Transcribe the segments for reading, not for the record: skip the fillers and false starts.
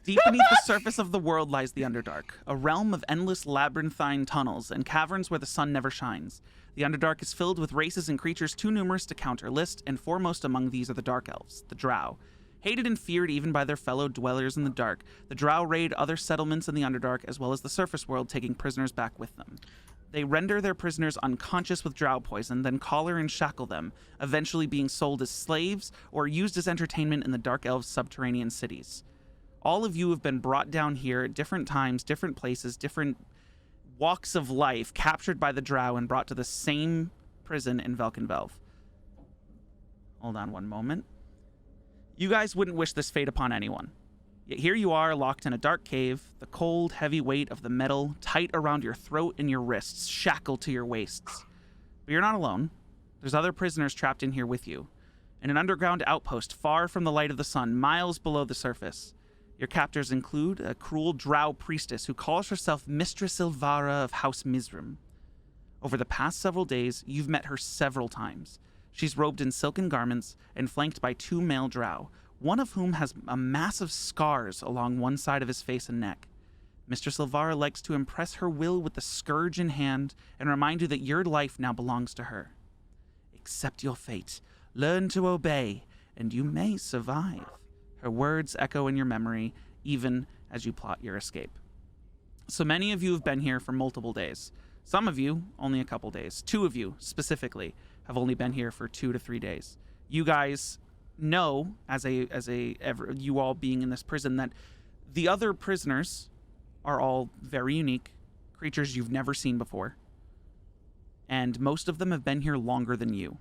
Deep beneath the surface of the world lies the Underdark, a realm of endless labyrinthine tunnels and caverns where the sun never shines. The Underdark is filled with races and creatures too numerous to count or list, and foremost among these are the Dark Elves, the Drow. Hated and feared even by their fellow dwellers in the dark, the Drow raid other settlements in the Underdark as well as the surface world, taking prisoners back with them. They render their prisoners unconscious with drow poison, then collar and shackle them, eventually being sold as slaves or used as entertainment in the Dark Elves' subterranean cities. All of you have been brought down here at different times, different places, different walks of life, captured by the drow and brought to the same prison in Velkynvelve. Hold on one moment. You guys wouldn't wish this fate upon anyone. Yet here you are, locked in a dark cave, the cold, heavy weight of the metal tight around your throat and your wrists, shackled to your waists. But you're not alone. There's other prisoners trapped in here with you, in an underground outpost far from the light of the sun, miles below the surface. Your captors include a cruel drow priestess who calls herself Mistress Ilvara of House Mizrim. Over the past several days, you've met her several times. She's robed in silken garments and flanked by 2 male drow, one of whom has a massive scars along one side of his face and neck. Mistress Ilvara likes to impress her will with the scourge in hand and remind you that your life now belongs to her. Accept your fate, learn to obey, and you may survive. Her words echo in your memory, even as you plot your escape. So many of you have been here for multiple days. Some of you, only a couple days. 2 of you, specifically, have only been here for 2 to 3 days. You guys know, you all being in this prison, that the other prisoners are all very unique, creatures you've never seen before. And most of them have been here longer than you.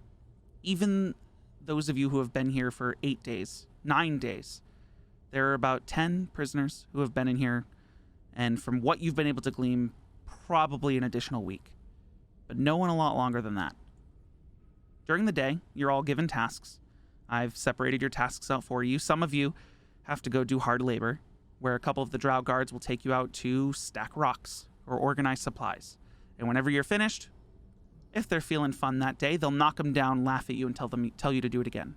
Even those of you who have been here for 8 days, 9 days. There are about 10 prisoners who have been in here, and from what you've been able to glean, probably an additional week. But no one a lot longer than that. During the day, you're all given tasks. I've separated your tasks out for you. Some of you have to go do hard labor, where a couple of the drow guards will take you out to stack rocks or organize supplies. And whenever you're finished, if they're feeling fun that day, they'll knock them down, laugh at you, and tell you to do it again.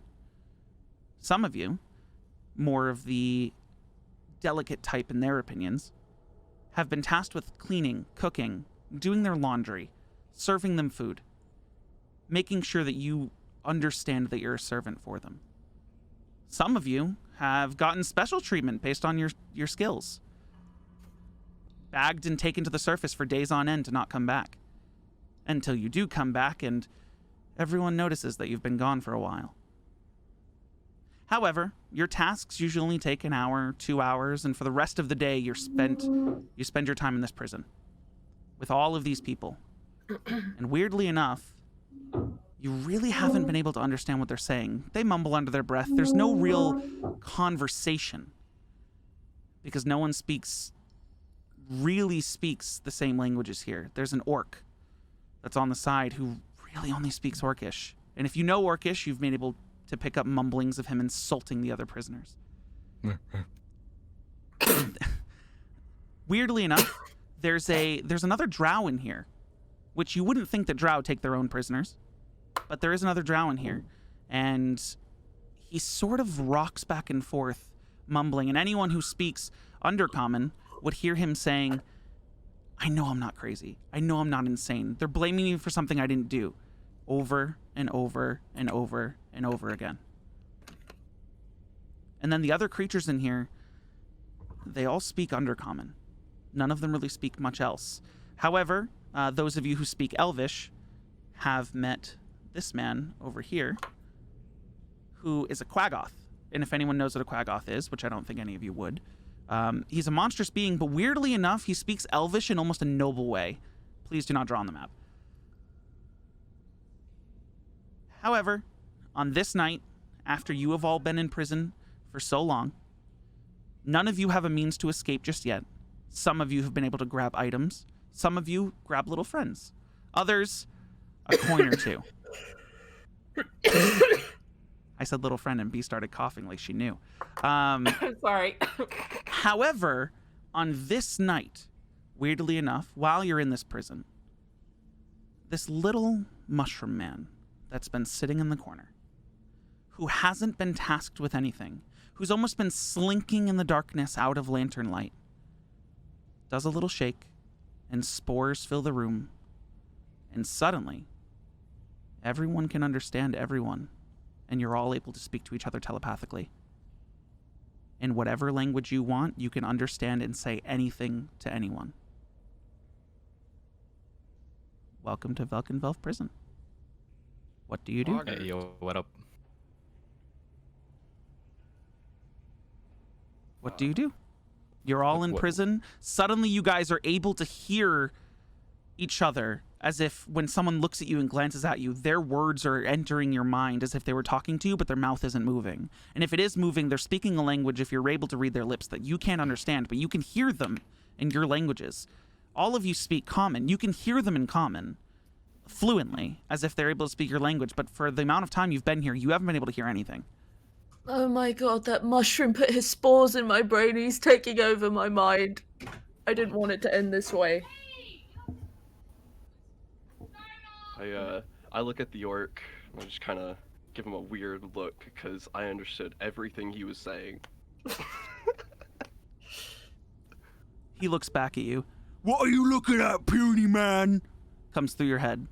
Some of you, more of the delicate type in their opinions, have been tasked with cleaning, cooking, doing their laundry, serving them food, making sure that you understand that you're a servant for them. Some of you have gotten special treatment based on your skills. Bagged and taken to the surface for days on end to not come back. Until you do come back and everyone notices that you've been gone for a while. However, your tasks usually only take an hour, 2 hours, and for the rest of the day you spend your time in this prison with all of these people. And weirdly enough, you really haven't been able to understand what they're saying. They mumble under their breath. There's no real conversation because no one really speaks the same languages here. There's an orc that's on the side who really only speaks Orcish. And if you know Orcish, you've been able to pick up mumblings of him insulting the other prisoners. Weirdly enough, there's another drow in here, which you wouldn't think that drow take their own prisoners, but there is another drow in here, and he sort of rocks back and forth, mumbling, and anyone who speaks Undercommon would hear him saying, "I know I'm not crazy. I know I'm not insane. They're blaming me for something I didn't do," over and over and over and over again. And then the other creatures in here, they all speak Undercommon. None of them really speak much else. However, those of you who speak Elvish have met this man over here, who is a Quaggoth. And if anyone knows what a Quaggoth is, which I don't think any of you would, he's a monstrous being, but weirdly enough, he speaks Elvish in almost a noble way. Please do not draw on the map. However, on this night, after you have all been in prison for so long, none of you have a means to escape just yet. Some of you have been able to grab items. Some of you grab little friends. Others, a coin or two. I said little friend and B started coughing like she knew. Sorry. However, on this night, weirdly enough, while you're in this prison, this little mushroom man that's been sitting in the corner, who hasn't been tasked with anything, who's almost been slinking in the darkness out of lantern light, does a little shake, and spores fill the room. And suddenly, everyone can understand everyone, and you're all able to speak to each other telepathically. In whatever language you want, you can understand and say anything to anyone. Welcome to Velkynvelve Prison. What do you do? Hey, yo, what up? What do you do? You're all in prison. Suddenly you guys are able to hear each other as if when someone looks at you and glances at you, their words are entering your mind as if they were talking to you, but their mouth isn't moving. And if it is moving, they're speaking a language, if you're able to read their lips, that you can't understand, but you can hear them in your languages. All of you speak common. You can hear them in common fluently, as if they're able to speak your language, but for the amount of time you've been here, you haven't been able to hear anything. Oh my god, that mushroom put his spores in my brain. He's taking over my mind. I didn't want it to end this way. I look at the orc and I just kind of give him a weird look because I understood everything he was saying. He looks back at you. What are you looking at, puny man? Comes through your head.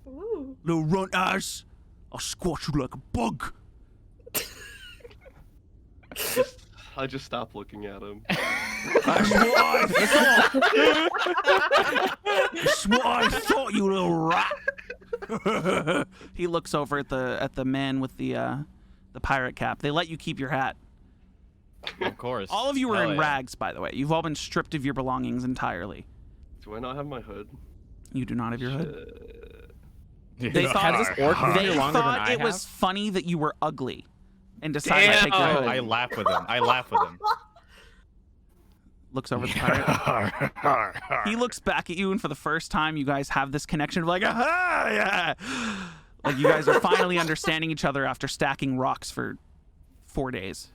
Ooh. Little runt ass. I'll squash you like a bug. I just stopped looking at him. That's what I thought. That's what I thought, you little rat. He looks over at the man with the pirate cap. They let you keep your hat. Of course. All of you are Hell in yeah. rags, by the way. You've all been stripped of your belongings entirely. Do I not have my hood? You do not have your hood. They thought Has this orc been They here longer than thought I it was have? funny that you were ugly, and decided to take your hood. I laugh with him. I laugh with him. Looks over at the pirate. He looks back at you, and for the first time, you guys have this connection of like, aha, yeah. Like you guys are finally understanding each other after stacking rocks for 3 days.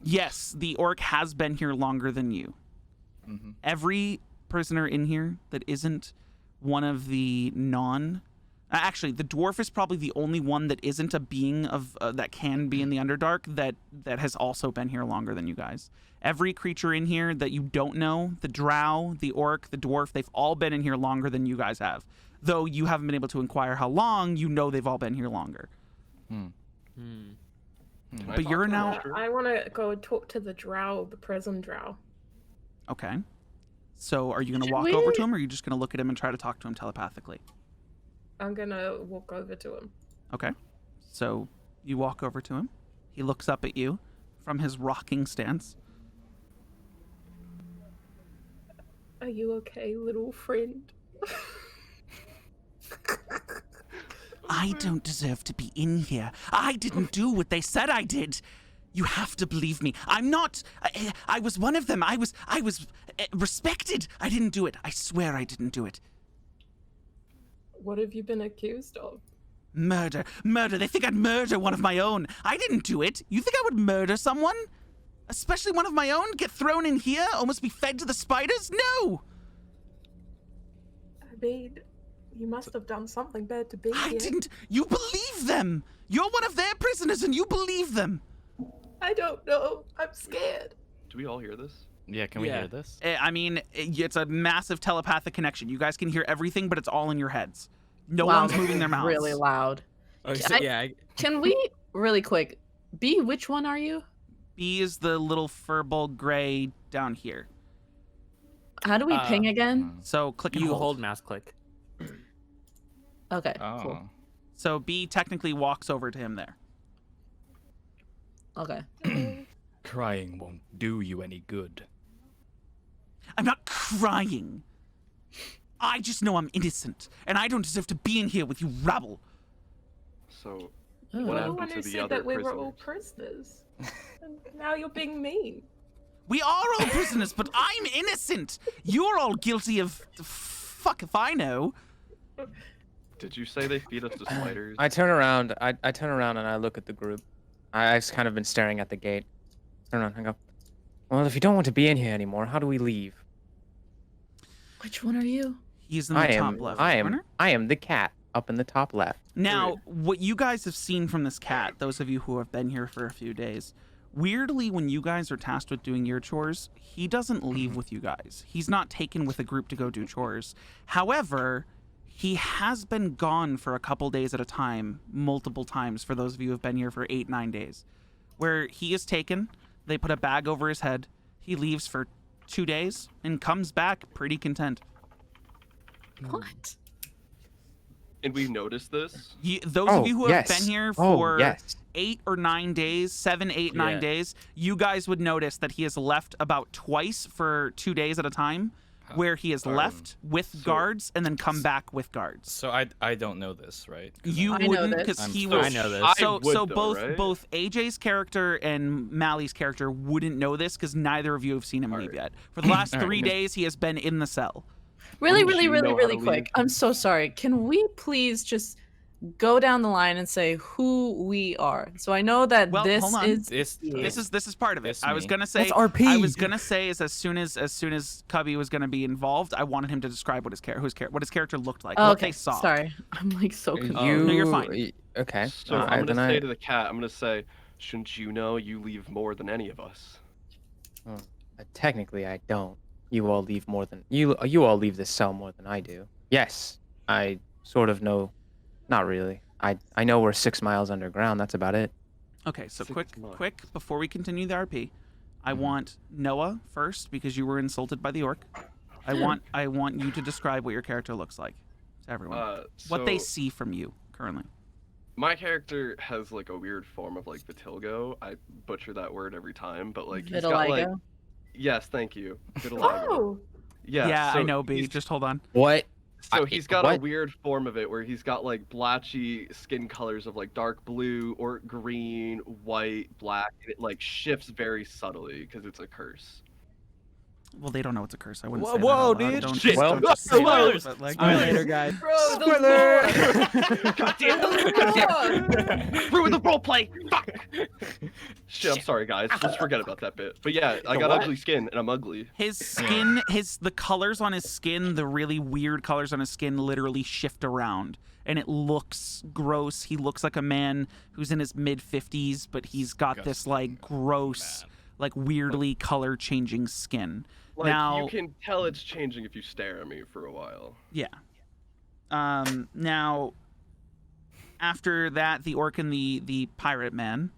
Yes, the orc has been here longer than you. Mm-hmm. Every prisoner in here that isn't one of the actually, the dwarf is probably the only one that isn't a being of that can be in the Underdark that has also been here longer than you guys. Every creature in here that you don't know, the drow, the orc, the dwarf, they've all been in here longer than you guys have. Though you haven't been able to inquire how long, you know they've all been here longer. But you're now... I want to go talk to the drow, the prison drow. Okay. So are you going to walk over to him, or are you just going to look at him and try to talk to him telepathically? I'm gonna walk over to him. Okay. So you walk over to him. He looks up at you from his rocking stance. Are you okay, little friend? I don't deserve to be in here. I didn't do what they said I did. You have to believe me. I'm not. I was one of them. I was respected. I didn't do it. I swear I didn't do it. What have you been accused of? Murder. Murder. They think I'd murder one of my own. I didn't do it. You think I would murder someone? Especially one of my own? Get thrown in here? Almost be fed to the spiders? No! I mean, you must have done something bad to be I here. didn't. You believe them. You're one of their prisoners and you believe them. I don't know. I'm scared. Do we all hear this? Yeah, can we hear this? I mean, it's a massive telepathic connection. You guys can hear everything, but it's all in your heads. No Wow, one's moving their mouths. Really loud. Oh, so, yeah. Can we, really quick, B, which one are you? B is the little furball gray down here. How do we ping again? So click and You hold. hold mouse click. Okay, Oh. cool. So B technically walks over to him there. Okay. Crying won't do you any good. I'm not crying. I just know I'm innocent, and I don't deserve to be in here with you rabble. So, Oh. what You're the happened one to who the said other that we were all prisoners? prisoners. And now you're being mean. We are all prisoners, but I'm innocent. You're all guilty of... Fuck if I know. Did you say they feed us to spiders? I turn around. I turn around and I look at the group. I've kind of been staring at the gate. Turn around and go, well, if you don't want to be in here anymore, how do we leave? Which one are you? He's in the top left corner. I am the cat. up in the top left. Now, what you guys have seen from this cat, those of you who have been here for a few days, weirdly, when you guys are tasked with doing your chores, he doesn't leave with you guys. He's not taken with a group to go do chores. However, he has been gone for a couple days at a time, multiple times, for those of you who have been here for 8-9 days, where he is taken, they put a bag over his head, he leaves for 2 days, and comes back pretty content. What? And we noticed this. Those of you who have been here for yes. 8 or 9 days, 7, 8, 9 days, you guys would notice that he has left about twice for 2 days at a time, where he has left with guards and then come back with guards. So I don't know this, right? You I know wouldn't, this. because he I was. know this. So I would, so though, right? both AJ's character and Mally's character wouldn't know this because neither of you have seen him leave yet. For the last 3 days, he has been in the cell. Really, Wouldn't really, you really, know how really to quick. leave? I'm so sorry. Can we please just go down the line and say who we are? So I know that Well, this hold on. is This This is part of it. This I was me. gonna say That's RP. I was gonna say is as soon as Cubby was gonna be involved, I wanted him to describe what his character looked like, Oh, what okay. they saw. Sorry, I'm like so confused. No, you're fine. Okay. So I'm gonna say to the cat, I'm gonna say, shouldn't you know you leave more than any of us? Technically, I don't. You all leave more than you all leave this cell more than I do. Yes, I sort of know. Not really. I know we're 6 miles underground. That's about it. Okay, so 6 months. quick before we continue the RP, I want Noah first because you were insulted by the orc. I want you to describe what your character looks like to everyone. What they So see from you currently. my character has like a weird form of like vitiligo. I butcher that word every time, but like he's got like Vitiligo? yes, thank you, vitiligo. Oh, Yeah, so I know, B. he's- Just hold on. What? So I- he's got a what? weird form of it where he's got like blotchy skin colors of like dark blue or green, white, black, and it like shifts very subtly because it's a curse. Well, they don't know it's a curse. I wouldn't Whoa, say that whoa, out loud. dude. Don't, Shit. don't just say that, Spoilers. but, like, Later, guys. bro, God damn it! Ruin the roleplay! Fuck! Shit, I'm sorry, guys. Just forget about that bit. But yeah, I got ugly skin, and I'm ugly. His skin, the colors on his skin, the really weird colors on his skin literally shift around. And it looks gross. He looks like a man who's in his mid-50s, but he's got this, like, gross, like, weirdly color-changing skin. Like, Now- you can tell it's changing if you stare at me for a while. Yeah. Now, after that, the orc and the pirate man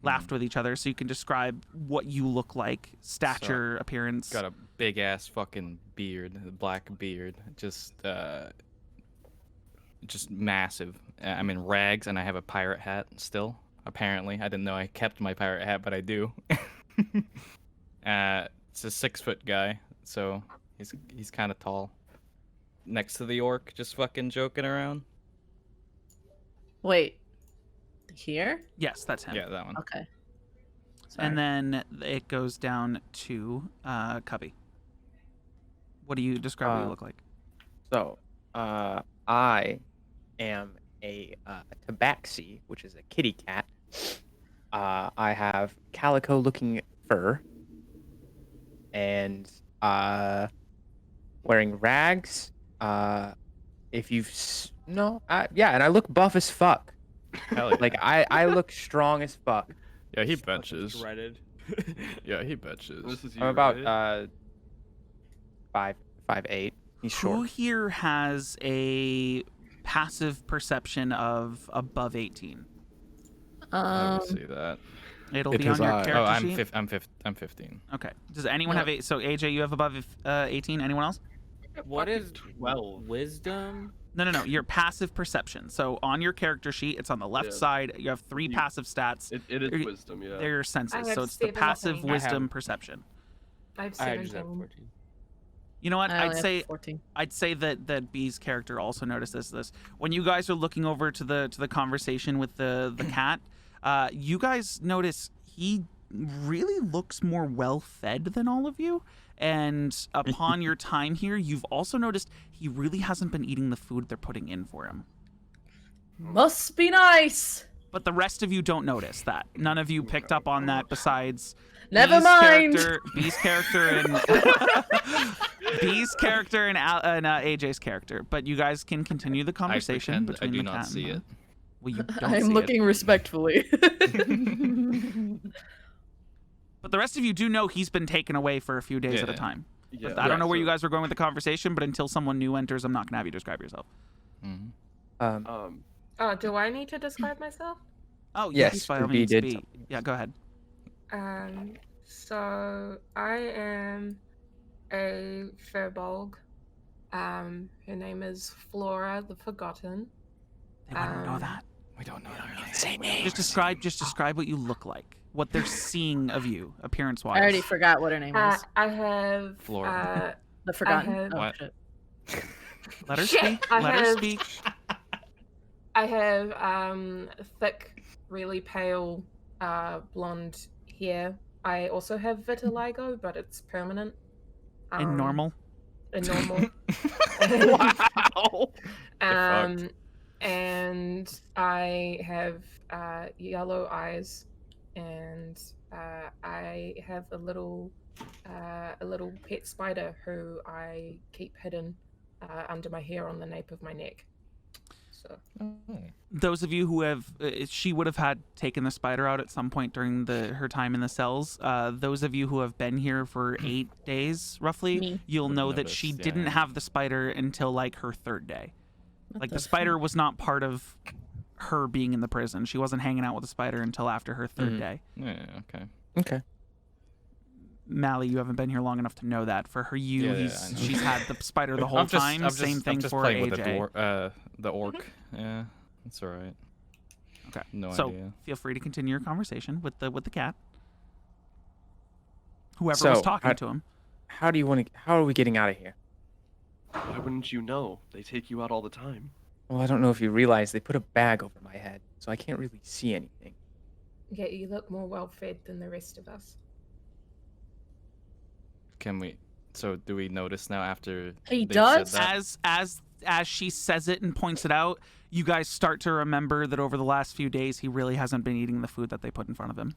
laughed with each other, so you can describe what you look like, stature, appearance. got a big ass fucking beard, a black beard, just massive. I'm in rags and I have a pirate hat still. Apparently, I didn't know I kept my pirate hat, but I do. It's a 6-foot guy, so he's kind of tall. Next to the orc, just fucking joking around. Wait, here? Yes, that's him. Yeah, that one. Okay. Sorry. And then it goes down to Cubby. What do you describe what you look like? So, I am a tabaxi, which is a kitty cat. I have calico-looking fur, and wearing rags. If you've no, yeah, and I look buff as fuck. Hell yeah. Like I look strong as fuck. Yeah, he benches. Shredded. Yeah, he benches. This is you, I'm about right? 5'8". He's Who short. here has a passive perception of above 18? I can see that. It'll It be on is your I. character Oh, I'm sheet. I'm 15. Okay. Does anyone have so AJ, you have above 18? Anyone else? What is 12? wisdom? No. Your passive perception. So on your character sheet, it's on the left Yeah. side. You have 3 You- passive stats. It is They're- wisdom, yeah. They're your senses. I So have it's the 7 passive nothing. I wisdom have- perception. I have I just have 17. 14. You know what? I only I'd have say 14. that B's character also noticed this. When you guys are looking over to the conversation with the cat, you guys notice he really looks more well fed than all of you. And upon your time here, you've also noticed he really hasn't been eating the food they're putting in for him. Must be nice. But the rest of you don't notice that. None of you picked up on that besides Never B's mind. B's character and B's character and AJ's character, but you guys can continue the conversation between I do the not cat see and it. Well, you don't I'm see looking it. respectfully. But the rest of you do know he's been taken away for a few days at a Yeah. time. Yeah. I don't know where you guys were going with the conversation, but until someone new enters, I'm not gonna have you describe yourself. Mhm. Oh, do I need to describe myself? Oh Yes, by all B means, did B. something. Yeah, go ahead. So I am a Firbolg. Her name is Flora the Forgotten. They wouldn't know that. We don't know that really. Same name. Just describe what you look like, what they're seeing of you, appearance-wise. I already forgot what her name is. I have Flora. The Forgotten. have- Oh, What? shit. Let her Shit, speak. I Let her have- speak. I have thick, really pale blonde hair. I also have vitiligo, but it's permanent. And normal. And normal. Wow. And I have yellow eyes, and I have a little pet spider who I keep hidden under my hair on the nape of my neck. So Those of you who have, she would have had taken the spider out at some point during her time in the cells. Those of you who have been here for 8 days, roughly, Me. you'll Would've know that she noticed, didn't yeah. have the spider until like her 3rd day. Like the the spider was not part of her being in the prison. She wasn't hanging out with the spider until after her 3rd Mhm. day. Yeah, okay. Okay. Mally, you haven't been here long enough to know that. For her, Yeah, I know. she's had the spider the whole time. Same thing I'm just for playing AJ. with the orc. Yeah, that's all right. Okay. No So idea. feel free to continue your conversation with the cat. Whoever was So, talking to him. How are we getting out of here? Why wouldn't you know? They take you out all the time. Well, I don't know if you realize they put a bag over my head, so I can't really see anything. yeah, you look more well fed than the rest of us. Can we? So do we notice now after He they does? said that? As she says it and points it out, you guys start to remember that over the last few days he really hasn't been eating the food that they put in front of him.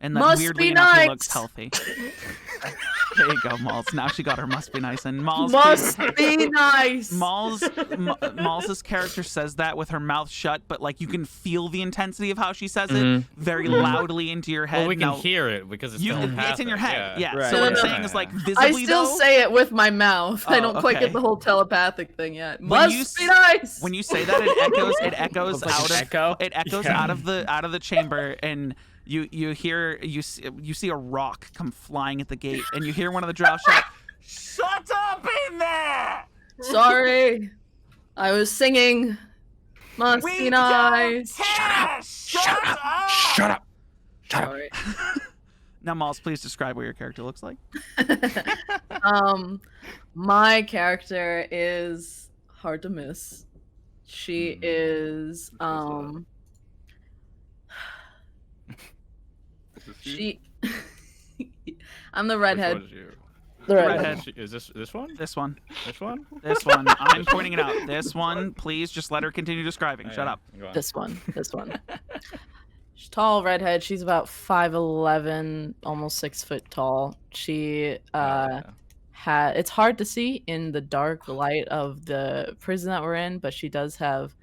And that Must weirdly be enough he nice. looks healthy. There you go, Malls. Now she got her must be nice. And Malls Must be nice. Malls' character says that with her mouth shut, but like you can feel the intensity of how she says it Mhm. very loudly into your head. Well, we can Now, hear it because it's it's telepathic. in your head. Yeah. Right. So what I'm No, no, saying is like I visibly still though, say it with my mouth. I Oh, don't quite okay. get the whole telepathic thing yet. When Must you be s- nice. when you say that it echoes Like out an of echo? it echoes Yeah. out of the chamber, and you see a rock come flying at the gate, and you hear one of the drow shout, "Shut up in there! Sorry, I was singing. Must We be don't nice. care! Shut up! Shut up! Shut up! Sorry. Now, Malls, please describe what your character looks like. My character is hard to miss. She is Is this you? she I'm the Which redhead. one is you? The Redhead. Is this one? This one. This one? This one. I'm pointing it out. This one. Please just let her continue describing. Shut up. Go on. This one. She's tall, redhead. She's about 5'11", almost 6 foot tall. She Yeah. it's hard to see in the dark light of the prison that we're in, but she does have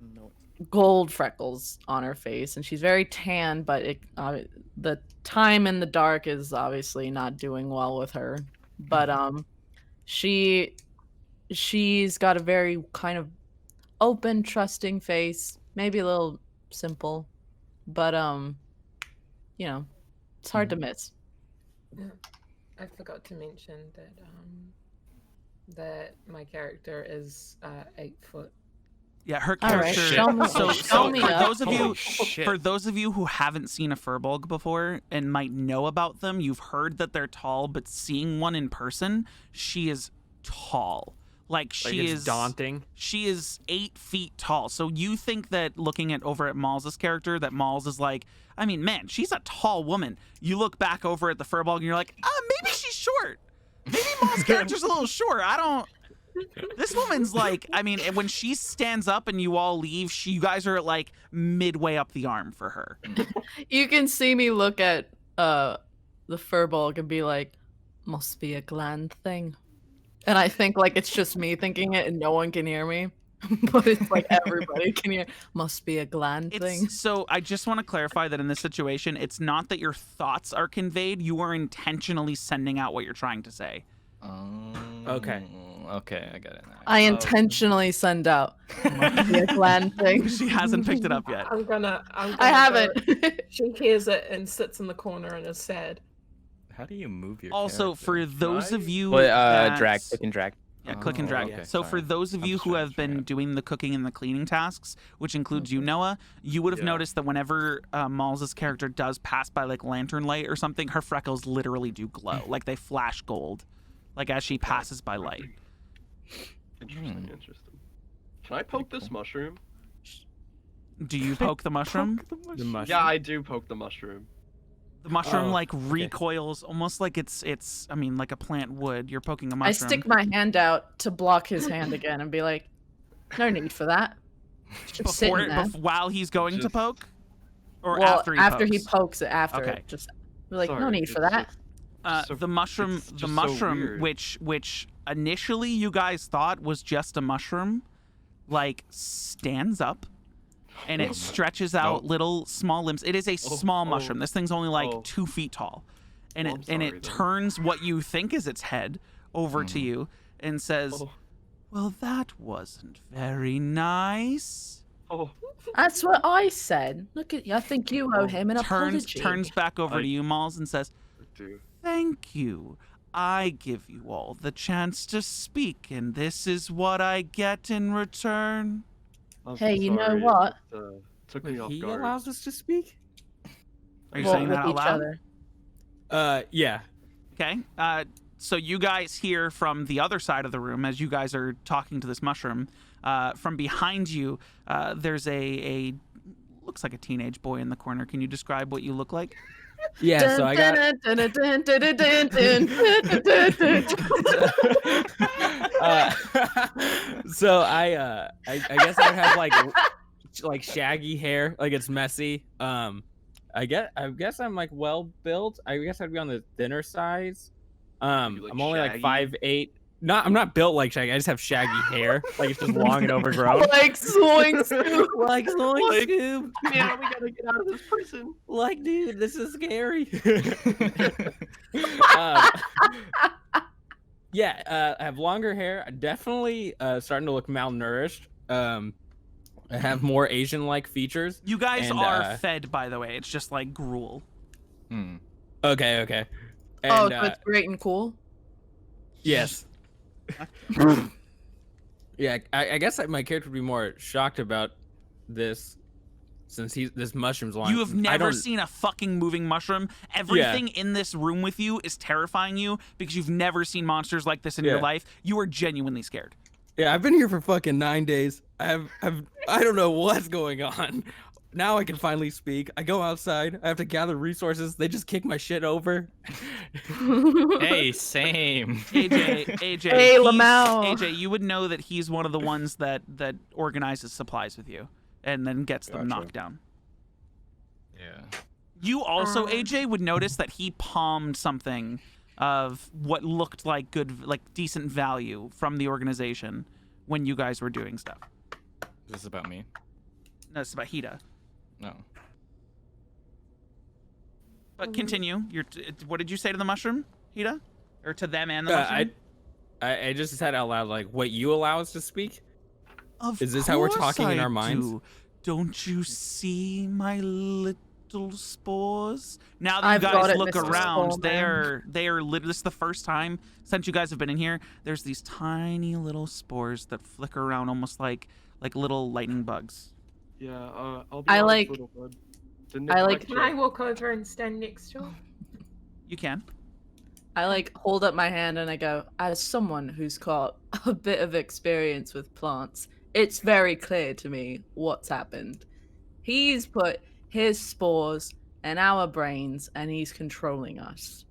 No. gold freckles on her face, and she's very tan, but the time in the dark is obviously not doing well with her. But she's got a very kind of open, trusting face, maybe a little simple, but it's hard to miss. I forgot to mention that my character is 8 foot. Yeah, her All right, character. show me- so show me for up. those of you, Holy shit. for those of you who haven't seen a Firbolg before and might know about them, you've heard that they're tall, but seeing one in person, she is tall. Like she it's is daunting. She is 8 feet tall. So you think that looking at over at Malls' character, that Malls is like, I mean, man, she's a tall woman. You look back over at the Firbolg and you're like, maybe she's short. Maybe Malls' character's a little short. This woman's like, I mean, when she stands up and you all leave, you guys are like midway up the arm for her. You can see me look at the Firbolg and be like, Must be a gland thing. And I think like it's just me thinking it and no one can hear me. But it's like everybody can hear. Must be a gland thing. So I just want to clarify that in this situation, it's not that your thoughts are conveyed. You are intentionally sending out what you're trying to say. Okay. Okay, I got it now. I intentionally send out. Must be a gland thing. She hasn't picked it up yet. I'm gonna I haven't. go- She hears it and sits in the corner and is sad. How do you move your Also, for character? those of you Drag, that- click and drag. Yeah, click and Oh, drag. okay, So for sorry. those of I'm you just who trying to have been figure doing the cooking and the cleaning tasks, which includes you, Noah, you would have noticed that whenever Malls' character does pass by like lantern light or something, her freckles literally do glow, like they flash gold, like as she passes by light. Interesting, interesting. Can I poke this mushroom? Do you poke the mushroom? The mushroom. Yeah, I do poke the mushroom. The mushroom Oh, like recoils, almost like it's. I mean, like a plant would. You're poking a I mushroom. stick my hand out to block his hand again and be like, no need for that. Just sitting there. While he's going to Just- poke, or Well, after he he pokes. pokes it after Okay. it. Just be like, no Sorry, need for it's that. just- so- The mushroom, it's just so weird. which initially you guys thought was just a mushroom, like stands up, and it stretches out little small limbs. It is a small mushroom. This thing's only like 2 feet tall, and Oh, I'm it sorry, then. turns what you think is its head over to you and says, Oh, "Well, that wasn't very nice." oh, That's what I said. Look at you. I think you owe him an apology. Turns back over I- to you, Malls, and says, dude. "Thank you. I give you all the chance to speak, and this is what I get in return." I'm Hey, so you know sorry. what? It, took me Wait, off he guard. allows us to speak? Are you Well, saying with that out each loud? other. Yeah. Okay. So you guys hear from the other side of the room as you guys are talking to this mushroom. From behind you, there's a looks like a teenage boy in the corner. Can you describe what you look like? Yeah, so I got so I guess I would have like shaggy hair, like it's messy. I guess I'm like well built. I guess I'd be on the thinner size. You look I'm only like shaggy? 5'8". I'm not built like Shaggy. I just have shaggy hair, like it's just long and overgrown. Like Zoinks. like Like- Scoob. Man, we gotta get out of this prison. Like, dude, this is scary. Yeah, I have longer hair. Definitely starting to look malnourished. I have more Asian-like features. You guys And, are fed, by the way. It's just like gruel. Okay. And, Oh, so it's great and cool. yes. Yeah, I guess my character would be more shocked about this, since this mushroom's long. You have never seen a fucking moving mushroom. Everything in this room with you is terrifying you because you've never seen monsters like this in your Yeah. life. You are genuinely scared. Yeah, I've been here for fucking 9 days. I don't know what's going on. Now I can finally speak. I go outside. I have to gather resources. They just kick my shit over. Hey, same. AJ, Hey, Lamau. AJ, you would know that he's one of the ones that organizes supplies with you and then gets them Gotcha. knocked down. Yeah. You also, AJ, would notice that he palmed something of what looked like decent value from the organization when you guys were doing stuff. This is about me. No, it's about Hida. No. But continue. What did you say to the mushroom, Hida? Or to them and the mushroom? I just said out loud, like, what you allow us to speak? Of Is this how we're course talking in I our minds? do. Don't you see my little spores? Now that I've you got guys it, look Mr. around, Sporeman. they are this is the first time since you guys have been in here. There's these tiny little spores that flicker around almost like little lightning bugs. Yeah, I'll be I honest, like- little bud. The I like- Can I walk over and stand next to her? You can. I like hold up my hand and I go, as someone who's got a bit of experience with plants, it's very clear to me what's happened. He's put his spores in our brains and he's controlling us.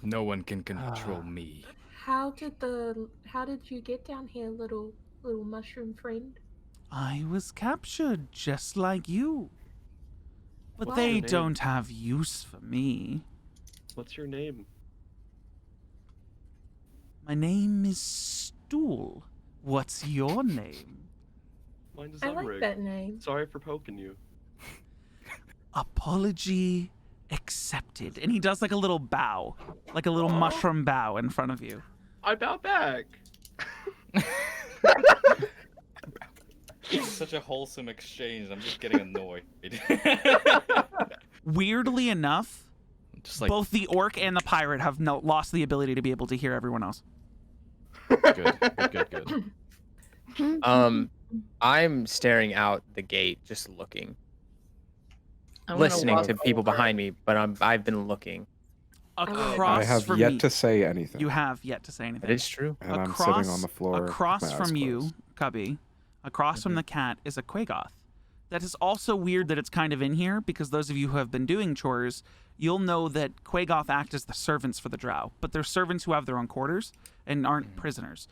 No one can control me. How did you get down here, little mushroom friend? I was captured just like you. But Wow. they Name? don't have use for me. What's your name? My name is Stool. What's your name? Mine is I like Umrig. that name. Sorry for poking you. Apology accepted. And he does like a little bow, like a little mushroom bow in front of you. I bow back. It's such a wholesome exchange. I'm just getting annoyed. Weirdly enough, Just like both the orc and the pirate have lost the ability to be able to hear everyone else. good. I'm staring out the gate, just looking, I'm gonna listening walk to people over. behind me, but I've been looking. Across I have from yet you, to say anything. you have yet to say anything. That is true. And I'm sitting on the floor. with Across my eyes from you, closed. Cubby, across from the cat is a Quagoth. That is also weird that it's kind of in here, because those of you who have been doing chores, you'll know that Quagoth act as the servants for the drow, but they're servants who have their own quarters and aren't prisoners.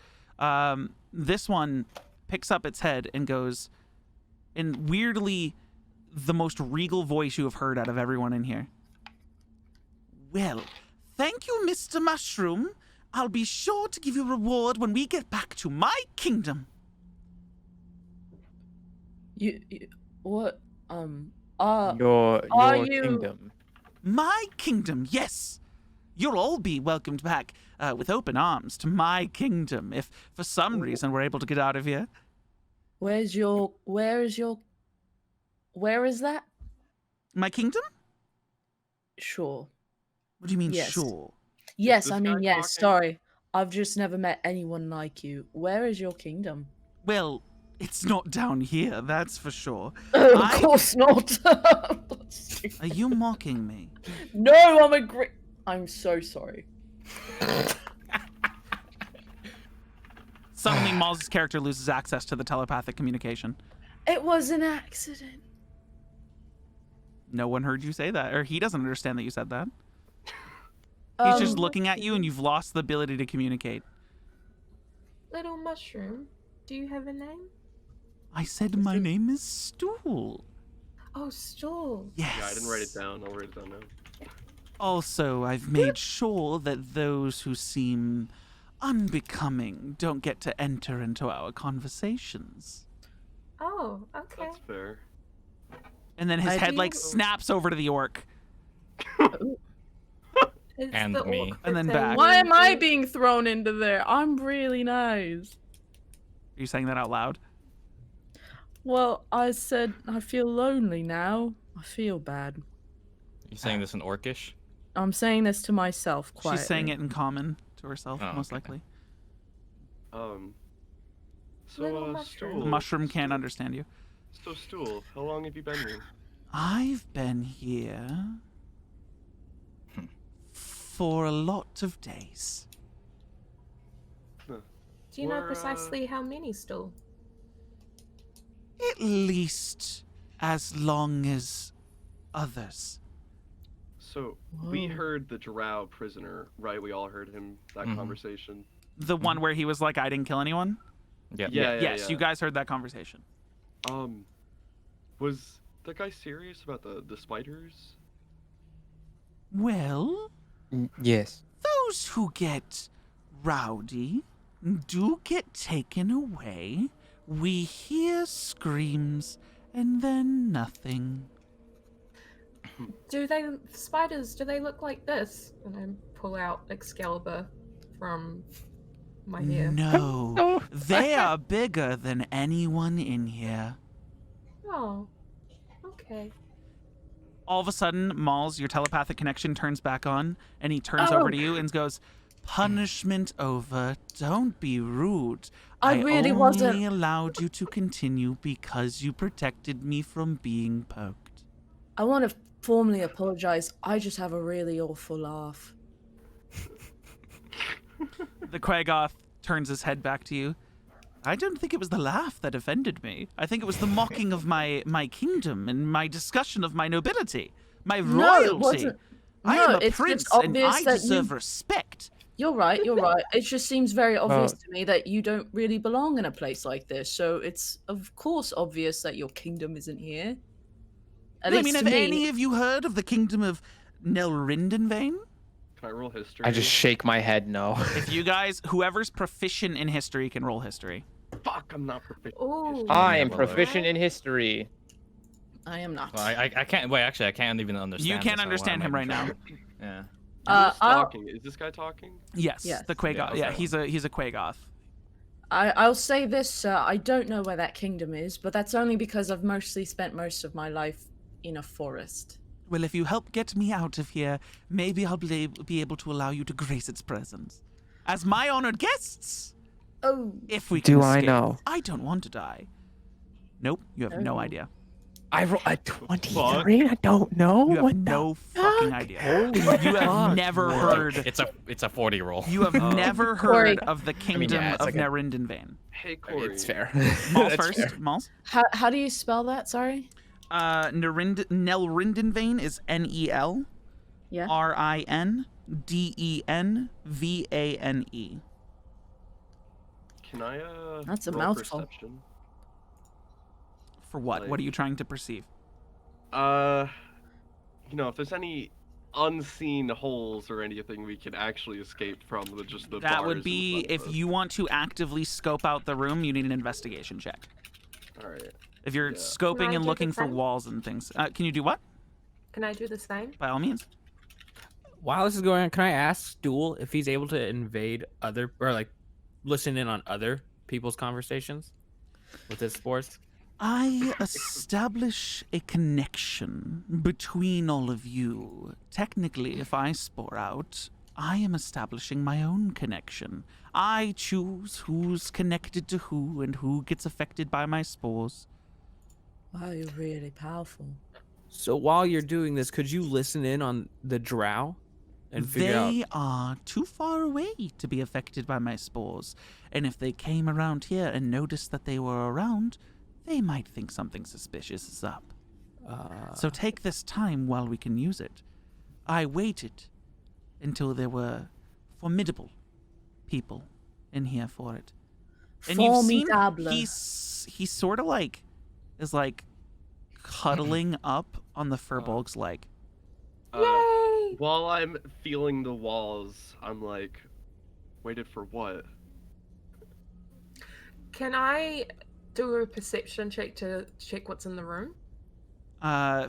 This one picks up its head and goes, in weirdly the most regal voice you have heard out of everyone in here. Well, thank you, Mr. Mushroom. I'll be sure to give you a reward when we get back to my kingdom. You what? Your are you- kingdom. My kingdom, yes. You'll all be welcomed back with open arms to my kingdom if for some reason we're able to get out of here. Where is that? My kingdom? Sure. What do you mean, Yes. sure? Yes, this I mean guy yes. talking? Sorry, I've just never met anyone like you. Where is your kingdom? Well, it's not down here, that's for sure. Oh, I- of course not. Are you mocking me? No, I'm so sorry. Suddenly, Maul's character loses access to the telepathic communication. It was an accident. No one heard you say that, or he doesn't understand that you said that. He's just Um, looking at you, and you've lost the ability to communicate. Little mushroom, do you have a name? I said my name is Stool. Oh, Stool. Yes. Yeah, I didn't write it down. I'll write it down now. Also, I've made sure that those who seem unbecoming don't get to enter into our conversations. Oh, okay. That's fair. And then his I head do- like snaps over to the orc. It's And the me. orc And then that's back. Why am I really- being thrown into there? I'm really nice. Are you saying that out loud? Well, I said I feel lonely now. I feel bad. You saying this in Orcish? I'm saying this to myself quietly. She's saying it in common to herself, Oh, most okay. likely. Little So, mushroom. Stool. The mushroom can't understand you. So, Stool, how long have you been here? I've been here for a lot of days. Do you know We're, precisely how many, Stool? At least as long as others. So, we Whoa. heard the drow prisoner, right? We all heard him, that Mhm. conversation. The one where he was like, I didn't kill anyone? Yeah. Yes, you guys heard that conversation. Was that guy serious about the spiders? Well, Yes. those who get rowdy do get taken away. We hear screams and then nothing. Do they look like this? And I pull out Excalibur from my hair. No, they are bigger than anyone in here. Oh, okay. All of a sudden, Malls, your telepathic connection turns back on, and he turns over to you and goes, "Punishment over. Don't be rude. I really only wasn't- allowed you to continue because you protected me from being poked." I want to formally apologize. I just have a really awful laugh. The Quagoth turns his head back to you. I don't think it was the laugh that offended me. I think it was the mocking of my kingdom and my discussion of my nobility, my No, it royalty. wasn't. I No, am a it's just prince, and obvious I that you- deserve respect. You're right. You're right. It just seems very obvious Well- to me that you don't really belong in a place like this. So it's of course obvious that your kingdom isn't here. At I least mean, to have me. any of you heard of the kingdom of Velkynvelve? Can I roll history? I just shake my head no. If you guys, whoever's proficient in history can roll history. Fuck, I'm not proficient. Ooh. I am well, proficient in history. I am not. Well, I can't. Wait, actually, I can't even understand. You can't this, so understand why am him I right now. even trying? Yeah. Who's I'll, talking? Is this guy talking? Yes, Yes. the Quagoth. Yeah, Yeah, okay. he's a Quagoth. I'll say this, sir. I don't know where that kingdom is, but that's only because I've mostly spent most of my life in a forest. Well, if you help get me out of here, maybe I'll be able to allow you to grace its presence. As my honored guests, Oh. if we can Do I escape. know? I don't want to die. Nope, you have no Oh. idea. I rolled a 23. I don't know. You have what no the fucking fuck? idea. You have never heard. It's a 40 roll. You have never Corey. heard of the kingdom yeah, it's of like a- Narindinvane. Hey, Corey. It's fair. Maul That's first. fair. Mauls. How do you spell that? Sorry. Nelrindinvane is Nelrindinvane. Yeah. Can I That's a roll mouthful. Perception? For what? What are you trying to perceive? If there's any unseen holes or anything we can actually escape from with just the That bars would in be front of if us. you want to actively scope out the room, you need an investigation check. All right. If you're Yeah. Can scoping I and do looking the for same? walls and things, can you do what? Can I do the same? By all means. While this is going on, can I ask Stool if he's able to invade other or like listen in on other people's conversations with his spores? I establish a connection between all of you. Technically, if I spore out, I am establishing my own connection. I choose who's connected to who and who gets affected by my spores. Wow, you're really powerful. So while you're doing this, could you listen in on the drow and figure out? They are too far away to be affected by my spores, and if they came around here and noticed that they were around, they might think something suspicious is up. So take this time while we can use it. I waited until there were formidable people in here for it. And you've seen Formidable. he's sort of like is like cuddling up on the furbolg's leg. Yay! While I'm feeling the walls, I'm like, waited for what? Can I do a perception check to check what's in the room?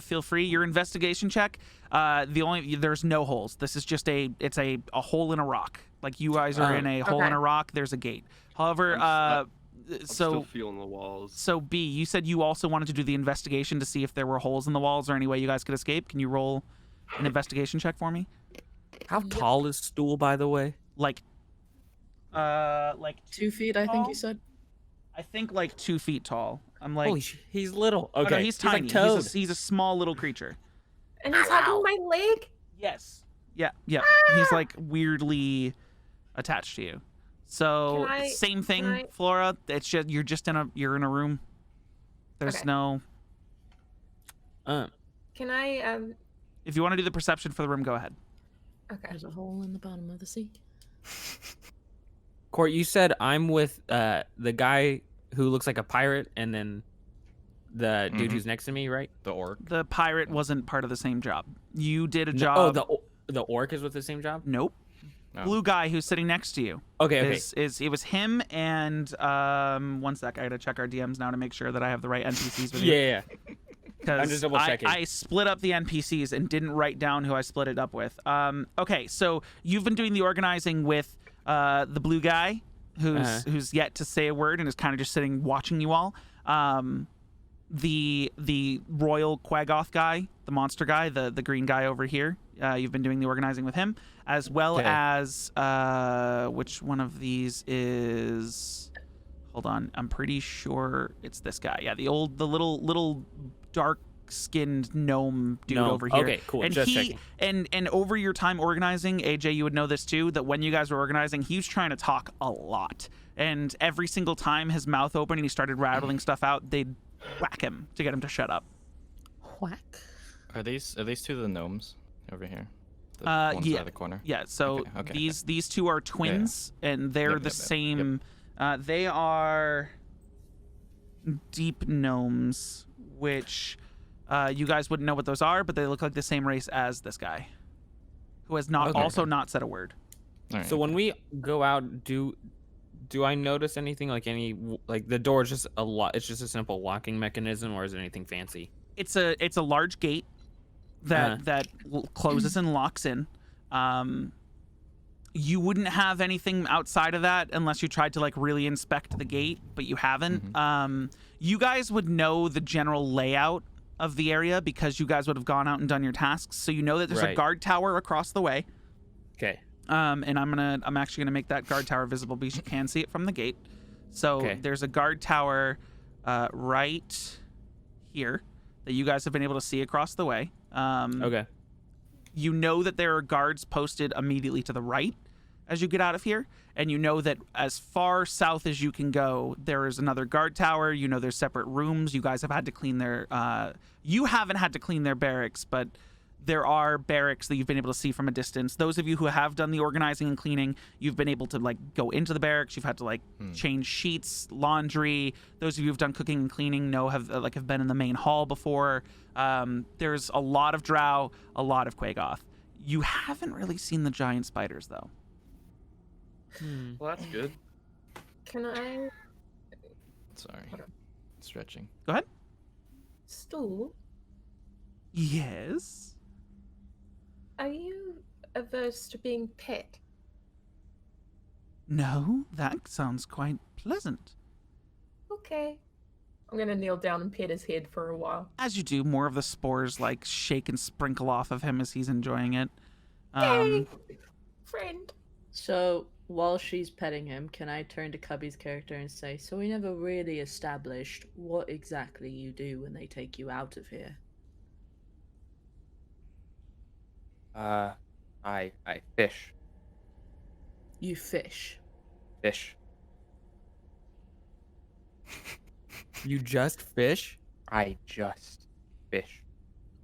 Feel free. Your investigation check. There's no holes. This is just a hole in a rock. Like you guys are in a hole in Okay. a rock. There's a gate. However, I'm so still feeling the walls. so B, you said you also wanted to do the investigation to see if there were holes in the walls or any way you guys could escape. Can you roll an investigation check for me? How tall is Stool, by the way? Like 2 feet, I think tall? you said. I think like 2 feet tall. I'm like, He's little. oh, Okay, no, he's tiny. like Toad. He's a small little creature. And he's hugging my leg? Yes. Yeah. He's like weirdly attached to you. So Can I- same thing, can I- Flora. It's just you're in a room. There's Okay. no. Can I If you want to do the perception for the room, go ahead. okay. There's a hole in the bottom of the sea. Court, you said I'm with the guy who looks like a pirate, and then the dude who's next to me, right? The orc. The pirate wasn't part of the same job. You did a No- job. Oh, the orc is with the same job. Nope. No. Blue guy who's sitting next to you. Okay. Is it was him and one sec. I gotta check our DMs now to make sure that I have the right NPCs with you. Yeah. I'm just Because double checking. I split up the NPCs and didn't write down who I split it up with. Okay, so you've been doing the organizing with the blue guy, who's yet to say a word and is kind of just sitting watching you all. The royal Quagoth guy, the monster guy, the green guy over here. You've been doing the organizing with him, as well Okay. as which one of these is? Hold on, I'm pretty sure it's this guy. Yeah, the little dark-skinned gnome dude over here. Okay, cool. And Just he checking. and over your time organizing, AJ, you would know this too, that when you guys were organizing, he was trying to talk a lot. And every single time his mouth opened and he started rattling stuff out, they'd whack him to get him to shut up. Whack. Are these two the gnomes over here? The ones Yeah. by the corner. Yeah, so Okay. these two are twins, and they're Yep, the yep. same. They are deep gnomes, which you guys wouldn't know what those are, but they look like the same race as this guy. who has not Okay. also not said a word. Alright. So when we go out, do I notice anything like like the door is just a lot? It's just a simple locking mechanism, or is it anything fancy? It's a large gate that closes and locks in. You wouldn't have anything outside of that unless you tried to like really inspect the gate, but you haven't. You guys would know the general layout of the area because you guys would have gone out and done your tasks. So you know that there's a Right. guard tower across the way. Okay. And I'm actually gonna make that guard tower visible because you can see it from the gate. So Okay. there's a guard tower right here that you guys have been able to see across the way. Okay. You know that there are guards posted immediately to the right as you get out of here, and you know that as far south as you can go, there is another guard tower. You know there's separate rooms. You guys have had to clean their you haven't had to clean their barracks, but there are barracks that you've been able to see from a distance. Those of you who have done the organizing and cleaning, you've been able to like go into the barracks. You've had to like change sheets, laundry. Those of you who've done cooking and cleaning have been in the main hall before. There's a lot of drow, a lot of Quagoth. You haven't really seen the giant spiders though. Well, that's good. Can I Sorry. Hold on. Stretching. Go ahead. Stool? Yes. Are you averse to being pet? No, that sounds quite pleasant. Okay. I'm gonna kneel down and pet his head for a while. As you do, more of the spores like shake and sprinkle off of him as he's enjoying it. Yay! Friend. So while she's petting him, can I turn to Cubby's character and say, so we never really established what exactly you do when they take you out of here? I fish. You fish. Fish. You just fish? I just fish.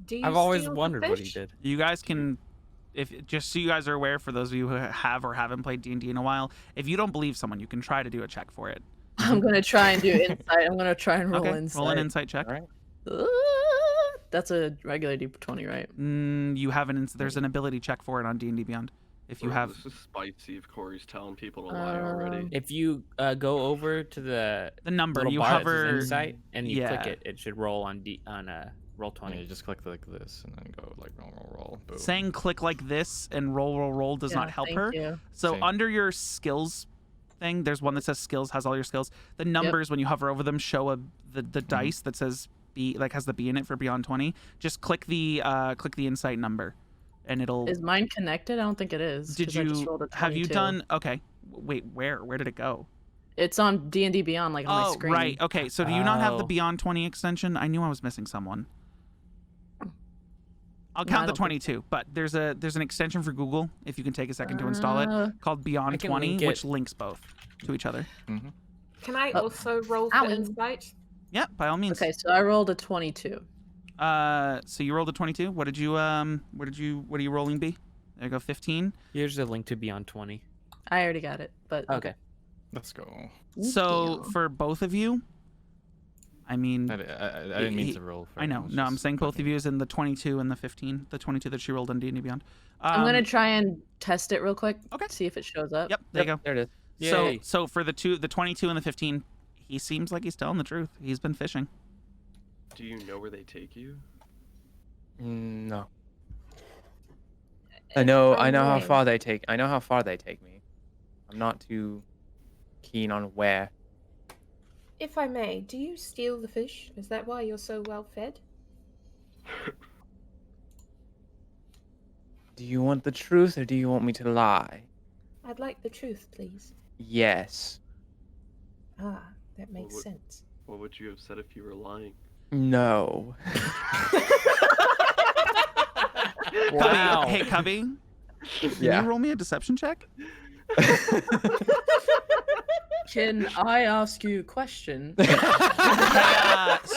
Do you I've always steal the wondered what he fish? did. You guys can, if just so you guys are aware, for those of you who have or haven't played D&D in a while, if you don't believe someone, you can try to do a check for it. I'm gonna try and do insight. I'm gonna try and roll Okay, insight. roll an insight check. All right. That's a regular D20, right? You have there's an ability check for it on D&D Beyond. If you Bro, have, This is spicy if Corey's telling people to lie already. If you go over to the the number, little you bar that says hover. insight and you click yeah. it, it should roll on roll 20. Yeah, you just click like this and then go like roll. Boom. Saying click like this and roll does not Yeah, help thank her. you. So Same. under your skills thing, there's one that says skills, has all your skills. The numbers, when you hover over them, show the dice that says B, like has the B in it for Beyond 20. Just click the insight number, and it'll. Is mine connected? I don't think it is. Did 'cause I just you rolled a have you 22. done? Okay, wait, where did it go? It's on D&D Beyond, like on my Oh, screen. right. Okay, so do you not have the Oh. Beyond 20 extension? I knew I was missing someone. I'll No, count I the don't think 22, but there's an extension for Google if you can take a second to install it called I Beyond can 20, link which it. links both to each other. Can I Oh. also roll for Owie. insight? Yeah, by all means. Okay, so I rolled a 22. So you rolled a 22. What are you rolling, B? There you go, 15. Here's a link to Beyond 20. I already got it, but Okay. Let's go. So for both of you, I mean, I didn't mean to roll. For I know. it was No, I'm just saying both of clicking. you is in the 22 and the 15. The 22 that she rolled on D&D Beyond. I'm gonna try and test it real quick. Okay. See if it shows up. Yep, there you go. There it is. Yay. So for the 22 and the 15, he seems like he's telling the truth. He's been fishing. Do you know where they take you? No. I know how may. far they take. I know how far they take me. I'm not too keen on where. If I may, do you steal the fish? Is that why you're so well fed? Do you want the truth or do you want me to lie? I'd like the truth, please. Yes. Ah, that makes would- sense. What would you have said if you were lying? No. Wow. Cubby, hey, Cubby, can Yeah. you roll me a deception check? Can I ask you a question?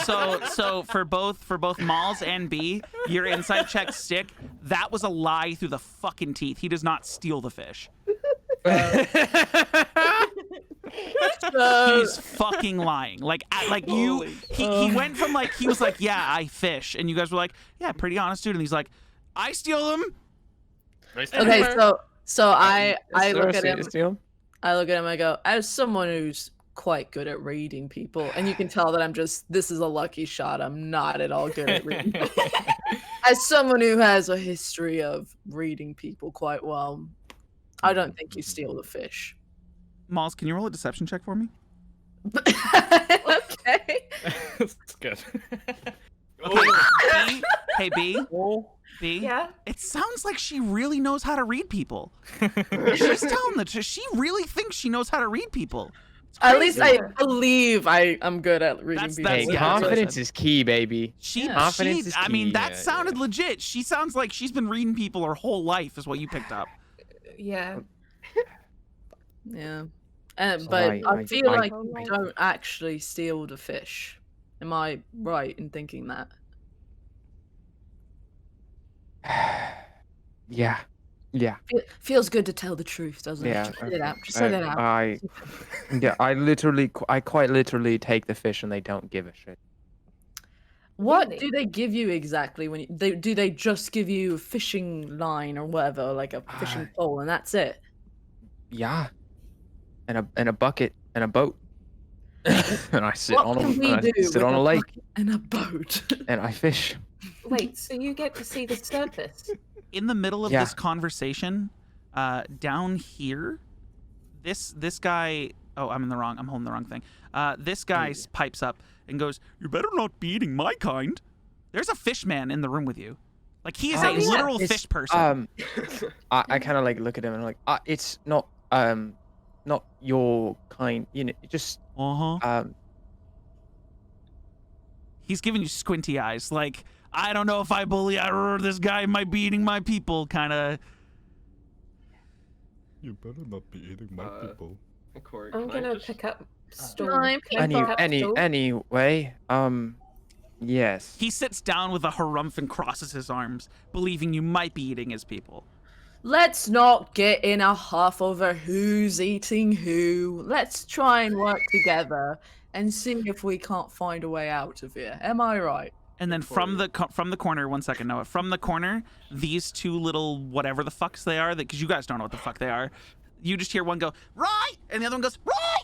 So for both Malls and B, your insight checks stick. That was a lie through the fucking teeth. He does not steal the fish. He's fucking lying. Like you, he went from like he was like, yeah, I fish, and you guys were like, yeah, pretty honest dude, and he's like, I steal them. Okay, so I look at him. Assume? I look at him. I go, as someone who's quite good at reading people, and you can tell that I'm just. This is a lucky shot. I'm not at all good at reading. As someone who has a history of reading people quite well, I don't think you steal the fish. Malls, can you roll a deception check for me? Okay. That's good. Hey, B. B. Yeah. It sounds like she really knows how to read people. She's telling the truth. She really thinks she knows how to read people. At least I believe I'm good at reading people. That's- Hey, yeah, confidence is key, baby. Confidence is I mean, key. that sounded legit. She sounds like she's been reading people her whole life, is what you picked up. Yeah. Yeah. So But I feel I- like you don't actually steal the fish. Am I right in thinking that? Yeah. Feels good to tell the truth, doesn't Yeah. it? Just say it out. Just say that out. I quite literally take the fish and they don't give a shit. What Really? do they give you exactly when do they just give you a fishing line or whatever, like a fishing pole, and that's it? Yeah. And a bucket and a boat. And I sit What on can we a, and I do sit with on a lake bucket and a boat? and I fish. Wait, so you get to see the surface? In the middle of Yeah. this conversation, down here, this guy. Oh, I'm holding the wrong thing. This guy pipes up and goes, "You better not be eating my kind." There's a fish man in the room with you. Like, he is Oh, a yeah. literal It's, fish person. I kind of like look at him and I'm like, it's not your kind, just He's giving you squinty eyes, like, I don't know if I bully this guy might be eating my people, kind of. You better not be eating my people. Corey, I'm can I gonna just- pick up stool. Can I Can I pick up stool? anyway, yes. He sits down with a harumph and crosses his arms, believing you might be eating his people. Let's not get in a huff over who's eating who. Let's try and work together and see if we can't find a way out of here. Am I right? And then from the corner, 1 second, Noah. From the corner, these two little whatever the fucks they are, because you guys don't know what the fuck they are. You just hear one go, "Right!" and the other one goes, "Right!"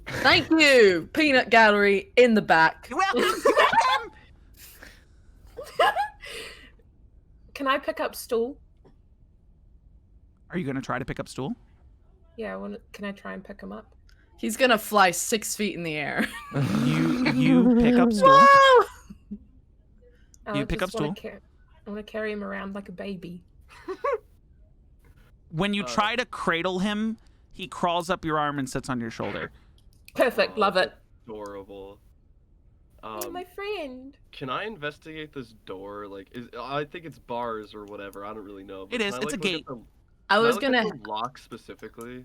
Thank you, Peanut Gallery in the back. You're welcome. You're welcome. Can I pick up stool? Are you gonna try to pick up stool? Yeah, can I try and pick him up? He's gonna fly 6 feet in the air. You pick up stool. Whoa! You pick up stool. I want to carry him around like a baby. When you try to cradle him, he crawls up your arm and sits on your shoulder. Perfect, love it. Adorable. Oh, my friend. Can I investigate this door? Like, I think it's bars or whatever. I don't really know. It is. It's a gate. I was Can gonna look at the lock specifically.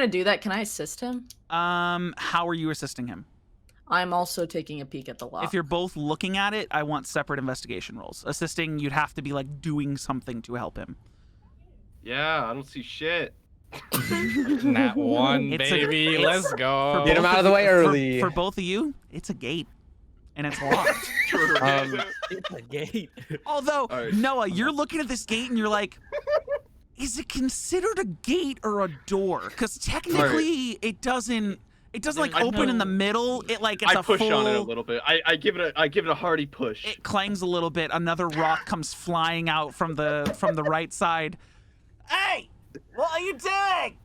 do that. Can I assist him? How are you assisting him? I'm also taking a peek at the lock. If you're both looking at it, I want separate investigation rolls. Assisting, you'd have to be like doing something to help him. Yeah, I don't see shit. Nat 1, It's baby. it's- Let's go. Get him out of the way early. For both of you, it's a gate, and it's locked. It's a gate. Although, All right. Noah, you're looking at this gate and you're like, is it considered a gate or a door? Because technically, it doesn't like I open in know. the middle. It like it's I a push full. on it a little bit. I give it a hearty push. It clangs a little bit. Another rock comes flying out from the right side. Hey, what are you doing?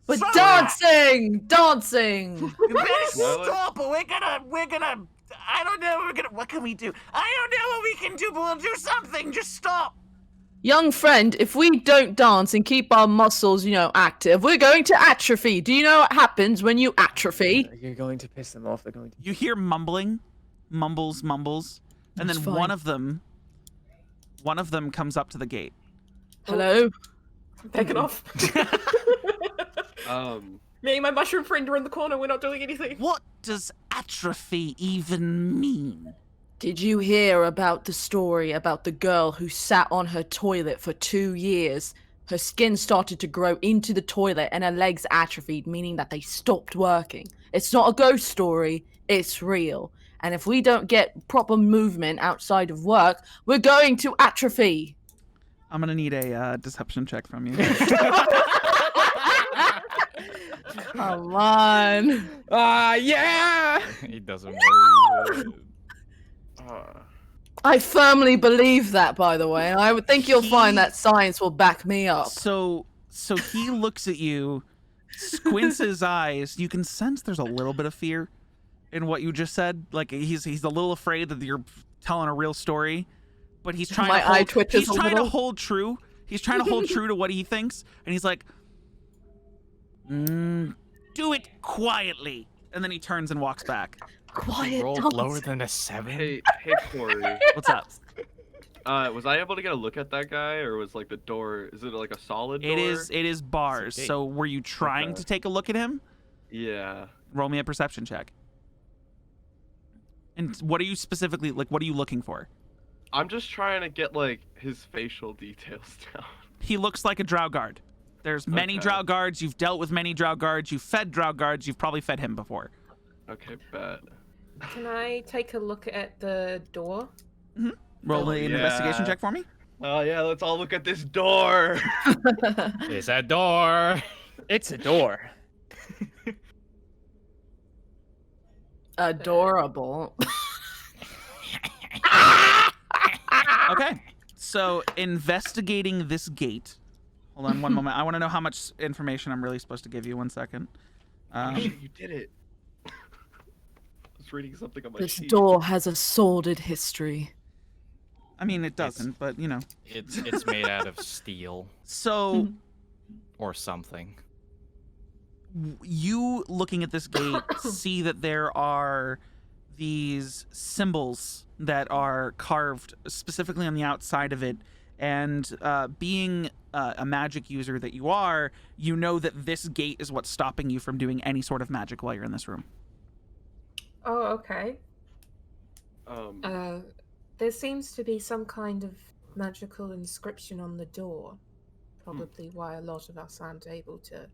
But Stop! dancing! You better Well, stop, or we're gonna. I don't know. What can we do? I don't know what we can do, but we'll do something. Just stop. Young friend, if we don't dance and keep our muscles, active, we're going to atrophy. Do you know what happens when you atrophy? You're going to piss them off. They're going to. You hear mumbling, mumbles, and That's then fine. one of them comes up to the gate. Hello? Take it off. Me and my mushroom friend are in the corner. We're not doing anything. What does atrophy even mean? Did you hear about the story about the girl who sat on her toilet for 2 years? Her skin started to grow into the toilet and her legs atrophied, meaning that they stopped working. It's not a ghost story, it's real. And if we don't get proper movement outside of work, we're going to atrophy. I'm gonna need a deception check from you. Come on. Yeah! He doesn't believe it. I firmly believe that, by the way. And I would think you'll find that science will back me up. So he looks at you, squints his eyes. You can sense there's a little bit of fear in what you just said. Like he's a little afraid that you're telling a real story, but he's trying My to hold, eye twitches he's a trying little. to hold true. He's trying to hold true to what he thinks, and he's like, "Do it quietly." And then he turns and walks back. Quiet. Rolled don't. lower than a 7. Hey, Corey. What's up? Was I able to get a look at that guy, or was like the door? Is it like a solid door? It is bars. gate. So were you trying Okay. to take a look at him? Yeah. Roll me a perception check. And what are you specifically like? What are you looking for? I'm just trying to get like his facial details down. He looks like a drow guard. There's many Okay. drow guards. You've dealt with many drow guards. You've fed drow guards. You've probably fed him before. Okay, bet. Can I take a look at the door? Roll Oh, an yeah. investigation check for me. Oh yeah, let's all look at this door. It's a door. It's a door. Adorable. Okay. So investigating this gate. Hold on one moment. I want to know how much information I'm really supposed to give you. 1 second. Shit, you did it. I was reading something on my This sheet. door has a sordid history. I mean, it doesn't, but you know. It's made out of steel So or something. you looking at this gate see that there are these symbols that are carved specifically on the outside of it, and being a magic user that you are, you know that this gate is what's stopping you from doing any sort of magic while you're in this room. Oh, okay. Um, There seems to be some kind of magical inscription on the door. Probably why a lot of us aren't able to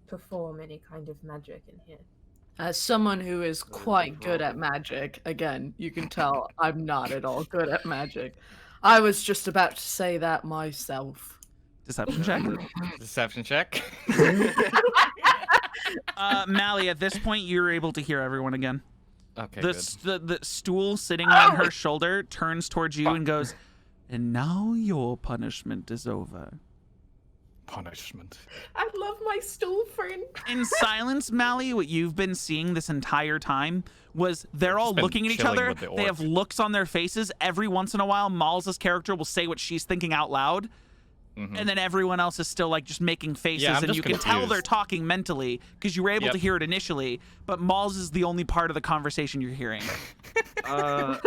perform any kind of magic in here. As someone who is quite good at magic, again, you can tell I'm not at all good at magic. I was just about to say that myself. Deception check. Deception check. Mally, at this point, you're able to hear everyone again. Okay, The stool sitting on her shoulder turns towards you and goes, "And now your punishment is over." Punishment. I love my stool friend. In silence, Mally, what you've been seeing this entire time was they're all been looking at each chilling other. with the They have orc. looks on their faces. Every once in a while, Mal's character will say what she's thinking out loud. And then everyone else is still like just making faces, I'm and just you can tell they're confused. talking mentally because you were able Yep. to hear it initially. But Mal's is the only part of the conversation you're hearing. Yeah,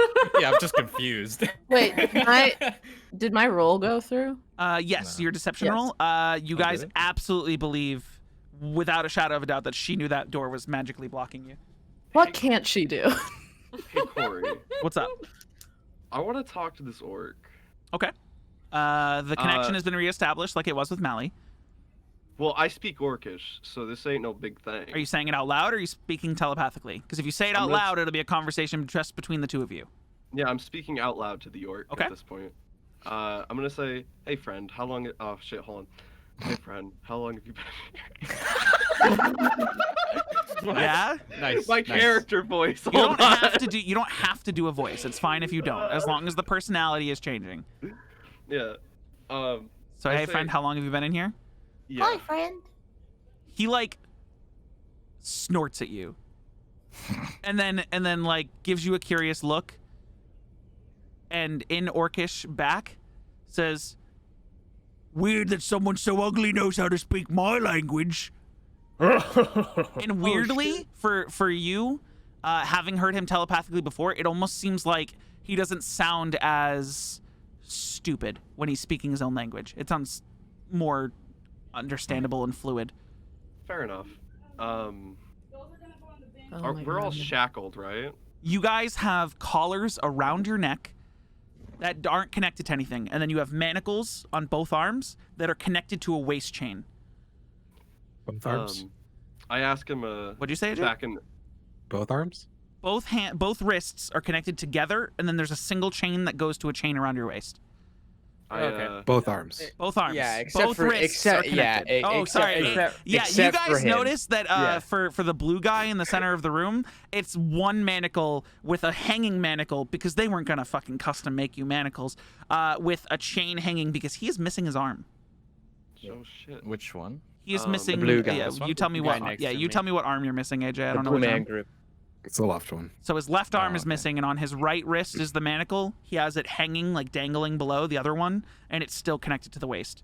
I'm just confused. Wait, did my roll go through? Yes, No. your deception Yes. roll. You Oh, guys did it? absolutely believe, without a shadow of a doubt, that she knew that door was magically blocking you. What can't she do? hey Corey, What's up? I want to talk to this orc. Okay. The connection has been reestablished, like it was with Mally. Well, I speak Orcish, so this ain't no big thing. Are you saying it out loud, or are you speaking telepathically? Because if you say it out I'm gonna- loud, it'll be a conversation just between the two of you. Yeah, I'm speaking out loud to the orc Okay. at this point. I'm gonna say, "Hey friend, how long?" Oh shit, hold on. Hey friend, how long have you been? Yeah. Nice. My nice. character voice. You Hold don't on. have to do. You don't have to do a voice. It's fine if you don't, as long as the personality is changing. Yeah. So, I hey, say- friend, how long have you been in here? Yeah. friend. He like snorts at you, and then like gives you a curious look, and in Orcish back says, "Weird that someone so ugly knows how to speak my language." And weirdly, for you, having heard him telepathically before, it almost seems like he doesn't sound as stupid when he's speaking his own language. It sounds more understandable and fluid. Fair enough. Oh my We're all God. shackled, right? You guys have collars around your neck that aren't connected to anything, and then you have manacles on both arms that are connected to a waist chain. Both arms? I ask him What'd you say, AJ? back in. Both arms? Both wrists are connected together, and then there's a single chain that goes to a chain around your waist. Both arms. Both arms. Yeah, except both for wrists are connected. Oh, sorry. Yeah, except you for guys him. noticed that Yeah. for the blue guy in the center of the room, it's one manacle with a hanging manacle because they weren't gonna fucking custom make you manacles with a chain hanging because he is missing his arm. Oh shit. Which one? He is The missing. blue guy. Yeah, This one? you tell me The guy what. next Yeah, to you me. tell me what arm you're missing, AJ. I The don't know blue which man arm. group. It's the left one. So his left arm is okay. missing, and on his right wrist is the manacle. He has it hanging, like dangling below the other one, and it's still connected to the waist.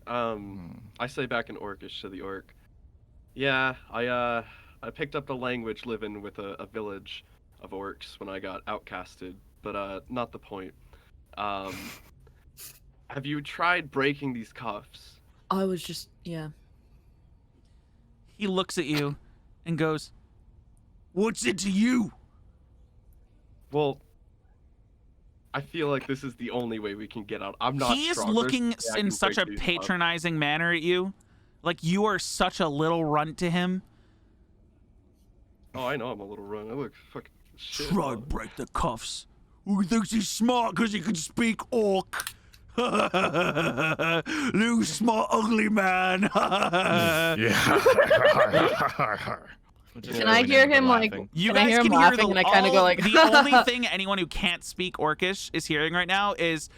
I say back in Orcish to the orc. Yeah, I picked up the language living with a village of orcs when I got outcasted, but not the point. Have you tried breaking these cuffs? I was just, yeah. He looks at you and goes, "What's it to you?" Well, I feel like this is the only way we can get out. I'm not He is strong. There's looking no way I in can such a break these cuffs. patronizing manner at you. Like you are such a little runt to him. Oh, I know I'm a little run. I look fucking shit. Try and break the cuffs. Who thinks he's smart because he can speak orc? Little smart ugly man. Can I hear him like? You Can I guys hear him can hear laughing, the, and I kind of go all- like. the only thing anyone who can't speak Orcish is hearing right now is.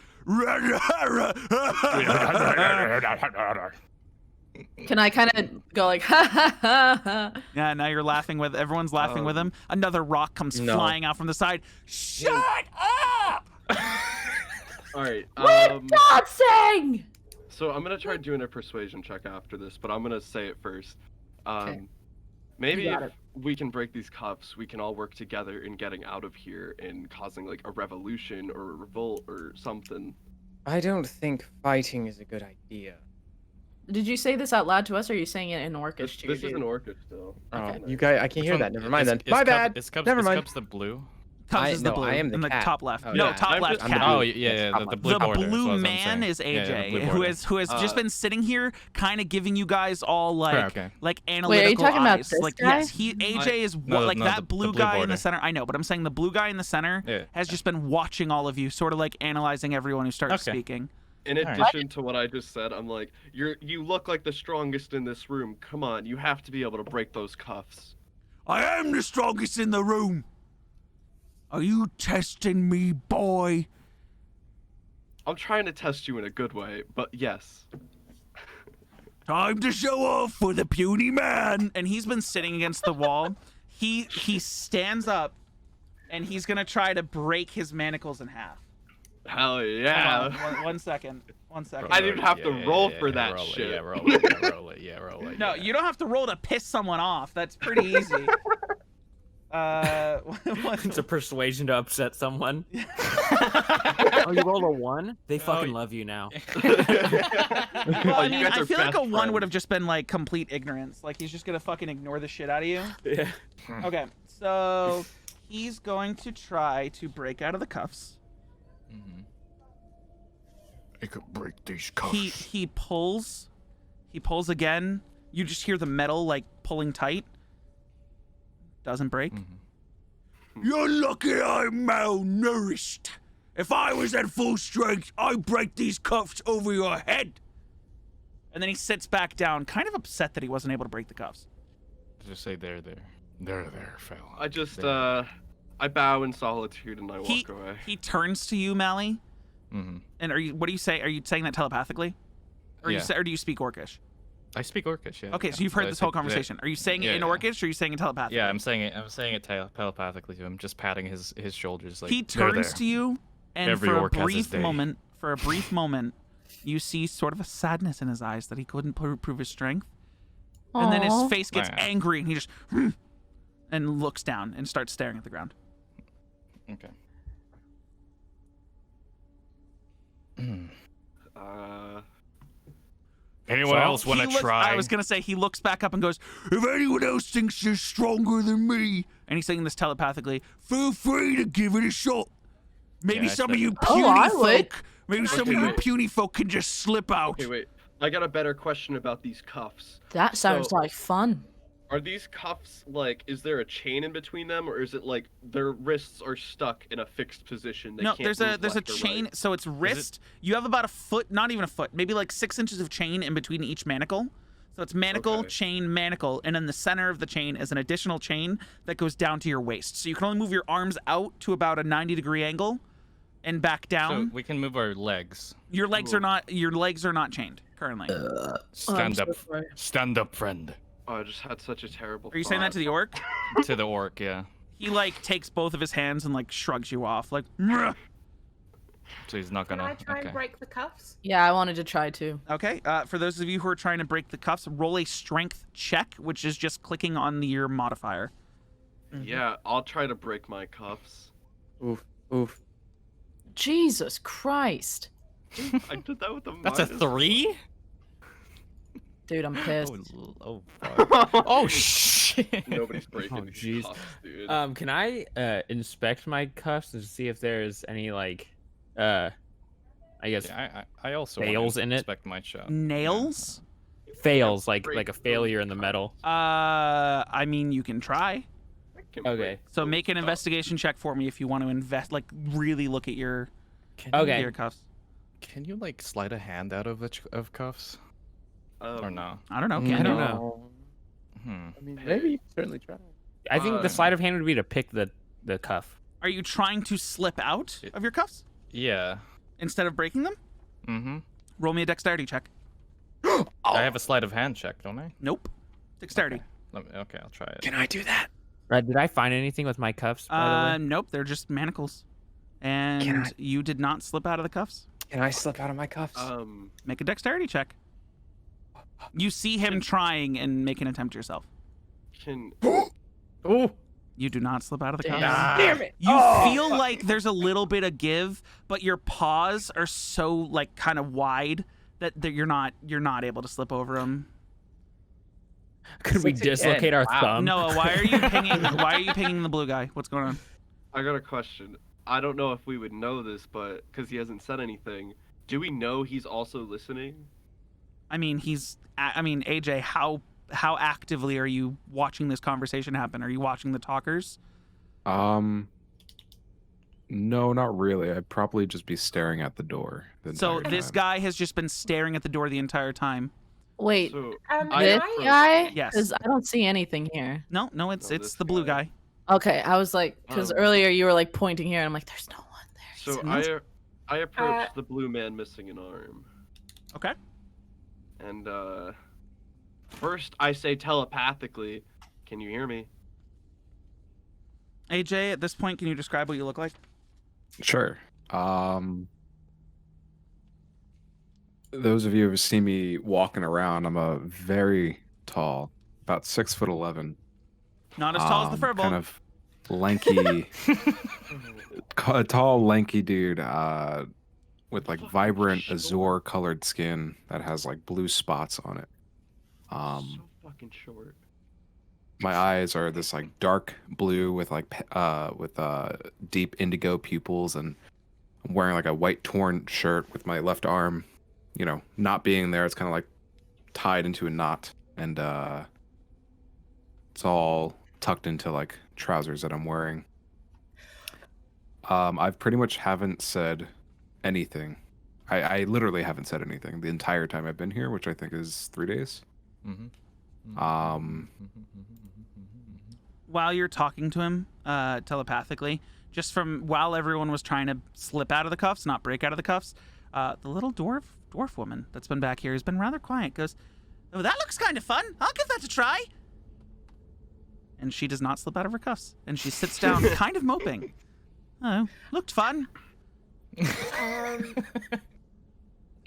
Can I kind of go like? Ha ha ha ha? Yeah, now you're laughing with everyone's laughing with him. Another rock comes No. flying out from the side. Shut up! All right. Dancing. So I'm gonna try doing a persuasion check after this, but I'm gonna say it first. Maybe You got if we can break these cuffs, we can all work together in getting out of here and causing like a revolution or a revolt or something. I don't think fighting is a good idea. Did you say this out loud to us, or are you saying it in Orcish to This your is dude? an orchid still. Oh, Okay. you guys, I can't hear that. Never mind then. My bad. Never mind. Is Cubs the blue? Cubs is the no, blue I am the in the cat. top left. Oh, No, yeah. top I'm left just- I'm the cat. blue. Oh yeah, Yes, the blue The border. blue what I'm man saying. is Yeah, the AJ, blue who border. has just been sitting here, kind of giving you guys all like okay. like analytical talking about eyes. this like guy? yes, AJ is No, like no, that the blue blue guy in border. the center. I know, but I'm saying the blue guy in the center Yeah. has just been watching all of you, sort of like analyzing everyone who starts Okay. speaking. In Alright. addition to what I just said, I'm like, you look like the strongest in this room. Come on, you have to be able to break those cuffs. I am the strongest in the room. Are you testing me, boy? I'm trying to test you in a good way, but yes. Time to show off for the puny man. And he's been sitting against the wall. He stands up, and he's gonna try to break his manacles in half. Hell Hold yeah. on, one second. 1 second. I didn't have to roll for that roll shit. It, yeah, roll it. Yeah, roll it. Yeah, roll it. No, yeah. you don't have to roll to piss someone off. That's pretty easy. It's a persuasion to upset someone. Oh, you rolled a 1? They fucking love you now. Well, Oh, I you mean, guys I are feel like a best 1 would have friends. just been like complete ignorance. Like he's just gonna fucking ignore the shit out of you. Yeah. Okay, so he's going to try to break out of the cuffs. Mhm. I could break these cuffs. He pulls again. You just hear the metal like pulling tight. Doesn't break. You're lucky I'm malnourished. If I was at full strength, I'd break these cuffs over your head. And then he sits back down, kind of upset that he wasn't able to break the cuffs. Just say there. There, fella. I just There. I bow in solitude and I He walk away. he turns to you, Mally, Mm-hmm. and what do you say? Are you saying that telepathically? Or Yeah. or do you speak Orcish? I speak Orcish. Yeah. Okay, so you've heard I this whole speak- conversation. Are you saying it yeah, in yeah. Orcish, or are you saying it telepathically? Yeah, I'm saying it telepathically to him, just patting his shoulders. Like He "There, turns there." to you, and Every for a orc has his brief day. moment, you see sort of a sadness in his eyes that he couldn't prove his strength. And then his Aw. face gets Yeah. angry, and he just and looks down and starts staring at the ground. Okay. Anyone else want to try? I was gonna say he looks back up and goes, "If anyone else thinks they're stronger than me," and he's saying this telepathically, "feel free to give it a shot. Maybe Yeah, some of that's- you Oh, puny I would. folk, maybe some Okay, of you wait. puny folk can just slip out." Okay, wait. I got a better question about these cuffs. That sounds So- like fun. Are these cuffs like? Is there a chain in between them, or is it like their wrists are stuck in a fixed position? They No, can't there's a move there's a left or chain. right? So it's wrist. You have about a foot, not even a foot, maybe like 6 inches of chain in between each manacle. So it's manacle, Okay. chain, manacle, and in the center of the chain is an additional chain that goes down to your waist. So you can only move your arms out to about a 90-degree angle, and back So down. we can move our legs. Your legs are not chained currently. Stand up. sorry. Stand up, friend. Oh, I just had such a terrible. Are you saying that to the orc? To the orc, yeah. He like takes both of his hands and like shrugs you off, like. "Mrrh." So he's not Can gonna. I try Okay. and break the cuffs? Yeah, I wanted to try to. Okay. For those of you who are trying to break the cuffs, roll a strength check, which is just clicking on your modifier. Yeah, I'll try to break my cuffs. Oof. Oof. Jesus Christ. I did that with a. That's a minus. 3. Dude, I'm pissed. Oh, fuck. Oh shit. Nobody's breaking Oh, these jeez. cuffs, dude. Can I inspect my cuffs to see if there's any like I guess Yeah, I also Fails wanna in it? inspect my shop. Nails? fails like break a those failure in the cuffs. metal? I mean, you can try. I can Okay. break So those make an cuffs. investigation check for me if you want to really look at your Okay. your cuffs. Can you like slide a hand out of of cuffs or no? I don't know. I Can don't you? know. Hmm. I mean, maybe you can certainly try. I think the sleight of hand would be to pick the cuff. Are you trying to slip out of your cuffs Yeah. instead of breaking them? Mm-hmm. Roll me a dexterity check. I have a sleight of hand check, don't I? Nope. Dexterity. Okay, I'll try it. Can I do that? Did I find anything with my cuffs? By the way? Nope. They're just manacles. And Can I- you did not slip out of the cuffs. Can I slip out of my cuffs? Make a dexterity check. You see him trying and make an attempt yourself. Can Ooh. You do not slip out of the cuffs. Damn it! You feel like there's a little bit of give, but your paws are so like kind of wide that you're not able to slip over them. Could we Six again. dislocate our thumb? Noah, why are you pinging the blue guy? What's going on? I got a question. I don't know if we would know this, but because he hasn't said anything, do we know he's also listening? I mean, AJ, how actively are you watching this conversation happen? Are you watching the talkers? No, not really. I'd probably just be staring at the door. The So entire this time. guy has just been staring at the door the entire time. Wait, So I this approached- guy? Yes. Because I don't see anything here. No, it's No, it's this the blue guy. guy. Okay, I was like, because earlier you were like pointing here, and I'm like, there's no one there. He's So in- I approached the blue man missing an arm, Okay. and first I say telepathically, "Can you hear me?" AJ, at this point, can you describe what you look like? Sure. Those of you who see me walking around, I'm a very tall, about 6'11". Not as tall as the furball. Kind of lanky, a tall, lanky dude with like Fucking vibrant short. azure-colored skin that has like blue spots on it. So fucking short. My eyes are this like dark blue with like deep indigo pupils, and I'm wearing like a white torn shirt with my left arm, not being there. It's kind of like tied into a knot, and it's all tucked into like trousers that I'm wearing. I've pretty much haven't said anything. I literally haven't said anything the entire time I've been here, which I think is 3 days. Mm-hmm. While you're talking to him telepathically, just from while everyone was trying to slip out of the cuffs, not break out of the cuffs, the little dwarf woman that's been back here has been rather quiet. Goes, "Oh, that looks kind of fun. I'll give that a try." And she does not slip out of her cuffs, and she sits down, kind of moping. Oh, looked fun.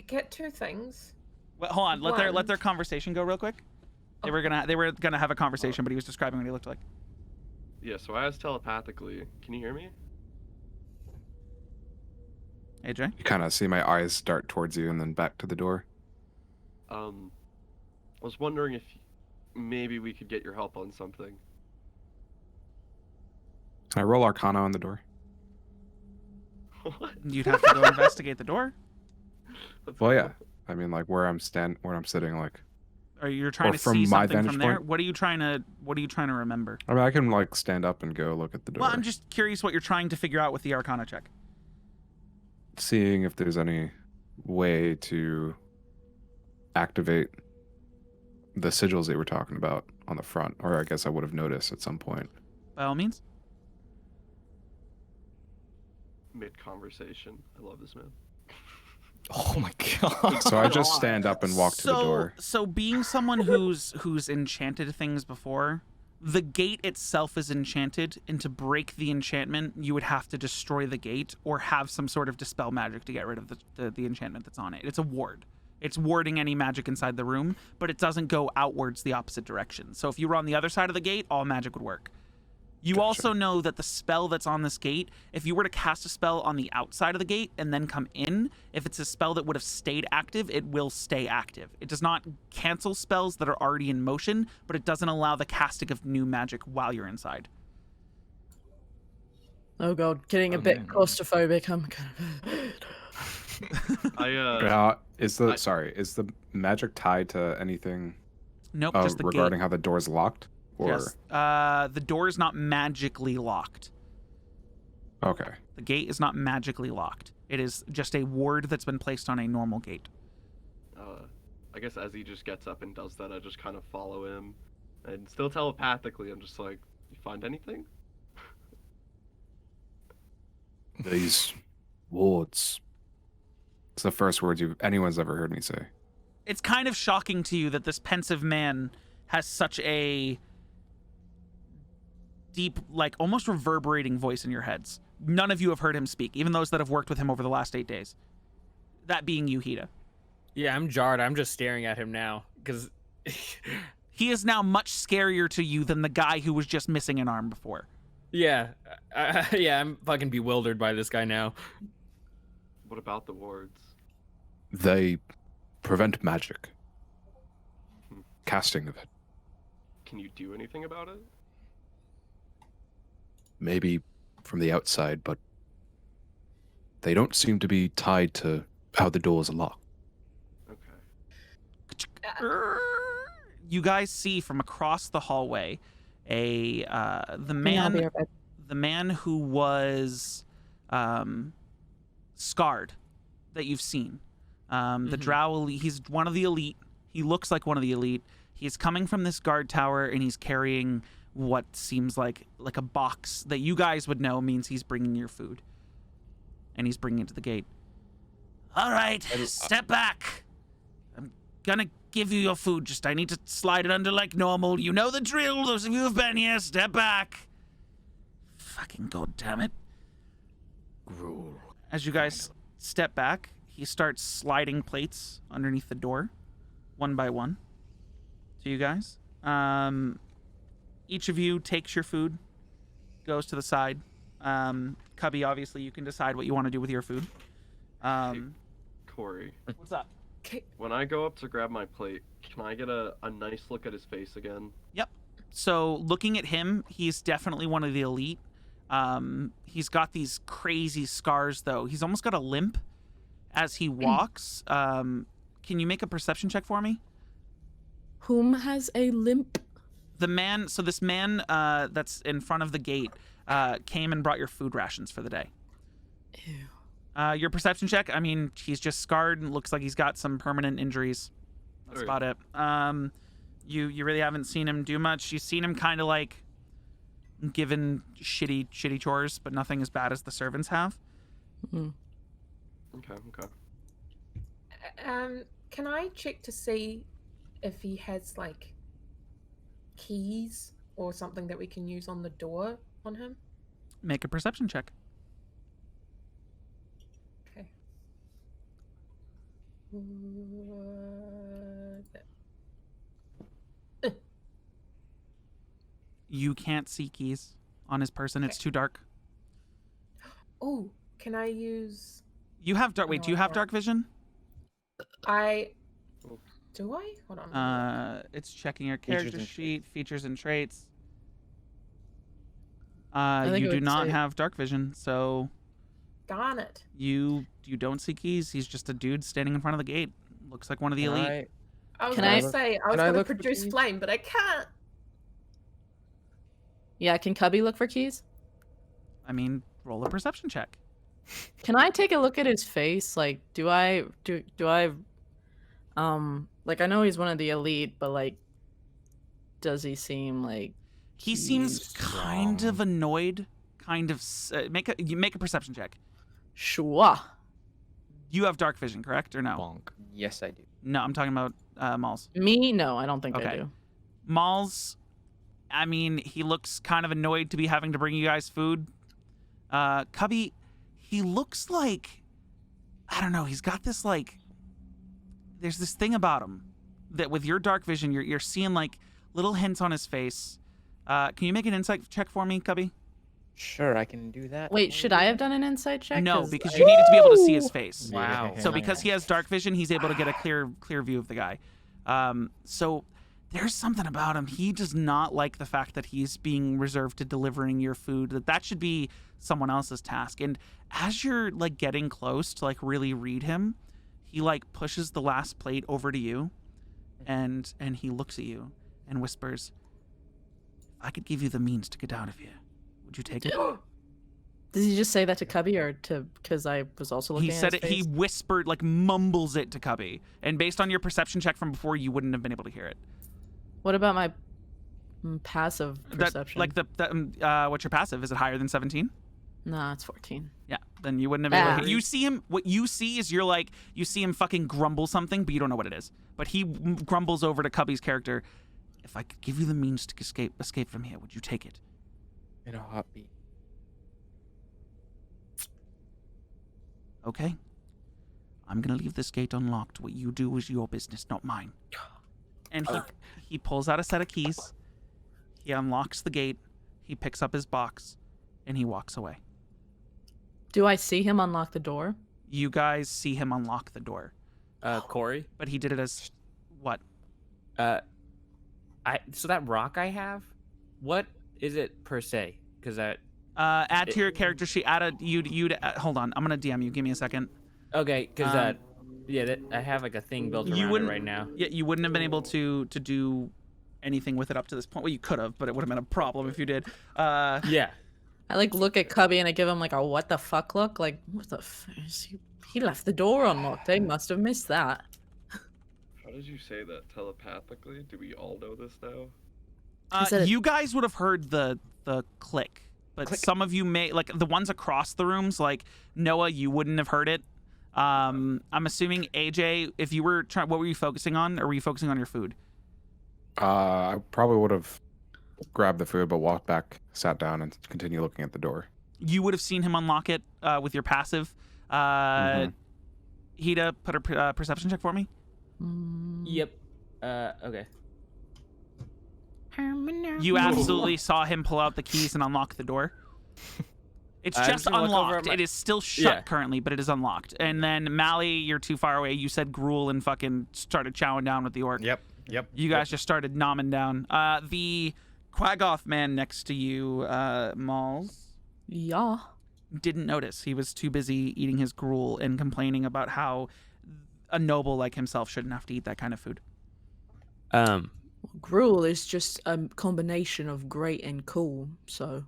Get two things. Well, hold on, let One. their conversation go real quick. They were gonna have a conversation, but he was describing what he looked like. Yeah. So I asked telepathically, "Can you hear me?" AJ, You kind of see my eyes dart towards you and then back to the door. I was wondering if maybe we could get your help on something. Can I roll Arcana on the door? What? you'd have to go investigate the door. Well, yeah. I mean, like where I'm sitting, like Or you're trying Or to from see my something from vantage there? point? What are you trying to remember? I mean, I can like stand up and go look at the door, Well, I'm just curious what you're trying to figure out with the Arcana check. seeing if there's any way to activate the sigils they were talking about on the front, or I guess I would have noticed at some point. By all means. Mid conversation. I love this man. Oh my god. So I just stand up and walk to the door. So being someone who's enchanted things before, the gate itself is enchanted, and to break the enchantment, you would have to destroy the gate or have some sort of dispel magic to get rid of the enchantment that's on it. It's a ward. It's warding any magic inside the room, but it doesn't go outwards the opposite direction. So if you were on the other side of the gate, all magic would work. You Gotcha. also know that the spell that's on this gate, if you were to cast a spell on the outside of the gate and then come in, if it's a spell that would have stayed active, it will stay active. It does not cancel spells that are already in motion, but it doesn't allow the casting of new magic while you're inside. Oh god, getting a Oh, bit man. claustrophobic. I'm Is the magic tied to anything Nope, just the regarding gate. how the door's locked? Or Yes. The door is not magically locked. okay. The gate is not magically locked. It is just a ward that's been placed on a normal gate. I guess as he just gets up and does that, I just kind of follow him, and still telepathically, I'm just like, "You find anything?" These wards. It's the first words anyone's ever heard me say. It's kind of shocking to you that this pensive man has such a deep, like almost reverberating voice in your heads. None of you have heard him speak, even those that have worked with him over the last 8 days. That being you, Hida. Yeah, I'm jarred. I'm just staring at him now because He is now much scarier to you than the guy who was just missing an arm before. yeah, I'm fucking bewildered by this guy now. What about the wards? They prevent magic. Casting of it. Can you do anything about it? Maybe from the outside, but they don't seem to be tied to how the doors are locked. Okay. You guys see from across the hallway the I'll be man right back. the man who was scarred that you've seen. The drow elite, he's one of the elite. He looks like one of the elite. He's coming from this guard tower, and he's carrying what seems like a box that you guys would know means he's bringing your food. And he's bringing it to the gate. All right, step back. I'm gonna give you your food. Just I need to slide it under like normal. You know the drill. Those of you who've been here, step back. Fucking goddammit. As you guys step back, he starts sliding plates underneath the door, one by one, to you guys. Each of you takes your food, goes to the side. Cubby, obviously, you can decide what you want to do with your food. Corey, What's up? when I go up to grab my plate, can I get a nice look at his face again? Yep. So looking at him, he's definitely one of the elite. He's got these crazy scars, though. He's almost got a limp as he walks. Can you make a perception check for me? Whom has a limp? The man, so this man that's in front of the gate came and brought your food rations for the day. Ew. Your perception check, I mean, he's just scarred and looks like he's got some permanent injuries. That's about it. You really haven't seen him do much. You've seen him kind of like given shitty chores, but nothing as bad as the servants have. Mm. Okay. Can I check to see if he has like keys or something that we can use on the door on him? Make a perception check. Okay. You can't see keys on his person. It's Okay. too dark. Oh, can I use? You have dark. Wait, No, do you I have don't. dark vision? Do I? Hold on. It's checking your Features character and sheet, features and traits. think You it do would not say- have dark vision, so Darn it. you don't see keys. He's just a dude standing in front of the gate. Looks like one of the elite. I was Can gonna I- say I was can I gonna look for produce keys? flame, but I can't. Yeah, can Cubby look for keys? I mean, roll a perception check. Can I take a look at his face? Like, do I like I know he's one of the elite, but like, does he seem like He he's seems kind of strong? annoyed. Kind of you make a perception check. Sure. You have dark vision, correct or no? Bonk. Yes, I do. No, I'm talking about Malls. Me? No, I don't think I Okay. do. Malls, I mean, he looks kind of annoyed to be having to bring you guys food. Cubby, he looks like, I don't know, he's got this like, there's this thing about him that with your dark vision, you're seeing like little hints on his face. Can you make an insight check for me, Cubby? Sure, I can do that. Wait, should I have done an insight check? No, because you needed to be able to see his face. Wow. So because he has dark vision, he's able to get a clear view of the guy. So there's something about him. He does not like the fact that he's being reserved to delivering your food. That should be someone else's task. And as you're like getting close to like really read him, he like pushes the last plate over to you, and he looks at you and whispers, "If I could give you the means to get out of here, would you take it?" Did he just say that to Cubby or to because I was also looking He at said his it. He face? whispered, like mumbles it to Cubby, and based on your perception check from before, you wouldn't have been able to hear it. What about my passive That, perception? like what's your passive? Is it higher than 17? Nah, it's 14. Yeah, then you wouldn't have been able to Ah. hear. You see him. What you see is you're like you see him fucking grumble something, but you don't know what it is. But he grumbles over to Cubby's character. If I could give you the means to escape from here, would you take it? In a heartbeat. Okay. I'm gonna leave this gate unlocked. What you do is your business, not mine. And he pulls out a set of keys. He unlocks the gate. He picks up his box, and he walks away. Do I see him unlock the door? You guys see him unlock the door, Corey. but he did it as what? So that rock I have, what is it per se? Because that. Add to your character sheet. Add a you'd hold on. I'm gonna DM you. Give me a second. Okay, because I have like a thing built around it wouldn't right now. Yeah, you wouldn't have been able to do anything with it up to this point. Well, you could have, but it would have been a problem if you did. Yeah. I like look at Cubby and I give him like a what the fuck look. Like what the he left the door unlocked. They must have missed that. How did you say that telepathically? Do we all know this now? I said it- You guys would have heard the click, but some of you may, like the ones across the rooms, like Noah, you wouldn't have heard it. I'm assuming AJ, if you were trying, what were you focusing on? Or were you focusing on your food? I probably would have grabbed the food, but walked back, sat down, and continued looking at the door. You would have seen him unlock it with your passive. Hida, put a perception check for me. Yep. Okay. You absolutely saw him pull out the keys and unlock the door. It's I'm just just gonna look over unlocked. at my- It is still shut Yeah. currently, but it is unlocked. And then Mally, you're too far away. You said gruel and fucking started chowing down with the orc. Yep. You guys just started nomming down. The Quaggoth man next to you, Malls, Yeah. didn't notice. He was too busy eating his gruel and complaining about how a noble like himself shouldn't have to eat that kind of food. Gruel is just a combination of great and cool, so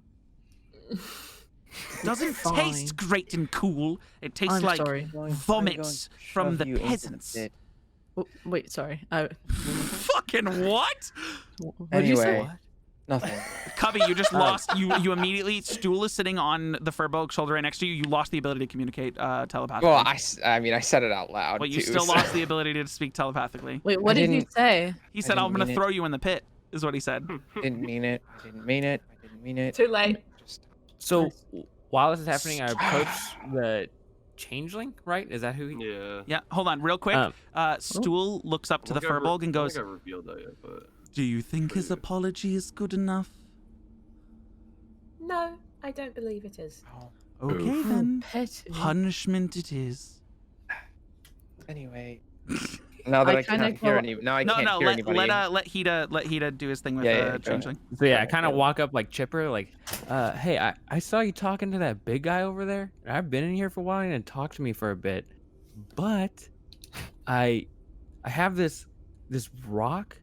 Doesn't Fine. taste great and cool. It tastes I'm like sorry. vomit from the peasants. Oh, wait, sorry. Fucking what? What'd you say? Anyway, nothing. Cubby, you just lost. You immediately. Stool is sitting on the furbolg shoulder right next to you. You lost the ability to communicate telepathically. Well, I mean, I said it out loud. But you too, still so- lost the ability to speak telepathically. Wait, what I did he didn't- say? He said, didn't "I'm gonna mean it. throw you in the pit." Is what he said. Didn't mean it. I didn't mean it. I didn't mean it. Too late. Just So while this is happening, I approach the changeling. Right? Is that who? Yeah. Yeah. Hold on, real quick. Um, Stool looks up to the furbolg and I goes, don't think I revealed that yet, but "Do you think his apology is good enough?" No, I don't believe it is. Okay Oof. then. Petty. Punishment it is. anyway. Now that I I, kinda can't hear go- any, now I No, can't no. hear Let anybody. let Hida do his thing with Yeah, go changeling. So yeah, I Alright, kind of go. walk up like Chipper, like, hey, I saw you talking to that big guy over there. I've been in here for a while and talked to me for a bit, but I have this this rock.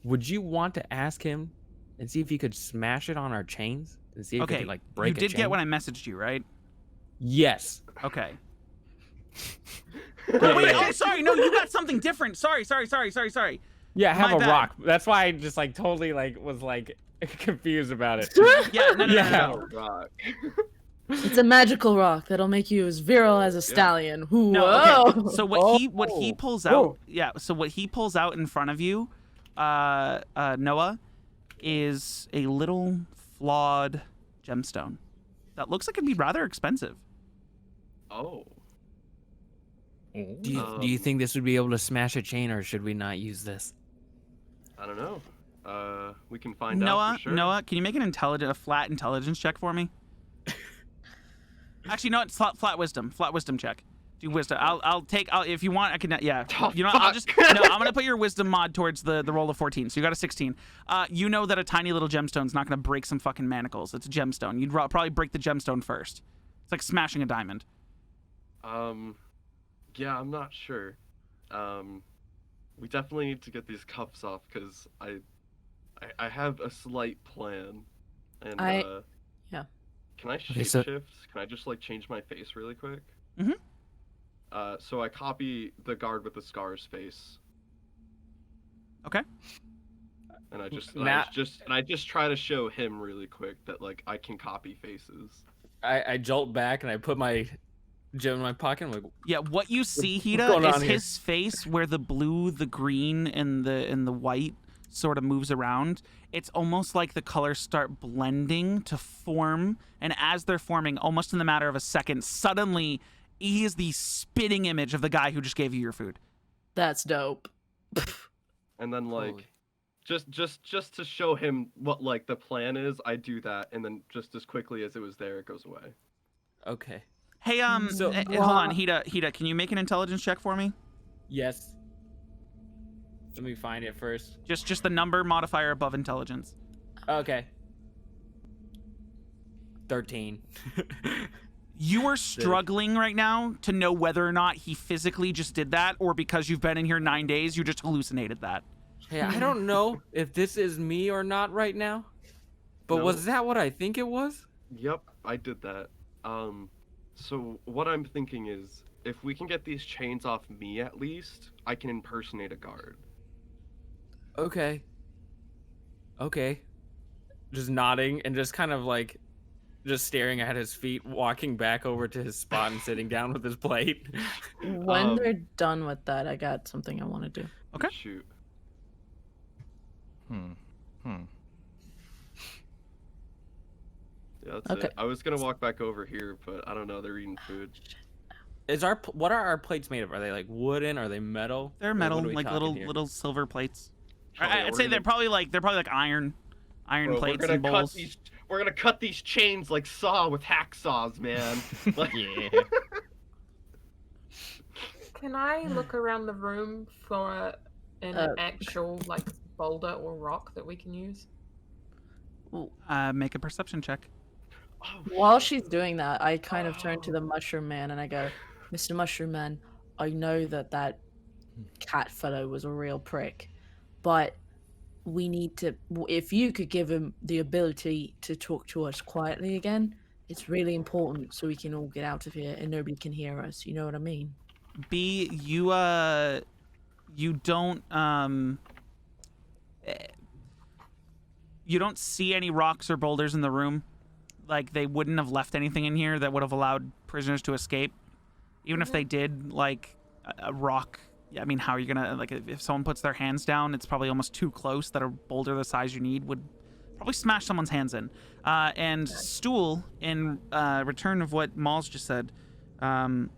Would you want to ask him and see if he could smash it on our chains and see if Okay, it could like break you a did chain? get when I messaged you, right? Yes. Okay. Yeah, Oh, wait, yeah, yeah. oh, sorry, no, you got something different. Sorry. Yeah, I have My a bad. rock. That's why I just like totally like was like confused about it. Yeah, no. Oh, rock. It's a magical rock that'll make you as virile as a stallion. Whoa. No, okay. So what he pulls out, Oh. yeah. So what he pulls out in front of you, Noah, is a little flawed gemstone that looks like it'd be rather expensive. Oh. Do you think this would be able to smash a chain, or should we not use this? I don't know. We can find out Noah, for sure. Noah, can you make a flat intelligence check for me? Actually, no, it's flat wisdom check. Do wisdom. I'll if you want, I can. Yeah. Oh, You know, I'll fuck. just no. I'm gonna put your wisdom mod towards the roll of 14. So you got a 16. You know that a tiny little gemstone's not gonna break some fucking manacles. It's a gemstone. You'd probably break the gemstone first. It's like smashing a diamond. Yeah, I'm not sure. We definitely need to get these cuffs off because I have a slight plan, and yeah. Can I Okay, so- shapeshift? Can I just like change my face really quick? Mhm. So I copy the guard with the scars face. Okay. And I just Matt- I just try to show him really quick that like I can copy faces. I jolt back and I put my gem in my pocket. I'm like, Yeah, what you see, going Hida, is on here? his face where the blue, the green, and the white sort of moves around. It's almost like the colors start blending to form, and as they're forming, almost in the matter of a second, suddenly he is the spitting image of the guy who just gave you your food. That's dope. And then like Holy. just to show him what like the plan is, I do that, and then just as quickly as it was there, it goes away. okay, Hey, So- hold on, Hida, can you make an intelligence check for me? yes. Let me find it first. Just the number modifier above intelligence. Okay. 13. You are struggling right now to know whether or not he physically just did that, or because you've been in here 9 days, you just hallucinated that. Hey, I don't know if this is me or not right now, but No. was that what I think it was? Yep, I did that. So what I'm thinking is, if we can get these chains off me at least, I can impersonate a guard. Okay. Okay. Just nodding and just kind of like just staring at his feet, walking back over to his spot and sitting down with his plate. When they're done with that, I got something I want to do. Okay. Shoot. Yeah, that's Okay. it. I was gonna walk back over here, but I don't know. They're eating food. What are our plates made of? Are they like wooden? Are they metal? They're Or metal, what are we like talking here? little silver plates. Oh, yeah, I'd we're say gonna- they're probably like iron Bro, plates we're and gonna cut bowls. these. We're gonna cut these chains like Saw with hacksaws, man. Like, Yeah. Can I look around the room for an Uh, actual like boulder or rock that we can use? Make a perception check. oh, While she's doing that, I kind of turn to the mushroom man and I go, Mr. Mushroom Man, I know that cat fellow was a real prick, but we need to, if you could give him the ability to talk to us quietly again, it's really important so we can all get out of here and nobody can hear us. You know what I mean? B, you don't you don't see any rocks or boulders in the room. Like they wouldn't have left anything in here that would have allowed prisoners to escape. Even if they did, like a rock. Yeah, I mean, how are you gonna like if someone puts their hands down, it's probably almost too close that a boulder the size you need would probably smash someone's hands in. And Stool, in return of what Malls just said, kind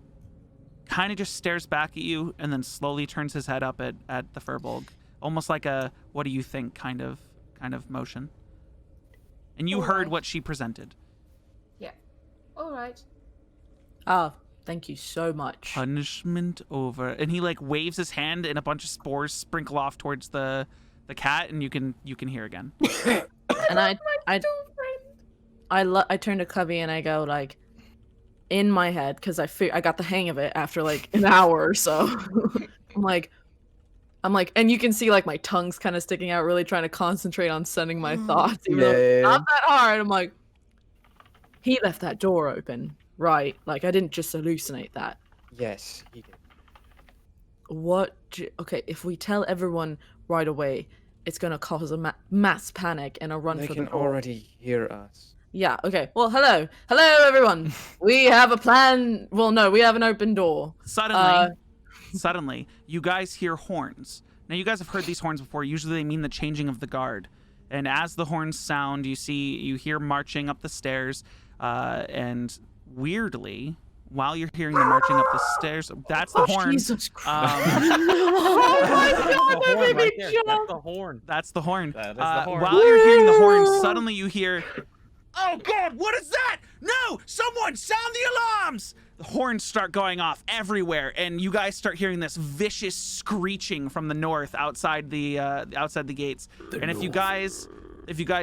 of just stares back at you and then slowly turns his head up at the Furbolg, almost like a "what do you think" kind of motion. And you heard Alright. what she presented. Yeah. All right. Oh, thank you so much. Punishment over. And he like waves his hand and a bunch of spores sprinkle off towards the cat, and you can hear again. And I turn to Cubby and I go like, in my head, because I got the hang of it after like an hour or so. I'm like, I'm like, and you can see like my tongue's kind of sticking out, really trying to concentrate on sending my thoughts. Even though it's not that hard. I'm like, he left that door open, right? Like I didn't just hallucinate that. Yes, he did. Okay, if we tell everyone right away, it's gonna cause a mass panic and a run They for the can door. already hear us. Yeah, okay. Well, hello everyone. We have a plan. Well, no, we have an open door. Suddenly, you guys hear horns. Now, you guys have heard these horns before. Usually they mean the changing of the guard. And as the horns sound, you hear marching up the stairs. And weirdly, while you're hearing the marching up the stairs, that's the horn. Jesus Christ. Oh my God, that made me jump. That's the horn. That's the horn. That is the horn. While you're hearing the horn, suddenly you hear, "Oh God, what is that? No! Someone sound the alarms!" The horns start going off everywhere, and you guys start hearing this vicious screeching from the north outside the gates. And if you guys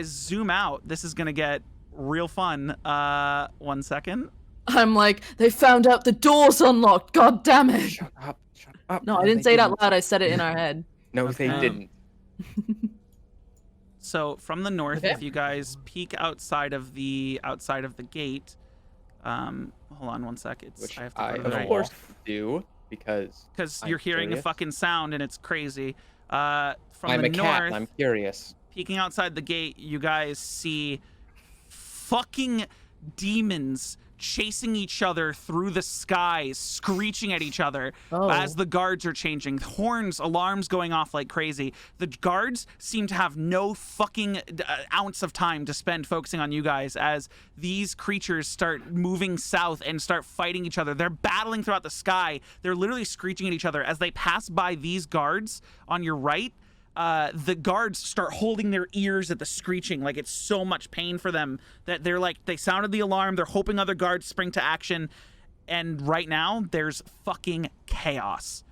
zoom out, this is gonna get real fun. 1 second. I'm like, they found out the door's unlocked. God damn it. Shut up. Shut up. No, I didn't say it out loud. I said it in our head. No, they didn't. So from the north, Okay. if you guys peek outside of the gate, hold on 1 sec. Which I have to I, go to the of right. course, do because You're I'm hearing a curious. fucking sound and it's crazy. From I'm the a cat. north, And I'm curious. peeking outside the gate, you guys see fucking demons chasing each other through the skies, screeching at each other as the guards are changing. Horns, alarms going off like crazy. The guards seem to have no fucking ounce of time to spend focusing on you guys as these creatures start moving south and start fighting each other. They're battling throughout the sky. They're literally screeching at each other. As they pass by these guards on your right, the guards start holding their ears at the screeching, like it's so much pain for them that they're like, they sounded the alarm, they're hoping other guards spring to action, and right now there's fucking chaos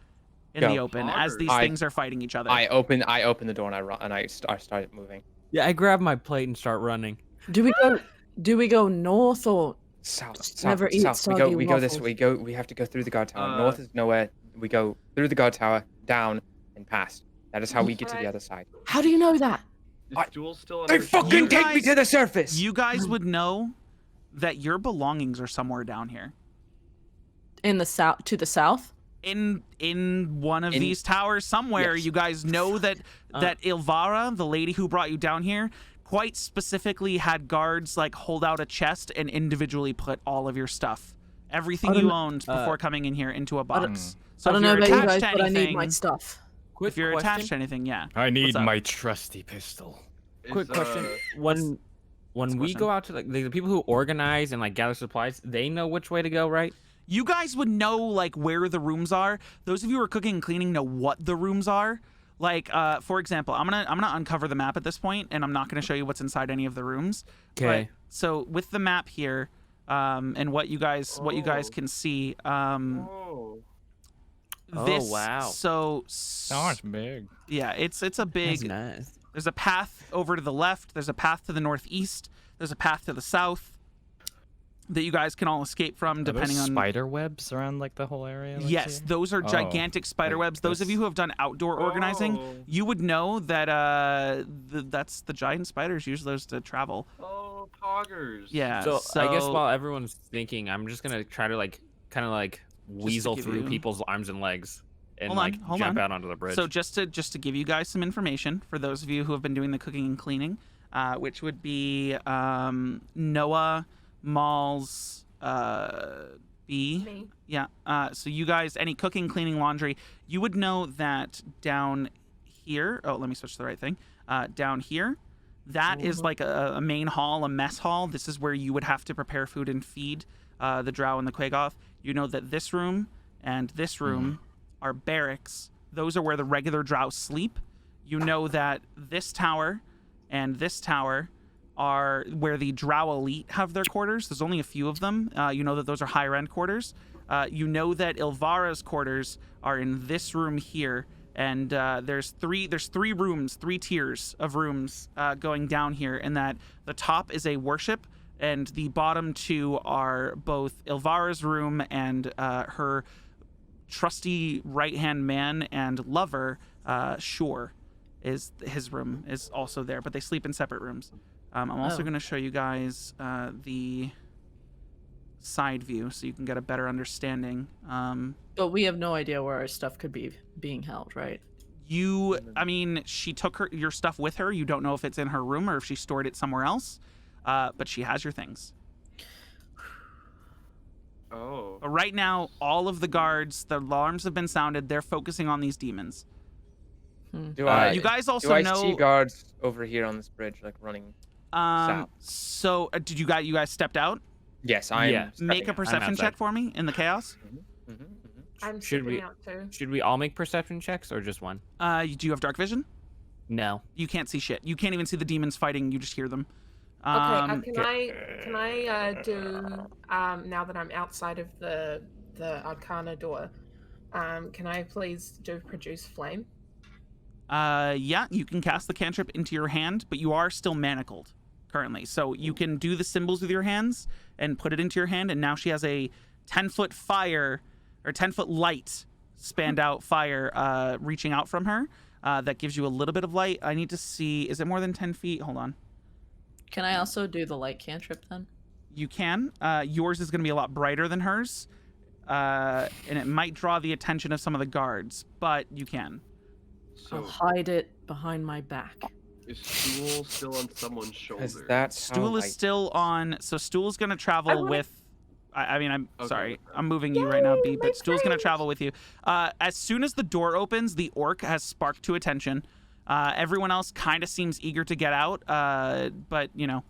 in the open as these things are fighting each other. I open the door and I run and I started moving. Yeah, I grab my plate and start running. Do we go north or South. Never eat south. soggy We go this. waffles. We have to go through the guard tower. North is nowhere. We go through the guard tower, down, and past. That is how we get to the other side. how do you know that? Is Jewel still They under fucking You take me guys- to the surface. You guys would know that your belongings are somewhere down here. In the south, to the south? In one of these towers somewhere. Yes. You guys know that Ilvara, the lady who brought you down here, quite specifically had guards like hold out a chest and individually put all of your stuff, everything you owned before coming in here, into a box. So I don't if know you're about you attached guys, to but I need anything, my stuff. Quick if you're question. attached to anything, yeah. I need What's up? my trusty pistol. Quick question. When we question? go out to like the people who organize and like gather supplies, they know which way to go, right? You guys would know like where the rooms are. Those of you who are cooking and cleaning know what the rooms are. Like, for example, I'm gonna uncover the map at this point, and I'm not gonna show you what's inside any of the rooms. Okay. So with the map here, and what you guys can see, Oh. this. wow. So Oh, it's big. yeah, it's a big. That's nice. There's a path over to the left. There's a path to the northeast. There's a path to the south that you guys can all escape from, Are depending those on. spider webs around like the whole area? like Yes, here? those are Oh, gigantic spider like webs. Those of this. you who have done outdoor organizing, Oh. you would know that that's the giant spiders use those to travel. Oh, poggers. Yeah. So, I guess while everyone's thinking, I'm just gonna try to like kind of like weasel give through you- people's arms and legs and Hold on, like hold jump on. out onto the bridge. So just to give you guys some information for those of you who have been doing the cooking and cleaning, which would be Noah, Malls, B. Me. Yeah. So you guys, any cooking, cleaning, laundry, you would know that down here. Oh, let me switch to the right thing. Down here, that is like a main hall, a mess hall. This is where you would have to prepare food and feed the drow and the Quagoth. You know that this room and this room are barracks. Those are where the regular drow sleep. You know that this tower and this tower are where the drow elite have their quarters. There's only a few of them. You know that those are higher end quarters. You know that Ilvara's quarters are in this room here, and there's three rooms, 3 tiers of rooms going down here, and that the top is a worship, and the bottom 2 are both Ilvara's room and her trusty right-hand man and lover, Shore is his room is also there, but they sleep in separate rooms. I'm also going to show you guys the side view so you can get a better understanding. But we have no idea where our stuff could be being held, right? I mean, she took your stuff with her. You don't know if it's in her room or if she stored it somewhere else, but she has your things. Oh. But right now, all of the guards, the alarms have been sounded. They're focusing on these demons. Do I? You guys also do I know. see guards over here on this bridge, like running south? So did you guys stepped out? Yes, I am. Yeah. Make a I'm perception check outside. for me in the chaos. I'm Should stepping we- out too. Should we all make perception checks or just one? Do you have dark vision? No. You can't see shit. You can't even see the demons fighting. You just hear them. Okay, can I do now that I'm outside of the Arcana door? Can I please do produce flame? Yeah, you can cast the cantrip into your hand, but you are still manacled currently. So you can do the symbols with your hands and put it into your hand, and now she has a 10-foot fire or 10-foot light spanned out fire reaching out from her that gives you a little bit of light. I need to see, is it more than 10 feet? Hold on. Can I also do the light cantrip then? You can. Yours is going to be a lot brighter than hers, and it might draw the attention of some of the guards, but you can. Oh. I'll So hide it behind my back. is Stool still on someone's shoulder? Is that Stool is I- still on, so Stool's going to travel wanna- with... I'm Okay, sorry. okay. I'm moving you right now, B, Yay, but my Stool's going to friend! travel with you. As soon as the door opens, the orc has sparked to attention. Everyone else kind of seems eager to get out, but, you know,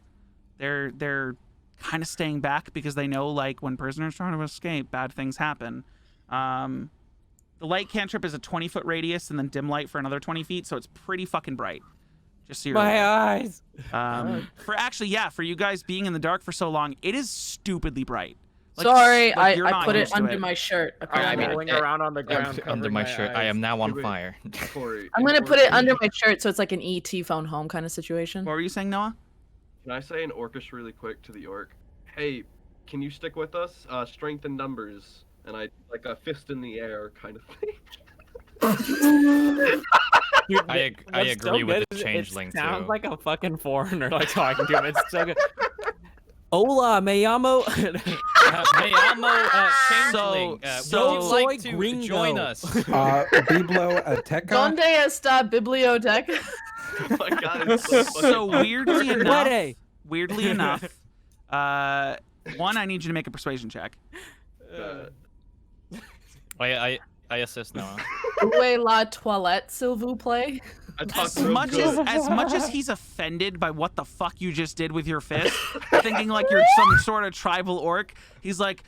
they're kind of staying back because they know, like, when prisoners try to escape, bad things happen. The light cantrip is a 20-foot radius and then dim light for another 20 feet, so it's pretty fucking bright. Just so you're My aware. eyes. For you guys being in the dark for so long, it is stupidly bright. Like, Sorry, like, you're I not put it used to under my shirt. I put it I I'm mean, under- rolling around on the ground. Under covering my shirt. I eyes. am now on Wait, fire. Corey, I'm in gonna put it Orcish- under my shirt so it's like an ET phone home kind of situation. What were you saying, Noah? Can I say in Orcish really quick to the orc? Hey, can you stick with us? Strength in numbers, and I like a fist in the air kind of thing. Dude, I what's so agree with good the is changeling, It sounds too. like a fucking foreigner like talking to him. It's so good. Hola, me llamo. Me llamo changeling. so- Would you like soy to gringo. join us? Biblioteca. Donde está biblioteca? Oh my god, it's so fucking So weirdly enough, Ready. one, I need you to make a persuasion check. Uh, I assist Noah. Où est la toilette, s'il vous plaît? I talk As real much good. as he's offended by what the fuck you just did with your fist, thinking like you're some sort of tribal orc, he's like,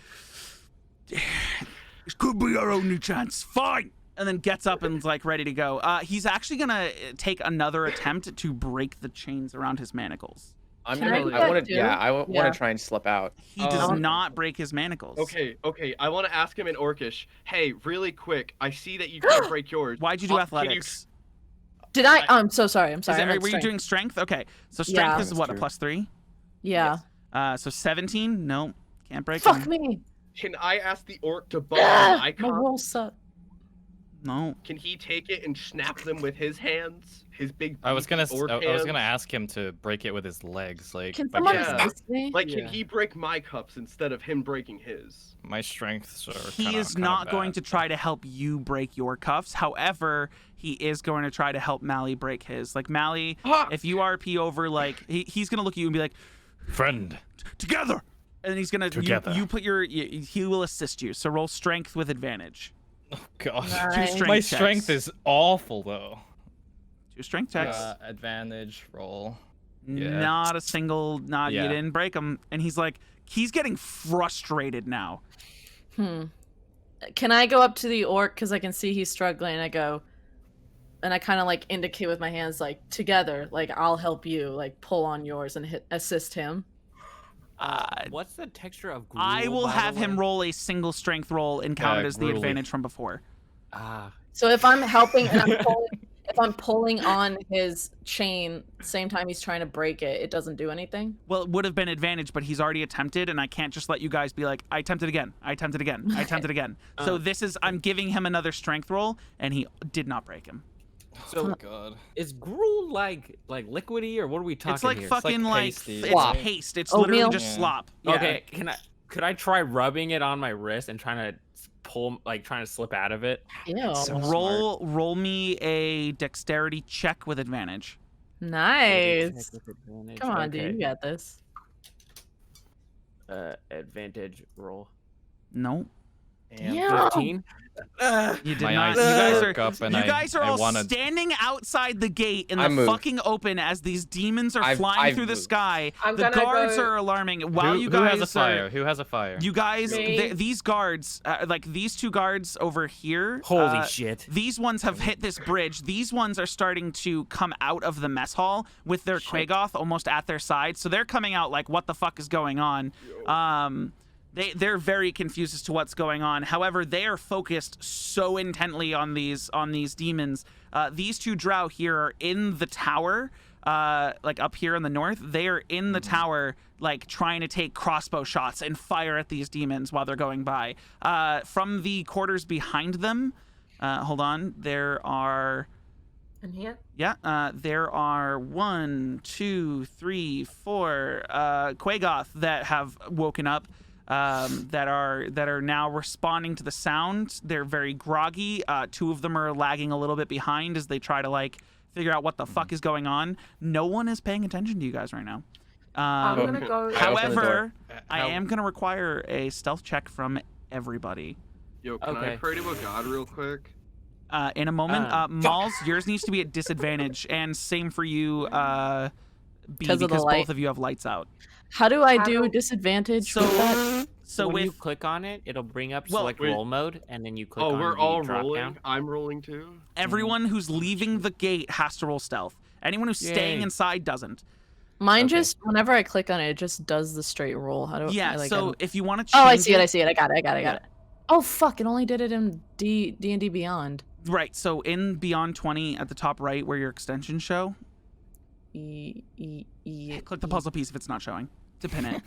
"This could be our only chance. Fine." And then gets up and's like ready to go. He's actually gonna take another attempt to break the chains around his manacles. I'm Can I gonna. do I that want too? to. Yeah, I want Yeah. to try and slip out. He does Um, not break his manacles. Okay, I want to ask him in Orcish. Hey, really quick, I see that you can't break yours. Why'd you do Can athletics? Did I? I'm so sorry. I'm sorry. I meant Were you strength. doing strength? Okay, so strength Yeah. is what, a That's true. +3? Yeah. So 17? No, can't break Fuck him. me. Can I ask the orc to borrow Ah, my my cup? rolls suck. No. Can he take it and snap them with his hands? His big. I was gonna beefy orc I was gonna hands? ask him to break it with his legs, like Can by someone Yeah. assist me? Like, Yeah. can he break my cups instead of him breaking his? my strengths are. He is not going to try to help you break your cuffs. However, he is going to try to help Mally break his. Like, Mally, if you RP over, like, he's going to look at you and be like, friend. together! And he's going to, Together. you put he will assist you. So roll strength with advantage. Oh gosh. Nice. strength My checks. strength is awful though. 2 strength checks. Advantage roll. yeah. Not a single, you Yeah. didn't break him. And he's like, he's getting frustrated now. Can I go up to the orc because I can see he's struggling? I go, and I kind of like indicate with my hands, like together, like I'll help you, like pull on yours and assist him. What's the texture of gruel? I will by the have him way? roll a single strength roll and count it as the gruely. advantage from before. Ah, So if I'm helping and if I'm pulling on his chain, same time he's trying to break it, it doesn't do anything. Well, it would have been advantage, but he's already attempted, and I can't just let you guys be like, I attempted again, I attempted again, I attempted again. So this is, I'm giving him another strength roll, and he did not break him. So God. is gruel like liquidy or what are we talking It's like here? fucking like pasty, it's Slop. paste. It's Oatmeal? literally just Yeah. slop. Yeah. Okay, could I try rubbing it on my wrist and trying to trying to slip out of it? Ew. So Roll me a dexterity check with advantage. Nice. Advantage. Come on, Okay. dude. You got this. Advantage roll. No. Yeah. 15. You did My not. eyes You guys perk up and you I- guys are I all wanna- standing outside the gate in I the moved. fucking open as these demons are flying I've through the moved. sky. I'm The gonna guards go- are alarming. While Who, you who guys has a fire? are, Who has a fire? you guys, Me. these guards, like these two guards over here. Holy shit. These ones have hit this bridge. These ones are starting to come out of the mess hall with their Quagoth almost at their side. So they're coming out like, what the fuck is going on? They're very confused as to what's going on. However, they are focused so intently on these demons. These two drow here are in the tower, like up here in the north. They are in the tower, like trying to take crossbow shots and fire at these demons while they're going by. From the quarters behind them, hold on, there are. In here? Yeah, there are 1, 2, 3, 4 Quagoth that have woken up, that are now responding to the sound. They're very groggy. 2 of them are lagging a little bit behind as they try to like figure out what the fuck is going on. No one is paying attention to you guys right now. I'm gonna go. I open the However, door. I am gonna require a stealth check from everybody. Yo, can I Okay. pray to a god real quick? In a moment, Malls, yours needs to be at disadvantage, and same for you, B, 'Cause of the because light. both of you have lights out. How do I How do do- disadvantage So, with that? so when you with click on it, it'll bring up Well, select wait. roll mode, and then you click Oh, on we're the all drop rolling. down. I'm rolling too. everyone who's leaving the gate has to roll stealth. Anyone who's staying Yay. inside doesn't. Mine Okay. just whenever I click on it, it just does the straight roll. How do Yeah. I like? So don't- if you want to change Oh, I see it. I see it. I got it. I got it. I Yeah. got it. Oh fuck! It only did it in D&D Beyond. right. So in Beyond 20 at the top right, where your extensions show, click the puzzle piece if it's not showing to pin it.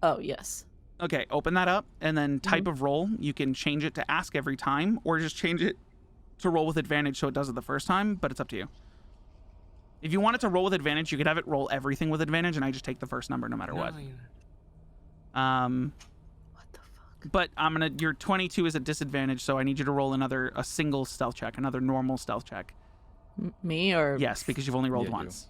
Oh yes. Okay, open that up and then type of roll. You can change it to ask every time, or just change it to roll with advantage so it does it the first time. But it's up to you. If you want it to roll with advantage, you could have it roll everything with advantage, and I just take the first number no matter what. No, What the fuck? But your 22 is at disadvantage, so I need you to roll a single stealth check, another normal stealth check. Me or Yes, because you've only rolled Yeah, you. once.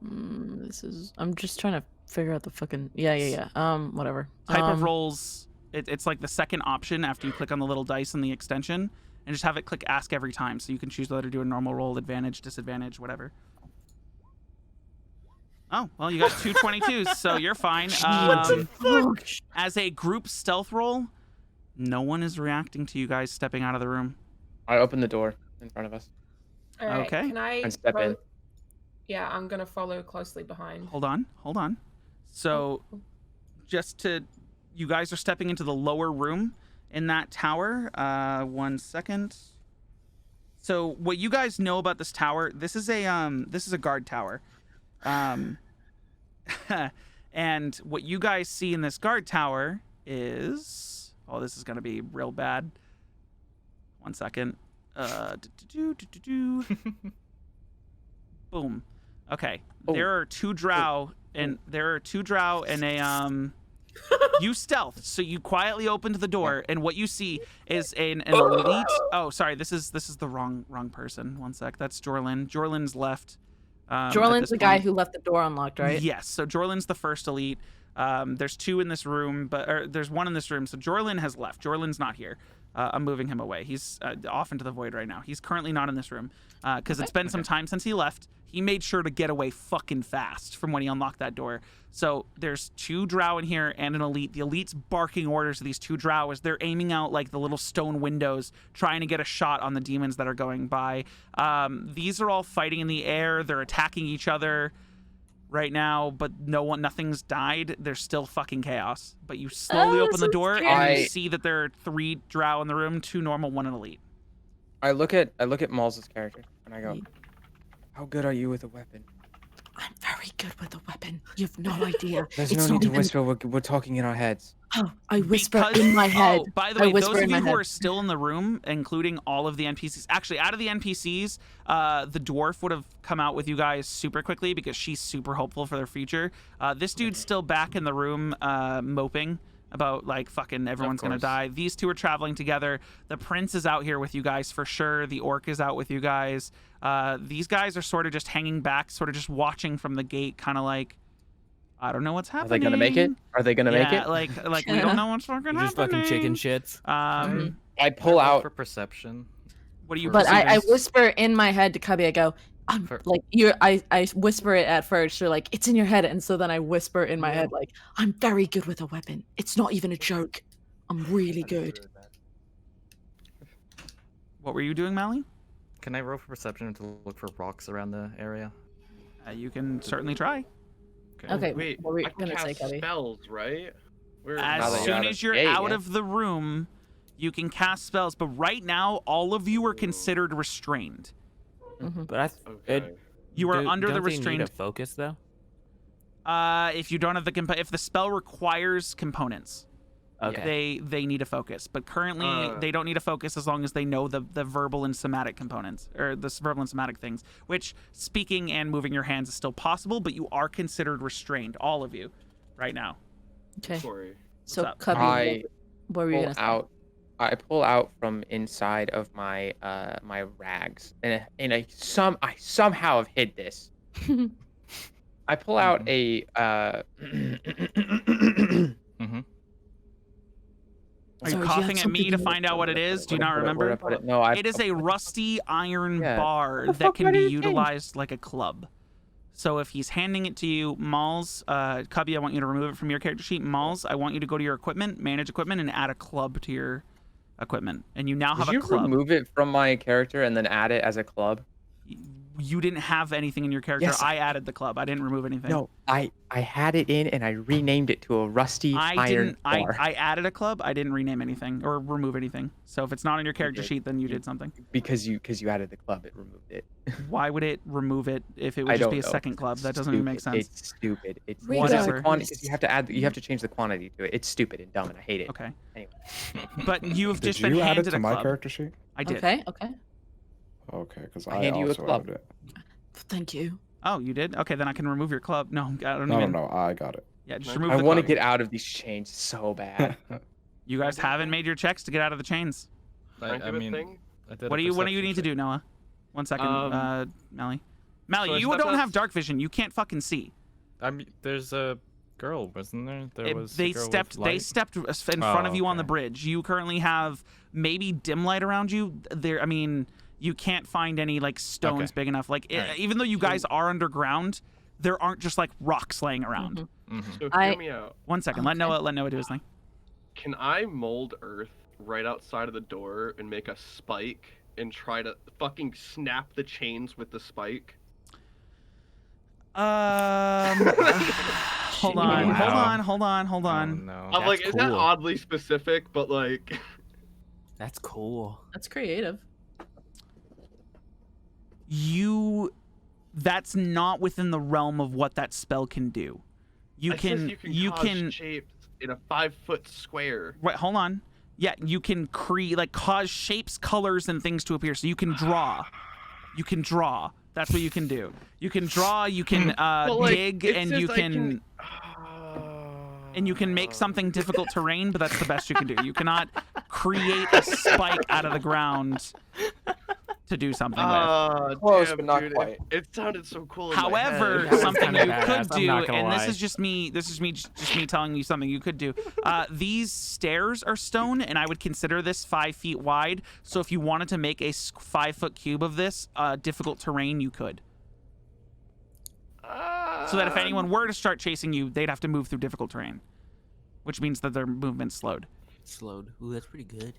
This is. I'm just trying to figure out the fucking. Yeah. Whatever. Type of rolls, it's like the second option after you click on the little dice in the extension, and just have it click ask every time, so you can choose whether to do a normal roll, advantage, disadvantage, whatever. Oh, well, you got two 22s, so you're fine. Fuck. As a group stealth roll, no one is reacting to you guys stepping out of the room. I open the door in front of us. All right, Okay. Can I And step in. Yeah, I'm gonna follow closely behind. Hold on. So, you guys are stepping into the lower room in that tower. 1 second. So, what you guys know about this tower? This is a guard tower. And what you guys see in this guard tower is, oh, this is gonna be real bad. 1 second. Boom. Okay. Oh. There are 2 drow and a you stealth, so you quietly opened the door, and what you see is an elite. Oh, sorry, this is the wrong person. 1 sec. That's Jorlin. Jorlin's left. At Jorlin's this the guy point. who left the door unlocked, right? Yes. So Jorlin's the first elite. There's 2 in this room, there's 1 in this room. So Jorlin has left. Jorlin's not here. I'm moving him away. He's off into the void right now. He's currently not in this room because it's been some time since he left. He made sure to get away fucking fast from when he unlocked that door. So there's 2 drow in here and an elite. The elite's barking orders to these 2 drow as they're aiming out like the little stone windows, trying to get a shot on the demons that are going by. These are all fighting in the air. They're attacking each other right now, but nothing's died. There's still fucking chaos. But you slowly Oh, open the so door and scary. you see that there are 3 drow in the room, 2 normal, 1 an elite. I look at Maul's character and I go, "How good are you with a weapon?" I'm very very good with a weapon. You have no idea. There's It's no not need to even- whisper. We're talking in our heads. Oh, I whisper Because- in my head. Oh, by the I way, whisper those of in my you who head. are still in the room, including all of the NPCs, actually, out of the NPCs, the dwarf would have come out with you guys super quickly because she's super hopeful for their future. This dude's still back in the room, moping about like fucking everyone's gonna course. die. These two are traveling together. The prince is out here with you guys for sure. The orc is out with you guys. These guys are sort of just hanging back, sort of just watching from the gate, kind of like, I don't know what's Are happening. they gonna make it? Are they gonna make Yeah, it? like we don't know what's fucking Just fucking chicken happening. shits. I pull Roll out. for perception. What do you? But I perceive as- whisper in my head to Cubby. I go, For- like I whisper it at first. You're like, it's in your head, and so then I whisper in my head like, I'm very good with a weapon. It's not even a joke. I'm really good. What were you doing, Mally? Can I roll for perception to look for rocks around the area? You can certainly try. Okay, Wait, what were you I can gonna say, cast Cubby? spells, right? Where As Now that you're soon out as of you're the gate, out yeah. of the room, you can cast spells. But right now, all of you are considered restrained. But Okay. You are under the don't they need restrained. a focus though. If you don't have the if the spell requires components, Okay. they need a focus. But currently, they don't need a focus as long as they know the verbal and somatic components, or the verbal and somatic things. Which speaking and moving your hands is still possible, but you are considered restrained, all of you, right now. Okay. Sorry. So up? Cubby, I what were you pull gonna say? out. I pull out from inside of my my rags, and I somehow have hid this. I pull out a. Mm-hmm. Are So you you coughing have at me something to in- find out what it is? Do you not Where did I remember? put it? No, I. It is a rusty iron Yeah. bar What the that fuck can are be these things? utilized like a club. So if he's handing it to you, Malls, Cubby, I want you to remove it from your character sheet. Malls, I want you to go to your equipment, manage equipment, and add a club to your equipment. And you now have Did a you club. remove it from my character and then add it as a club? You didn't have anything in your character. Yes, I added the club. I didn't remove anything. No, I had it in and I renamed it to a rusty I iron didn't. bar I added a club. I didn't rename anything or remove anything. So if it's not in your character did. sheet, then you did something. because you added the club. It removed it. Why would it remove it if it would I just don't be a know. second club? It's That doesn't even make stupid. sense. It's stupid. It's Whatever. because you have to add. You have to change the quantity to it. It's stupid and dumb, and I hate it. Okay. Anyway. But you've Did just been you add it handed to a my club. character sheet? I did. Okay. Okay, because I I hand you a also club. added it. Thank you. Oh, you did? Okay, then I can remove your club. No, I don't No, even. no, I got it. Yeah, just I remove I the want to club. get out of these chains so bad. You guys haven't made your checks to get out of the chains. Can I do a thing? I did What a do you perception need to check. do, Noah? 1 second, Mally. Mally, so I you stepped don't out- have dark vision. You can't fucking see. There's a girl, wasn't there? There was. a They girl with stepped. They light? stepped in front of you on the okay. bridge. You currently have maybe dim light around you. There, I mean, you can't find any like stones Okay. big enough. Like Alright. even though you guys are underground, there aren't just like rocks laying around. Mhm. So I- hear me out. 1 second. Let Noah do his thing. Can I mold earth right outside of the door and make a spike and try to fucking snap the chains with the spike? Hold on, Wow. hold on. Oh, no. I'm like, That's is that cool. oddly specific? But like, That's cool. That's creative. That's not within the realm of what that spell can do. You it says can you can cause shapes in a 5-foot square. wait, hold on. Yeah, you can cause shapes, colors, and things to appear. So you can draw. You can draw. That's what you can do. You can draw. You can But, like, dig, it and says you I can make something difficult terrain. But that's the best you can do. You cannot create a spike out of the ground to do something with. Close, damn, but not dude, quite. It sounded so cool. In my However, head. That was something kinda you badass, could I'm do, not gonna and lie. this is just me telling you something you could do. These stairs are stone, and I would consider this 5 feet wide. So if you wanted to make a 5-foot cube of this difficult terrain, you could. So that if anyone were to start chasing you, they'd have to move through difficult terrain, which means that their movement's slowed. Slowed. Ooh, that's pretty good.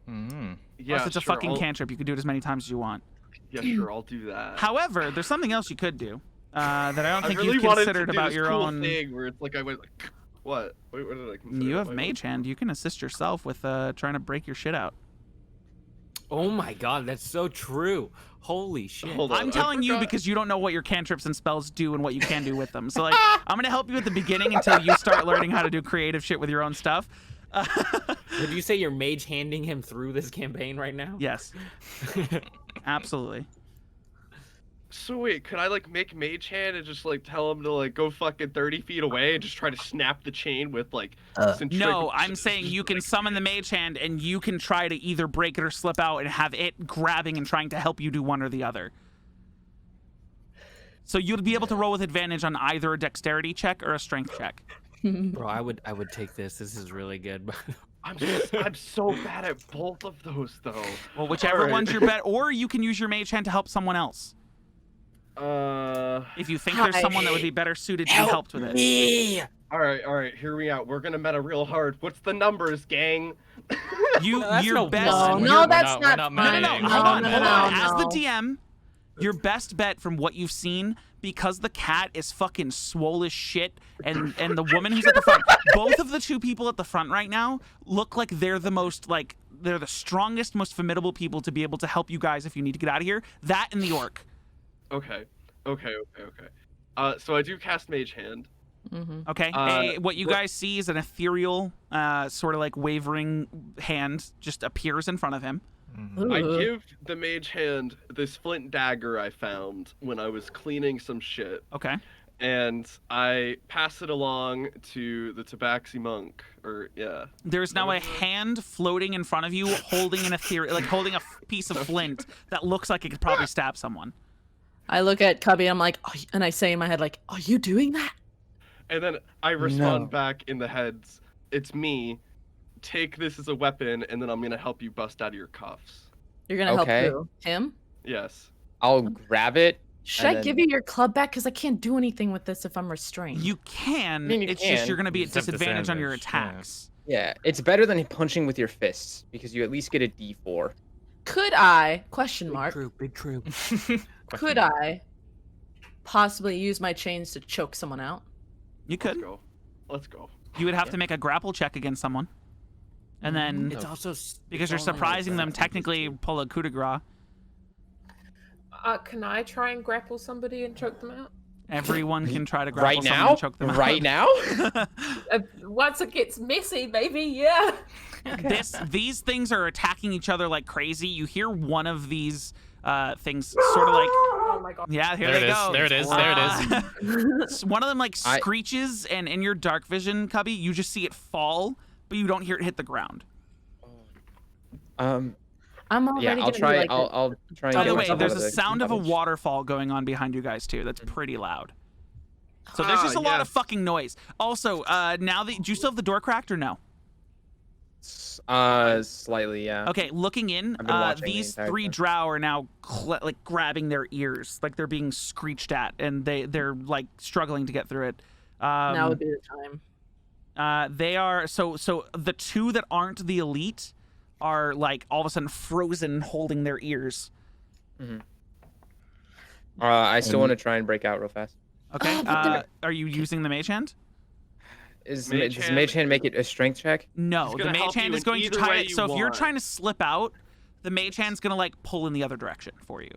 Mm. Yeah, Plus, it's a sure, fucking I'll- cantrip. You could do it as many times as you want. Yeah, sure, I'll do that. However, there's something else you could do that I don't I think really you've wanted considered to do about this your cool own. thing where it's like I went like, what? Wait, what did I consider? You have Like, mage hand. You can assist yourself with trying to break your shit out. Oh my god, that's so true. Holy shit. Hold on, I'm I telling you forgot- because you don't know what your cantrips and spells do and what you can do with them. So like, I'm gonna help you at the beginning until you start learning how to do creative shit with your own stuff. Would you say you're mage handing him through this campaign right now? Yes, absolutely. So wait, could I like make Mage Hand and just like tell him to like go fucking 30 feet away and just try to snap the chain with like No, I'm saying you can summon the mage hand and you can try to either break it or slip out and have it grabbing and trying to help you do one or the other. So you'd be able to roll with advantage on either a dexterity check or a strength check. Bro, I would take this. This is really good. I'm so bad at both of those though. Well, whichever Alright. one's your bet, or you can use your mage hand to help someone else. If you think there's someone that would be better suited to be helped with it. All right, hear me out. We're gonna meta real hard. What's the numbers, gang? You, No, that's your no best. fun. No, your- that's we're not not fun. No, metaing. hold on, no, hold on. no, As the no. DM, your best bet from what you've seen, because the cat is fucking swole as shit, and the woman who's at the front, both of the two people at the front right now look like they're the most like they're the strongest, most formidable people to be able to help you guys if you need to get out of here. That and the orc. Okay. So I do cast Mage Hand. Okay. What you guys see is an ethereal, sort of like wavering hand just appears in front of him. I give the Mage Hand this flint dagger I found when I was cleaning some shit, Okay. and I pass it along to the Tabaxi monk. There's now a hand floating in front of you, holding an ethereal, like holding a piece of flint that looks like it could probably stab someone. I look at Cubby, I'm like, and I say in my head, like, are you doing that? And then I respond No. back in the heads, it's me. Take this as a weapon, and then I'm gonna help you bust out of your cuffs. You're gonna Okay. help who? Him? Yes. I'll grab it. Should And I give then- you your club back? Because I can't do anything with this if I'm restrained. You can. I mean, you it's just can. you're going to be You at just have disadvantage on your disadvantage, yeah. attacks. Yeah, it's better than punching with your fists because you at least get a D4. Could I, question mark, Big troop. could I possibly use my chains to choke someone out? You could. Let's go. You would have to make a grapple check against someone. And then, It's also because you're surprising them, technically pull a coup de grace. Can I try and grapple somebody and choke them out? Everyone can try to grapple Right someone now? and choke them out. Right now? Once it gets messy, baby, yeah. These things are attacking each other like crazy. You hear one of these things sort of like, Oh my god. yeah, here There they it is, go. there it is, there it is. One of them like I- screeches, and in your dark vision, Cubby, you just see it fall, but you don't hear it hit the ground. I'm already Yeah, I'll gonna be try. like I'll try and By get the way, myself there's out a the sound of a cottage. waterfall going on behind you guys too. That's pretty loud. So there's just a lot of yes. fucking noise. Also, now that do you still have the door cracked or no? Slightly, yeah. Okay, looking in, I've been watching the these entire three time. drow are now like grabbing their ears, like they're being screeched at, and they're like struggling to get through it. now would be the time. They are so the two that aren't the elite are like all of a sudden frozen, holding their ears. I still want to try and break out real fast. Okay, but are you using the mage hand? Does Mage Mage Hand make it a strength check? No, He's the gonna mage help hand you is in going to either try way it. you So if you're want. trying to slip out, the mage hand's gonna like pull in the other direction for you.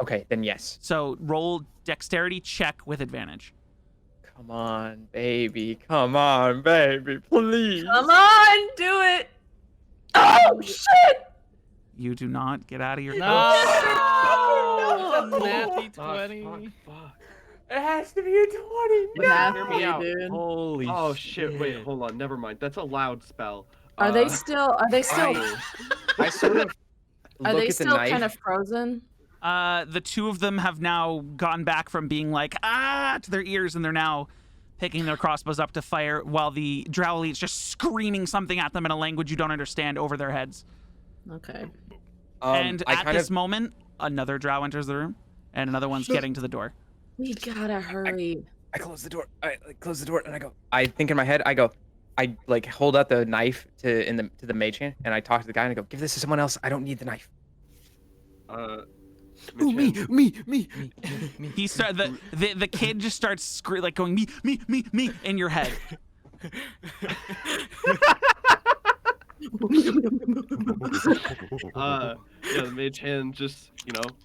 Okay, then yes. So roll dexterity check with advantage. Come on, baby. Come on, baby. Please. Come on, do it. Oh shit! You do not get out of your. No! Natty Fuck, 20. fuck. It has to be a 20. We have hear to, me out. dude. Holy Oh shit! Wait, hold on. Never mind. That's a loud spell. Are they still? Are they still? I sort of Are look they at the still knife. kind of frozen? The two of them have now gone back from being like to their ears, and they're now picking their crossbows up to fire, while the drow elite's just screaming something at them in a language you don't understand over their heads. Okay. And I at kind this of moment, another drow enters the room, and another one's getting to the door. We gotta hurry. I close the door. I close the door and I go. I think in my head. I go. I like hold out the knife to the mage hand, and I talk to the guy and I go, "Give this to someone else. I don't need the knife." Ooh, me. He start the kid just starts like going me in your head. Yeah, the mage hand just,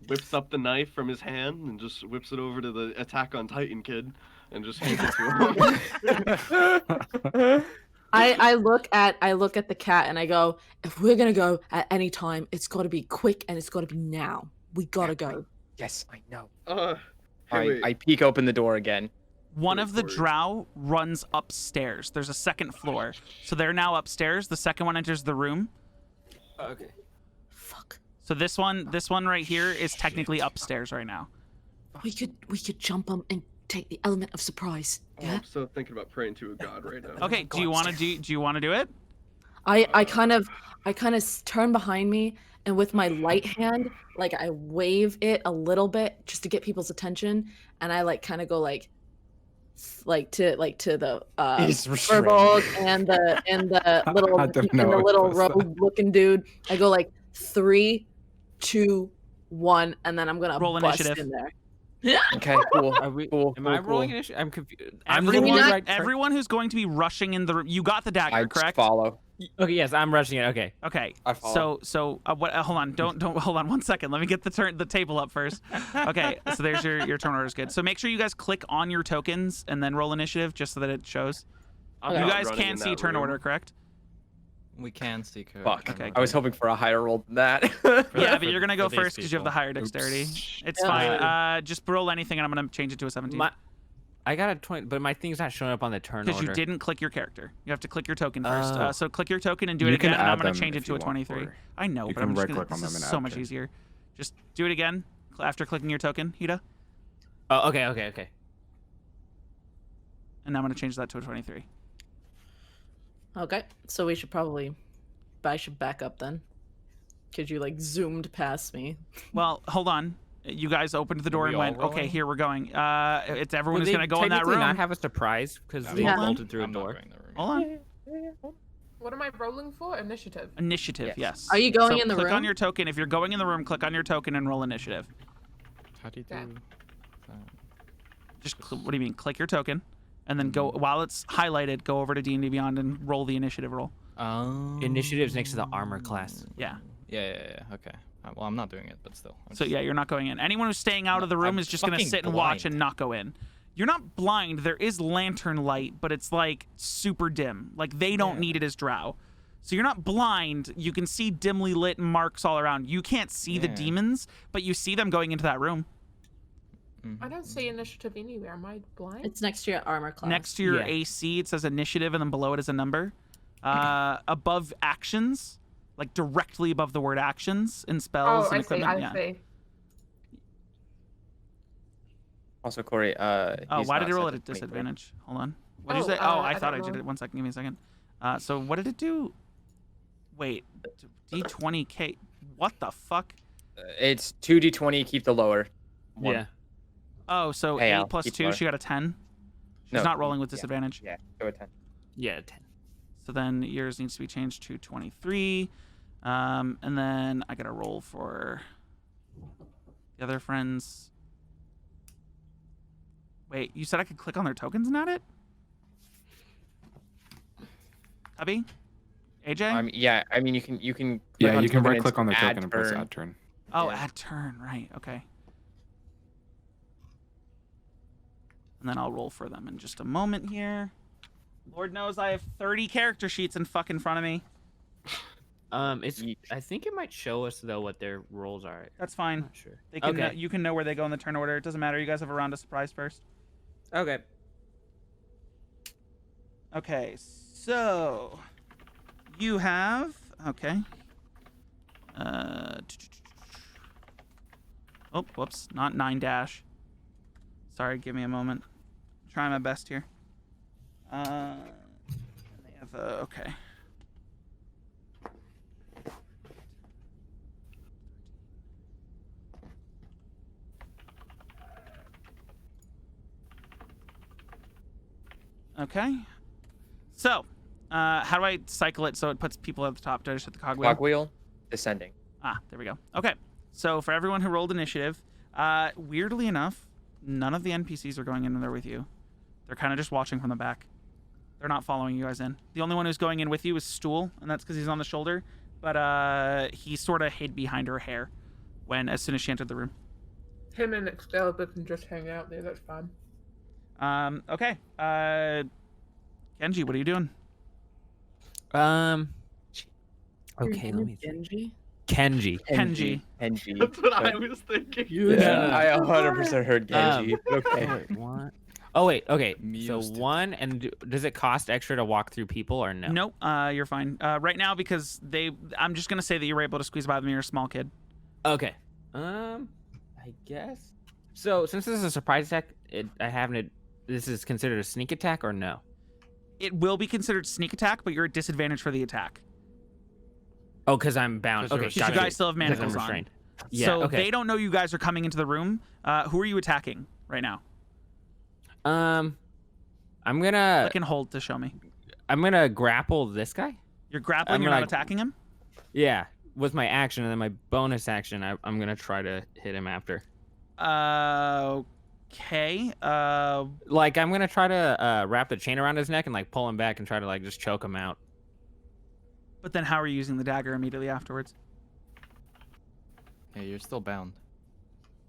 whips up the knife from his hand and just whips it over to the Attack on Titan kid and just hands it to him. I look at the cat and I go, if we're gonna go at any time, it's gotta be quick and it's gotta be now. We gotta go. Yes, I know. Hey, I peek open the door again. One of the Corey. drow runs upstairs. There's a second floor. So they're now upstairs. The second one enters the room. Okay. Fuck. So this one right here is technically upstairs right now. We could jump them and take the element of surprise. Yeah. I'm so thinking about praying to a god right now. Okay, do you want to do it? I kind of turn behind me and with my light hand, like I wave it a little bit just to get people's attention, and I like kind of go like to the He's restrained. Furbolg and the little I don't know what little was that. rogue looking dude. I go like 3, 2, 1, and then I'm gonna Roll bust initiative. in there. Okay, cool. Are we? Cool, Am I cool, rolling cool. initiative? I'm confused. I'm Everyone, rolling not- right. everyone who's going to be rushing in the room. You got the dagger, I just correct? follow. Okay. Yes, I'm rushing it. Okay. Okay. I follow. So what? Hold on. Don't hold on 1 second. Let me get the table up first. Okay. So there's your turn order is good. So make sure you guys click on your tokens and then roll initiative just so that it shows. I'm You not guys running can in see that turn room. order, correct? We can see. Fuck. Okay, I was hoping for a higher roll than that. Yeah, but you're gonna go for these first because you have the people. higher dexterity. It's Yeah. fine. Just roll anything, and I'm gonna change it to a 17. I got a 20, but my thing's not showing up on the turn Because order. you didn't click your character. You have to click your token first. Oh. So click your token and do You it can again, and I'm add gonna them change it if to you a want, 23. Corey. I know, You but can I'm just right-click gonna. on This them is and so add much to. easier. Just do it again after clicking your token, Hida. Oh, okay. And now I'm gonna change that to a 23. Okay, so we should probably, I should back up then, because you like zoomed past me. Well, hold on. You guys opened the door we and all went, okay, rolling? here we're going. It's everyone Would who's they gonna go in that technically room. not have a surprise because they Yeah. bolted through a I'm not door. going in the room. Hold on. What am I rolling for? Initiative. Initiative, Yes. yes. Are you going So in the click room? on your token. If you're going in the room, click on your token and roll initiative. How do you do? Yeah. Just what do you mean? Click your token, and then go while it's highlighted. Go over to D&D Beyond and roll the initiative roll. Initiative's next to the armor class. Yeah. Yeah. Okay. Well, I'm not doing it, but still. I'm So just- yeah, you're not going in. Anyone who's staying out of the room I'm is just gonna fucking sit and watch blind. and not go in. You're not blind. There is lantern light, but it's like super dim. Like they don't need it as drow. So you're not blind. You can see dimly lit marks all around. You can't see the Yeah. demons, but you see them going into that room. I don't see initiative anywhere. Am I blind? It's next to your armor class. Next to your Yeah. AC, it says initiative, and then below it is a number. Above actions, like directly above the word actions in spells Oh, and I see. equipment. I yeah. see. Also, Corey. Oh, he's why not did it roll set at a to 23. disadvantage? Hold on. What did you Oh, say? Oh, I I thought I don't did know. it. 1 second. Give me a second. So what did it do? Wait, D20K. What the fuck? It's 2d20. Keep the lower. One. Yeah. Oh, so Hey, 8 Al, plus keep 2. lower. She got a 10. She's No, not rolling with yeah. disadvantage. Yeah. Go a 10. Yeah, 10. So then yours needs to be changed to 23. And then I gotta roll for the other friends. Wait, you said I could click on their tokens and add it? Abby? AJ? Yeah. I mean, you can. Click Yeah, on you can token right click on the add token and press turn. add turn. Oh, Yeah. add turn. Right. Okay. And then I'll roll for them in just a moment here. Lord knows I have 30 character sheets in fucking front of me. It's. Yeesh. I think it might show us though what their rolls are. That's I'm fine. not sure. They can Okay. you can know where they go in the turn order. It doesn't matter. You guys have a round of surprise first. Okay. Okay, so you have okay. Oh, whoops, not 9 dash. Sorry, give me a moment. Try my best here. They have okay. Okay. So, how do I cycle it so it puts people at the top? Do I just hit the cogwheel? Cogwheel. Descending. Ah, there we go. Okay. So for everyone who rolled initiative, weirdly enough, none of the NPCs are going in there with you. They're kind of just watching from the back. They're not following you guys in. The only one who's going in with you is Stool, and that's because he's on the shoulder. But he sort of hid behind her hair as soon as she entered the room. Him and Excalibur can just hang out there. That's fine. Okay. Kenji, what are you doing? Okay, let me think. Genji? Kenji. Kenji. Kenji. That's what I was thinking. Yeah, I 100% heard Genji. Okay. Wait, what? Oh wait, okay. So Mused. one, and does it cost extra to walk through people or no? Nope. You're fine. Right now, because I'm just gonna say that you were able to squeeze by them. You're a small kid. Okay. I guess. So since this is a surprise attack, this is considered a sneak attack or no? It will be considered sneak attack, but you're at disadvantage for the attack. Oh, because I'm bound. 'Cause you're Okay, Because you gotcha. guys still have 'Cause I'm manacles on. restrained. Yeah. So okay. they don't know you guys are coming into the room. Who are you attacking right now? I'm gonna. Click and hold to show me. I'm gonna grapple this guy. You're grappling. I'm You're not gonna- attacking him. Yeah, with my action, and then my bonus action, I'm gonna try to hit him after. Okay. Like I'm gonna try to wrap the chain around his neck and like pull him back and try to like just choke him out. But then how are you using the dagger immediately afterwards? Yeah, you're still bound.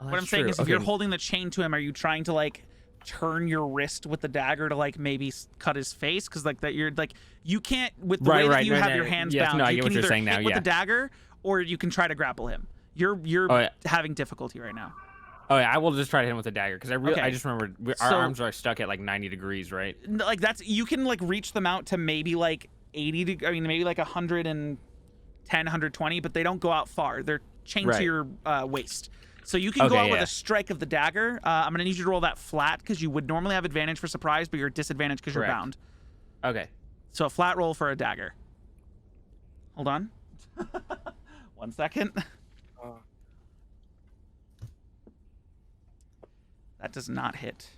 Oh, What I'm that's saying true. is, if you're Okay. holding the chain to him, are you trying to like turn your wrist with the dagger to like maybe cut his face? Because like that, you're like you can't with the way that you have your hands yes, bound. no, I you get can what you're either saying hit now. with Yeah. the dagger, or you can try to grapple him. You're Oh, yeah. having difficulty right now. Oh yeah, I will just try to hit him with a dagger because Okay. I just remember our So- arms are stuck at like 90 degrees, right? Like that's you can like reach them out to maybe like 80. I mean maybe like 110, 120, but they don't go out far. They're chained to Right. your waist. So you can go Okay, out with yeah. a strike of the dagger. I'm gonna need you to roll that flat because you would normally have advantage for surprise, but you're at disadvantage because you're Correct. bound. Okay. So a flat roll for a dagger. Hold on. 1 second. That does not hit.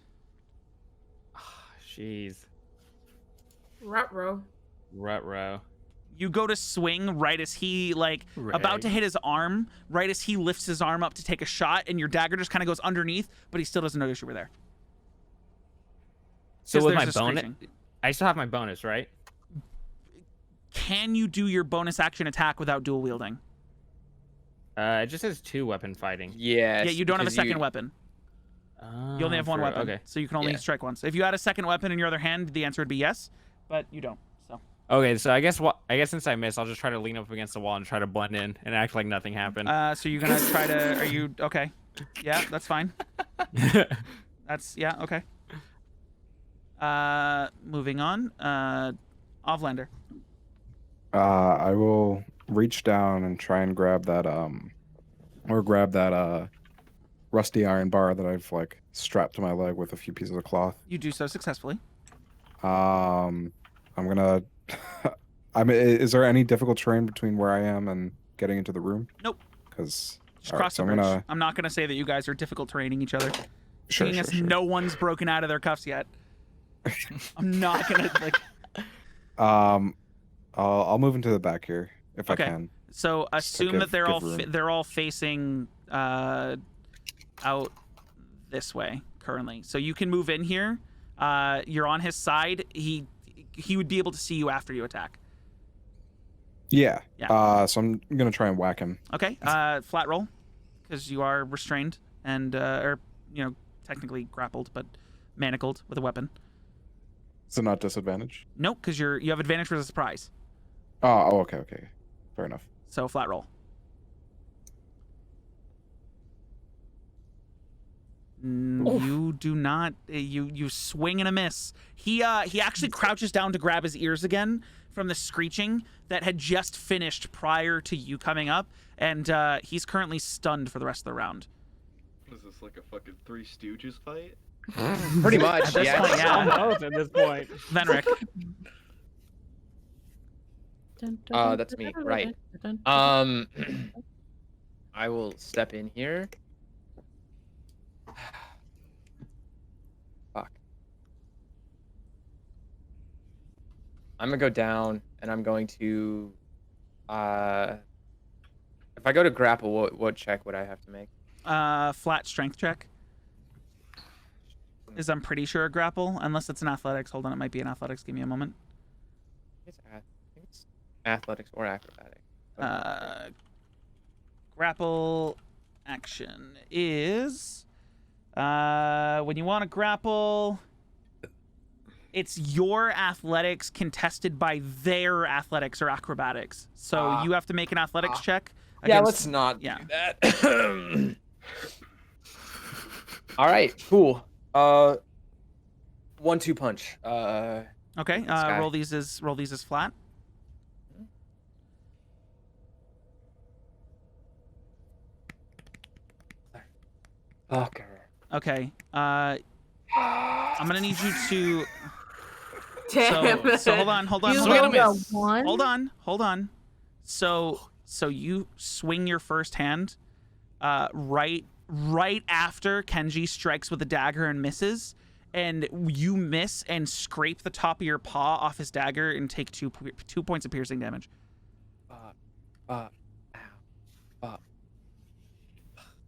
Jeez. Ruh-roh. Rut-row. You go to swing right as he like about to hit his arm, right as he lifts his arm up to take a shot, and your dagger just kind of goes underneath, but he still doesn't notice you were there. So 'Cause with my there's a bonus, screeching. I still have my bonus, right? Can you do your bonus action attack without dual wielding? It just says 2 weapon fighting. Yes. Yeah, you don't have a because second weapon. You only have one weapon, Okay. so you can only Yeah. strike once. If you had a second weapon in your other hand, the answer would be yes, but you don't. So Okay, so I guess since I missed, I'll just try to lean up against the wall and try to blend in and act like nothing happened. so you're gonna try to? Are you okay? Yeah, that's fine. That's yeah, okay. Moving on. Offlander. I will reach down and try and grab that rusty iron bar that I've like strapped to my leg with a few pieces of cloth. You do so successfully. I'm gonna. Is there any difficult terrain between where I am and getting into the room? Nope. Because Just cross the bridge. I'm not gonna say that you guys are difficult terraining each other. Sure, Seeing sure, as sure. no one's broken out of their cuffs yet. I'm not gonna like. I'll move into the back here if Okay. I can. So assume give- that they're give all room. they're all facing out this way currently. So you can move in here. You're on his side. He would be able to see you after you attack. Yeah. Yeah. So I'm gonna try and whack him. Okay. Flat roll, because you are restrained and or technically grappled but manacled with a weapon. So not disadvantage. Nope, because you have advantage for the surprise. Oh, okay. Fair enough. So flat roll. You do not. You swing and a miss. He actually crouches down to grab his ears again from the screeching that had just finished prior to you coming up, and he's currently stunned for the rest of the round. What is this, like a fucking Three Stooges fight? Pretty much. At this Yeah. point, yeah. Almost at this point. Venric. That's me, right. I will step in here. Fuck. I'm gonna go down, and I'm going to. If I go to grapple, what check would I have to make? Flat strength check. is, I'm pretty sure, a grapple, unless it's an athletics. Hold on, it might be an athletics. Give me a moment. I think it's athletics or acrobatics. Grapple action is when you want to grapple, it's your athletics contested by their athletics or acrobatics. So you have to make an athletics check. Yeah, let's not do that. All right, cool. 1-2 punch. Okay, guy. roll these as flat. Fucker. Okay. I'm gonna need you to. Damn. So hold on. You Hold rolled a 1? Hold on. So you swing your first hand, right after Kenji strikes with a dagger and misses, and you miss and scrape the top of your paw off his dagger and take 2 points of piercing damage.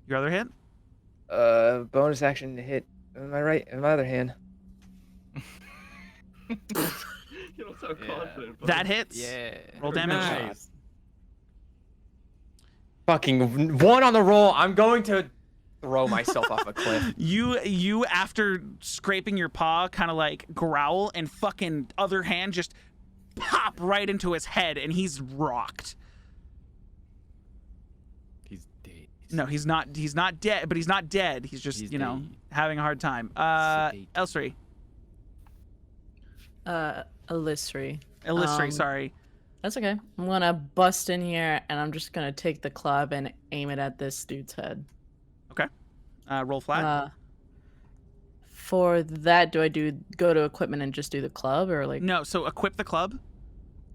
Your other hit? Bonus action to hit my other hand. You don't sound confident. Buddy. That hits. Yeah. Roll damage. Nice. Fucking 1 on the roll. I'm going to throw myself off a cliff. You after scraping your paw, kind of like growl, and fucking other hand just pop right into his head, and he's rocked. He's dead. No, he's not. He's not dead, but he's not dead. He's just, He's dead. Having a hard time. Sedate. Elsri. Illusory. Sorry. That's okay. I'm gonna bust in here, and I'm just gonna take the club and aim it at this dude's head. Okay. Roll flat. For that, do I go to equipment and just do the club, or like? No, so equip the club.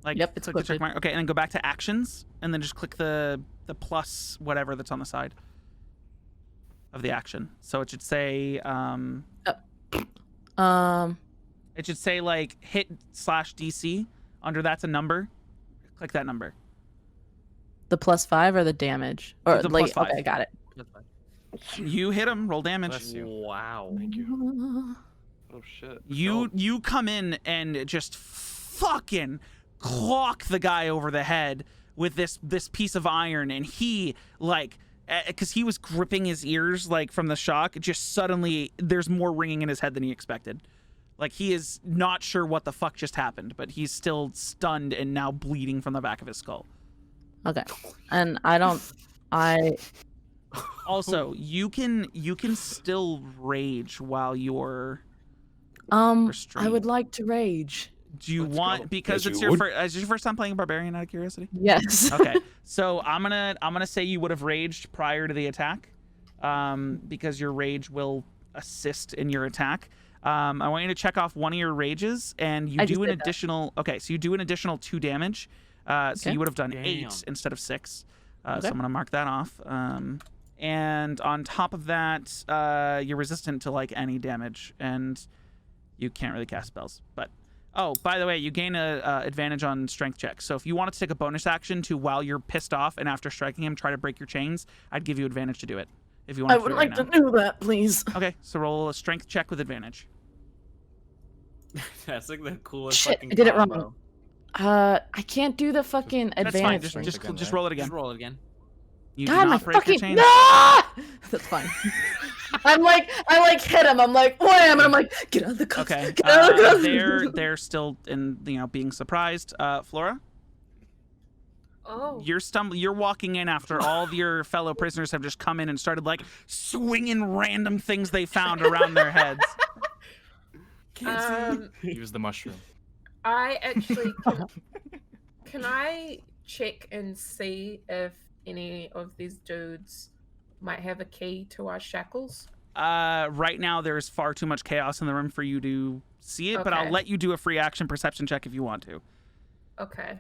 Like, Yep, it's click the check equipped. mark. Okay, and then go back to actions, and then just click the plus whatever that's on the side of the action. So it should say it should say like hit/DC. Under that's a number. Click that number. The +5 or the damage? Or The like, +5. okay, got it. You hit him. Roll damage. Bless you. Wow. Thank you. Oh shit. You come in and just fucking clock the guy over the head with this piece of iron, and he like because he was gripping his ears like from the shock, just suddenly there's more ringing in his head than he expected. Like, he is not sure what the fuck just happened, but he's still stunned and now bleeding from the back of his skull. Okay, and I Also, you can still rage while you're I restrained. would like to rage. Do you Let's want go. because Yes, it's you your would. is this your first time playing Barbarian out of curiosity? Yes. Okay, so I'm gonna say you would have raged prior to the attack, because your rage will assist in your attack. I want you to check off one of your rages, and you I do just an did that. additional. Okay, so you do an additional 2 damage. So Okay. you would have done Damn. 8 instead of 6. Okay. So I'm gonna mark that off. And on top of that, you're resistant to like any damage, and you can't really cast spells. But oh, by the way, you gain a advantage on strength checks. So if you wanted to take a bonus action to while you're pissed off and after striking him, try to break your chains, I'd give you advantage to do it. If you want I to would do it like right to now. do that, please. Okay, so roll a strength check with advantage. That's like the coolest Shit, fucking I did it wrong. combo. I can't do the fucking That's advantage. fine. thing. Just roll it again. Just roll it again. You do God, my not break your fucking chains. no! That's fine. I like hit him. I'm like wham, and I'm like get out of the cuffs. Okay, Get out of the cuffs. they're still in being surprised. Flora, Oh. you're walking in after all of your fellow prisoners have just come in and started like swinging random things they found around their heads. Use the mushroom. I actually can I check and see if any of these dudes might have a key to our shackles? Right now there's far too much chaos in the room for you to see it, but I'll Okay. let you do a free action perception check if you want to. Okay.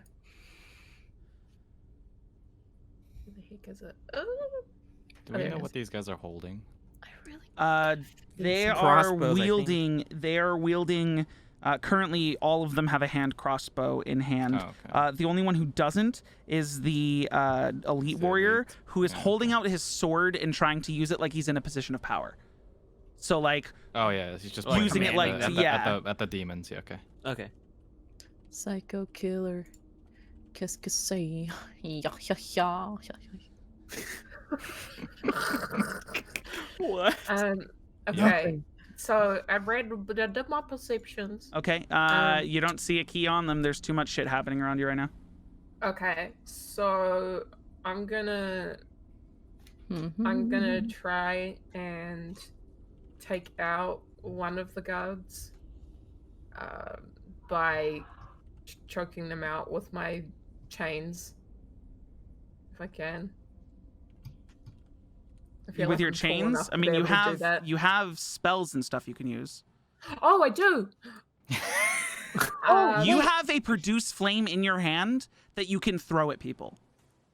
Who the heck is it? Oh. Do Oh, we there know it what is. these guys are holding? They Some are crossbows, I think. wielding. They are wielding. Currently, all of them have a hand crossbow in hand. Oh, okay. The only one who doesn't is the elite The warrior elite. who is Yeah, holding okay. out his sword and trying to use it like he's in a position of power. So like Oh yeah, he's just Like using it like commanding yeah. at the demons. Yeah, okay. Okay. Psycho killer. Qu'est-ce que c'est? Ya, ya, ya, ya, What? Okay. So I did my perceptions. Okay. You don't see a key on them. There's too much shit happening around you right now. Okay. So I'm gonna try and take out one of the guards by choking them out with my chains, if I can. I feel With like your I'm tall chains? enough I to mean, be you able to do have that. you have spells and stuff you can use. Oh, I do. You have a produce flame in your hand that you can throw at people.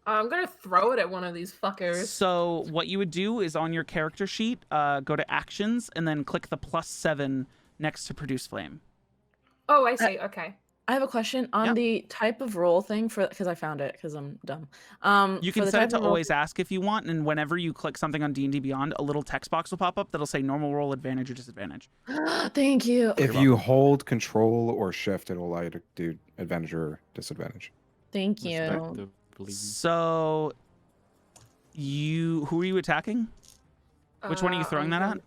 I'm gonna throw it at one of these fuckers. So what you would do is on your character sheet, go to actions and then click the +7 next to produce flame. Oh, I see. Okay. I have a question on Yeah. the type of roll thing for because I found it because I'm dumb. You for can the set type it to of roll- always ask if you want, and whenever you click something on D&D Beyond, a little text box will pop up that'll say normal roll, advantage, or disadvantage. Thank you. If you hold control or shift, it'll allow you to do advantage or disadvantage. Thank you. Respectively. So, who are you attacking? Which one are you throwing that at?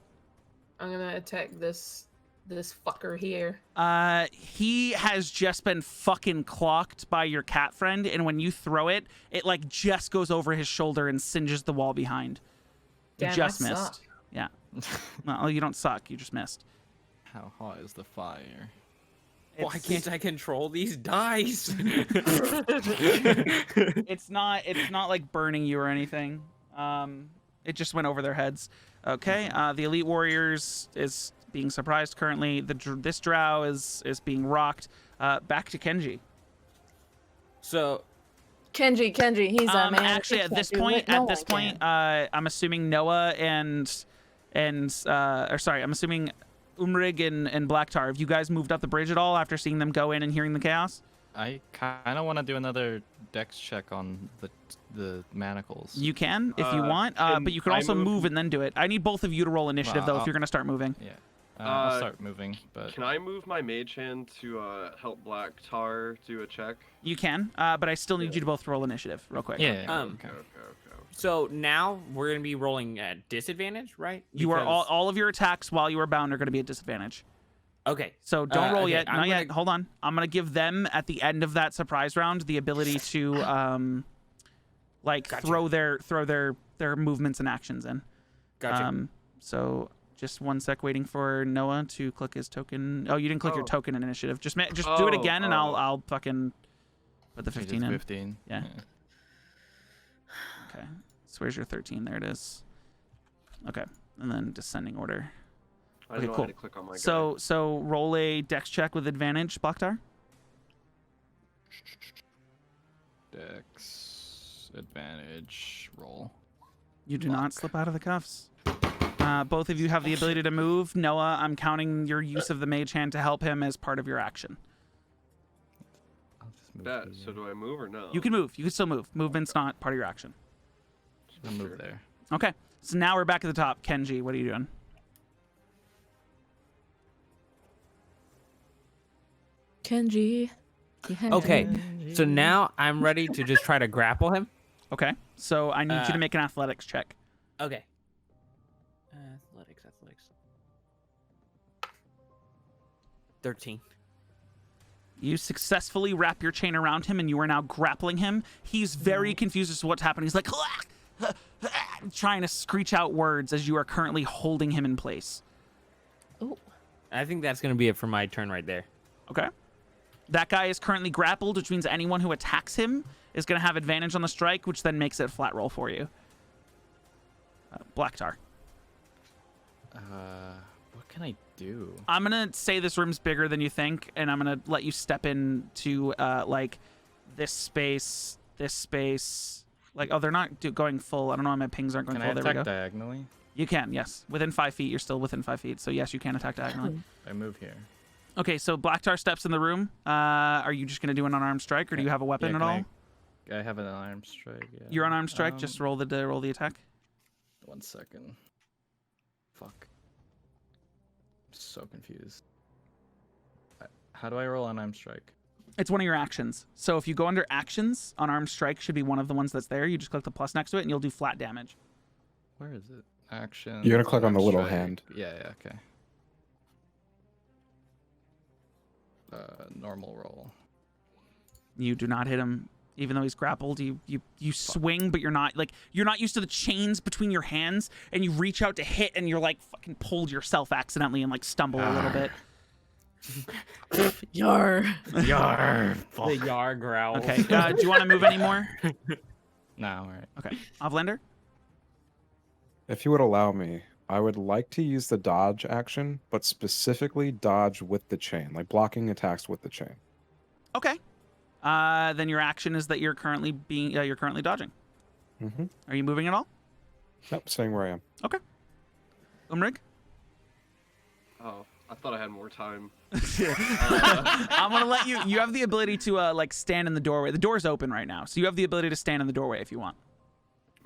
I'm gonna attack this fucker here. He has just been fucking clocked by your cat friend, and when you throw it, it like just goes over his shoulder and singes the wall behind. You Damn, just I missed. suck. Yeah. Well, you don't suck. You just missed. How hot is the fire? Why can't I control these dice? It's not like burning you or anything. It just went over their heads. Okay. The elite warriors is being surprised currently. This drow is being rocked. Back to Kenji. So Kenji, he's a man. Actually, at this point, I'm assuming Noah I'm assuming Umrig and Blacktar. Have you guys moved up the bridge at all after seeing them go in and hearing the chaos? I kind of want to do another dex check on the manacles. You can if you want, can but you can I also move- move and then do it. I need both of you to roll initiative though if I'll- you're gonna start moving. Yeah. I'll start moving, but Can I move my mage hand to help Black Tar do a check? You can, but I still need you to both roll initiative real quick. yeah. Okay. so now we're gonna be rolling at disadvantage, right? You are Because- all of your attacks while you are bound are going to be at disadvantage. Okay. So don't roll okay, yet. I'm Not gonna- yet. Hold on. I'm going to give them at the end of that surprise round the ability to Gotcha. throw their movements and actions in. Gotcha. So just one sec, waiting for Noah to click his token. Oh, you didn't click your Oh. token in initiative. Just do it again, and oh. I'll fucking put the I did 15 in. 15. Yeah. Okay. So where's your 13? There it is. Okay, and then descending order. I Okay, don't know cool. how to click on my guy. So roll a dex check with advantage, Blacktar. Dex advantage roll. You do not slip out of the cuffs. Both of you have the ability to move. Noah, I'm counting your use of the mage hand to help him as part of your action. I'll just move. That, here. so do I move or no? You can move. You can still move. Movement's not part of your action. I'll move there. Okay. So now we're back at the top. Kenji, what are you doing? Kenji. Okay. So now I'm ready to just try to grapple him. Okay. So I need you to make an athletics check. Okay. Athletics. 13. You successfully wrap your chain around him, and you are now grappling him. He's very confused as to what's happening. He's like, trying to screech out words as you are currently holding him in place. Oh. I think that's gonna be it for my turn right there. Okay. That guy is currently grappled, which means anyone who attacks him is going to have advantage on the strike, which then makes it a flat roll for you. Blacktar. What can I do? I'm going to say this room's bigger than you think, and I'm going to let you step into, like, this space. Like, oh, they're not going full. I don't know why my pings aren't going Can I full. There we attack go. diagonally? You can, yes. Within 5 feet, you're still within 5 feet. So, yes, you can attack diagonally. I move here. Okay, so Blacktar steps in the room. Are you just going to do an unarmed strike, or do you have a weapon at all? I have an unarmed strike. Yeah. You're unarmed strike. Just roll the attack. 1 second. Fuck. so confused. How do I roll on arm strike? It's one of your actions. So if you go under actions, unarmed strike should be one of the ones that's there. You just click the plus next to it, and you'll do flat damage. Where is it? Action. You're gonna click on arm the little strike. hand. Yeah, okay. Normal roll. You do not hit him, even though he's grappled. You swing, but you're not used to the chains between your hands, and you reach out to hit, and you're like fucking pulled yourself accidentally and like stumble a little bit. Yar. Yar. The Yar growl. Okay. Do you want to move anymore? No, all right. Okay. Ovlander? If you would allow me, I would like to use the dodge action, but specifically dodge with the chain, like blocking attacks with the chain. Okay. Then your action is that you're currently dodging. Mm-hmm. Are you moving at all? Nope, staying where I am. Okay. Umrig? Oh, I thought I had more time. I'm gonna let you. You have the ability to like stand in the doorway. The door's open right now, so you have the ability to stand in the doorway if you want.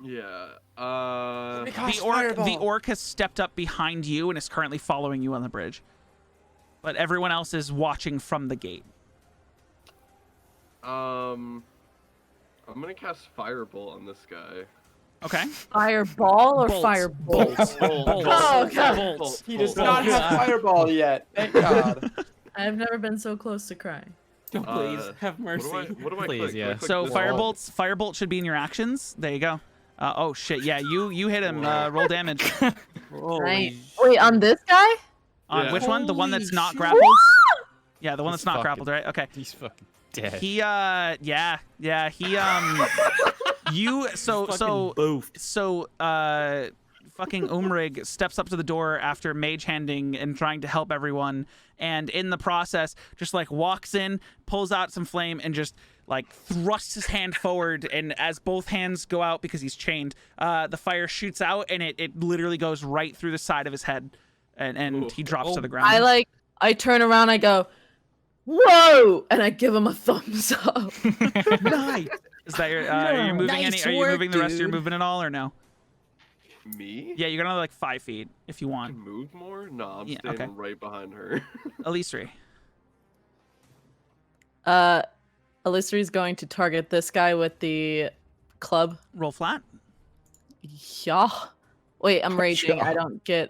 Yeah. The orc has stepped up behind you and is currently following you on the bridge, but everyone else is watching from the gate. I'm gonna cast Firebolt on this guy. Okay. Fireball or Bolts. firebolt? Bolts. Oh, God. Bolts. He does not have fireball yet. Thank God. I've never been so close to crying. Please have mercy. What do I Please, click? Do I yeah. click So this? firebolt should be in your actions. There you go. Oh shit! Yeah, you hit him. Roll damage. Right. Wait, on this guy? On Yeah. which one? The one Holy that's not shit. grappled. Yeah, the one that's not fucking- grappled, right? Okay. He's fucking dead. He yeah, he you so fucking Umrig steps up to the door after mage handing and trying to help everyone, and in the process just like walks in, pulls out some flame, and just like thrusts his hand forward, and as both hands go out because he's chained, the fire shoots out, and it literally goes right through the side of his head, and he drops to the ground. I turn around, I go, whoa, and I give him a thumbs up. Nice. Is that your are you moving Nice are you work, moving the rest of your dude. movement at all, or no? Me? Yeah, you're gonna like 5 feet if you Can want. move more? No, I'm Yeah, standing okay. right behind her. Elistri. Illustri's going to target this guy with the club. Roll flat. Yeah. Wait, I'm raging. I don't get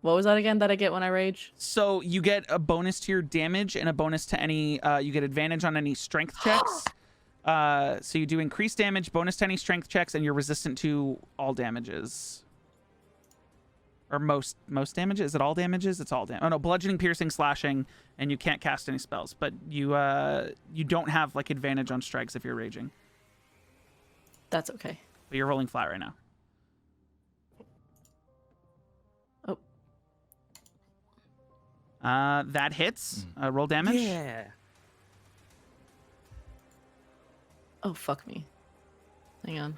what was that again that I get when I rage? So you get a bonus to your damage and a bonus to any you get advantage on any strength checks. So you do increased damage, bonus to any strength checks, and you're resistant to all damages. Or most damage? Is it all damages? It's all damage. Oh no, bludgeoning, piercing, slashing, and you can't cast any spells. But you don't have like advantage on strikes if you're raging. That's okay. But you're rolling flat right now. Oh. That hits. Roll damage. Yeah. Oh, fuck me. Hang on.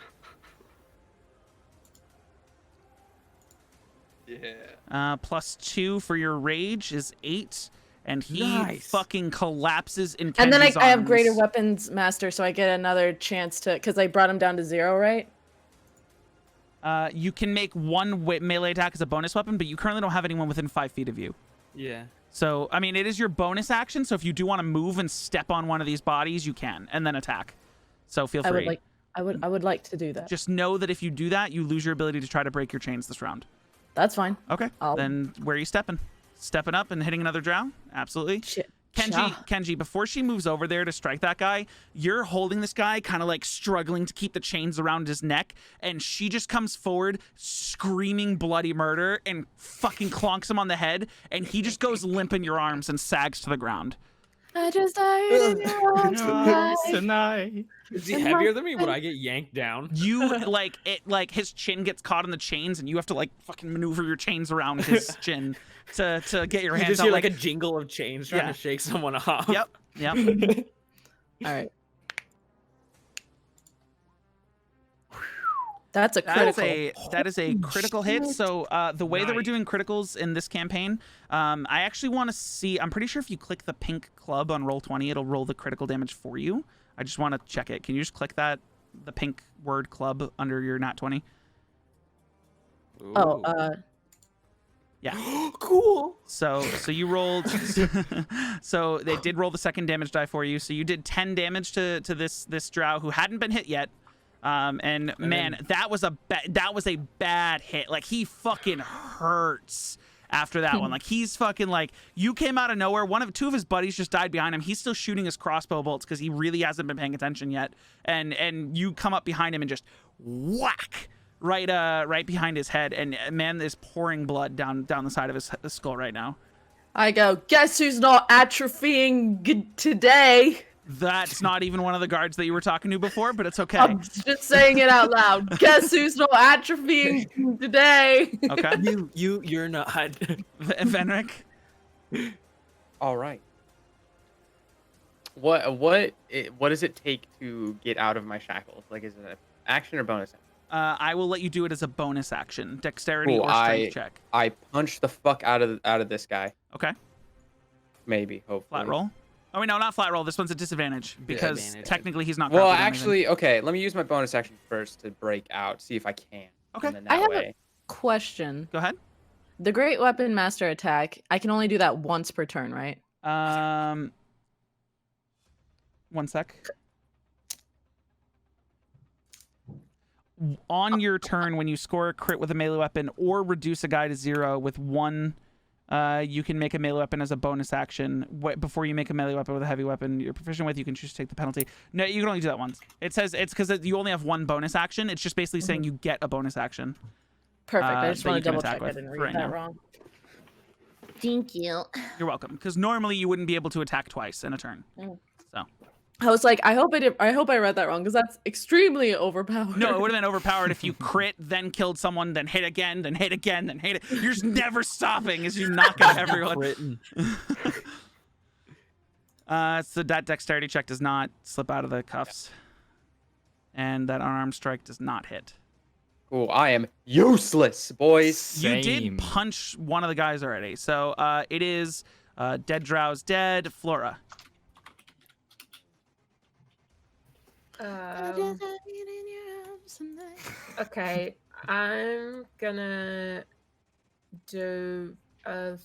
Yeah. +2 for your rage is 8, and he Nice. fucking collapses in Kenji's And then I have arms. greater weapons master, so I get another chance to, because I brought him down to 0, right? You can make one melee attack as a bonus weapon, but you currently don't have anyone within 5 feet of you. Yeah. So, I mean, it is your bonus action, so if you do want to move and step on one of these bodies, you can, and then attack. So feel free. I would like to do that. Just know that if you do that, you lose your ability to try to break your chains this round. That's fine. Okay. Then where are you stepping? Stepping up and hitting another drow? Absolutely. Shit. Kenji, before she moves over there to strike that guy, you're holding this guy, kind of like struggling to keep the chains around his neck, and she just comes forward, screaming bloody murder, and fucking clonks him on the head, and he just goes limp in your arms and sags to the ground. I just died in your arms tonight. Is he heavier than me? Would I get yanked down? You like his chin gets caught in the chains, and you have to like fucking maneuver your chains around his chin to get your You hands just out. hear like a jingle of chains trying Yeah. to shake someone off. Yep. All right. That's a critical. That is a critical hit. So the way that we're Nice. doing criticals in this campaign, I actually want to see. I'm pretty sure if you click the pink club on Roll20, it'll roll the critical damage for you. I just want to check it. Can you just click that, the pink word club under your nat 20? Oh, Yeah. Cool. So you rolled. So they did roll the second damage die for you. So you did 10 damage to this drow who hadn't been hit yet. And man, that was a bad hit. Like he fucking hurts after that one. Like he's fucking like, you came out of nowhere. Two of his buddies just died behind him. He's still shooting his crossbow bolts because he really hasn't been paying attention yet. And you come up behind him and just whack right behind his head. And man is pouring blood down the side of his skull right now. I go, guess who's not atrophying today? That's not even one of the guards that you were talking to before, but it's okay. I'm just saying it out loud. Guess who's not atrophying today? Okay. You're not. Venric. All right. What does it take to get out of my shackles? Like, is it an action or bonus action? I will let you do it as a bonus action. Dexterity Cool, or strength check. I punch the fuck out of this guy. Okay. Maybe, hopefully. Flat roll. Oh wait, no, not flat roll. This one's a disadvantage because Disadvantage. technically he's not. Well, grappled or actually, okay. Let me use my bonus action first to break out. See if I can. Okay. And then that I have way. a question. Go ahead. The Great Weapon Master attack, I can only do that once per turn, right? 1 sec. On your turn, when you score a crit with a melee weapon or reduce a guy to 0 with 1, you can make a melee weapon as a bonus action. Before you make a melee weapon with a heavy weapon you're proficient with, you can choose to take the penalty. No, you can only do that once. It says it's because you only have 1 bonus action. It's just basically saying you get a bonus action. Perfect. I just that want you to can double attack check I with didn't for read right that now. wrong. Thank you. You're welcome. Because normally you wouldn't be able to attack twice in a turn. So. I was like, I hope I read that wrong because that's extremely overpowered. No, it would have been overpowered if you crit, then killed someone, then hit again, then hit again, then hit it. You're just never stopping as you knock out everyone. So that dexterity check does not slip out of the cuffs. And that unarmed strike does not hit. Cool. I am useless, boys. You did punch one of the guys already. So it is Dead Drow's dead. Flora. Okay, I'm gonna do a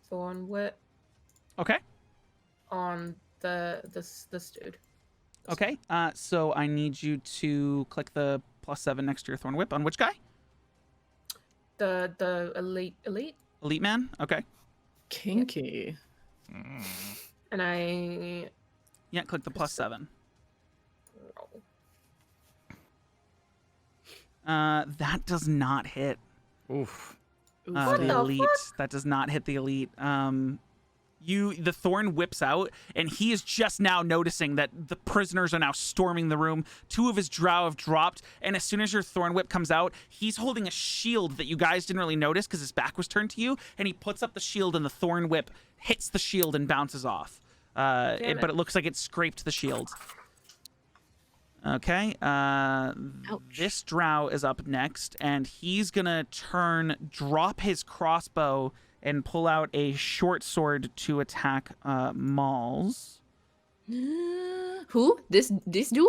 thorn whip Okay. on this dude. Okay. So I need you to click the +7 next to your thorn whip. On which guy? The elite. Elite man? Okay. Kinky. And I Yeah, click the +7. roll. That does not hit. Oof. What The the elite. fuck? That does not hit the elite. The thorn whips out, and he is just now noticing that the prisoners are now storming the room. 2 of his drow have dropped, and as soon as your thorn whip comes out, he's holding a shield that you guys didn't really notice because his back was turned to you, and he puts up the shield, and the thorn whip hits the shield and bounces off. But it looks like it scraped the shield. Okay, this drow is up next, and he's gonna drop his crossbow and pull out a short sword to attack Mauls. Who? This dude?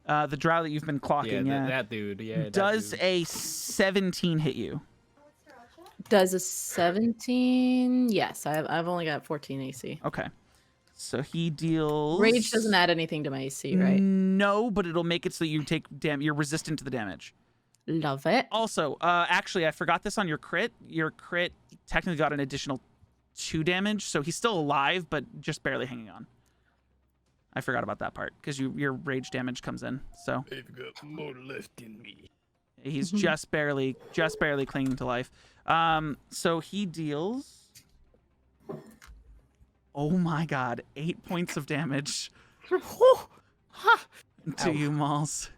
The drow that you've been clocking, yeah. That dude, yeah. Does a 17 hit you? Does a 17? Yes, I've only got 14 AC. Okay. So he deals... Rage doesn't add anything to my AC, right? No, but it'll make it so you take you're resistant to the damage. Love it. Also, actually, I forgot this on your crit. Your crit technically got an additional 2 damage, so he's still alive, but just barely hanging on. I forgot about that part because your rage damage comes in. So I've got more left in me. he's just barely clinging to life. So he deals. Oh my God, 8 points of damage to you, Mauls.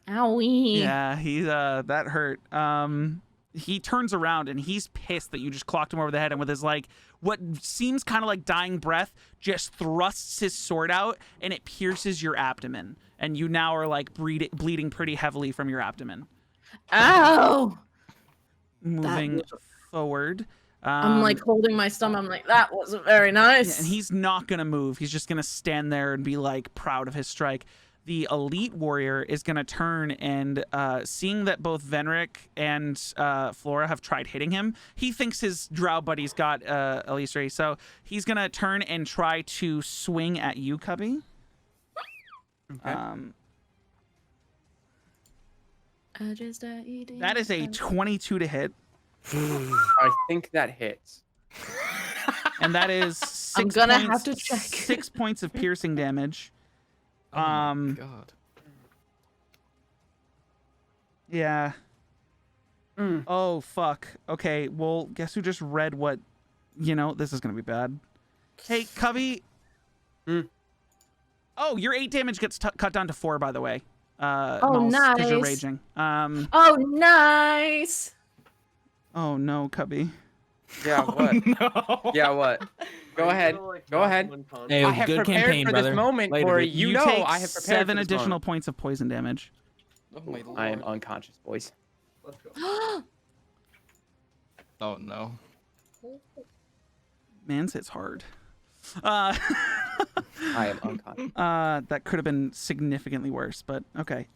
Owie. Yeah, he's that hurt. He turns around and he's pissed that you just clocked him over the head, and with his like what seems kind of like dying breath, just thrusts his sword out and it pierces your abdomen, and you now are like bleeding pretty heavily from your abdomen. Ow! Moving forward. I'm like holding my stomach. I'm like, that wasn't very nice. Yeah, and he's not gonna move. He's just gonna stand there and be like proud of his strike. the elite warrior is going to turn and seeing that both Venric and Flora have tried hitting him, he thinks his drow buddy's got Elisri, so he's going to turn and try to swing at you, Cubby. Okay. That is a 22 to hit. I think that hits. And that is I'm six gonna points, have to check. 6 points of piercing damage. Oh my god. Yeah. Mm. Oh, fuck. Okay, well, guess who just read what... You know, this is going to be bad. Hey, Cubby. Mm. Oh, your 8 damage gets cut down to 4, by the way. Oh, Because you're nice. raging. Oh, nice. Oh, no, Cubby. Yeah, what? No. Yeah, what? Go ahead. Go ahead. Hey, it I was a have good prepared campaign, for brother. this moment, Later, Corey. dude. You know take I have prepared 7 for this additional moment. points of poison damage. Oh my lord. I am unconscious, boys. Let's go. Oh no. Man's hits hard. I am unconscious. That could have been significantly worse, but okay.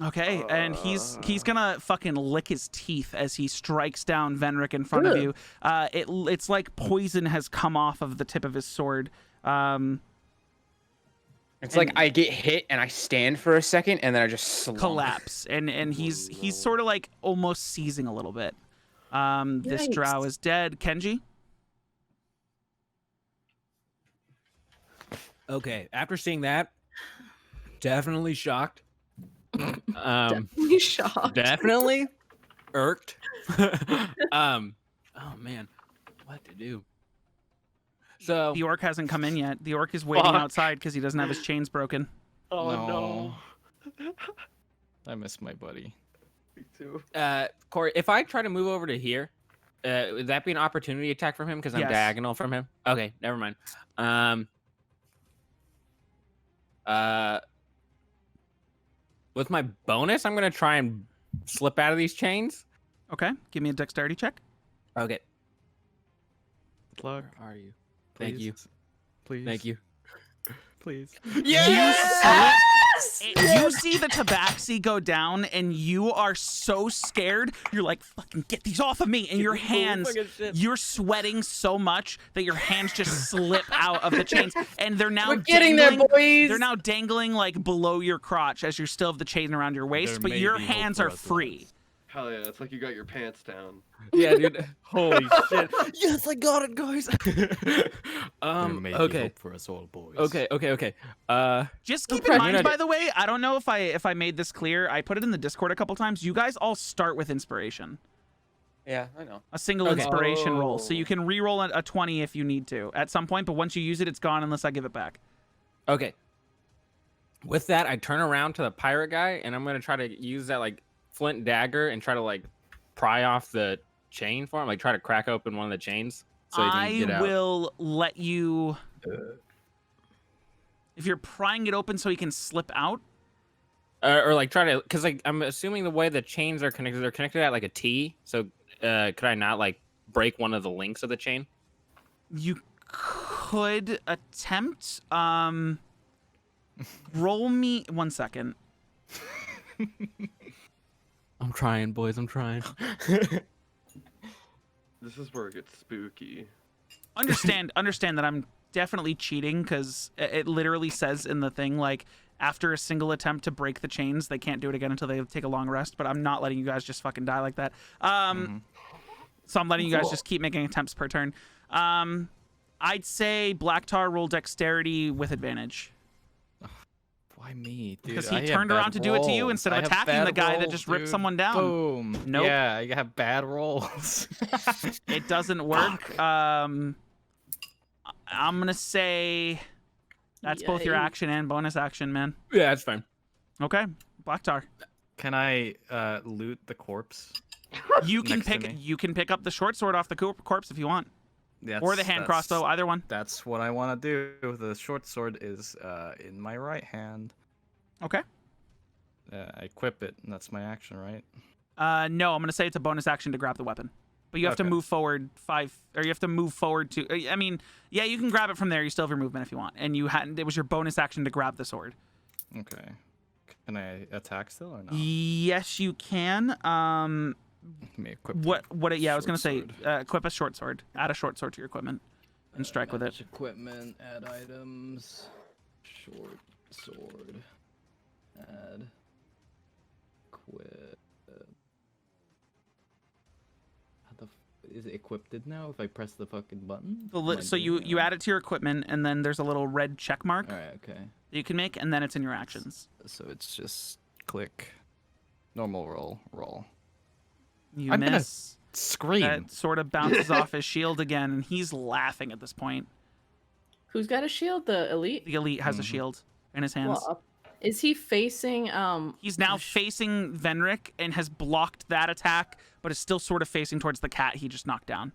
Okay, and he's gonna fucking lick his teeth as he strikes down Venric in front of you. It's like poison has come off of the tip of his sword. It's like I get hit and I stand for a second and then I just slump. Collapse, and he's sort of like almost seizing a little bit. This drow is dead. Kenji. Okay, after seeing that, definitely shocked. Definitely shocked. Definitely irked. Oh man, what to do? So The orc hasn't come in yet. The orc is waiting Fuck. outside because he doesn't have his chains broken. Oh No. I miss my buddy. Me too. Corey, if I try to move over to here, would that be an opportunity attack from him because I'm Yes. diagonal from him? Okay, never mind. With my bonus, I'm gonna try and slip out of these chains. Okay, give me a dexterity check. Okay. Good luck. Where are you? Thank you. Please. Thank you. Please. You see the tabaxi go down, and you are so scared. You're like, fucking get these off of me. And your hands, you're sweating so much that your hands just slip out of the chains. And they're now We're getting there, dangling- boys. They're now dangling like below your crotch as you still have the chain around your waist, There but may your be hope hands for are us, free. lads. Hell yeah, it's like you got your pants down. Yeah, dude. Holy shit. Yes, I got it, guys. There may be Okay. hope for us all, boys. Okay. Just keep Okay. in mind, You're not- by the way, I don't know if I made this clear. I put it in the Discord a couple times. You guys all start with inspiration. Yeah, I know. A single Okay. inspiration roll. So Oh. you can re-roll a 20 if you need to at some point, but once you use it, it's gone unless I give it back. Okay. With that, I turn around to the pirate guy, and I'm gonna try to use that like flint dagger and try to like pry off the chain for him, like try to crack open one of the chains so he can get I out. will let you... If you're prying it open so he can slip out, Or like try to, because like I'm assuming the way the chains are connected, they're connected at like a T. So could I not like break one of the links of the chain? you could attempt... Roll me... 1 second. I'm trying, boys. I'm trying. This is where it gets spooky. Understand that I'm definitely cheating because it literally says in the thing, like, after a single attempt to break the chains, they can't do it again until they take a long rest, but I'm not letting you guys just fucking die like that. So I'm letting you guys just keep making attempts per turn. I'd say Black Tar roll dexterity with advantage. Why me, dude? Because he I have turned bad around to do it to you rolls. instead of I have attacking bad the guy that rolls, just ripped dude. someone down. Boom. Nope. Yeah, I have bad rolls. It doesn't work. I'm gonna say that's both your Yay. action and bonus action, man. Yeah, that's fine. Okay, Black Tar. Can I loot the corpse? You can Next to me. pick up the short sword off the corpse if you want, or the hand crossbow, either one. That's what I want to do. The short sword is in my right hand. Okay. I equip it, and that's my action, right? No, I'm gonna say it's a bonus action to grab the weapon, but you have to Okay. move forward 5, or you have to move forward to. I mean, yeah, you can grab it from there. You still have your movement if you want, and it was your bonus action to grab the sword. Okay. Can I attack still or not? Yes, you can. Let me equip Yeah, I was gonna short say, sword. equip a short sword. Add a short sword to your equipment, and strike with it. Manage equipment, add items, short sword, add, equip. Is it equipped now if I press the fucking button? So you add it to your equipment, and then there's a little red check mark Alright, okay. that you can make, and then it's in your actions. So it's just click, normal roll. You I'm gonna miss. scream. That sort of bounces off his shield again, and he's laughing at this point. Who's got a shield? The elite? The elite has a shield in his hands. Well, is he facing He's now facing Venric and has blocked that attack, but is still sort of facing towards the cat he just knocked down.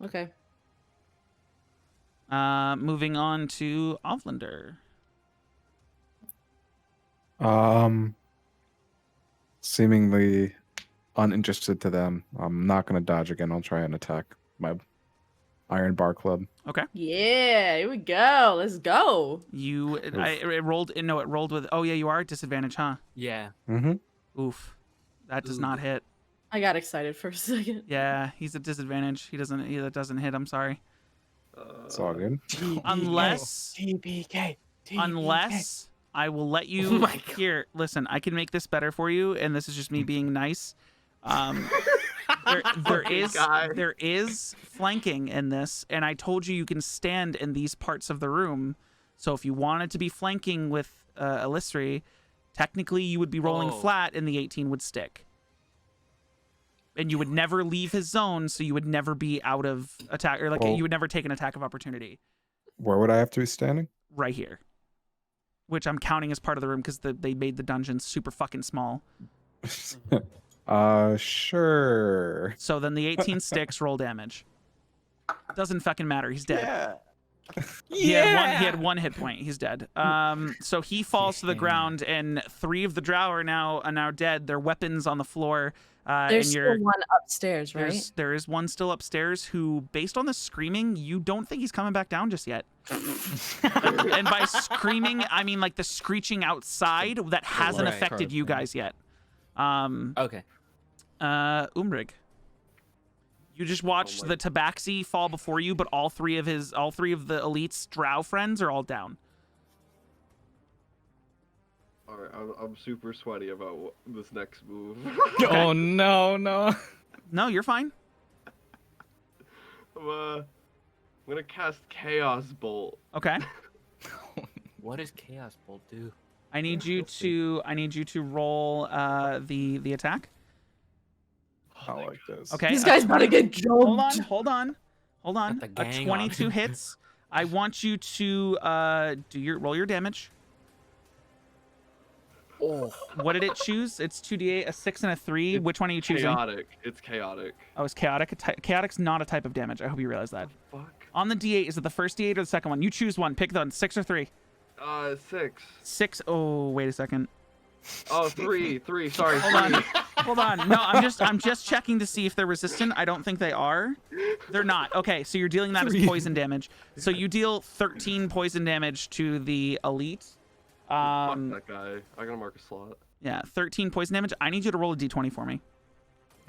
Okay. Moving on to Ovlander. Seemingly uninterested to them. I'm not gonna dodge again. I'll try and attack my iron bar club. Okay. Yeah, here we go. Let's go. It rolled. No, it rolled with. Oh yeah, you are at disadvantage, huh? Yeah. Mm-hmm. Oof, that does not hit. I got excited for a second. Yeah, he's at disadvantage. That doesn't hit. I'm sorry. It's all good. Unless TPK. Unless I will let you. Oh my God. Here, listen. I can make this better for you, and this is just me being nice. There is flanking in this, and I told you can stand in these parts of the room. So if you wanted to be flanking with Illusory, technically you would be rolling flat, and the 18 would stick. And you would never leave his zone, so you would never be out of attack, or you would never take an attack of opportunity. Where would I have to be standing? Right here, which I'm counting as part of the room because they made the dungeon super fucking small. Sure. So then the 18 sticks, roll damage. Doesn't fucking matter. He's dead. He had one hit point. He's dead. So he falls to the ground, and 3 of the drow are now dead. Their weapons on the floor. There's still one upstairs, right? There is one still upstairs who, based on the screaming, you don't think he's coming back down just yet. And by screaming, I mean like the screeching outside that hasn't affected you guys yet. Okay. Umrig. You just watched the Tabaxi fall before you, but all three of the elite's drow friends are all down. All right, I'm super sweaty about this next move. Oh no. No, you're fine. I'm gonna cast Chaos Bolt. Okay. What does Chaos Bolt do? I need you to roll the attack. I like this. Okay. This guy's about to get jumped. Hold on. Got the A gang 22 on. hits. I want you to roll your damage. Oh. What did it choose? It's 2d8, a 6 and a 3. Which one are you choosing? Chaotic. It's chaotic. Oh, it's chaotic. Chaotic's not a type of damage. I hope you realize that. Fuck. On the d8, is it the first d8 or the second one? You choose one. Pick the 6 or 3. 6. 6. Oh, wait a second. Oh, 3. Sorry. Hold on. No, I'm just checking to see if they're resistant. I don't think they are. They're not. Okay, so you're dealing that as poison damage. So you deal 13 poison damage to the elite. Fuck that guy. I gotta mark a slot. Yeah, 13 poison damage. I need you to roll a d20 for me.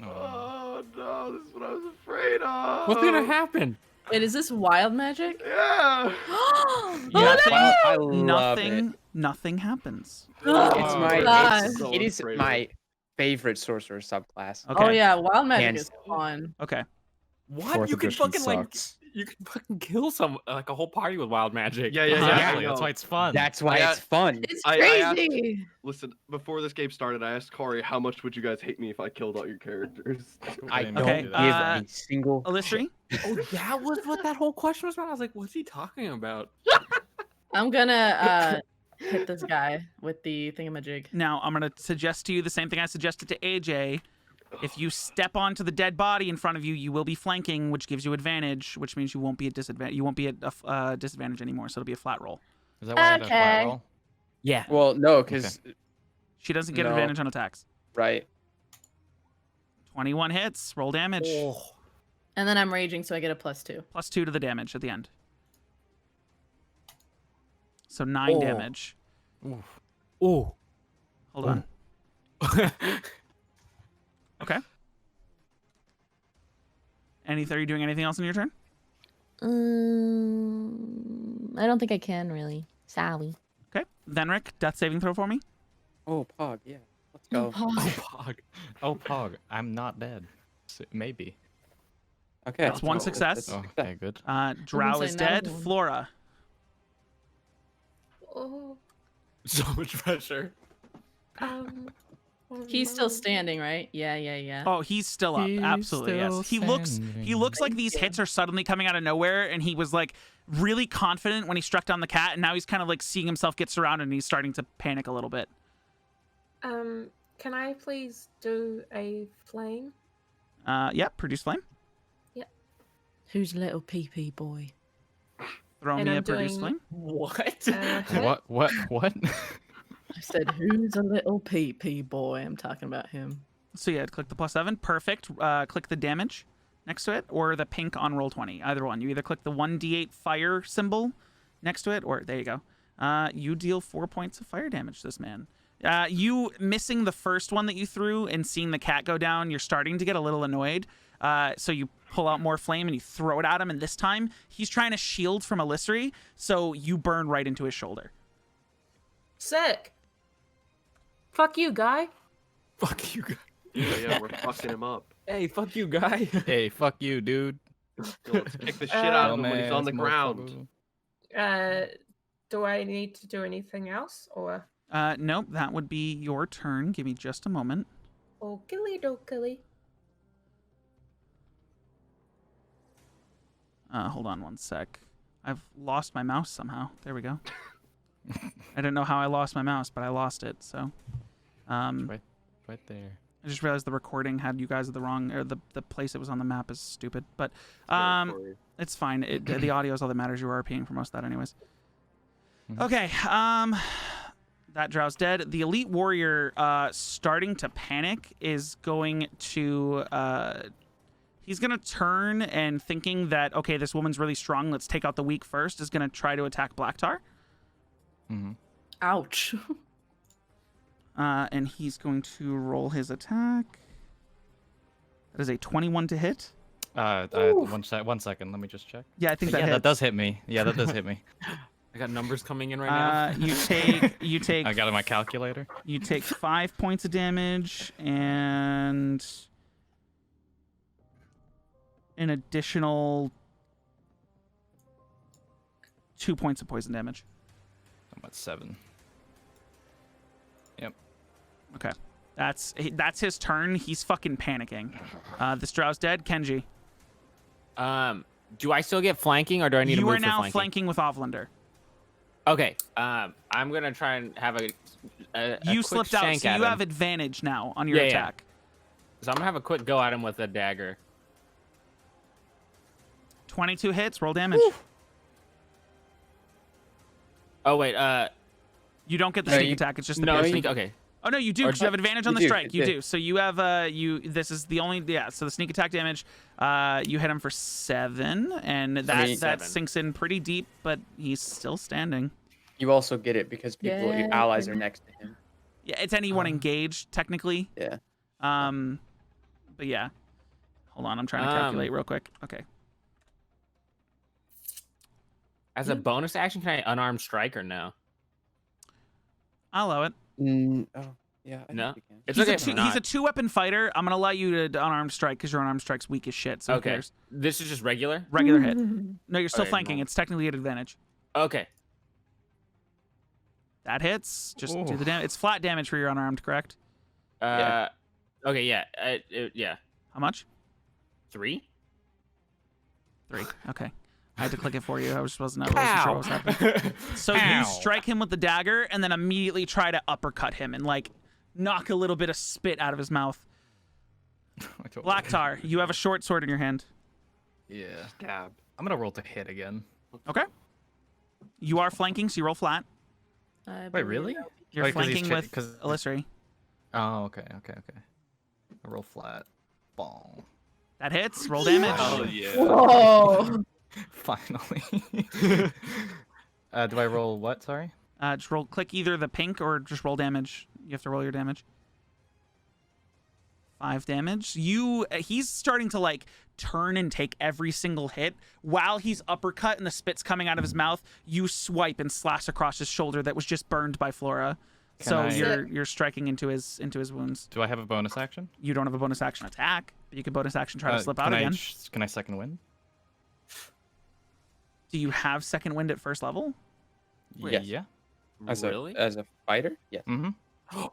Oh no, this is what I was afraid of. What's gonna happen? Wait, is this wild magic? Yeah. I love it. Nothing happens. It's my God. it is my favorite sorcerer subclass. Okay. Oh yeah, wild magic Hands is fun. Okay. What? Fourth You can edition fucking sucks. you can fucking kill a whole party with wild magic. Yeah. Exactly. I That's know. why it's fun. That's why I- it's fun. It's I crazy. Listen, before this game started, I asked Corey how much would you guys hate me if I killed all your characters. I Okay, don't give a single Illusory? Oh, that was what that whole question was about. I was like, what's he talking about? I'm gonna hit this guy with the thingamajig. Now, I'm going to suggest to you the same thing I suggested to AJ. If you step onto the dead body in front of you, you will be flanking, which gives you advantage, which means you won't be at disadvantage. You won't be at a disadvantage anymore, so it'll be a flat roll. Is that why I have a flat Okay. roll? Yeah. Well, no, because She doesn't get No. advantage on attacks. right. 21 hits, roll damage. Oh. And then I'm raging, so I get a +2. +2 to the damage at the end. So 9 Oh. damage. Oof. Oh. Hold on. Okay. Are you doing anything else in your turn? I don't think I can really. Sorry. Okay. Venric, death saving throw for me. Oh, Pog, yeah. Let's go. Oh, Pog. Oh, Pog. I'm not dead. Maybe. Okay. That's one let's go. success. Oh, okay, good. Drow say is another dead. one. Flora. Oh, So much pressure. oh He's still no. standing, right? Yeah. Oh, he's still up. He's Absolutely, yes. still He looks like these hits are suddenly coming out of nowhere, and he was like really confident when he struck down the cat, and now he's kind of like seeing himself get surrounded, and he's starting to panic a little bit. Can I please do a flame? Yeah, produce flame. Who's little pee boy? Throw And me I'm a produce doing- flame. What? Hit. What? I said, who's a little pee boy? I'm talking about him. So yeah, click the +7. Perfect. Click the damage next to it, or the pink on roll 20. Either one. You either click the 1d8 fire symbol next to it, or there you go. You deal 4 points of fire damage to this man. You missing the first one that you threw and seeing the cat go down, you're starting to get a little annoyed. So you pull out more flame and you throw it at him, and this time he's trying to shield from Elisri, so you burn right into his shoulder. Sick. Fuck you, guy. Fuck you, guy. Yeah, we're fucking him up. Hey, fuck you, guy. Hey, fuck you, dude. Yo, let's kick the shit out of him when he's on the Dumbass ground. motherfucker. Do I need to do anything else, or? Nope, that would be your turn. Give me just a moment. Okily dokily. Hold on one sec. I've lost my mouse somehow. There we go. I don't know how I lost my mouse, but I lost it. So, Right there. I just realized the recording had you guys at the wrong, or the place it was on the map is stupid. But Sorry. it's fine. The audio is all that matters. You were RPing for most of that, anyways. Okay. That Drow's dead. The elite warrior, starting to panic, is going to he's gonna turn and thinking that okay, this woman's really strong. Let's take out the weak first. Is gonna try to attack Blacktar. Ouch. And he's going to roll his attack. That is a 21 to hit. 1 second. Let me just check. Yeah, I think that Yeah, hits. that does hit me. Yeah, that does hit me. I got numbers coming in right now. You take I got it on my calculator. You take 5 points of damage and an additional 2 points of poison damage. I'm at 7. Yep. Okay. That's his turn. He's fucking panicking. This Drow's dead. Kenji. Do I still get flanking, or do I need to You move are now for flanking with Ovlander. Okay. I'm gonna try and have a You quick slipped out, shank so at you him. have advantage now on your Yeah, yeah. attack. So I'm gonna have a quick go at him with a dagger. 22 hits. Roll damage. Oh wait, You don't get the No, sneak you- attack. It's just the no, piercing. sneak. Okay. Oh no, you do. Or 'Cause you have advantage on you the do, strike. You you do. do. So you have This is the only. Yeah. So the sneak attack damage. You hit him for 7, and that mean, that 7. sinks in pretty deep, but he's still standing. You also get it because people, your Yeah. allies are next to him. Yeah, it's anyone engaged technically. Yeah. But yeah. Hold on, I'm trying to calculate real quick. Okay. As a bonus action, can I unarmed strike or no? I'll allow it. Oh, yeah. I No? think you can. It's He's okay. a if two, I'm he's a not. 2-weapon fighter. I'm gonna allow you to unarmed strike because your unarmed strike's weak as shit. So who Okay. cares? This is just regular. Regular hit. No, you're still Okay, flanking. no. It's technically at advantage. Okay. That hits. Just do Ooh. the damage. It's flat damage for your unarmed, correct? Yeah. Okay. Yeah. Yeah. How much? 3. 3. Okay. I had to click it for you. I just wasn't sure what was happening. So you strike him with the dagger and then immediately try to uppercut him and like knock a little bit of spit out of his mouth. Blacktar, you have a short sword in your hand. Yeah. Stab. I'm gonna roll to hit again. Okay. You are flanking, so you roll flat. Wait, really? You're Wait, 'cause he's flanking cha- with 'cause- Elisri. Oh, okay. I roll flat. Ball. That hits. Roll damage. Oh yeah. Whoa. Finally. Do I roll what? Sorry. Just roll. Click either the pink or just roll damage. You have to roll your damage. 5 damage. He's starting to like turn and take every single hit while he's uppercut and the spit's coming out of his mouth. You swipe and slash across his shoulder that was just burned by Flora. So you're striking into his wounds. Do I have a bonus action? You don't have a bonus action attack, but you can bonus action try to slip out again. Can I second wind? Do you have second wind at first level? Yes. Yeah. As Really? as a fighter? Yes. Mm-hmm.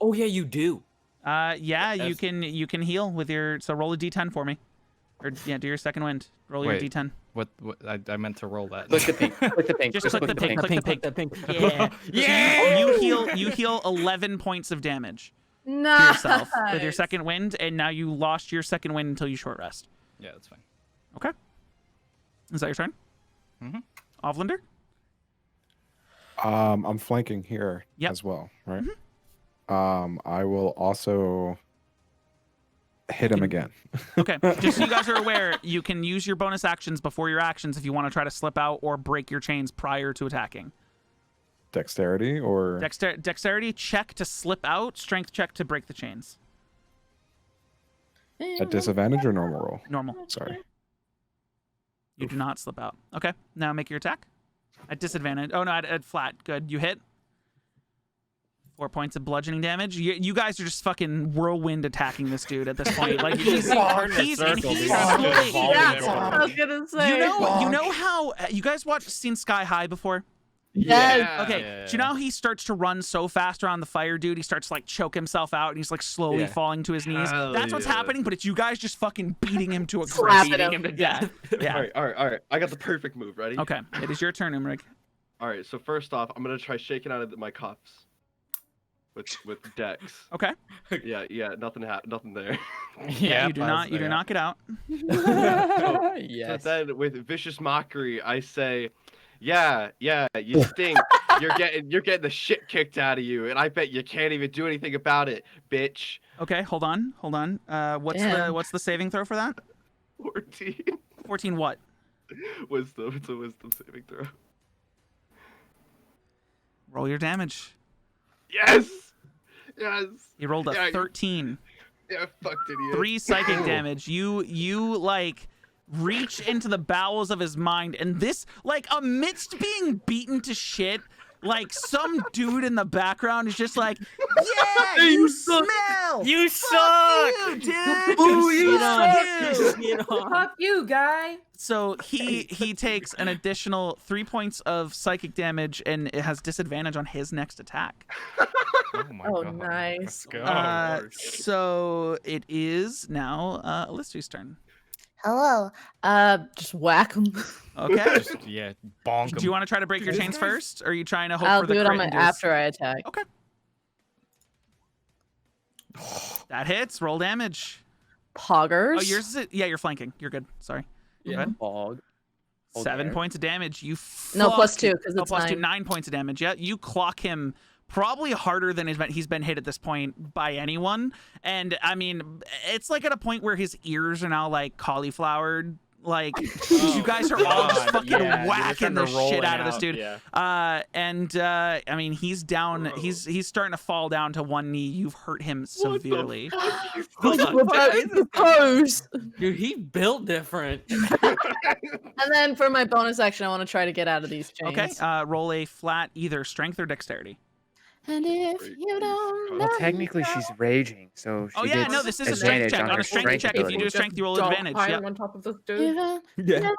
Oh yeah, you do. Yeah, you can heal with your. So roll a d10 for me, or yeah, do your second wind. Roll your Wait. d10. What I meant to roll that. Click the pink. Click the pink. Just click the pink. Click the pink. Yeah. Yeah. You heal 11 points of damage to yourself with your second wind, and now you lost your second wind until you short rest. Yeah, that's fine. Okay. Is that your turn? Mm-hmm. Ovlander? I'm flanking here as well, right? I will also hit him again. Okay. Just so you guys are aware, you can use your bonus actions before your actions if you want to try to slip out or break your chains prior to attacking. Dexterity or Dexterity check to slip out, strength check to break the chains. at disadvantage or normal roll? Normal. Sorry. You do not slip out. Okay. Now make your attack. At disadvantage. Oh, no, at flat. Good. You hit. 4 points of bludgeoning damage. You guys are just fucking whirlwind attacking this dude at this point. Like he's slowly. I was gonna say. You know how you guys seen Sky High before? Yes. Okay. Yeah. Do you know how he starts to run so fast around the fire dude? He starts to like choke himself out, and he's like slowly falling to his knees. Hell That's what's yeah. happening. But it's you guys just fucking beating him to a Slapping crisp. him. to death. Yeah. All right. I got the perfect move. Ready? Okay. It is your turn, Umrig. All right. So first off, I'm gonna try shaking out of my cuffs with Dex. Okay. Yeah. Nothing there. Yeah. You do not get out. Yes. So then with vicious mockery, I say, yeah, you stink. You're getting the shit kicked out of you, and I bet you can't even do anything about it, bitch. Okay. Hold on. What's the saving throw for that? 14 14 what? wisdom. It's a wisdom saving throw. Roll your damage. Yes. You rolled a 13. Yeah, fucked idiot. 3 psychic damage. You like reach into the bowels of his mind, and this, like, amidst being beaten to shit, like some dude in the background is just like, yeah, you smell. You Fuck suck. you, dude. Ooh, you Fuck suck. Fuck you, guy. So he takes an additional 3 points of psychic damage, and it has disadvantage on his next attack. Oh my Oh, god. nice. Let's go. So it is now Alyssa's turn. Hello. Just whack him. Okay. Just, yeah, bonk Do you want to try to break your chains first, or are you trying to hope I'll for the do it crit on my and do a- after I attack. Okay. That hits. Roll damage. Poggers. Oh, yours is you're flanking. You're good. Sorry. Yeah. Go ahead. Bog. 7 points of damage. You No, plus fuck- 2, 'cause oh, it's plus 2. 9. 9 points of damage. Yeah, you clock him probably harder than he's been hit at this point by anyone. And I mean, it's like at a point where his ears are now like cauliflowered. Like you guys are all just God, fucking yeah, whacking the they're shit rolling out of this out, dude. yeah. I mean, he's down. He's starting to fall down to one knee. You've hurt him severely. Propose. Dude, he built different. And then for my bonus action, I want to try to get out of these chains. Okay. Roll a flat either strength or dexterity. And if you don't Well, know technically she's raging, so she Oh yeah, gets no, this is a strength advantage check. on On her a strength check, if you do a ability. strength, you roll Don't advantage. pile Yeah. him on top of this dude. you never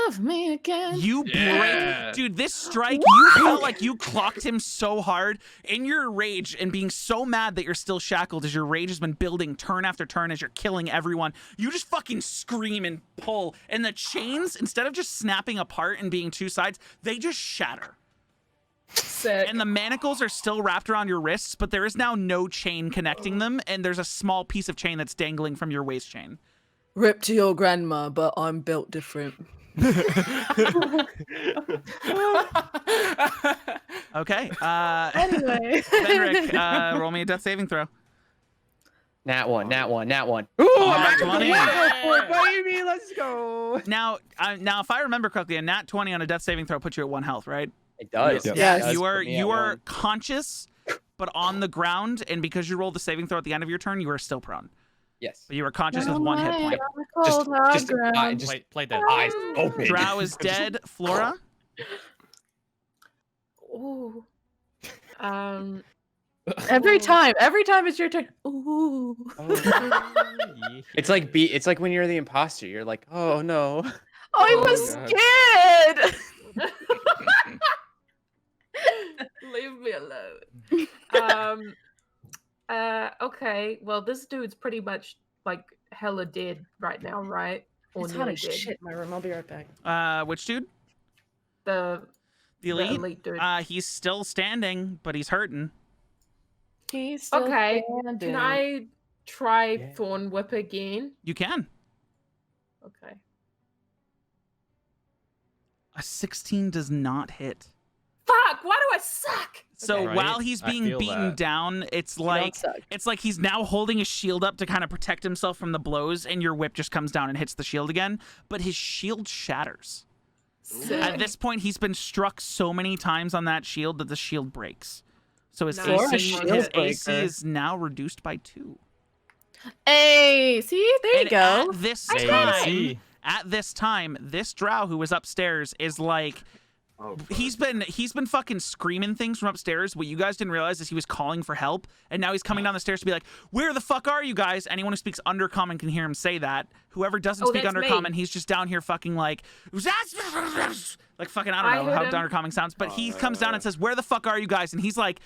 love me again. You break, Yeah. dude. This strike, you felt like you clocked him so hard in your rage and being so mad that you're still shackled as your rage has been building turn after turn as you're killing everyone. You just fucking scream and pull, and the chains, instead of just snapping apart and being two sides, they just shatter. Sick. And the manacles are still wrapped around your wrists, but there is now no chain connecting them, and there's a small piece of chain that's dangling from your waist chain. Rip to your grandma, but I'm built different. Okay. Anyway. Benrick, roll me a death saving throw. Nat one. Ooh, Nat 20. baby, let's go. Now, if I remember correctly, a nat 20 on a death saving throw puts you at 1 health, right? It does. Yes. Yes. It does You are put me at one. conscious, but on the ground, and because you rolled the saving throw at the end of your turn, you are still prone. Yes. But you are conscious with 1 hit point. Play dead. Eyes open. Drow is dead. Flora. Ooh. Every time it's your turn. Ooh. It's like when you're the imposter. You're like, oh no. I was God. scared. Leave me alone. Okay. Well, this dude's pretty much like hella dead right now, right? Or It's hot nearly as dead. shit, my room. I'll be right back. Which dude? The The elite. elite dude. He's still standing, but he's hurting. He's still Okay. standing. Can I try Thorn Whip again? You can. Okay. A 16 does not hit. Fuck! Why do I suck? So Right? while he's I being feel beaten that. down, it's You like don't suck. he's now holding his shield up to kind of protect himself from the blows, and your whip just comes down and hits the shield again. But his shield shatters. Sick. At this point, he's been struck so many times on that shield that the shield breaks. So his Nice. AC, Shield his breaker. AC is now reduced by 2. Hey, see, there you And go. at this time, this drow who was upstairs is like, Oh, fuck. he's been fucking screaming things from upstairs. What you guys didn't realize is he was calling for help, and now he's coming down the stairs to be like, "Where the fuck are you guys?" Anyone who speaks Undercommon can hear him say that. Whoever doesn't speak that's me. Undercommon, he's just down here fucking like fucking I don't I know heard how him. Undercommon sounds, but he comes down and says, "Where the fuck are you guys?" And he's like,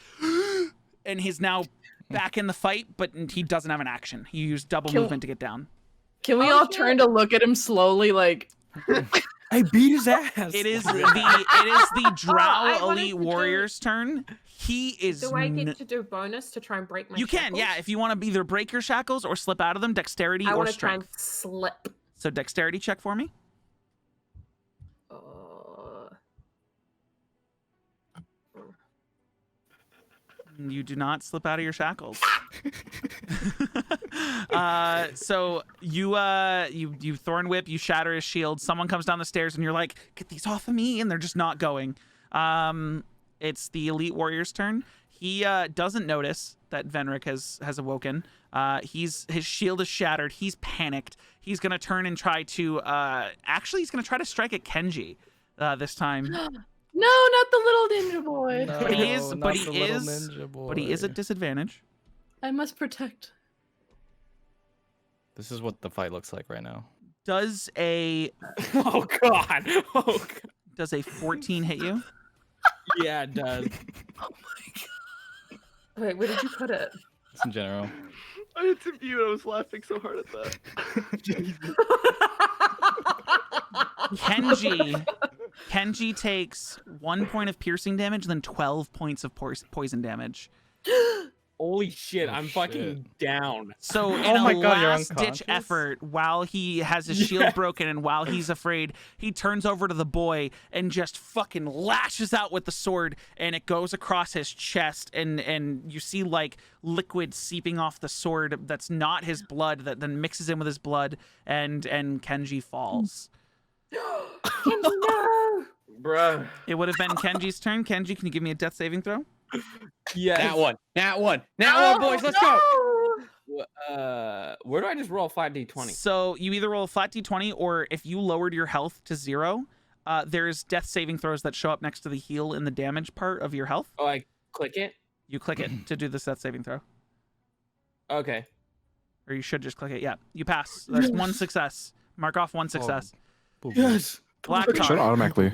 and he's now back in the fight, but he doesn't have an action. He used double Can- movement to get down. Can we Oh, all shit. turn to look at him slowly, like? I beat his ass. It is the Drow I wanted Elite to do- Warrior's turn. He is. Do I get to do bonus to try and break my You can, yeah. shackles? If you want to either break your shackles or slip out of them, dexterity I or want to try and strength. slip. So dexterity check for me. You do not slip out of your shackles. So you thorn whip, you shatter his shield. Someone comes down the stairs, and you're like, "Get these off of me!" And they're just not going. It's the Elite Warrior's turn. He doesn't notice that Venric has awoken. His shield is shattered. He's panicked. He's gonna turn and try to actually he's gonna try to strike at Kenji this time. No, not the little ninja boy. But he is at disadvantage. I must protect. This is what the fight looks like right now. Does a Oh god. Oh god. does a 14 hit you? Yeah, it does. Wait, where did you put it? Just in general. I had to mute. I was laughing so hard at that. Kenji takes 1 point of piercing damage, then 12 points of poison damage. Holy shit, I'm shit. fucking down. So in Oh my a God, you're last-ditch unconscious? effort, while he has his shield broken and while he's afraid, he turns over to the boy and just fucking lashes out with the sword, and it goes across his chest, and you see like liquid seeping off the sword that's not his blood, that then mixes in with his blood, and Kenji falls. Kenji, no! Bruh. It would have been Kenji's turn. Kenji, can you give me a death saving throw? Yeah. That one, boys. Let's go. Where do I just roll 5d20? So you either roll a flat d20, or if you lowered your health to 0, there's death saving throws that show up next to the heal in the damage part of your health. Oh, I click it? You click it to do this death saving throw. Okay. Or you should just click it. Yeah, you pass. There's one success. Mark off one success. Yes. Black It should tar. automatically.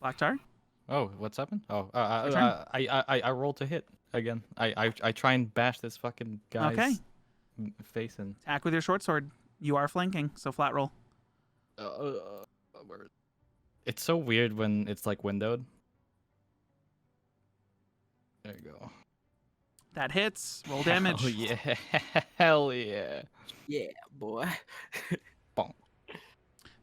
Black tar. Oh, what's happened? Oh, Your turn. I rolled to hit again. I try and bash this fucking guy's Okay. face in. Attack with your short sword. You are flanking, so flat roll. It's so weird when it's like windowed. There you go. That hits. Roll damage. Oh yeah, hell yeah. Yeah, boy.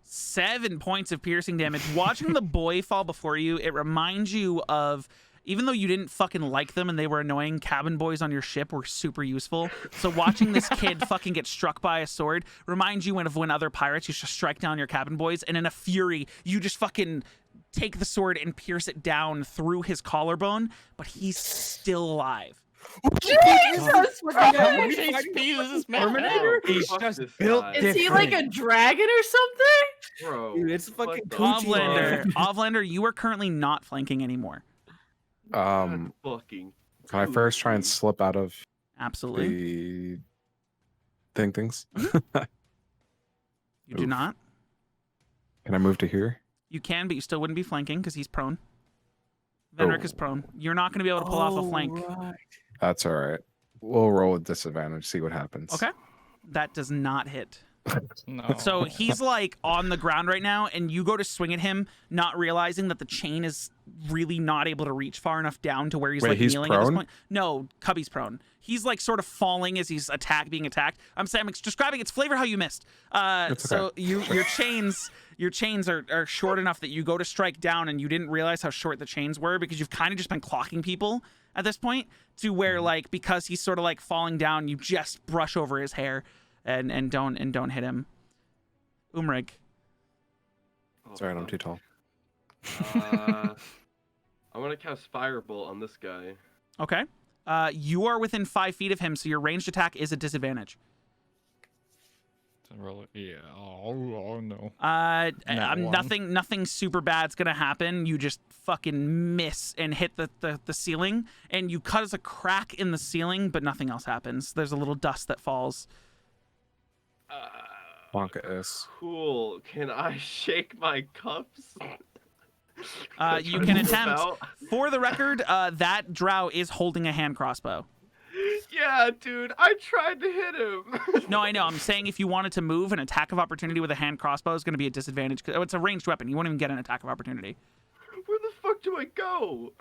7 points of piercing damage. Watching the boy fall before you, it reminds you of Even though you didn't fucking like them and they were annoying, cabin boys on your ship were super useful. So watching this kid fucking get struck by a sword reminds you of when other pirates used to strike down your cabin boys, and in a fury, you just fucking take the sword and pierce it down through his collarbone, but he's still alive. Jesus! Terminator? He's just built Is he like a dragon or something? Bro, Dude, it's fucking Ovlander, you are currently not flanking anymore. Fucking. Can I first try and slip out of Absolutely. the things? You do not. Can I move to here? You can, but you still wouldn't be flanking because he's prone. Venric is prone. You're not going to be able to pull off a flank. Right. That's all right. We'll roll with disadvantage, see what happens. Okay. That does not hit. No. So he's like on the ground right now, and you go to swing at him, not realizing that the chain is really not able to reach far enough down to where he's like he's kneeling at this prone? point. No, Cubby's prone. He's like sort of falling as he's being attacked. I'm describing its flavor how you missed. So your chains are short enough that you go to strike down, and you didn't realize how short the chains were because you've kind of just been clocking people at this point, to where like because he's sort of like falling down, you just brush over his hair. And don't hit him. Umrig. Sorry, I'm too tall. I'm gonna cast Firebolt on this guy. Okay. You are within 5 feet of him, so your ranged attack is a disadvantage. Yeah. Oh no. Nothing super bad's gonna happen. You just fucking miss and hit the ceiling, and you cut as a crack in the ceiling, but nothing else happens. There's a little dust that falls. Wonka is. Cool. Can I shake my cups? You can attempt. For the record, that drow is holding a hand crossbow. Yeah, dude. I tried to hit him. No, I know. I'm saying if you wanted to move, an attack of opportunity with a hand crossbow is going to be a disadvantage. It's a ranged weapon. You won't even get an attack of opportunity. Where the fuck do I go?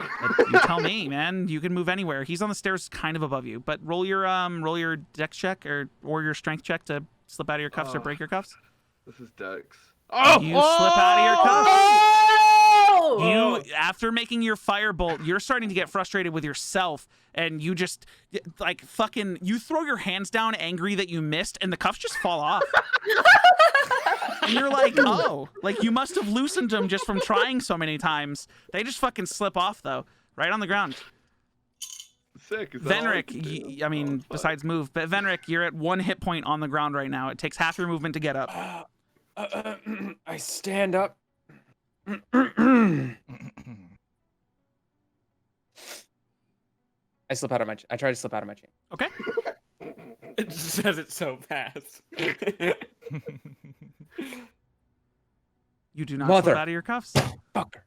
You tell me, man. You can move anywhere. He's on the stairs kind of above you. But roll your dex check or your strength check to slip out of your cuffs or break your cuffs. This is Dex. Oh! You slip out of your cuffs. Oh! You, after making your firebolt, you're starting to get frustrated with yourself, and you just like fucking you throw your hands down, angry that you missed, and the cuffs just fall off. And you're like, oh, like you must have loosened them just from trying so many times. They just fucking slip off though, right on the ground. Sick. Is that Venric, I mean, besides move, but Venric, you're at 1 hit point on the ground right now. It takes half your movement to get up. I stand up. I slip out of my. I try to slip out of my chain. Okay. It just says it so fast. You do not slip out of your cuffs. Fucker.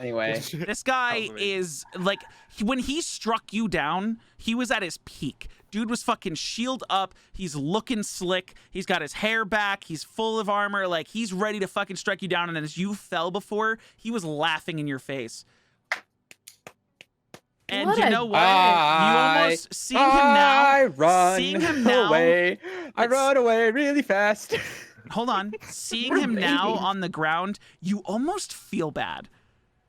Anyway, this guy is like when he struck you down, he was at his peak. Dude was fucking shield up. He's looking slick. He's got his hair back. He's full of armor. Like he's ready to fucking strike you down. And then as you fell before, he was laughing in your face. And you know what? You almost seeing him now. I run seeing him now, away. I run away really fast. Hold on. Seeing him now on the ground, you almost feel bad.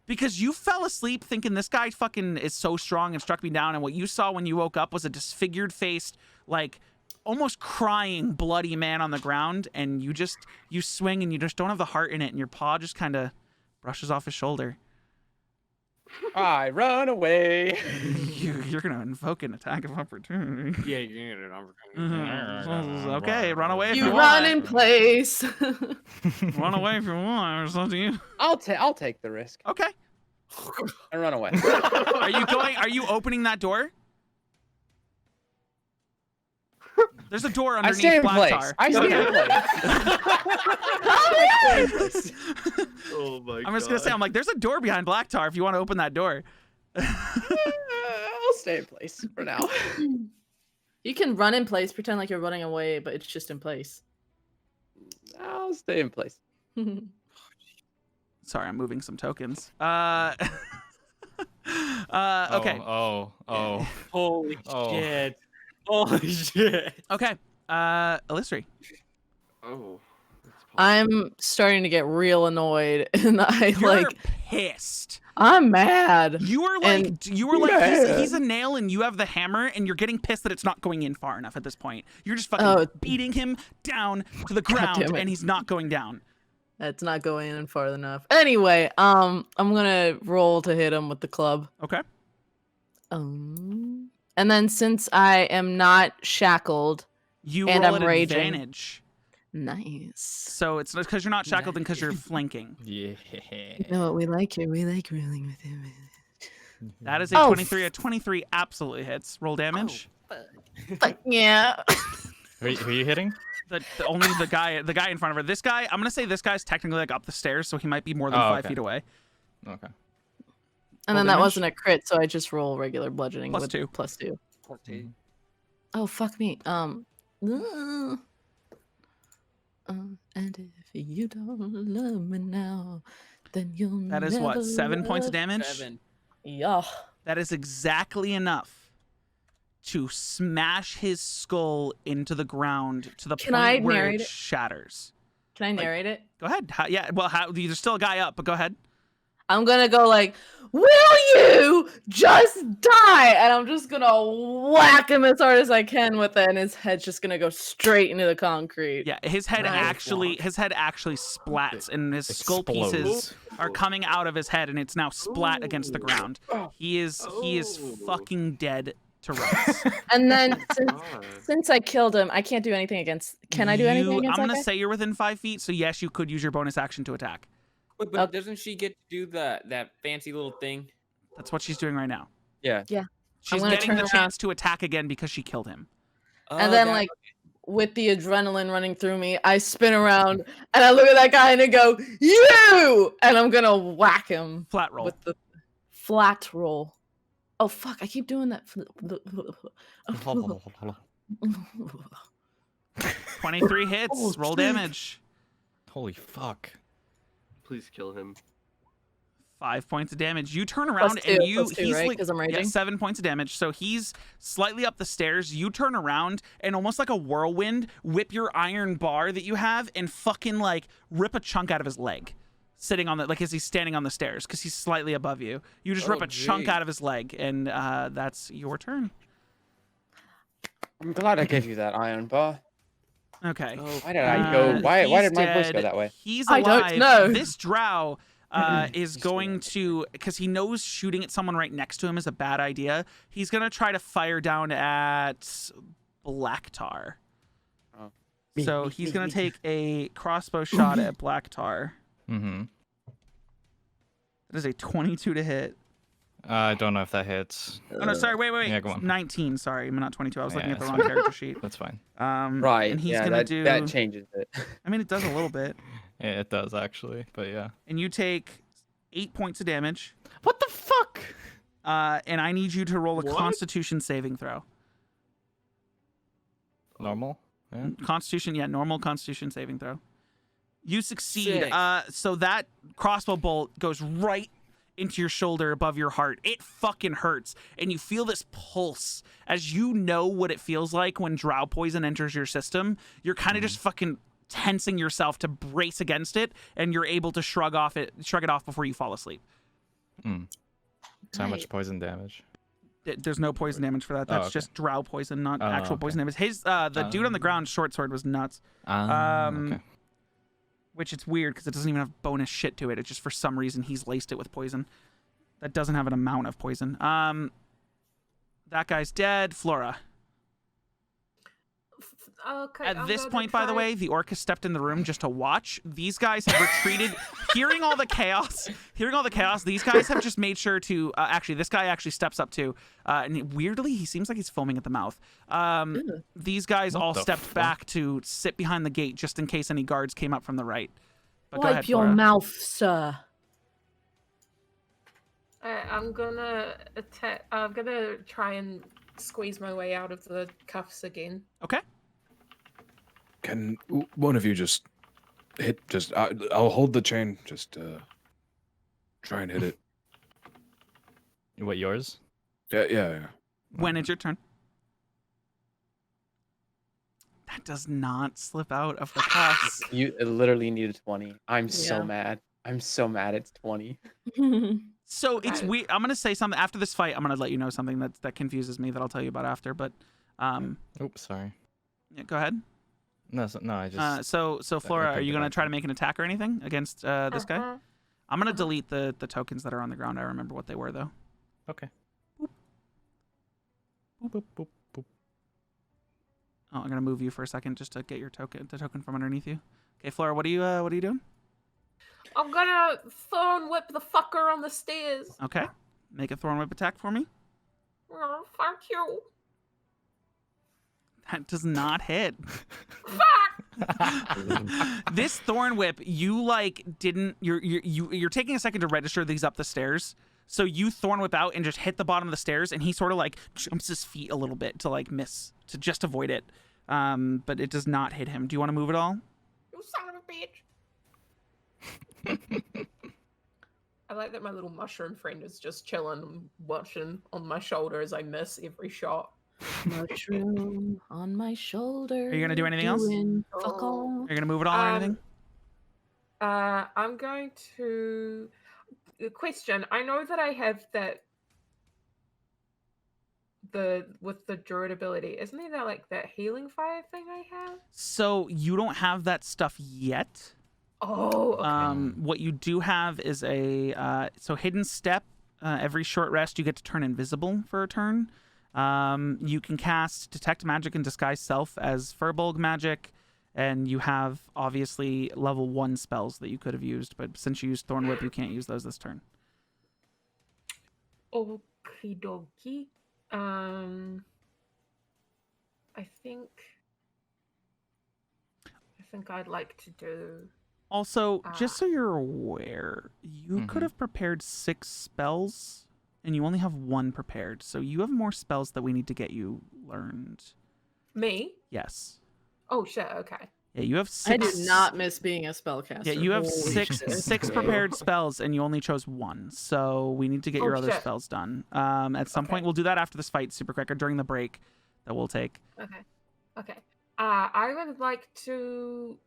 Because you fell asleep thinking this guy fucking is so strong and struck me down, and what you saw when you woke up was a disfigured-faced, like, almost crying, bloody man on the ground, and you swing and you just don't have the heart in it, and your paw just kind of brushes off his shoulder. I run away. You're going to invoke an attack of opportunity. Yeah, you're gonna get an opportunity. Okay, run away if you You want. run in place. Run away if you want. It's up to you. I'll take the risk. Okay. And run away. Are you opening that door? There's a door underneath stay in Black place. Tar. I stay in place. Oh my god. I'm just gonna say, I'm like, there's a door behind Black Tar if you want to open that door. I'll stay in place for now. You can run in place, pretend like you're running away, but it's just in place. I'll stay in place. Sorry, I'm moving some tokens. Okay. Oh. Holy shit. Holy shit. Okay. Illusory. Oh. I'm starting to get real annoyed, and You're pissed. I'm mad. You are like, he's a nail and you have the hammer and you're getting pissed that it's not going in far enough at this point. You're just fucking beating him down to the ground and he's not going down. It's not going in far enough. Anyway, I'm gonna roll to hit him with the club. Okay. And then since I am not shackled, you and roll I'm at raging. advantage. Nice. So it's because you're not shackled and because you're flanking. Yeah. You know what we like here? We like rolling with him. That is a 23. A 23 absolutely hits. Roll damage. But yeah. Who are you hitting? Only the guy in front of her. This guy, I'm gonna say this guy's technically like up the stairs, so he might be more than 5 feet away. Okay. And then that wasn't a crit, so I just roll regular bludgeoning Plus with 2. +2. +2. Oh fuck me. And if you don't love me now, then you'll That is what, 7 points of damage? 7. Yeah. That is exactly enough to smash his skull into the ground to the point where it shatters. Can I narrate it? Go ahead. There's still a guy up, but go ahead. I'm gonna go like, will you just die? And I'm just gonna whack him as hard as I can with it, and his head's just gonna go straight into the concrete. Yeah, his head actually splats, and his skull pieces are coming out of his head, and it's now splat against the ground. He is fucking dead to rights. And then since I killed him, I can't do anything against. Can I do anything against? I'm gonna say you're within 5 feet, so yes, you could use your bonus action to attack. Wait, but doesn't she get to do that fancy little thing? That's what she's doing right now. Yeah. Yeah. She's getting the chance to attack again because she killed him. And then, like, with the adrenaline running through me, I spin around and I look at that guy and I go, "You!" And I'm gonna whack him. Flat roll. With the flat roll. Oh fuck! I keep doing that. 23 hits. Roll damage. Holy fuck. Please kill him. 5 points of damage. You turn around +2, and you +2, right? 'Cause I'm raging? 7 points of damage. So he's slightly up the stairs. You turn around and almost like a whirlwind, whip your iron bar that you have and fucking like rip a chunk out of his leg. Sitting on the as he's standing on the stairs because he's slightly above you. You just rip a chunk out of his leg, and that's your turn. I'm glad I gave you that iron bar. Okay. Why did I go? Why did my voice go that way? He's alive. I don't know. This drow is going to, because he knows shooting at someone right next to him is a bad idea. He's gonna try to fire down at Blacktar. Oh. So he's gonna take a crossbow shot at Blacktar. Mm-hmm. That is a 22 to hit. I don't know if that hits. Oh no, sorry, wait. Yeah, go on. 19. Sorry, I'm not 22. I was looking at the that's wrong fine. character sheet. That's fine. Right. And he's yeah, gonna that changes it. I mean, it does a little bit. Yeah, it does actually, but yeah. And you take 8 points of damage. What the fuck? And I need you to roll a Constitution saving throw. Normal. Yeah. Constitution, normal Constitution saving throw. You succeed. Sick. So that crossbow bolt goes right into your shoulder above your heart. It fucking hurts. And you feel this pulse. As you know what it feels like when drow poison enters your system, you're kind of just fucking tensing yourself to brace against it, and you're able to shrug it off before you fall asleep. So how much poison damage? There's no poison damage for that. That's just drow poison, not actual poison damage. His the dude on the ground short sword was nuts. Okay. Which it's weird because it doesn't even have bonus shit to it. It's just for some reason he's laced it with poison. That doesn't have an amount of poison. That guy's dead. Flora. Okay. At this point, by the way, the orc has stepped in the room just to watch. These guys have retreated, hearing all the chaos. These guys have just made sure to. Actually, this guy actually steps up too. And weirdly, he seems like he's foaming at the mouth. These guys all stepped back to sit behind the gate just in case any guards came up from the right. But go ahead, Wipe your Flora. mouth, sir. I'm gonna attack. I'm gonna try and squeeze my way out of the cuffs again. Okay. Can one of you just hit? I'll hold the chain. Just try and hit it. What, yours? Yeah. When it's your turn. That does not slip out of the cuffs. You literally needed 20. I'm so mad. I'm so mad it's 20. So it's weird. I'm gonna say something after this fight. I'm gonna let you know something that confuses me that I'll tell you about after. But, Oops, sorry. yeah, go ahead. No, I just. So Flora, are picked you it gonna up. try to make an attack or anything against this guy? I'm gonna delete the tokens that are on the ground. I remember what they were though. Okay. Oh, I'm gonna move you for a second just to get your the token from underneath you. Okay, Flora, what are you doing? I'm gonna thorn whip the fucker on the stairs. Okay, make a thorn whip attack for me. Oh, fuck you. That does not hit. Fuck! This thorn whip, you like didn't. You're taking a second to register these up the stairs. So you thorn whip out and just hit the bottom of the stairs, and he sort of like jumps his feet a little bit to like miss, to just avoid it. But it does not hit him. Do you want to move at all? You son of a bitch. I like that my little mushroom friend is just chilling and watching on my shoulder as I miss every shot. Mushroom on my shoulder. Are you gonna do anything else? Fuck all. Are you gonna move at all or anything? I'm going to. Question. I know that I have that. With the druid ability, isn't it that like that healing fire thing I have? So you don't have that stuff yet. Oh, okay. What you do have is a so hidden step. Every short rest, you get to turn invisible for a turn. You can cast detect magic and disguise self as Furbolg magic, and you have obviously level 1 spells that you could have used, but since you used Thorn Whip, you can't use those this turn. Okie dokie. I think I'd like to do. Also, just so you're aware, you could have prepared 6 spells, and you only have 1 prepared. So you have more spells that we need to get you learned. Me? Yes. Oh shit. Okay. Yeah, you have 6. I do not miss being a spellcaster. Yeah, you have Holy six shit. prepared spells, and you only chose 1. So we need to get your other shit. spells done. At some point, we'll do that after this fight, super quick, or during the break that we'll take. Okay. Okay. I would like to.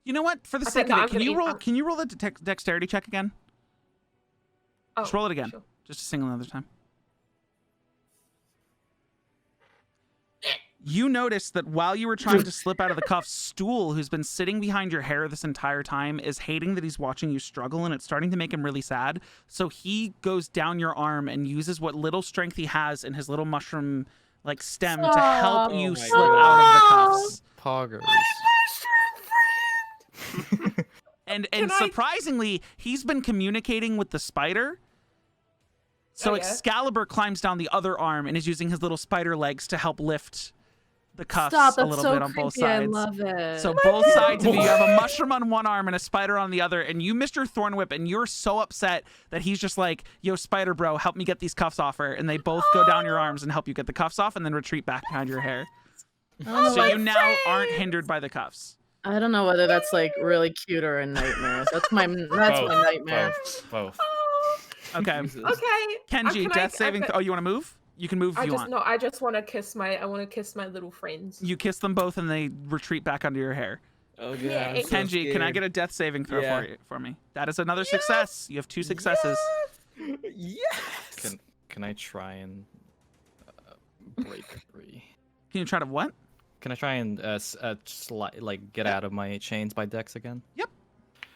You know what? For the I sake think that of I'm it, can gonna you eat- roll? I'm- Can you roll the dexterity check again? Oh, Just roll it again, sure. just a single another time. You noticed that while you were trying to slip out of the cuffs, Stool, who's been sitting behind your hair this entire time, is hating that he's watching you struggle, and it's starting to make him really sad. So he goes down your arm and uses what little strength he has in his little mushroom like stem to help Oh you my slip out of the cuffs. Poggers. And Can I- surprisingly, he's been communicating with the spider. So Oh, yeah? Excalibur climbs down the other arm and is using his little spider legs to help lift the cuffs Stop, a that's little so bit on both creepy. I sides. love it. So both sides of you have a mushroom on one arm and a spider on the other, and you missed your thorn whip, and you're so upset that he's just like, yo, spider bro, help me get these cuffs off her. And they both go down your arms and help you get the cuffs off and then retreat back behind your hair. So you now aren't hindered by the cuffs. I don't know whether that's like really cute or a nightmare. That's my nightmare. Both. Okay. Okay. Kenji, Can I- death saving. Oh, you want to move? You can move if you want. I just want to kiss my. I want to kiss my little friends. You kiss them both and they retreat back under your hair. Oh god. Yeah, I'm so Kenji, can I scared. get a death saving throw Yeah. for me? That is another success. You have 2 successes. Yes. Can I try and break free? Can you try to what? Can I try and like get out of my chains by Dex again? Yep.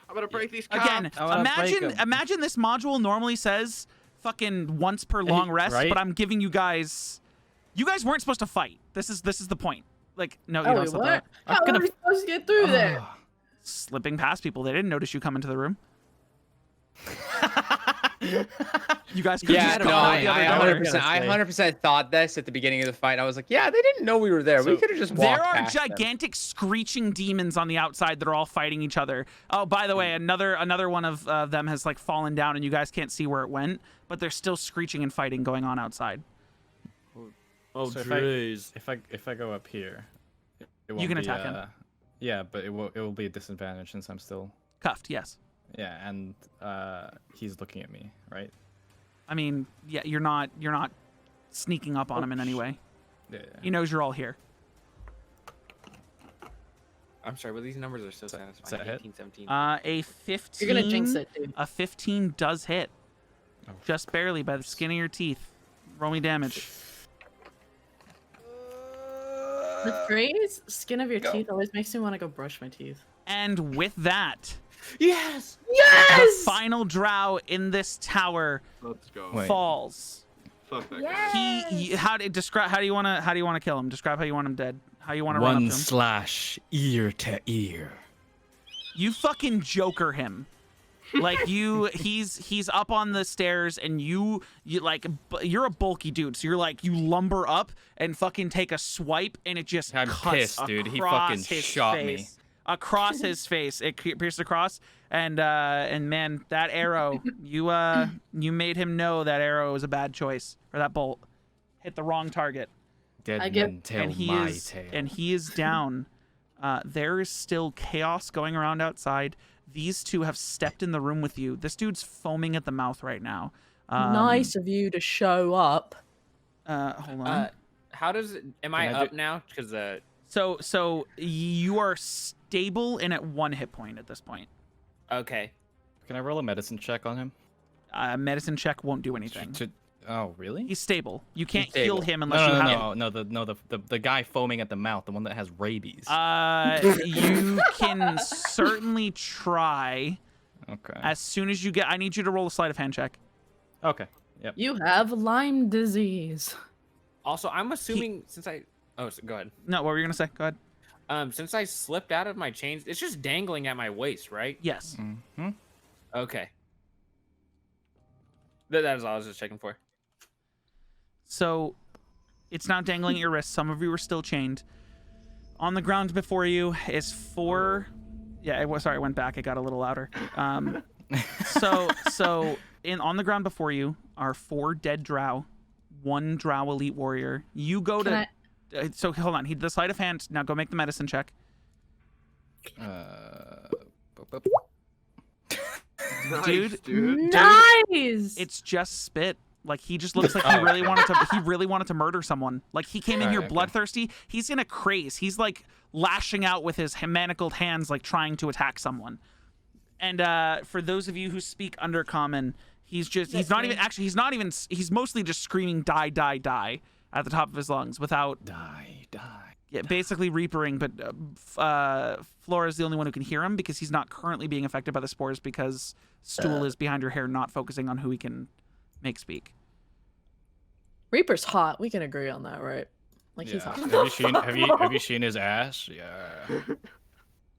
I'm gonna break these Again, cups. I wanna break 'em. imagine this module normally says fucking once per long rest, right? but I'm giving you guys. You guys weren't supposed to fight. This is the point. Like, no, you Oh, don't wait, slip what? out. How are we supposed to get through there? Slipping past people. They didn't notice you come into the room. You guys could Yeah, just no, go out the other door. 100%. I 100% thought this at the beginning of the fight. I was like, yeah, they didn't know we were there. we could have just walked There are past them. gigantic screeching demons on the outside that are all fighting each other. Oh, by the way, another one of them has like fallen down, and you guys can't see where it went, but there's still screeching and fighting going on outside. Oh So jeez. if I go up here, it You won't can be, attack him. Yeah, but it will be a disadvantage since I'm still. Cuffed, yes. Yeah, and he's looking at me, right? I mean, yeah, you're not sneaking up on him in any way. Yeah. He knows you're all here. I'm sorry, but these numbers are so Is that satisfying. hit? 18, 17. A 15. You're gonna jinx it, dude. A 15 does hit. Oh. Just barely by the skin of your teeth. Roll me damage. The phrase "skin of your teeth" always makes me want to go brush my teeth. And with that, Yes! the final drow in this tower Let's go. Wait. falls. Fuck that guy. Yes! How do you want to kill him? Describe how you want him dead. How you want to run up to One him. slash ear to ear. You fucking Joker him. Like he's up on the stairs and you're a bulky dude, so you lumber up and fucking take a swipe and it just I'm cuts pissed, dude. He across fucking his shot me. face. Across his face, it pierced across, and man, that arrow, you made him know that arrow was a bad choice, or that bolt hit the wrong target. Dead I get- men tell And he my is tale. and he is down. There is still chaos going around outside. These two have stepped in the room with you. This dude's foaming at the mouth right now. Nice of you to show up. Hold on. How does it? Am I I up do- now? Because So you are stable and at 1 hit point at this point. okay. Can I roll a medicine check on him? Medicine check won't do anything. Oh, really? He's stable. You can't He's stable. heal him unless you have. The guy foaming at the mouth, the one that has rabies. You can certainly try. Okay. As soon as you get, I need you to roll a sleight of hand check. Okay. Yep. You have Lyme disease. Also, I'm assuming since I. Oh, go ahead. No, what were you gonna say? Go ahead. Since I slipped out of my chains, it's just dangling at my waist, right? Yes. Mm-hmm. Okay. That is all I was just checking for. So, it's now dangling at your wrist. Some of you are still chained. On the ground before you is 4. Yeah, sorry, I went back. It got a little louder. On the ground before you are 4 dead drow, 1 drow elite warrior. You go Can to. So hold on. The sleight of hand. Now go make the medicine check. Nice, Dude. Nice. It's just spit. Like he just looks like he really wanted to murder someone. Like he came in here bloodthirsty. He's in a craze. He's like lashing out with his manacled hands, like trying to attack someone. And for those of you who speak Undercommon, he's mostly just screaming die, die, die at the top of his lungs without basically reapering. But Flora's the only one who can hear him because he's not currently being affected by the spores because Stool is behind her hair, not focusing on who he can make speak. Reaper's hot. We can agree on that, right? Like he's hot. Have you seen his ass? Yeah. Have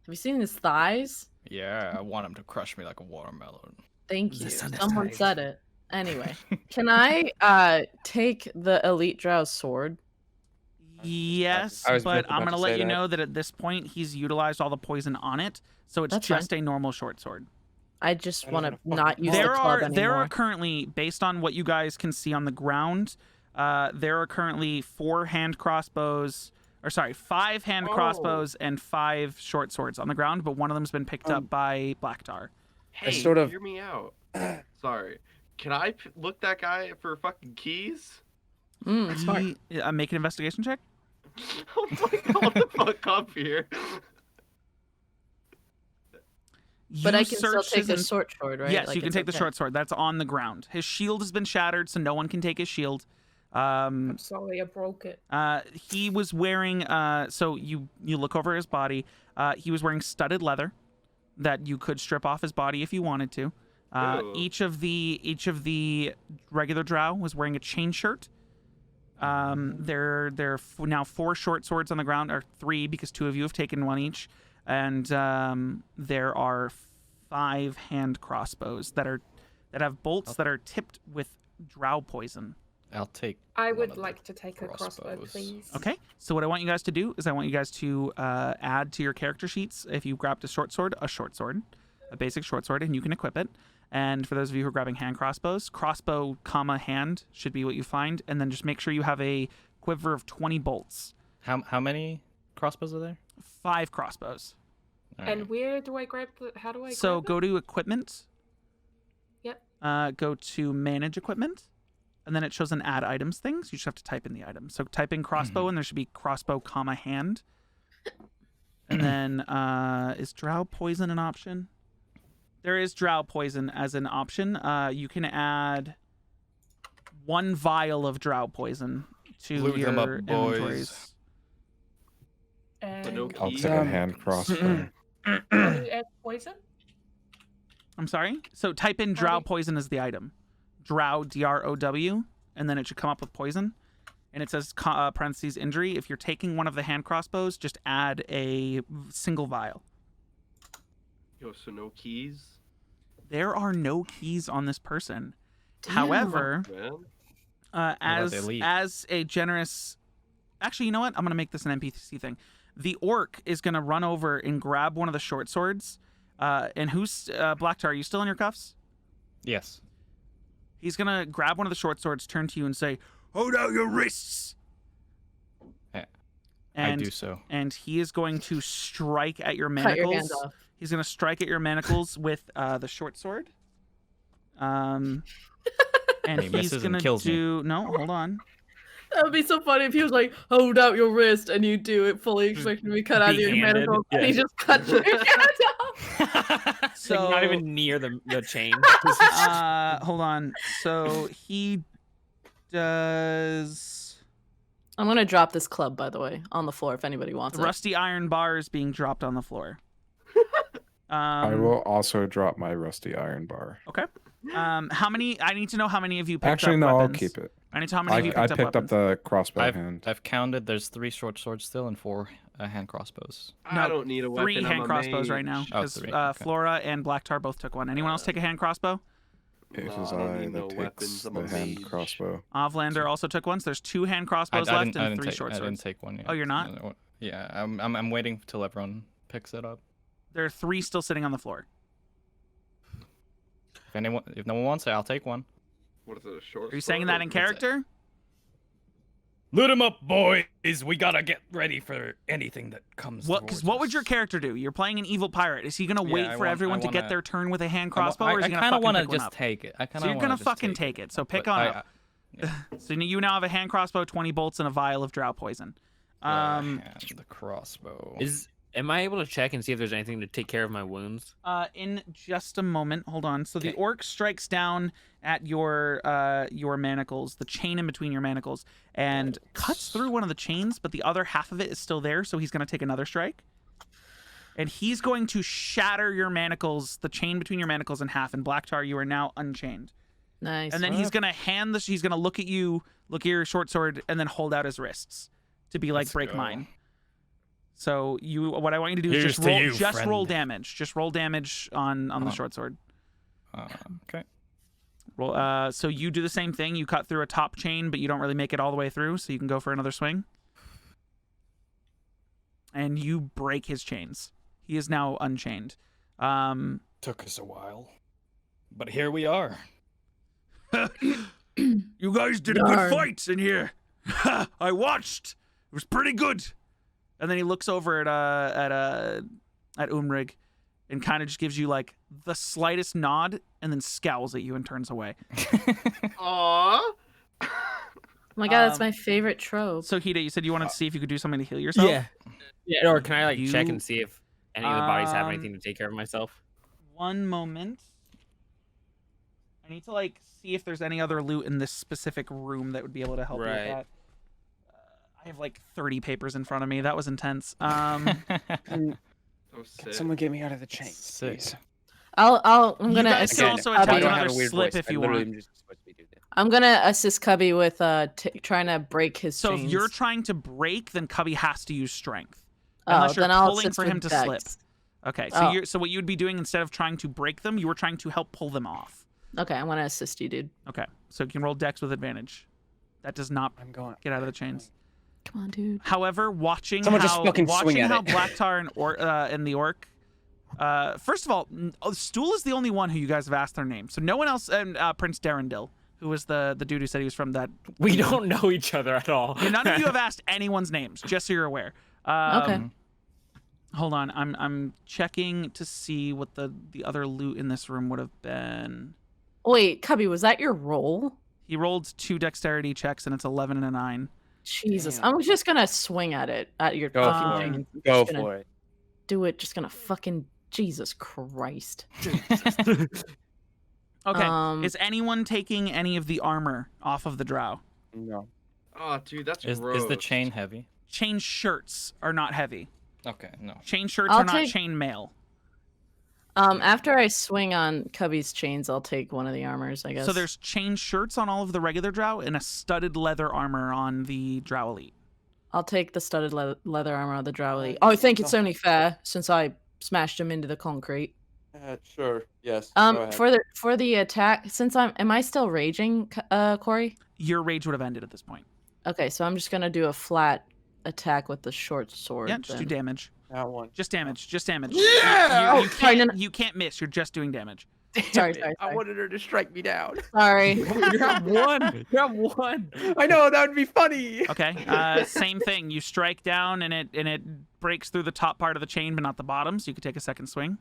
you seen his thighs? Yeah, I want him to crush me like a watermelon. Thank you. Someone said it. Anyway, can I take the elite drow's sword? Yes, I was but I'm about gonna to let say you that. know that at this point he's utilized all the poison on it, so it's That's just a normal short sword. I just want to not use the There club are anymore. currently, based on what you guys can see on the ground, there are currently 5 hand crossbows and 5 short swords on the ground, but one of them's been picked up by Blacktar. Hey, sort of- hear me out. Sorry. Can I look that guy for fucking keys? Smart. Make an investigation check. Oh my god, the fuck up here. But You I can still searched take his the short sword, right? Yes, Like, you can it's take the okay. short sword. That's on the ground. His shield has been shattered, so no one can take his shield. I'm sorry, I broke it. He was wearing. So you look over his body. He was wearing studded leather that you could strip off his body if you wanted to. Ew. Each of the regular drow was wearing a chain shirt. There are now 4 short swords on the ground, or 3 because 2 of you have taken one each, and there are 5 hand crossbows that have bolts that are tipped with drow poison. I'll take. I one would of the like to take a crossbow, crossbows. please. Okay, so what I want you guys to do is I want you guys to add to your character sheets, if you grabbed a short sword, a basic short sword, and you can equip it. And for those of you who are grabbing hand crossbows, crossbow, hand should be what you find, and then just make sure you have a quiver of 20 bolts. How many crossbows are there? 5 crossbows. And where do I grab the? How do I? So grab go to equipment. Yep. Go to manage equipment, and then it shows an add items things. You just have to type in the item. So type in crossbow, and there should be crossbow, hand. And And then is drow poison an option? There is drow poison as an option. You can add 1 vial of drow poison to Loot them up, your boys. inventories. And no I'll key. take a hand crossbow. how do you add poison? I'm sorry? So type in How drow do- poison as the item. Drow, D-R-O-W, and then it should come up with poison. And it says parentheses injury. If you're taking one of the hand crossbows, just add a single vial. Yo, so no keys? There are no keys on this person. Damn. However, Man. as the elite? as a generous, actually, you know what? I'm gonna make this an NPC thing. The orc is gonna run over and grab one of the short swords. And who's Blacktar? Are you still in your cuffs? Yes. He's gonna grab one of the short swords, turn to you, and say, "Hold out your wrists." I And do so. and he is going to strike at your Cut your hands manacles. off. He's going to strike at your manacles with the short sword. And He he's misses and going to kills me. do... No, hold on. That would be so funny if he was like, hold out your wrist, and you do it fully expecting to be cut out of your Behanded, manacles, and he yeah. just cuts your hands off. So, Like, not even near the chain. hold on. So he does... I'm gonna drop this club, by the way, on the floor if anybody wants The it. rusty iron bar is being dropped on the floor. I will also drop my rusty iron bar. Okay. How many... I need to know how many of you picked Actually, up no, weapons. I'll keep it. I need to know how many of you I picked up picked up weapons. the crossbow hand. I've counted. There's 3 short swords still and 4 hand crossbows. No, I don't need a weapon. 3 I'm hand a crossbows mage. right now. Oh, Because 3, okay. Flora and Blacktar both took one. Anyone else take a hand crossbow? It No, is I don't I need no that takes weapons, I'm a the hand mage. crossbow. Ovlander also took one. So there's 2 hand crossbows I left didn't, and 3 short I didn't swords. take one yet. Oh, you're not? Yeah, I'm waiting till everyone picks it up. There are 3 still sitting on the floor. If no one wants it, I'll take one. What is it, a short Are you saying that in character? Loot 'em up, boys. We gotta get ready for anything that comes. Because what would your character do? You're playing an evil pirate. Is he gonna wait I for want- everyone I to get wanna- their turn with a hand crossbow, or is he I gonna kind of fucking want to pick one just up? take it. I kind So of you're gonna fucking take it. So pick on up. So you now have a hand crossbow, 20 bolts, and a vial of drow poison. The crossbow. Am I able to check and see if there's anything to take care of my wounds? In just a moment. Hold on. So the orc strikes down at your manacles, the chain in between your manacles, and cuts through one of the chains, but the other half of it is still there, so he's going to take another strike. And he's going to shatter your manacles, the chain between your manacles, in half. And Blacktar, you are now unchained. Nice. And then he's going to he's going to look at you, look at your short sword, and then hold out his wrists to be like, Let's break go. mine. So what I want you to do is Here's just to roll, you, roll friend. damage. Just roll damage on the Uh-huh. short sword. Okay. Roll. So you do the same thing. You cut through a top chain, but you don't really make it all the way through. So you can go for another swing. And you break his chains. He is now unchained. Took us a while, but here we are. You guys did a Darn. good fight in here. I watched. It was pretty good. And then he looks over at Umrig and kind of just gives you like the slightest nod and then scowls at you and turns away. Aww. Oh my god, that's my favorite trope. So Hida, you said you wanted to see if you could do something to heal yourself? Yeah. Or can I like check You- and see if any of the bodies have Um, anything to take care of myself? One moment. I need to like see if there's any other loot in this specific room that would be able to help you with Right. that. I have like 30 papers in front of me. That was intense. Oh, sick. Someone get me out of the chain, Sick. please. I'm You gonna guys can assist also I attempt Cubby. don't have another a weird slip voice. if I you literally want. am just supposed to be doing that. I'm gonna assist Cubby with trying to break his So chains. if you're trying to break, then Cubby has to use strength. Oh, Unless you're then I'll pulling assist for him with to Dex. slip. Okay, so Oh. so what you would be doing instead of trying to break them, you were trying to help pull them off. Okay, I'm gonna assist you, dude. Okay, so you can roll Dex with advantage. That does not I'm going. get out of the chains. Come on, dude. However, watching Someone how just fucking swing watching at how it. Blacktar and the orc. First of all, Stool is the only one who you guys have asked their name. So no one else, and Prince Darendil, who was the dude who said he was from that. We don't know each other at all. None of you have asked anyone's names, just so you're aware. Okay. Hold on, I'm checking to see what the other loot in this room would have been. Wait, Cubby, was that your roll? He rolled 2 dexterity checks, and it's 11 and a 9. Jesus, Damn. I'm just gonna swing at it at your Go fucking for it. chains. I'm Go just gonna- for it. do it, just gonna fucking Jesus Christ. Okay. Is anyone taking any of the armor off of the drow? No. Oh, dude, that's Is gross. the chain heavy? Chain shirts are not heavy. Okay, no. Chain shirts I'll are not take- chain mail. After I swing on Cubby's chains, I'll take one of the armors, I guess. So there's chain shirts on all of the regular drow and a studded leather armor on the drow elite. I'll take the studded leather armor of the drow elite. Oh, I think it's only fair since I smashed him into the concrete. Sure. Yes. go ahead. For the attack, since am I still raging, Corey? Your rage would have ended at this point. Okay, so I'm just gonna do a flat attack with the short sword. Yeah, just do damage. That one. Just damage. Just damage. Yeah! You can't miss. You're just doing damage. Sorry. I wanted her to strike me down. Sorry. You have one. You have one. I know that would be funny. Okay. Same thing. You strike down and it breaks through the top part of the chain, but not the bottom. So you could take a second swing.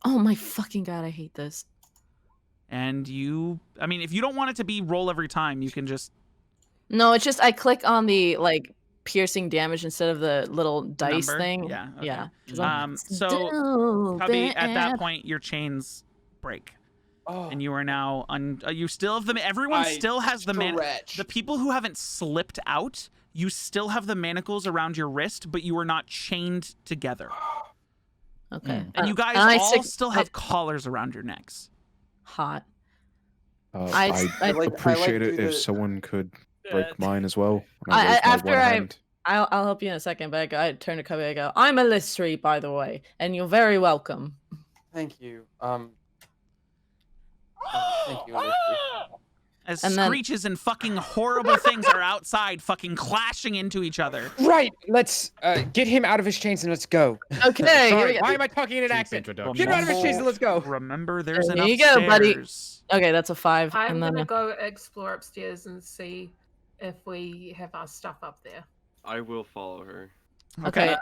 Oh my fucking god, I hate this. And I mean, if you don't want it to be roll every time, you can just. No, it's just I click on the piercing damage instead of the little dice Number? thing. Yeah. Okay. Yeah. 'Cause I'm So Cubby, at that stupid. point, your chains break. Oh. And you are now you still have everyone still has the people who haven't slipped out, you still have the manacles around your wrist, but you are not chained together. Okay. And you guys and all still have collars around your necks. Hot. I'd I appreciate it if someone could break mine as well. And I raise my after one I hand. I'll help you in a second, but I turn to Cubby. I go, I'm a Listri, by the way, and you're very welcome. Thank you. Thank you. As And then- screeches and fucking horrible things are outside fucking clashing into each other. Right. Let's get him out of his chains and let's go. Okay. Sorry. Why am I talking in an accent? Get him out of his chains and let's go. Remember, there's There enough you go, buddy. stairs. Okay, that's a 5. I'm and then gonna go explore upstairs and see if we have our stuff up there. I will follow her. okay,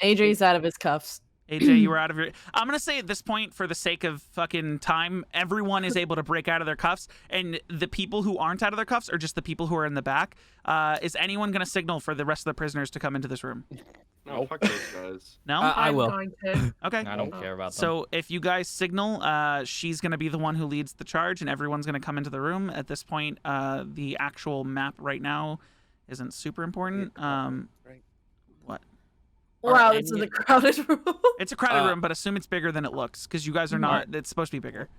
AJ's out of his cuffs. AJ, you were out of your. I'm gonna say at this point, for the sake of fucking time, everyone is able to break out of their cuffs, and the people who aren't out of their cuffs are just the people who are in the back. Is anyone gonna signal for the rest of the prisoners to come into this room? No, fuck those guys. No. I will. I'm going to. Okay. I don't care about them. So if you guys signal, she's gonna be the one who leads the charge, and everyone's gonna come into the room. At this point, the actual map right now isn't super important. What? Wow, this is a crowded room. It's a crowded room, but assume it's bigger than it looks, because you guys are not. It's supposed to be bigger.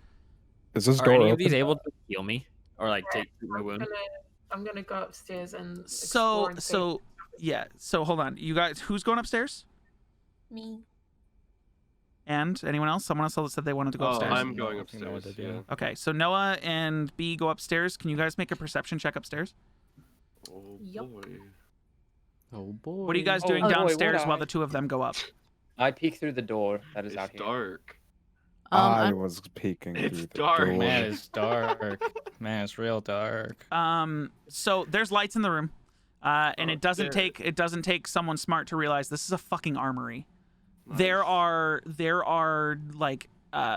Is this Are door any open? of these able to heal me or take my wound? I'm gonna go upstairs and So explore and see. yeah. So hold on, you guys. Who's going upstairs? Me. And anyone else? Someone else said they wanted to go Oh, upstairs. I'm No, going I think that was upstairs. it, yeah. Yeah. Okay, so Noah and B go upstairs. Can you guys make a perception check upstairs? Oh Yup. boy. Oh boy. What are you guys doing boy, downstairs would while I? the two of them go up? I peek through the door that is out It's here. dark. I was peeking It's through the dark. door. Man, it's dark. Man, it's real dark. So there's lights in the room, and it doesn't Upstairs. take someone smart to realize this is a fucking armory. There are like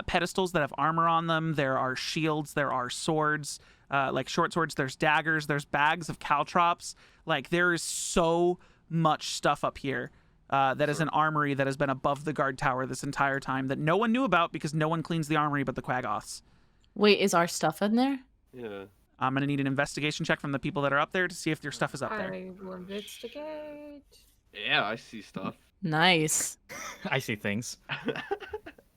pedestals that have armor on them. There are shields. There are swords, like short swords. There's daggers. There's bags of caltrops. Like there is so much stuff up here. That is an armory that has been above the guard tower this entire time that no one knew about because no one cleans the armory but the Quaggoths. Wait, is our stuff in there? Yeah. I'm gonna need an investigation check from the people that are up there to see if your stuff is up there. I will investigate. Yeah, I see stuff. Nice. I see things.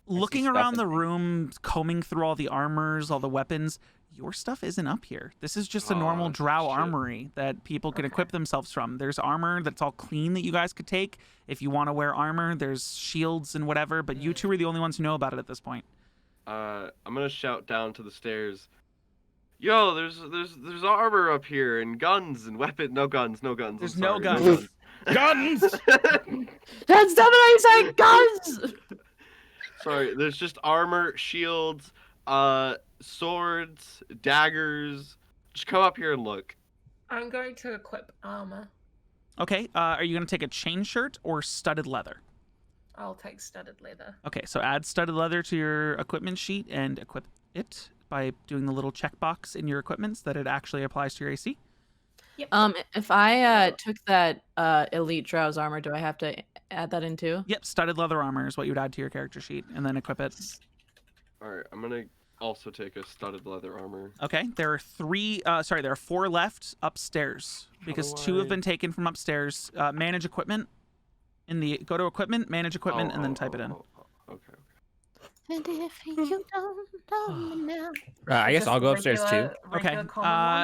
Looking stuff around in the there. room, combing through all the armors, all the weapons, your stuff isn't up here. This is just a normal Oh, drow shit. armory that people can Okay. equip themselves from. There's armor that's all clean that you guys could take if you want to wear armor. There's shields and whatever, but you two are the only ones who know about it at this point. I'm gonna shout down to the stairs. Yo, there's armor up here and guns and weapons. No guns. There's I'm no sorry, guns. Guns! That's definitely saying guns. Sorry, there's just armor, shields, swords, daggers. Just come up here and look. I'm going to equip armor. Okay, are you going to take a chain shirt or studded leather? I'll take studded leather. Okay, so add studded leather to your equipment sheet and equip it by doing the little checkbox in your equipments that it actually applies to your AC. If I took that elite drow's armor, do I have to add that in too? Yep, studded leather armor is what you'd add to your character sheet, and then equip it. All right, I'm gonna also take a studded leather armor. Okay, there are 4 left upstairs because 2 have been taken from upstairs. Manage equipment. Go to equipment, manage equipment, and then type it in. Okay. And if you don't know me now. I guess I'll go upstairs too. Okay.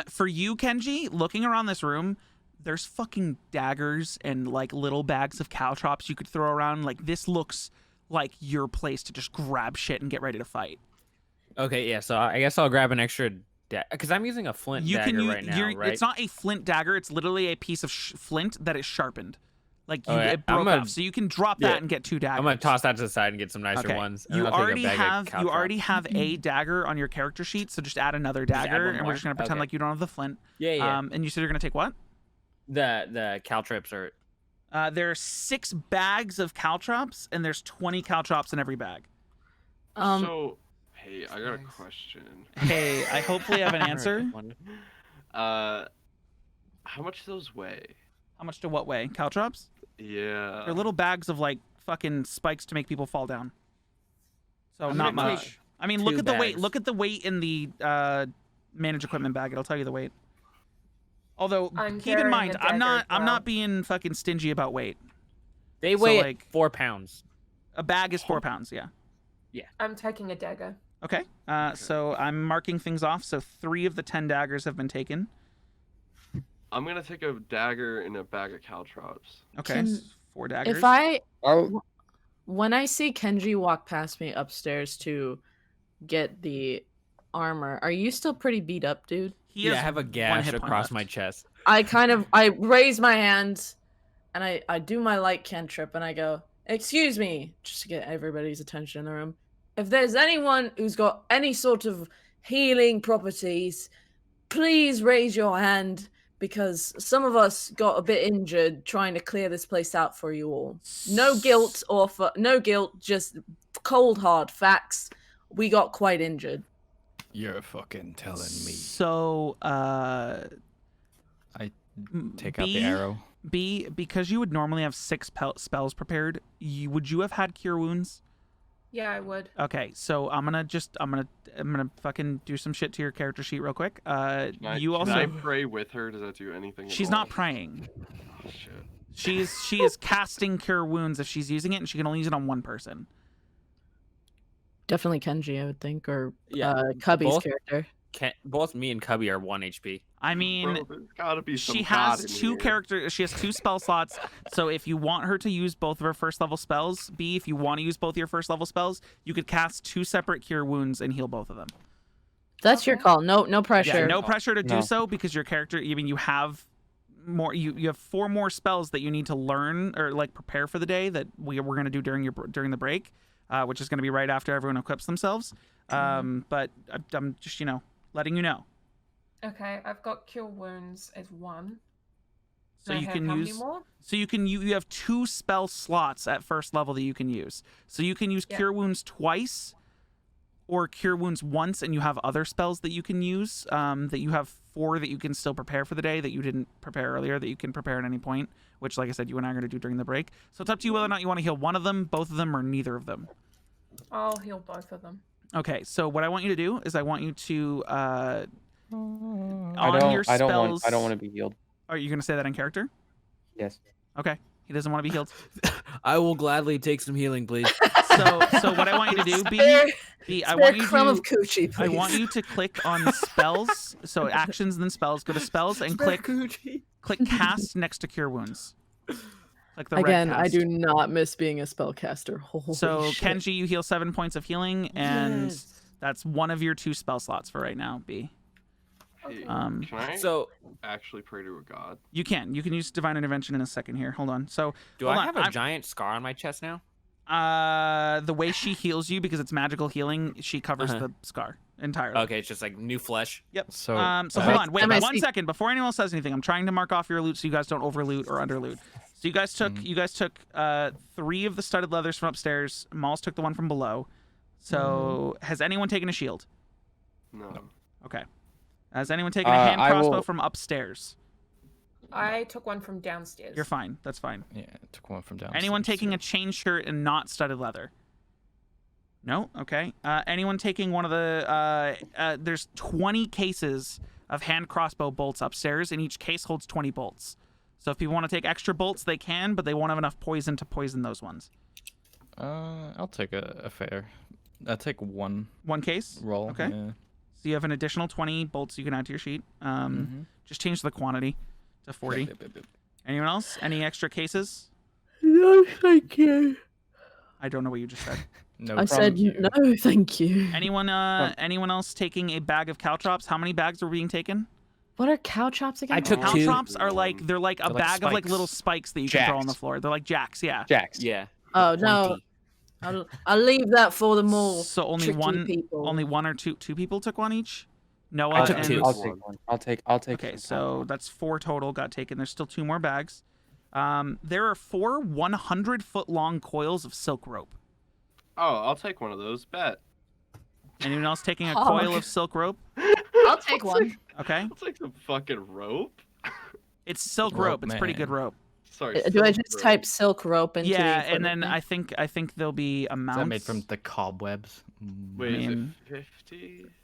For you, Kenji, looking around this room, there's fucking daggers and like little bags of caltrops you could throw around. Like this looks like your place to just grab shit and get ready to fight. Okay, yeah. So I guess I'll grab an extra because I'm using a flint dagger right now, right? It's not a flint dagger. It's literally a piece of flint that is sharpened. Like it I'm broke off, so you can drop that and get 2 daggers. I'm gonna toss that to the side and get some nicer ones. And You then I'll take already a bag of have a dagger on your character sheet, so just add another dagger, and we're just gonna pretend like you don't have the flint. Yeah. And you said you're gonna take what? The caltrops are. There are 6 bags of caltrops, and there's 20 caltrops in every bag. So, hey, I got a question. Hey, I hopefully have an answer. How much do those weigh? How much to what weigh? Caltrops? Yeah. They're little bags of like fucking spikes to make people fall down. So not much. I mean, look at the weight. Look at the weight in the manage equipment bag. It'll tell you the weight. Although keep in mind, I'm not being fucking stingy about weight. They weigh like 4 pounds. A bag is 4 pounds. Yeah. Yeah. I'm taking a dagger. Okay. So I'm marking things off. So 3 of the 10 daggers have been taken. I'm gonna take a dagger and a bag of caltrops. Okay, 4 daggers. When I see Kenji walk past me upstairs to get the armor, are you still pretty beat up, dude? I have a gash across my chest. I raise my hand, and I do my light cantrip, and I go, "Excuse me," just to get everybody's attention in the room. If there's anyone who's got any sort of healing properties, please raise your hand. Because some of us got a bit injured trying to clear this place out for you all. No guilt, just cold hard facts. We got quite injured. You're fucking telling me. So, I take out the arrow. B, because you would normally have 6 spells prepared, would you have had Cure Wounds? Yeah, I would. Okay, so I'm gonna fucking do some shit to your character sheet real quick. Can I pray with her? Does that do anything? She's not praying. Oh, shit. She is casting Cure Wounds if she's using it, and she can only use it on 1 person. Definitely Kenji, I would think, or Cubby's character. Both me and Cubby are 1 HP. I mean, Bro, there's gotta be some she God has in 2 here. characters. She has 2 spell slots. So if you want her to use both of her first level spells, B, if you want to use both your first level spells, you could cast 2 separate Cure Wounds and heal both of them. That's your call. No pressure. Yeah, no pressure to do so because your character. I mean, you have more. You have 4 more spells that you need to learn or like prepare for the day that we're gonna do during the break, which is gonna be right after everyone equips themselves. But I'm just letting you know. Okay, I've got Cure Wounds as 1. So I you have can how many use. more? So you have 2 spell slots at first level that you can use. So you can use Cure Wounds twice, or Cure Wounds once, and you have other spells that you can use. That you have 4 that you can still prepare for the day that you didn't prepare earlier that you can prepare at any point. Which, like I said, you and I are going to do during the break. So it's up to you whether or not you want to heal one of them, both of them, or neither of them. I'll heal both of them. Okay. So what I want you to do is I want you to I don't want to be healed. Are you going to say that in character? Yes. Okay. He doesn't want to be healed. I will gladly take some healing, please. So what I want you to do, B, I want you crumb to of coochie, I please. want you to click on spells. So actions and then spells. Go to spells and click cast next to Cure Wounds. Like the Again, red I cast. do not miss being a spellcaster. Holy So shit. Kenji, you heal 7 points of healing, and that's one of your 2 spell slots for right now. B. Hey, can I actually pray to a god? You can use divine intervention in a second here. Hold on. So Do I have a giant scar on my chest now? The way she heals you, because it's magical healing, she covers the scar entirely. Okay, it's just like new flesh. Yep. So hold on. Wait 1 second before anyone else says anything. I'm trying to mark off your loot so you guys don't over loot or under loot. So you guys took 3 of the studded leathers from upstairs. Malls took the one from below. So has anyone taken a shield? No. Okay. Has anyone taken a hand crossbow from upstairs? I took one from downstairs. You're fine. That's fine. Yeah, I took one from downstairs. Anyone taking too. a chain shirt and not studded leather? No? Okay. Anyone taking one of the... there's 20 cases of hand crossbow bolts upstairs, and each case holds 20 bolts. So if people want to take extra bolts, they can, but they won't have enough poison to poison those ones. I'll take a fair. I'll take one. One case? Roll. Okay. Yeah. So you have an additional 20 bolts you can add to your sheet. Just change the quantity to 40. Anyone else? Any extra cases? No, thank you. I don't know what you just said. No. I said no, thank you. Anyone else taking a bag of caltrops? How many bags were being taken? What are caltrops again? I took two. Caltrops are like they're like a They're like bag of like spikes. little spikes that you can throw on the Jacks. floor. They're like jacks, yeah. Jacks. Yeah. Oh no, I'll leave that for the more So only tricky one, people. only one or two people took one each. Noah I took and two. I'll take one. I'll take. Okay, some so that's 4 total got taken. There's still 2 more bags. There are 4 100-foot long coils of silk rope. Oh, I'll take one of those. Bet. Anyone else taking a Oh. coil of silk rope? I'll take one. Okay, I'll take some fucking rope. it's silk Rope rope. It's pretty good man. rope. Sorry. Do I silk just rope. type silk rope into Yeah, the and then equipment I think there'll be Is amounts. that made from the cobwebs? Wait, mean- is it 50?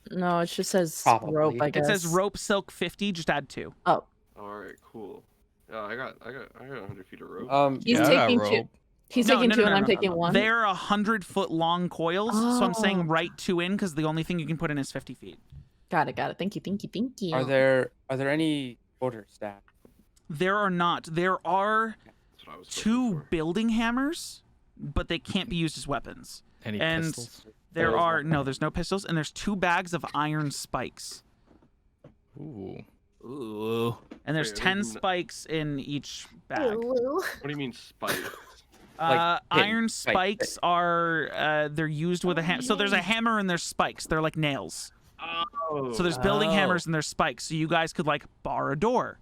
thing? No, it just says Probably. rope. I It guess says rope silk 50. Just add 2. Oh, All right, cool. Yeah, I got 100 feet of rope. he's Yeah, I got taking 2. rope. He's No, taking no, 2, no, and no, I'm no, taking 1. They're 100-foot long coils, so I'm saying Oh. write 2 in because the only thing you can put in is 50 feet. Got it. Thank you. Are there any quarter staff? There are not. There are That's what I was 2 looking for. building hammers, but they can't be used as weapons. Any And pistols? There are there's no pistols, and there's 2 bags of iron spikes, Ooh. Ooh. and there's Wait, are 10 these n- spikes in each bag. Ooh. What do you mean spikes? Like Iron spike- spikes are they're used with a hammer. So there's a hammer and there's spikes. They're like nails. Oh. So there's building Oh. hammers and there's spikes. So you guys could like bar a door,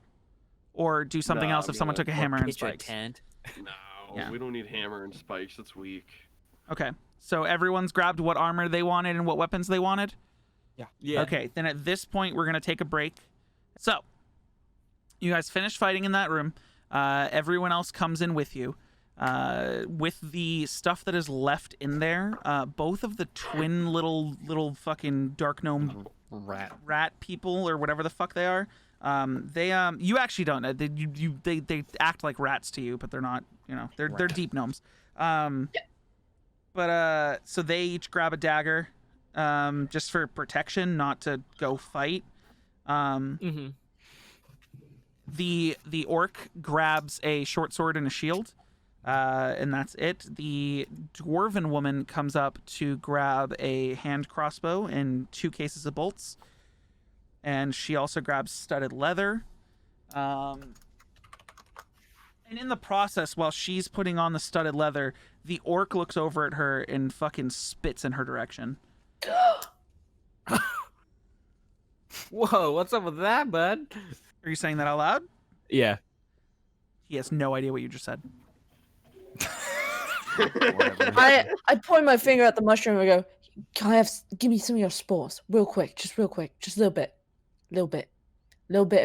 or do something Nah, else if someone man. took a Or hammer and pitch a spikes. tent. No, Yeah. we don't need hammer and spikes. That's weak. Okay. So everyone's grabbed what armor they wanted and what weapons they wanted. Yeah. Okay. Then at this point we're gonna take a break. So you guys finish fighting in that room. Everyone else comes in with you. With the stuff that is left in there, both of the twin little fucking dark gnome rat people or whatever the fuck they are, they you actually don't know. They act like rats to you, but they're not. You know, they're deep gnomes. But so they each grab a dagger, just for protection, not to go fight. Mm-hmm. The orc grabs a short sword and a shield, and that's it. The dwarven woman comes up to grab a hand crossbow and 2 cases of bolts, and she also grabs studded leather. And in the process, while she's putting on the studded leather, the orc looks over at her and fucking spits in her direction. Whoa, what's up with that, bud? Are you saying that out loud? Yeah. He has no idea what you just said. I point my finger at the mushroom and go, give me some of your spores, real quick, just a little bit of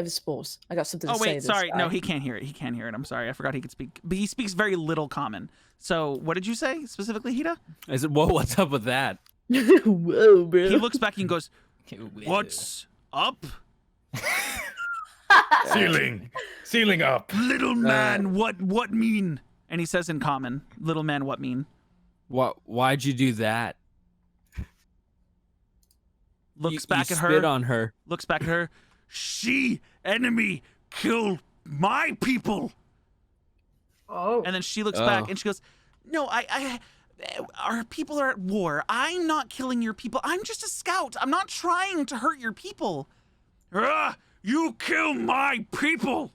the spores. I got something to Oh say. wait, to this sorry. No, guy." he can't hear it. He can't hear it. I'm sorry. I forgot he could speak. But he speaks very little common. So what did you say specifically, Hida? I said, whoa, what's up with that? Whoa, bro. He looks back and goes, "What's up, Ceiling up. little man? What mean?" And he says in common, "Little man, what mean?" Why'd you do that? Looks You back at spit her. on her. Looks back at her. She enemy kill my people. Oh. And then she looks back Oh. and she goes, "No, our people are at war. I'm not killing your people. I'm just a scout. I'm not trying to hurt your people." You kill my people.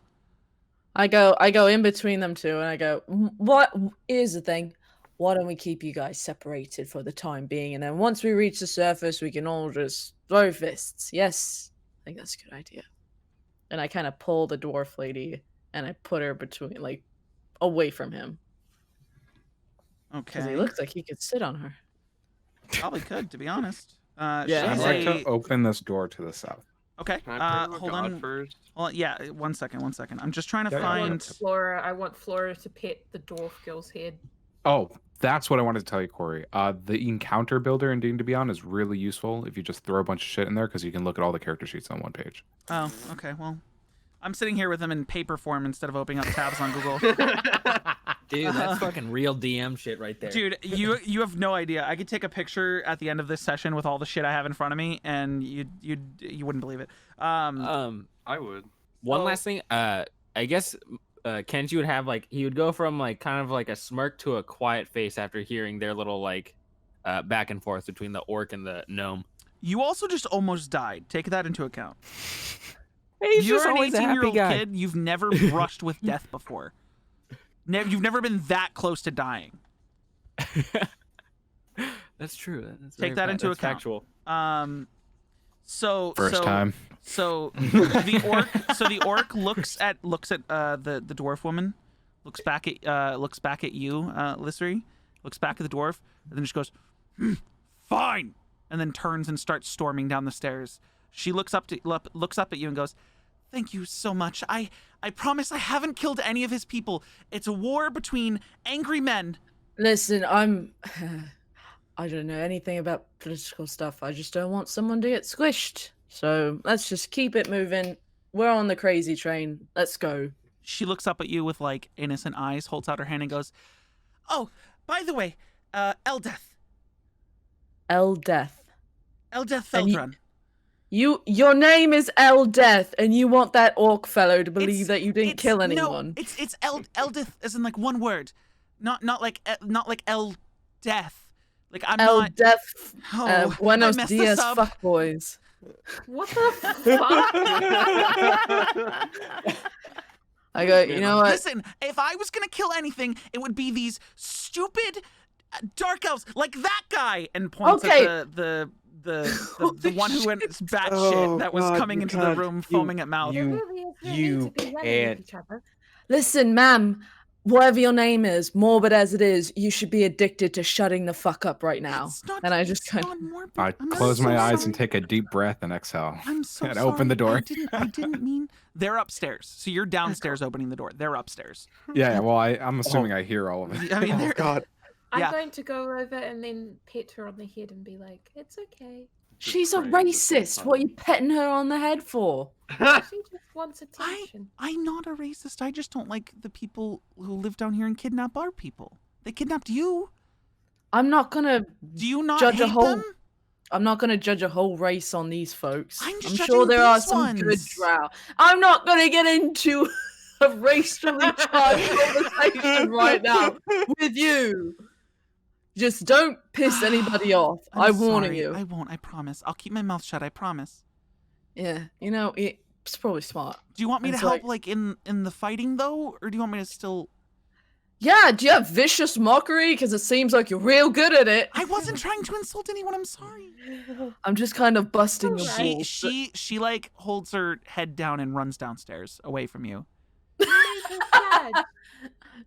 I go in between them two, and I go, "What is the thing? Why don't we keep you guys separated for the time being, and then once we reach the surface, we can all just throw fists." Yes, I think that's a good idea. And I kind of pull the dwarf lady, and I put her between, like, away from him, because Okay. he looks like he could sit on her. Probably could, to be honest. Yeah, she's I'd like a- to open this door to the south. Okay. Can I pray to a Hold god on. first? Well, yeah. 1 second. 1 second. I'm just trying to Yeah, yeah, find. I want Flora to pet the dwarf girl's head. Oh, that's what I wanted to tell you, Corey. The encounter builder in D&D Beyond is really useful if you just throw a bunch of shit in there because you can look at all the character sheets on one page. Oh, okay. Well, I'm sitting here with them in paper form instead of opening up tabs on Google. Dude, that's fucking real DM shit right there. Dude, you have no idea. I could take a picture at the end of this session with all the shit I have in front of me, and you wouldn't believe it. I would. One last thing. I guess Kenji would have like he would go from like kind of like a smirk to a quiet face after hearing their little like back and forth between the orc and the gnome. You also just almost died. Take that into account. He's You're just an always a happy 18-year-old guy. kid. You've never brushed with death before. You've never been that close to dying. That's true. That's Take that into that's account. Factual. First time. So the orc looks at the dwarf woman, looks back at you, Lissery, looks back at the dwarf, and then just goes, "Fine," and then turns and starts storming down the stairs. She looks up at you and goes, "Thank you so much. I promise I haven't killed any of his people. It's a war between angry men." Listen, I don't know anything about political stuff. I just don't want someone to get squished. So let's just keep it moving. We're on the crazy train. Let's go. She looks up at you with like innocent eyes, holds out her hand and goes, "Oh, by the way, Eldeth. Eldeth. Eldeth And Feldrun. Your name is Eldeth, and you want that orc fellow to believe that you didn't kill anyone. No, it's Eldeth as in like one word. Not like Eldeth. Like I'm not. Eldeth. Oh, Buenos I messed this dias, up. fuckboys. What the fuck? I go, you know what? Listen, if I was gonna kill anything, it would be these stupid dark elves like that guy, and points Okay. at the one who went batshit that was God, coming you into the can't- room, foaming at mouth. you- There really is no need you to be yelling at can't. each other. Listen, ma'am, whatever your name is, morbid as it is, you should be addicted to shutting the fuck up right now. It's not, And I just it's kind not morbid. I I'm close so my eyes sorry. and take a deep breath and exhale. I'm so and sorry. open the door. I didn't mean. They're upstairs, so you're downstairs opening the door. They're upstairs. Yeah, well, I'm assuming I hear all of it. I mean, Oh they're, God. I'm Yeah. going to go over and then pet her on the head and be like, "It's okay. She's a praying at the same racist. What are you petting her on the head for? She just wants attention." I'm not a racist. I just don't like the people who live down here and kidnap our people. They kidnapped you. I'm not gonna Do you not judge hate a whole. them? I'm not gonna judge a whole race on these folks. I'm just sure judging there are these some good ones. drow. I'm not gonna get into a racially charged conversation right now with you. Just don't piss anybody off. I'm warning sorry. you. I won't. I promise. I'll keep my mouth shut. I promise. Yeah, you know it's probably smart. Do you want me to It's help, like- in the fighting though, or do you want me to still? Yeah, do you have vicious mockery? Because it seems like you're real good at it. I wasn't trying to insult anyone. I'm sorry. I'm just kind of busting your Alright. balls. She like holds her head down and runs downstairs away from you. You made her sad.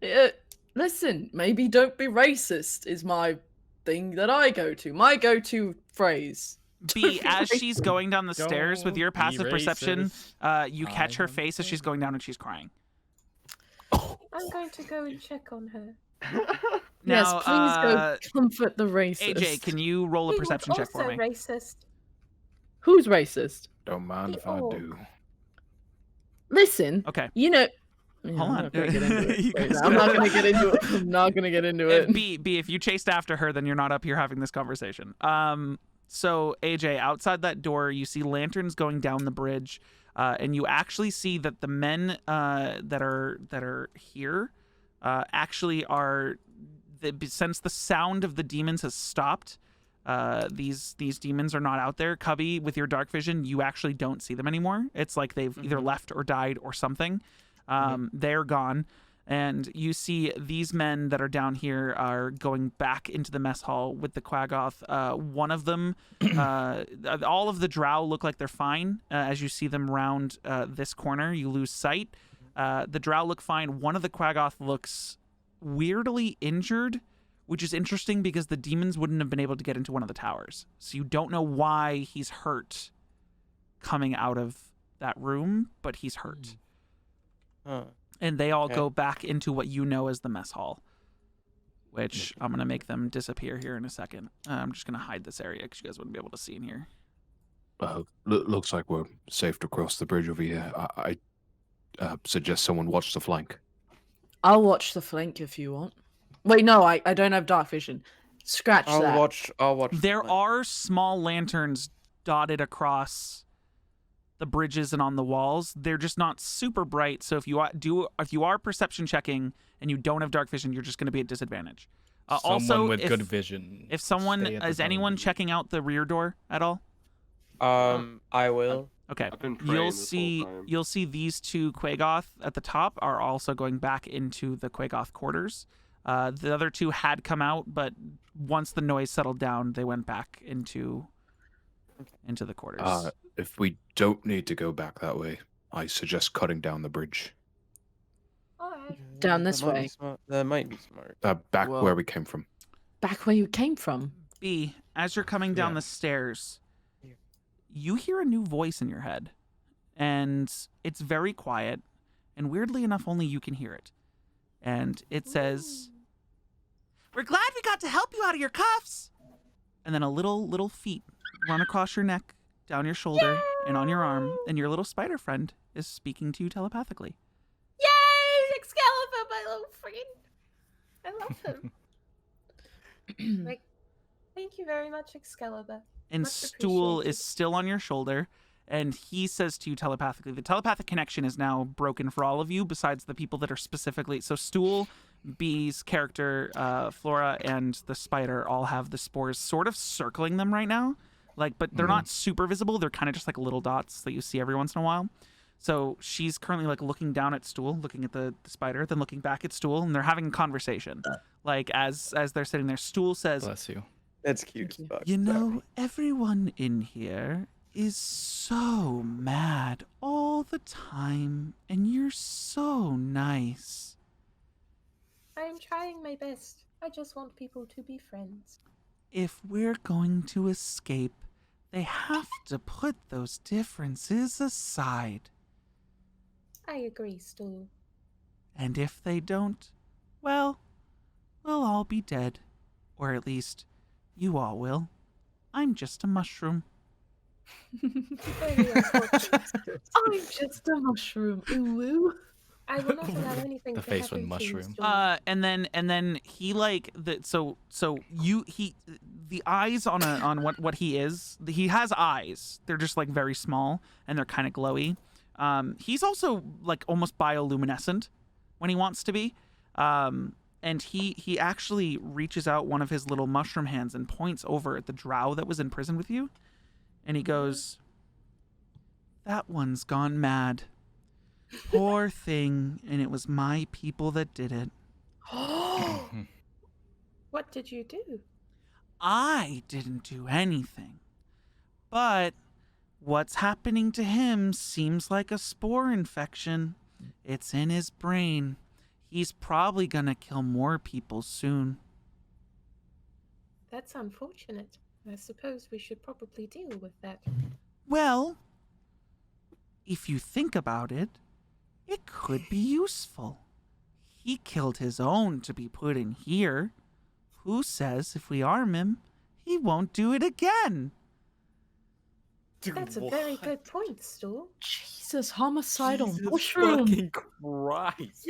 Yeah, listen, maybe don't be racist is my thing that I go to. My go-to phrase. B, as she's going down the stairs with your Don't be passive perception, you catch her I'm face as she's going down and she's crying. I'm going to go and check on her. Yes, Now, please go comfort the racist. AJ, can you roll a He was perception check for also me? racist. Who's racist? Don't mind The if I orc. do. Listen, Okay. you know. Hold I'm on. not gonna get into it. You Wait, guys I'm go. not gonna get into it. I'm not gonna get into it. B, if you chased after her, then you're not up here having this conversation. So AJ, outside that door, you see lanterns going down the bridge, and you actually see that the men that are here actually are. Since the sound of the demons has stopped, these demons are not out there. Cubby, with your dark vision, you actually don't see them anymore. It's like they've either left or died or something. They're gone. And you see these men that are down here are going back into the mess hall with the Quaggoth. One of them, all of the drow look like they're fine. As you see them round this corner, you lose sight. The drow look fine. One of the Quaggoth looks weirdly injured, which is interesting because the demons wouldn't have been able to get into one of the towers. So you don't know why he's hurt. coming out of that room, but he's hurt. Huh. And they all Okay. go back into what you know as the mess hall, which I'm going to make them disappear here in a second. I'm just going to hide this area because you guys wouldn't be able to see in here. Looks like we're safe to cross the bridge over here. I suggest someone watch the flank. I'll watch the flank if you want. Wait, no, I don't have dark vision. Scratch I'll that. watch. There the- are small lanterns dotted across the bridges and on the walls. They're just not super bright. So if you are perception checking and you don't have dark vision, you're just going to be at disadvantage. Someone Also, with if, good vision. If someone stay at the is front of anyone the- checking out the rear door at all? I will. Okay. I've been praying this whole time. You'll see these two Quagoth at the top are also going back into the Quagoth quarters. The other two had come out, but once the noise settled down, they went back into the quarters. If we don't need to go back that way, I suggest cutting down the bridge. Alright. Down this That might be way. smart. That might be smart. Back Well- where we came from. Back where you came from. B, as you're coming down Yeah. the stairs, you hear a new voice in your head, and it's very quiet, and weirdly enough, only you can hear it. And it says, "We're glad we got to help you out of your cuffs." And then a little feet run across your neck, down your shoulder, and on your arm, and your little spider friend is speaking to you telepathically. Yay! Excalibur, my little friend. I love him. Like, thank you very much, Excalibur. And Much Stool appreciated. is still on your shoulder, and he says to you telepathically, the telepathic connection is now broken for all of you besides the people that are specifically, so Stool, B's character, Flora, and the spider all have the spores sort of circling them right now, like, but they're not super visible. They're kind of just like little dots that you see every once in a while. So she's currently like looking down at Stool, looking at the spider, then looking back at Stool, and they're having a conversation. Like as they're sitting there, Stool says, Bless you. That's cute. as fuck. "You know, everyone in here is so mad all the time, and you're so nice. I am trying my best. I just want people to be friends. If we're going to escape, they have to put those differences aside. I agree, Stool. And if they don't, well, we'll all be dead. Or at least, you all will. I'm just a mushroom." Very unfortunate. I'm just a mushroom. Ooh, ooh. I will not allow anything The to face happen with to you, mushroom. Stool. And then he like the the eyes on what he is. He has eyes. They're just like very small and they're kind of glowy. He's also like almost bioluminescent when he wants to be. And he actually reaches out one of his little mushroom hands and points over at the drow that was in prison with you, and he goes, "That one's gone mad. Poor thing, and it was my people that did it. What did you do? I didn't do anything. But what's happening to him seems like a spore infection. It's in his brain. He's probably gonna kill more people soon." That's unfortunate. I suppose we should probably deal with that. Well, if you think about it, it could be useful. He killed his own to be put in here. Who says if we arm him, he won't do it again? That's a very good point, Stool. Jesus, homicidal Jesus mushroom. fucking Christ.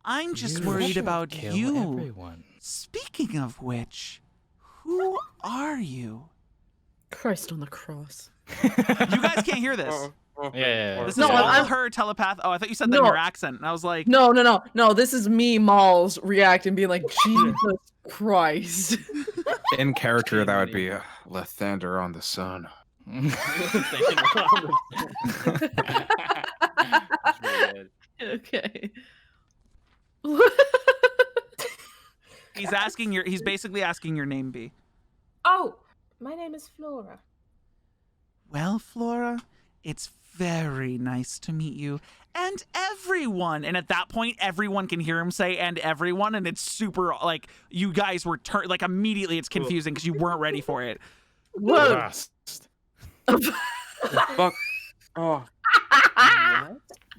I'm just You worried should about kill you. everyone. Speaking of which, who are you? Christ on the cross. You guys can't hear this. Yeah. This is No, all I'm- her telepath. Oh, I thought you said that in No. your accent. And I was like, No, this is me, Malls, reacting, being like, Jesus Christ. In character, that would be Lathander on the sun. Okay. he's basically asking your name, B. Oh, my name is Flora. Well, Flora, it's very nice to meet you. And everyone. And at that point, everyone can hear him say, "and everyone." And it's super, like, you guys were, like, immediately it's confusing because you weren't ready for it. Whoa. Fast. Fuck. Oh.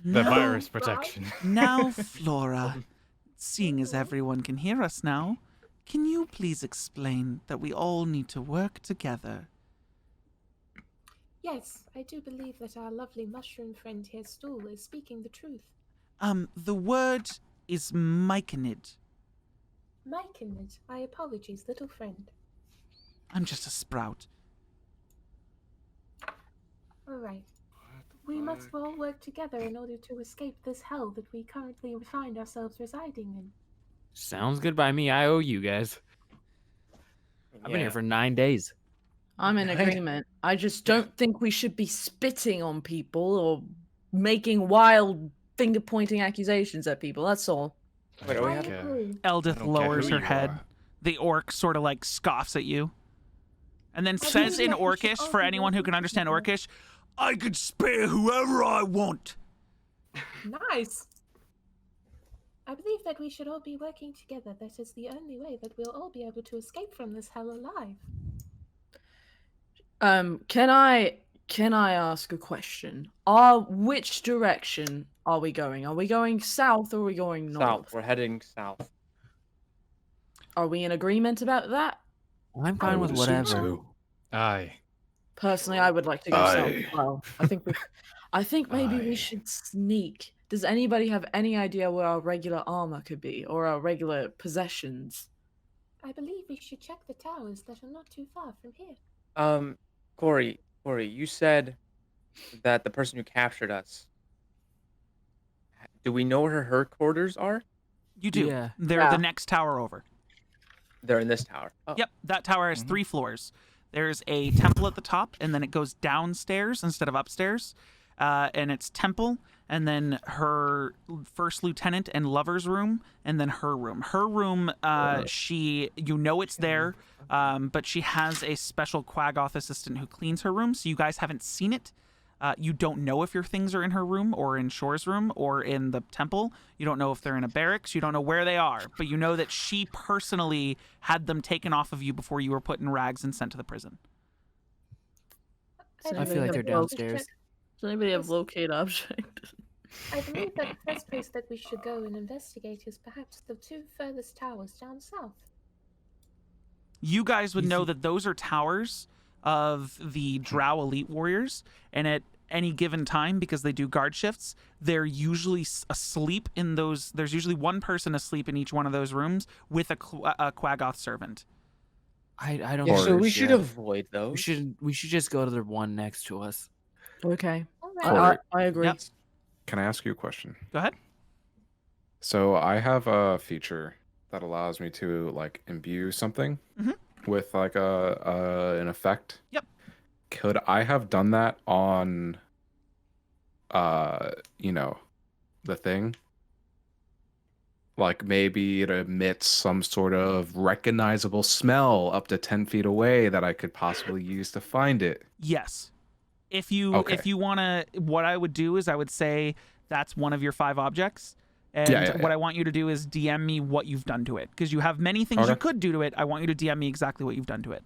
The Now- virus protection. Now, Flora, seeing as everyone can hear us now, can you please explain that we all need to work together? Yes, I do believe that our lovely mushroom friend here, Stool, is speaking the truth. The word is myconid. Myconid, my apologies, little friend. I'm just a sprout. All right. We must all work together in order to escape this hell that we currently find ourselves residing in. Sounds good by me. I owe you guys. I've been here for 9 days. I'm in agreement. I just don't think we should be spitting on people or making wild finger pointing accusations at people. That's all. Wait, I agree. Eldith don't care lowers who her you head. are. The orc sort of like scoffs at you. And then I says believe in that we should Orcish, all for be anyone who working can understand together. Orcish, I could spare whoever I want. Nice. I believe that we should all be working together. That is the only way that we'll all be able to escape from this hell alive. Can I ask a question? Which direction are we going? Are we going south or are we going north? South. We're heading south. Are we in agreement about that? I'm fine with whatever. Aye. Personally, I would like to go south Aye. as well. I think maybe we Aye. should sneak. Does anybody have any idea where our regular armor could be or our regular possessions? I believe we should check the towers that are not too far from here. Corey, you said that the person who captured us. Do we know where her quarters are? You do. Yeah. They're Yeah. the next tower over. They're in this tower. Oh. Yep, that tower has 3 floors. There's a temple at the top, and then it goes downstairs instead of upstairs. And it's temple, and then her first lieutenant and lover's room, and then her room. Her room, you know it's there, but she has a special Quaggoth assistant who cleans her room, so you guys haven't seen it. You don't know if your things are in her room or in Shore's room or in the temple. You don't know if they're in a barracks. You don't know where they are, but you know that she personally had them taken off of you before you were put in rags and sent to the prison. I feel like they're downstairs. Does anybody have locate object? I believe that the first place that we should go and investigate is perhaps the 2 furthest towers down south. You guys would know that those are towers of the Drow elite warriors, and at any given time, because they do guard shifts, they're usually asleep in those. There's usually one person asleep in each one of those rooms with a Quaggoth servant. I don't. Yeah, so think we should yet. avoid those. We should just go to the one next to us. Okay. All right. I agree. Yep. Can I ask you a question? Go ahead. So I have a feature that allows me to like imbue something with like an effect. Yep. Could I have done that on the thing? Like maybe it emits some sort of recognizable smell up to 10 feet away that I could possibly use to find it. Yes. If you Okay. want to, what I would do is I would say that's one of your 5 objects. And Yeah. what I want you to do is DM me what you've done to it. Because you have many things you Okay. could do to it. I want you to DM me exactly what you've done to it.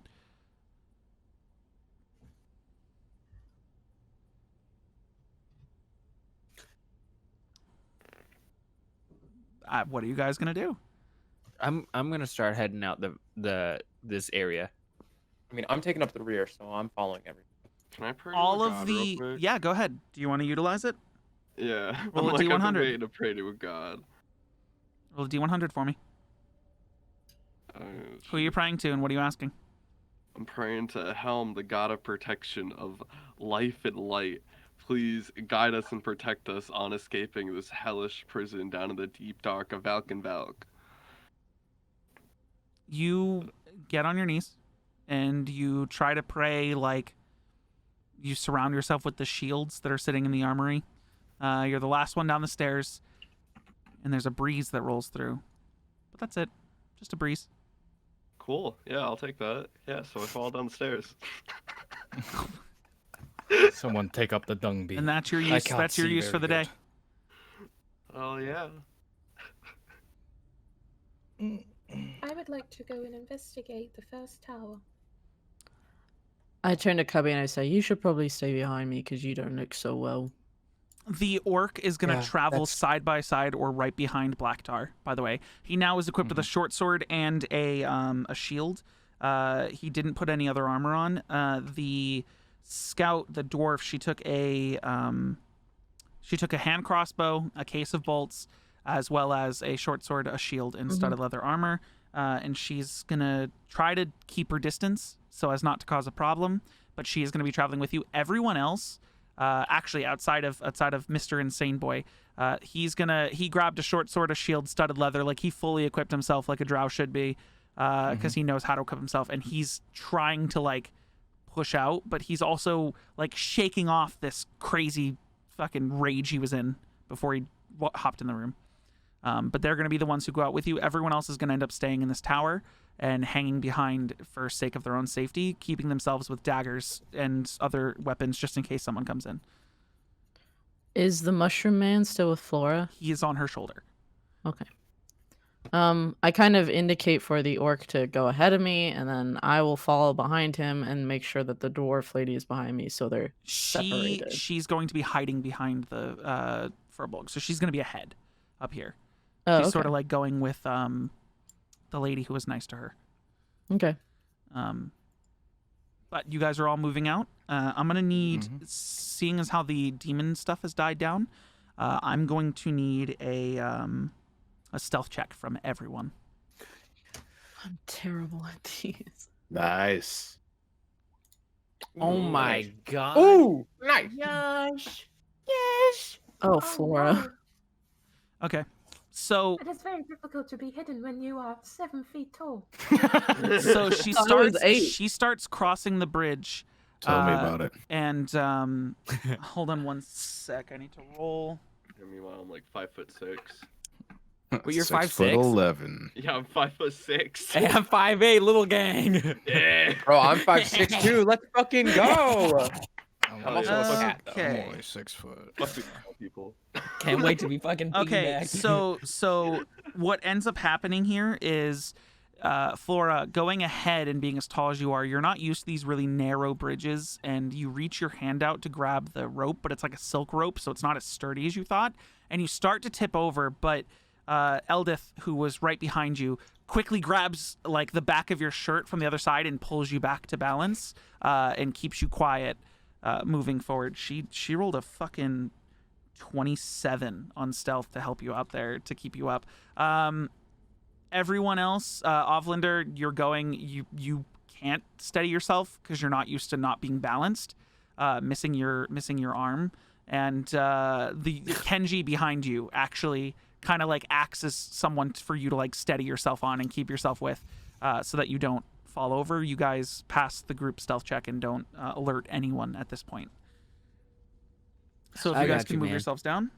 What are you guys going to do? I'm gonna start heading out this area. I mean, I'm taking up the rear, so I'm following everything. Can I pray All to a of god real the... quick? Yeah, go ahead. Do you want to utilize it? Yeah. Roll a I've been D100. waiting to pray to a god. Roll a D100 for me. Who are you praying to and what are you asking? I'm praying to Helm, the god of protection of life and light. Please guide us and protect us on escaping this hellish prison down in the deep dark of Velkynvelve. You get on your knees and you try to pray like you surround yourself with the shields that are sitting in the armory. You're the last one down the stairs and there's a breeze that rolls through. But that's it. Just a breeze. Cool. Yeah, I'll take that. Yeah, so I fall down the stairs. Someone take up the dung beam. And that's your I use. can't That's your see use for very the day. good. Oh, yeah. I would like to go and investigate the first tower. I turn to Cubby and I say, "You should probably stay behind me because you don't look so well." The orc is going to Yeah, travel that's- side by side or right behind Blacktar, by the way. He now is equipped with a short sword and a shield. He didn't put any other armor on. The scout, the dwarf, she took a hand crossbow, a case of bolts, as well as a short sword, a shield, and studded leather armor. And she's going to try to keep her distance so as not to cause a problem, but she is going to be traveling with you. Everyone else... actually, outside of Mr. Insane Boy, he grabbed a short sword, a shield, studded leather, like he fully equipped himself like a drow should be, because he knows how to equip himself, and he's trying to like push out, but he's also like shaking off this crazy fucking rage he was in before he hopped in the room. But they're going to be the ones who go out with you. Everyone else is going to end up staying in this tower and hanging behind for sake of their own safety, keeping themselves with daggers and other weapons just in case someone comes in. Is the mushroom man still with Flora? He is on her shoulder. Okay. I kind of indicate for the orc to go ahead of me, and then I will follow behind him and make sure that the dwarf lady is behind me, so they're separated. She's going to be hiding behind the Furbolg, so she's going to be ahead up here. Oh, She's sort okay. of like going with the lady who was nice to her. Okay. But you guys are all moving out. I'm gonna need, seeing as how the demon stuff has died down, I'm going to need a stealth check from everyone. I'm terrible at these. Nice. Oh my god. Ooh, nice. Yes. Yes. Oh, Flora. no. Okay, so It is very difficult to be hidden when you are 7 feet tall. so she thought it was starts 8. she starts crossing the bridge. Tell me about it. And hold on one sec. I need to roll. Meanwhile, I'm like 5'6". But you're 6'11". 5'6". Yeah, I'm 5'6". Hey, I'm 5'8", little gang. Yeah. Bro, I'm 5'6" too. Let's fucking go. I'm also a cat, though. Okay. I'm only 6 foot. Must be tall people. Can't wait to be fucking Okay, piggybacked. so what ends up happening here is Flora, going ahead and being as tall as you are, you're not used to these really narrow bridges, and you reach your hand out to grab the rope, but it's like a silk rope, so it's not as sturdy as you thought, and you start to tip over, but Eldith, who was right behind you, quickly grabs like the back of your shirt from the other side and pulls you back to balance, and keeps you quiet, moving forward. She rolled a fucking 27 on stealth to help you out there, to keep you up. Everyone else, Ovlander, you're going, you can't steady yourself because you're not used to not being balanced, missing your arm, and the Kenji behind you actually kind of like acts as someone for you to like steady yourself on and keep yourself with, so that you don't fall over. You guys pass the group stealth check and don't alert anyone at this point. So if I you guys got can you, move man. yourselves down.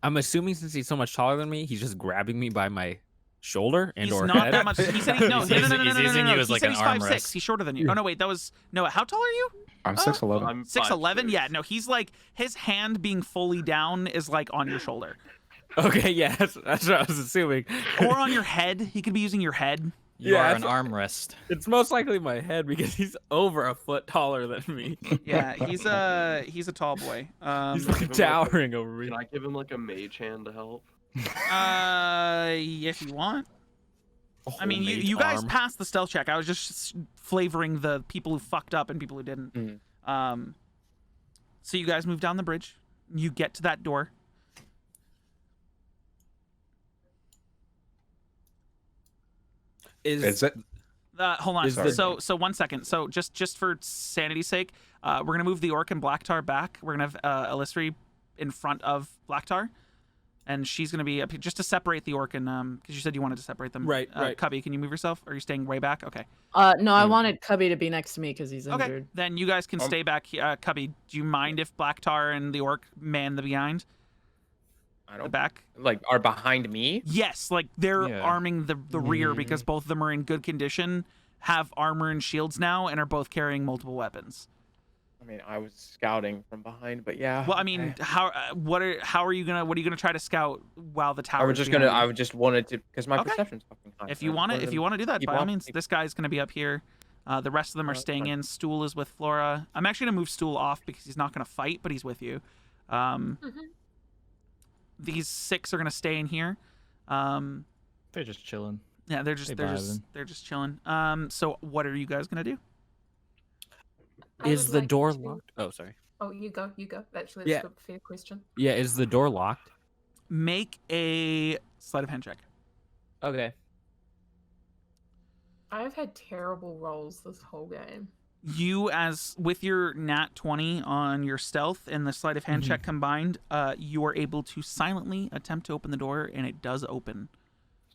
I'm assuming since he's so much taller than me, he's just grabbing me by my shoulder and He's or not head. that much. He said he's, no, He's no, no, using- no, no, he's no, no, using no, you no. as He like said an he's 5'6". armrest. He's shorter than you. Oh no, wait, that was Noah. How tall are you? I'm 6'11". I'm 6'11". 5'6". Yeah, no, he's like, his hand being fully down is like on your shoulder Okay, yeah, that's what I was assuming. or on your head. He could be using your head. You Yeah, are an that's- armrest. It's most likely my head because he's over a foot taller than me. Yeah, he's a tall boy. He's like towering over me. Can I give him like a mage hand to help? If you want. I mean, Homemade you guys arm. passed the stealth check. I was just flavoring the people who fucked up and people who didn't. So you guys move down the bridge. You get to that door. Is it? Hold on. Is the- So 1 second. So just for sanity's sake, we're gonna move the orc and Blacktar back. We're gonna have Illusory in front of Blacktar, and she's gonna be up here just to separate the orc and because you said you wanted to separate them. Right, right. Cubby, can you move yourself? Are you staying way back? Okay. No, I wanted Cubby to be next to me because he's Okay. injured. Then you guys can stay back. Cubby, do you mind if Blacktar and the orc man the behind? I The don't back? like are behind me. Yes, like they're Yeah. arming the rear because both of them are in good condition, have armor and shields now, and are both carrying multiple weapons. I mean, I was scouting from behind, but yeah. Well, I mean, okay. what are you gonna try to scout while the tower? I was just gonna. I would just wanted to because my Okay. perception's fucking high. If you want to do that, keep by all walking, means, keep- this guy's gonna be up here. The rest of them are staying in. Stool is with Flora. I'm actually gonna move Stool off because he's not gonna fight, but he's with you. These 6 are gonna stay in here. They're just chilling. Yeah, they're just chilling. So what are you guys gonna do? Is the door locked? Oh, sorry. Oh, you go. Actually, Yeah. that's a fair question. Yeah, is the door locked? Make a sleight of hand check. Okay. I've had terrible rolls this whole game. You, as with your nat 20 on your stealth and the sleight of hand check combined, you are able to silently attempt to open the door, and it does open.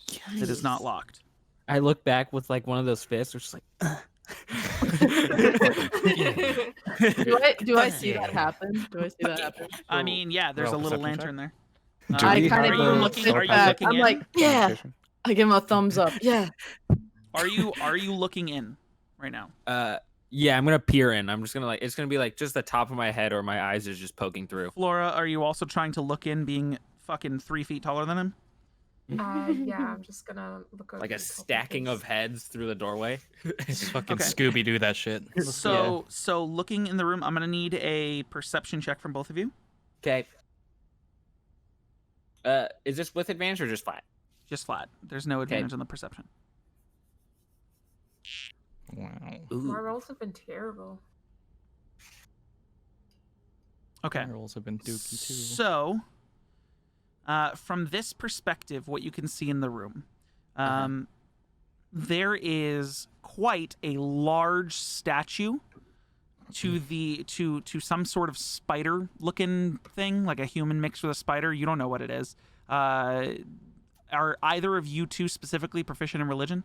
Yes. It is not locked. I look back with like one of those fists, which is like. Do I see that happen? Do I see that happen? I mean, yeah, there's a little lantern there. I kind of looking I'm in? like, yeah. I give him a thumbs up. Yeah. Are you looking in right now? Yeah, I'm gonna peer in. I'm just gonna it's gonna be like just the top of my head, or my eyes are just poking through. Flora, are you also trying to look in, being fucking 3 feet taller than him? Yeah, I'm just gonna look over Like a the top stacking of heads through the doorway. Just fucking Okay. Scooby Doo that shit. So looking in the room, I'm gonna need a perception check from both of you. Okay. Is this with advantage or just flat? Just flat. There's no advantage on the perception. Wow. My rolls have been terrible. Okay. My rolls have been dookie too. So, from this perspective, what you can see in the room, there is quite a large statue to some sort of spider-looking thing, like a human mixed with a spider. You don't know what it is. Are either of you two specifically proficient in religion?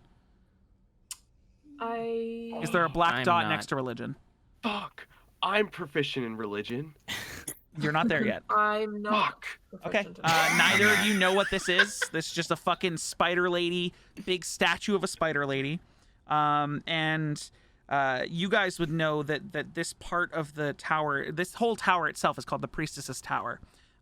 Is there a black I'm dot not. next to religion? Fuck. I'm proficient in religion. You're not there yet. I'm not. Fuck. Okay. proficient in Neither of you know what this is. This is just a fucking spider lady, big statue of a spider lady. And you guys would know that this part of the tower, this whole tower itself is called the Priestess's Tower.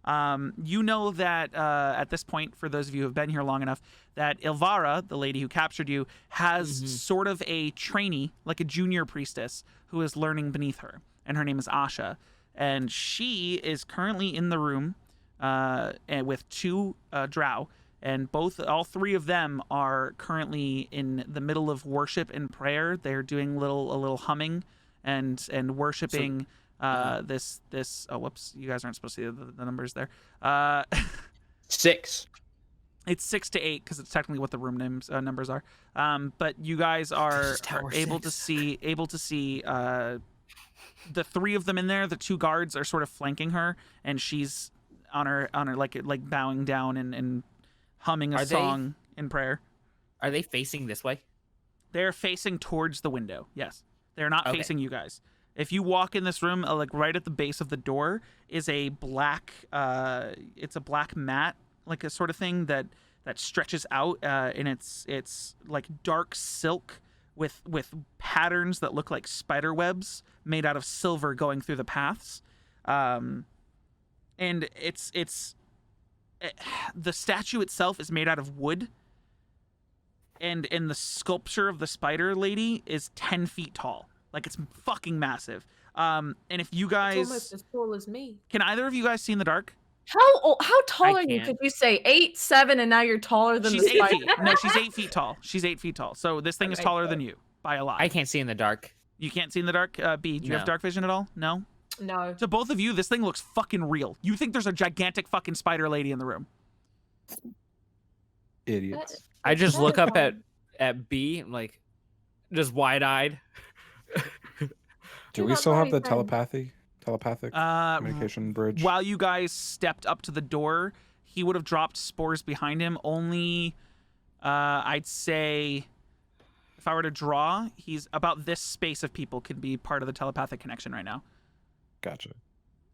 You know that at this point, for those of you who have been here long enough, that Ilvara, the lady who captured you, has sort of a trainee, like a junior priestess, who is learning beneath her, and her name is Asha. And she is currently in the room and with 2 drow, and all 3 of them are currently in the middle of worship and prayer. They're doing a little humming and worshiping. This oh whoops, you guys aren't supposed to see the numbers there. 6. It's 6 to 8 because it's technically what the room names numbers are. But you guys are able to see the 3 of them in there. The 2 guards are sort of flanking her, and she's on her like bowing down and humming a song in prayer. Are they facing this way? They're facing towards the window. Yes, they're not facing you guys. If you walk in this room, like right at the base of the door is a black, it's a black mat, like a sort of thing that stretches out, and it's like dark silk with patterns that look like spider webs made out of silver going through the paths, and the statue itself is made out of wood, and the sculpture of the spider lady is 10 feet tall. Like, it's fucking massive. And if you guys... It's almost as tall as me. Can either of you guys see in the dark? How tall I are you? can't. Could you say 8, 7, and now you're taller than She's the 8 spider? feet. No, she's 8 feet tall. She's 8 feet tall. So this thing is Okay, taller good. than you by a lot. I can't see in the dark. You can't see in the dark? B, do you have No. dark vision at all? No? No. To both of you, this thing looks fucking real. You think there's a gigantic fucking spider lady in the room. Idiots. I just That look is up fine. at B, I'm like, just wide-eyed. Do You're we not still have very the friendly. telepathic communication bridge? While you guys stepped up to the door, he would have dropped spores behind him. Only, I'd say, if I were to draw, he's about this space of people could be part of the telepathic connection right now. Gotcha.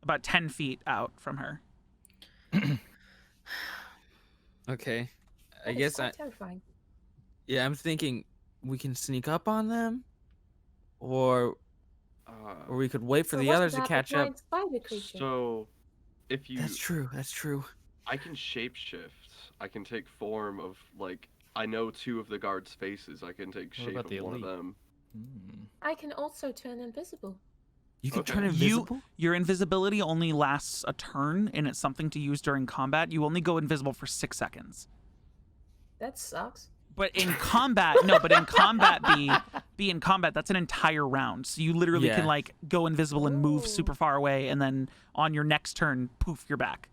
About 10 feet out from her. Okay. I That is guess quite terrifying. I'm thinking we can sneak up on them, or we could wait for So the what others to about the catch up. giant spider creature? So, if you... That's true. I can shapeshift. I can take form of, like... I know 2 of the guards' faces. I can take shape about of the one of elite? them. I can also turn invisible. You can Okay. turn invisible? Your invisibility only lasts a turn, and it's something to use during combat. You only go invisible for 6 seconds. That sucks. But in combat, no, but in combat, be in combat, that's an entire round. So you literally can Yeah. like go invisible and move Ooh. super far away, and then on your next turn, poof, you're back.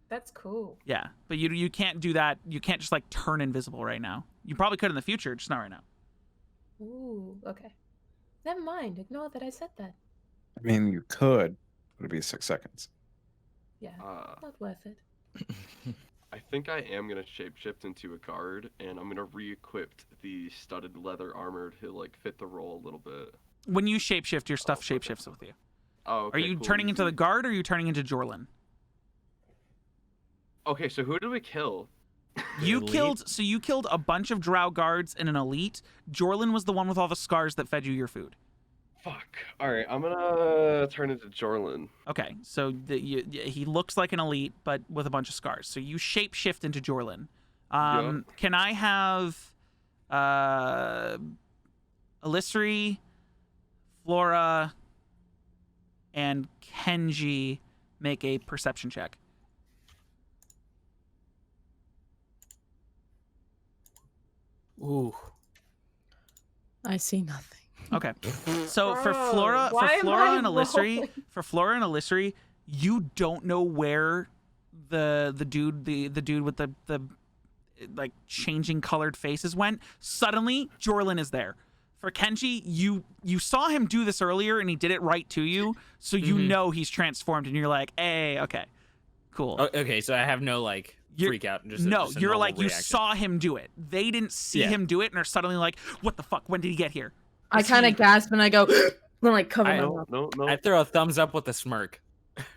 That's cool. Yeah, but you can't do that. You can't just like turn invisible right now. You probably could in the future, just not right now. Ooh, okay. Never mind. Ignore that I said that. I mean, you could, but it'd be 6 seconds. Yeah, Uh, not worth it. I think I am gonna shapeshift into a guard, and I'm gonna re-equip the studded leather armor to like fit the role a little bit. When you shapeshift, your stuff shapeshifts with you. Oh, okay, Are you cool, turning into easy. the guard, or are you turning into Jorlin? Okay, so who did we kill? You elite? killed a bunch of drow guards and an elite. Jorlin was the one with all the scars that fed you your food. Fuck. All right, I'm gonna turn into Jorlin. Okay, so he looks like an elite, but with a bunch of scars. So you shapeshift into Jorlin. Can I have Elisri, Flora, and Kenji make a perception check? Ooh. I see nothing. Okay. So for Bro, Flora, why am I and Elisri, rolling? you don't know where the dude with the like changing colored faces went. Suddenly, Jorlin is there. For Kenji, you saw him do this earlier and he did it right to you, so you know he's transformed and you're like, hey, okay, cool. Oh, okay, so I have no like freak out. Just No, just a you're normal like, you reaction. saw him do it. They didn't see Yeah. him do it and are suddenly like, what the fuck? When did he get here? I Is kind he- of gasp and I go, and like cover my No, mouth. no. I throw a thumbs up with a smirk.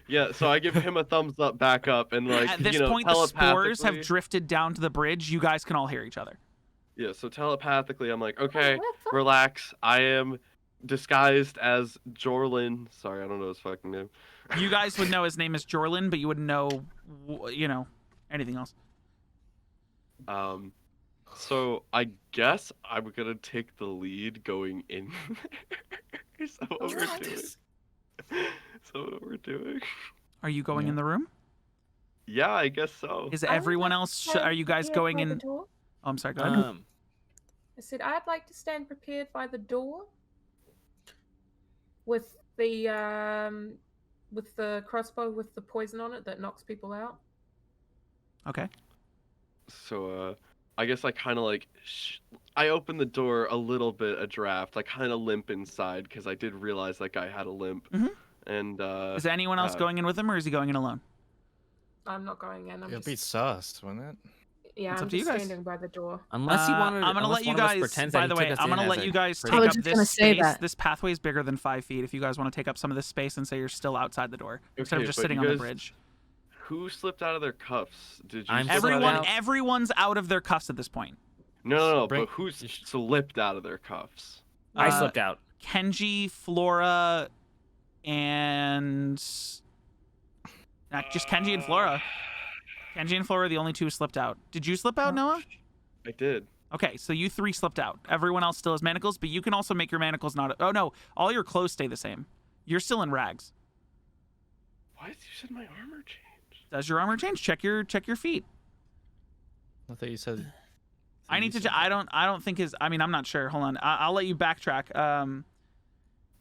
Yeah, so I give him a thumbs up back up, and like At this you know, point, the spores telepathically. have drifted down to the bridge. You guys can all hear each other. Yeah, so telepathically, I'm like, okay, we're fine. relax. I am disguised as Jorlin. Sorry, I don't know his fucking name. You guys would know his name is Jorlin, but you wouldn't know, anything else. So I guess I'm gonna take the lead going in. Is that what we're doing? Is that what we're doing? Are you going in the room? Yeah, I guess so. Is I would everyone like to else? stand Are you guys prepared going by the in? door. Oh, I'm sorry. Go ahead. I said I'd like to stand prepared by the door with the crossbow with the poison on it that knocks people out. Okay. So I guess I kind of like I opened the door a little bit a draft. I kind of limp inside because I did realize that guy had a limp. Mhm. And Is anyone else going in with him, or is he going in alone? I'm not going in. I'm It'd be just sus, wouldn't it? yeah. It's I'm up to you just guys. standing by the door. Unless he wanted. I'm gonna unless let you one of us guys. pretends By that the he took way, us I'm in gonna as let a you guys prisoner. take I was up just this gonna say space. that. This pathway is bigger than 5 feet. If you guys want to take up some of this space and say you're still outside the door instead of Okay, just but sitting you on the guys- bridge. who slipped out of their cuffs? Did you? I'm slip still Everyone, out. everyone's out of their cuffs at this point. No, Bring- but who slipped out of their cuffs? I Uh, slipped out. Kenji, Flora, and just Kenji and Flora. Kenji and Flora are the only two who slipped out. Did you slip out, Noah? I did. Okay, so you three slipped out. Everyone else still has manacles, but you can also make your manacles not. Oh no, all your clothes stay the same. You're still in rags. What? You said my armor changed. Does your armor change? Check your feet. I thought you said. I need to. I don't think his. I mean, I'm not sure. Hold on. I'll let you backtrack.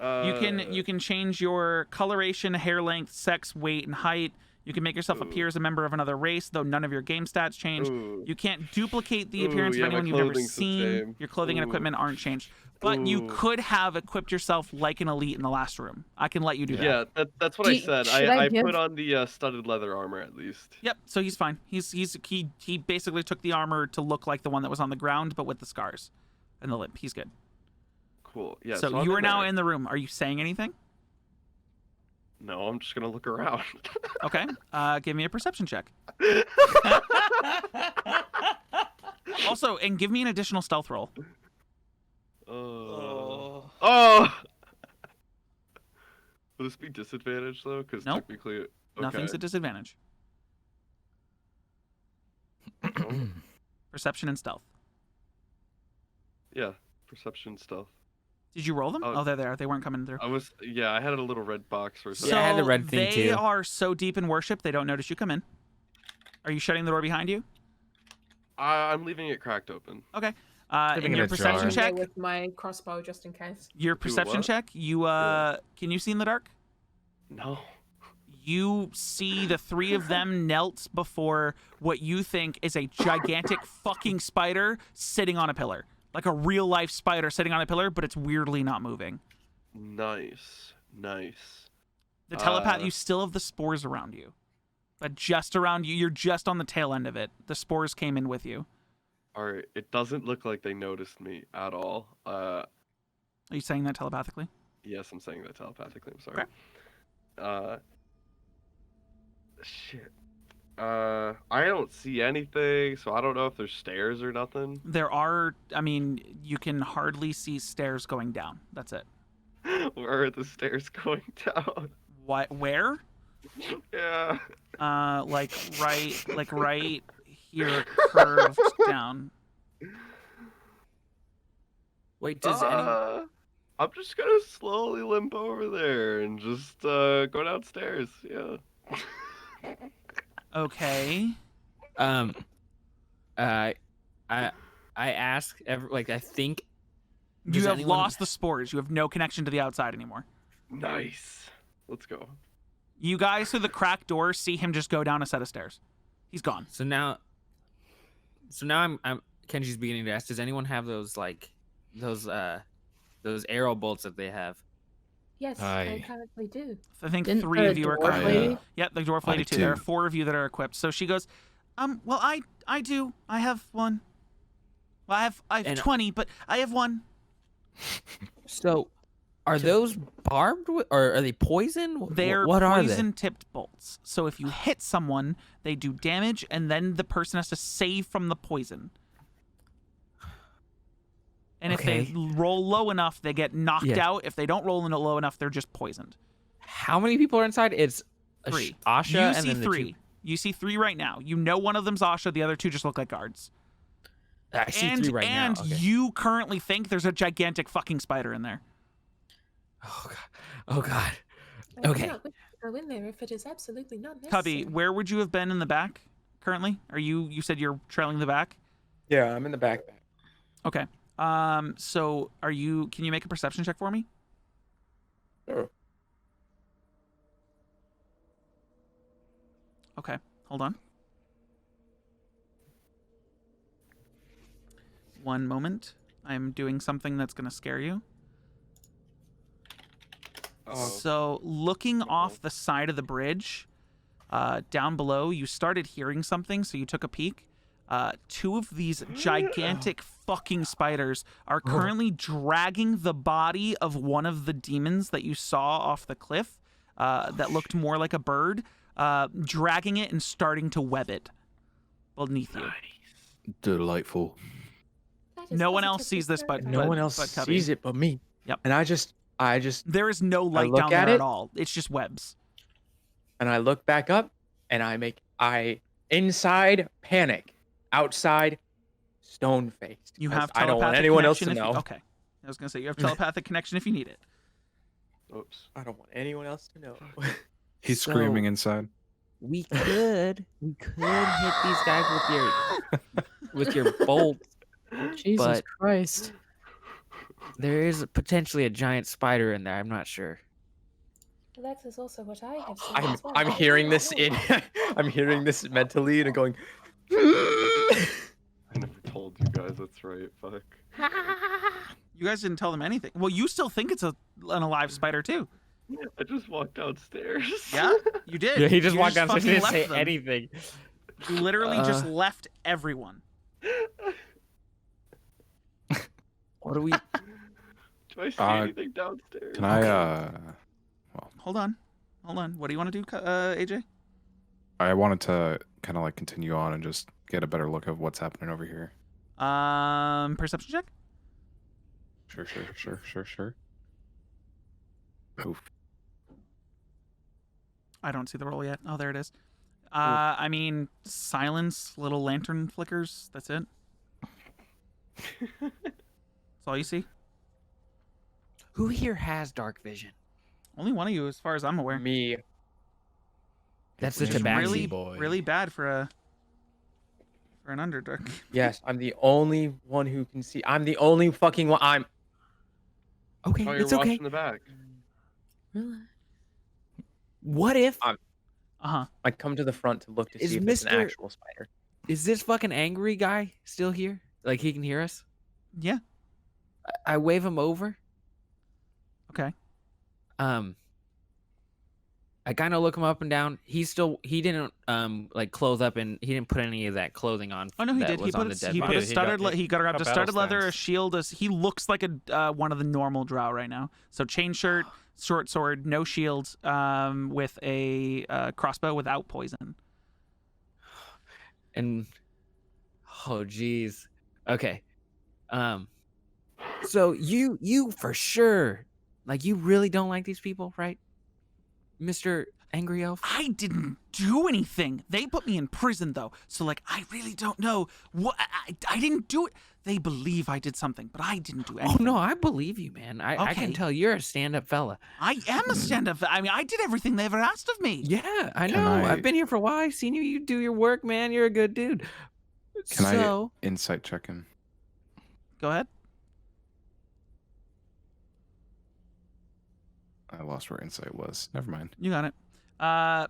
You can change your coloration, hair length, sex, weight, and height. You can make yourself appear as a member of another race, though none of your game stats change. Ooh. You can't duplicate the Ooh, appearance yeah, of my anyone you've never clothing's the seen. same. Your clothing and Ooh. equipment aren't changed. But you Ooh. could have equipped yourself like an elite in the last room. I can let you do that. Yeah, that's what I said. should I I give- put on the studded leather armor at least. Yep. So he's fine. He basically took the armor to look like the one that was on the ground, but with the scars and the limp. He's good. Cool. Yeah. so I'm you are now there. in the room. Are you saying anything? No, I'm just gonna look around. Okay. Give me a perception check. Also, and give me an additional stealth roll. Oh. Will this be disadvantage though? Because Nope. technically, okay. Nothing's a disadvantage. Perception and stealth. Yeah, perception stealth. Did you roll them? Oh. Oh, they're there. They weren't coming through. I had a little red box for a So second. Yeah, I had the red thing they too. are so deep in worship, they don't notice you come in. Are you shutting the door behind you? I'm leaving it cracked open. Okay. Living In in your a perception jar. check, with my crossbow just in case. your Do perception what? check, you can you see in the dark? No. You see the three of them knelt before what you think is a gigantic fucking spider sitting on a pillar. Like a real life spider sitting on a pillar, but it's weirdly not moving. Nice. The telepath, you still have the spores around you. But just around you, you're just on the tail end of it. The spores came in with you. Alright, it doesn't look like they noticed me at all. Are you saying that telepathically? Yes, I'm saying that telepathically, I'm sorry. Shit. I don't see anything, so I don't know if there's stairs or nothing. There are, I mean, you can hardly see stairs going down. That's it. Where are the stairs going down? What? Where? Yeah. Like right here, curved down. Wait, does any? I'm just gonna slowly limp over there and just go downstairs. Yeah. Okay. I ask I think. You does have anyone- lost the spores. You have no connection to the outside anymore. Nice. Let's go. You guys through the cracked door see him just go down a set of stairs. He's gone. So now I'm Kenji's beginning to ask, does anyone have those arrow bolts that they have? Yes, I currently do. I think Didn't 3 the of you are dwarf currently. lady? Yeah, the dwarf lady too. There are 4 of you that are equipped. So she goes, well, I do. I have one. Well, I have 20, but I have one. So, are those barbed or are they poison? They're what are they? poison-tipped bolts. So if you hit someone, they do damage, and then the person has to save from the poison. And if they roll low enough, they get knocked out. If they don't roll low enough, they're just poisoned. How many people are inside? It's 3. Asha You and see then 3. You see 3 right now. You know one of them's Asha. The other 2 just look like guards. I see 3 right now. And Okay. you currently think there's a gigantic fucking spider in there. Oh god. Oh god. I do Okay. not wish to go in there if it is absolutely not necessary. Cubby, where would you have been in the back currently? Are you said you're trailing the back? Yeah, I'm in the back. Okay. So can you make a perception check for me? Sure. Okay. Hold on. One moment. I'm doing something that's going to scare you. So, looking off the side of the bridge, down below, you started hearing something, so you took a peek. 2 of these gigantic fucking spiders are currently dragging the body of one of the demons that you saw off the cliff that looked more like a bird, dragging it and starting to web it beneath you. Delightful. No one else sees this but No one else Cubby. sees it but me. Yep. And I just There is no light look down at there it. at all. It's just webs. and I look back up and I inside panic, outside stone faced. You have I don't want telepathic anyone else to connection if know. you- okay. I was gonna say you have telepathic connection if you need it. Oops. I don't want anyone else to know. He's So- screaming inside. We could hit these guys with your bolt. Jesus But- Christ. There is potentially a giant spider in there. I'm not sure. That is also what I have seen as well. I'm hearing this in I'm hearing this mentally and going I never told you guys that's right. Fuck. You guys didn't tell them anything. Well, you still think it's an alive spider too. I just walked downstairs. Yeah, you did. Yeah, he just You walked downstairs and fucking didn't say left them. anything. You literally just left everyone. What do we? Do I see anything downstairs? Can I Hold on. What do you want to do, AJ? I wanted to kind of like continue on and just get a better look of what's happening over here. Perception check. Sure. Oof. I don't see the roll yet. Oh, there it is. I mean, silence, little lantern flickers. That's it. That's all you see. Who here has dark vision? Only one of you, as far as I'm aware. Me. That's such a Information bad really, boy. really bad for an Underdark. Yes, I'm the only one who can see. I'm the only fucking one. I'm. Okay, Oh, you're it's okay. watching the back. What if I come to the front to look to Is see if it's an Mr. actual spider. is this fucking angry guy still here? Like he can hear us? Yeah. I wave him over. Okay. I kind of look him up and down. He didn't like close up and he didn't put any of that clothing on. Oh no, he that did. He was on put the dead he body. put a studded. He got got a studded battle leather, a stance. shield. He looks like a one of the normal drow right now. So chain shirt, short sword, no shield, with a crossbow without poison. And oh geez. Okay. So you for sure, like, you really don't like these people, right, Mr. Angry Elf? I didn't do anything. They put me in prison though, so like I really don't know what I didn't do it. They believe I did something, but I didn't do Oh anything. no, I believe you, man. I can Okay. tell you're a stand-up fella. I am a stand-up. I mean, I did everything they ever asked of me. Yeah, I Can know. I- I've been here for a while. I've seen you do your work, man. You're a good dude. Can So, I insight check in? Go ahead. I lost where insight was. Never mind. You got it. I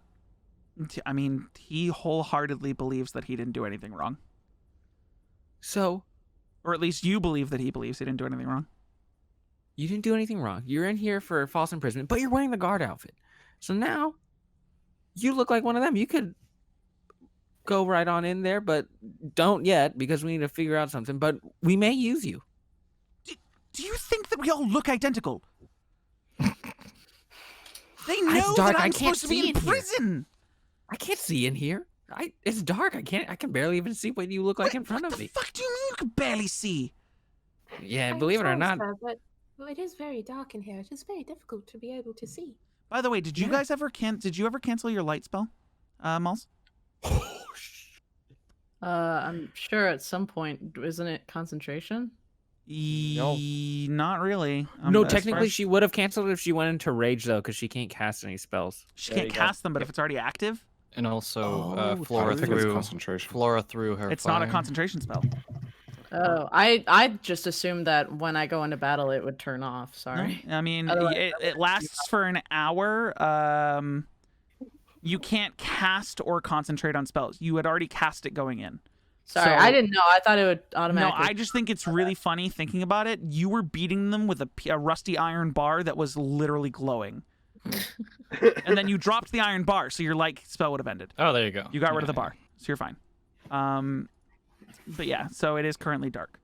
mean, he wholeheartedly believes that he didn't do anything wrong. so Or at least you believe that he believes he didn't do anything wrong. you didn't do anything wrong. You're in here for false imprisonment, but you're wearing the guard outfit. So now you look like one of them. You could go right on in there, but don't yet because we need to figure out something. But we may use you. Do you think that we all look identical? They know It's that dark. I I'm can't supposed to be see in in here. prison. I can't see in here. It's dark. I can barely even see what you look like in front what of the me. fuck do you mean you can barely see? Yeah, I'm believe it or sorry, not. sir, but well, it is very dark in here. It is very difficult to be able to see. By the way, did you Yeah. guys ever did you ever cancel your light spell, Malls? I'm sure at some point, isn't it concentration? Not really. No, as far technically as- she would have canceled if she went into rage though, because she can't cast any spells. she There can't you go. cast them, but if it's already active, And also, Oh, Flora I think it's threw concentration. Flora threw her. it's not a fire. concentration spell. Oh, I just assumed that when I go into battle, it would turn off. No, Sorry. I mean, Otherwise- it lasts for an hour. You can't cast or concentrate on spells. You had already cast it going in. Sorry, So- I didn't know. I thought it would No, automatically. I just think it's really funny thinking about it. You were beating them with a rusty iron bar that was literally glowing. And then you dropped the iron bar, so your light spell would have ended. Oh, there you go. You got rid of the Yeah, bar, so you're fine. But yeah, so it is currently dark.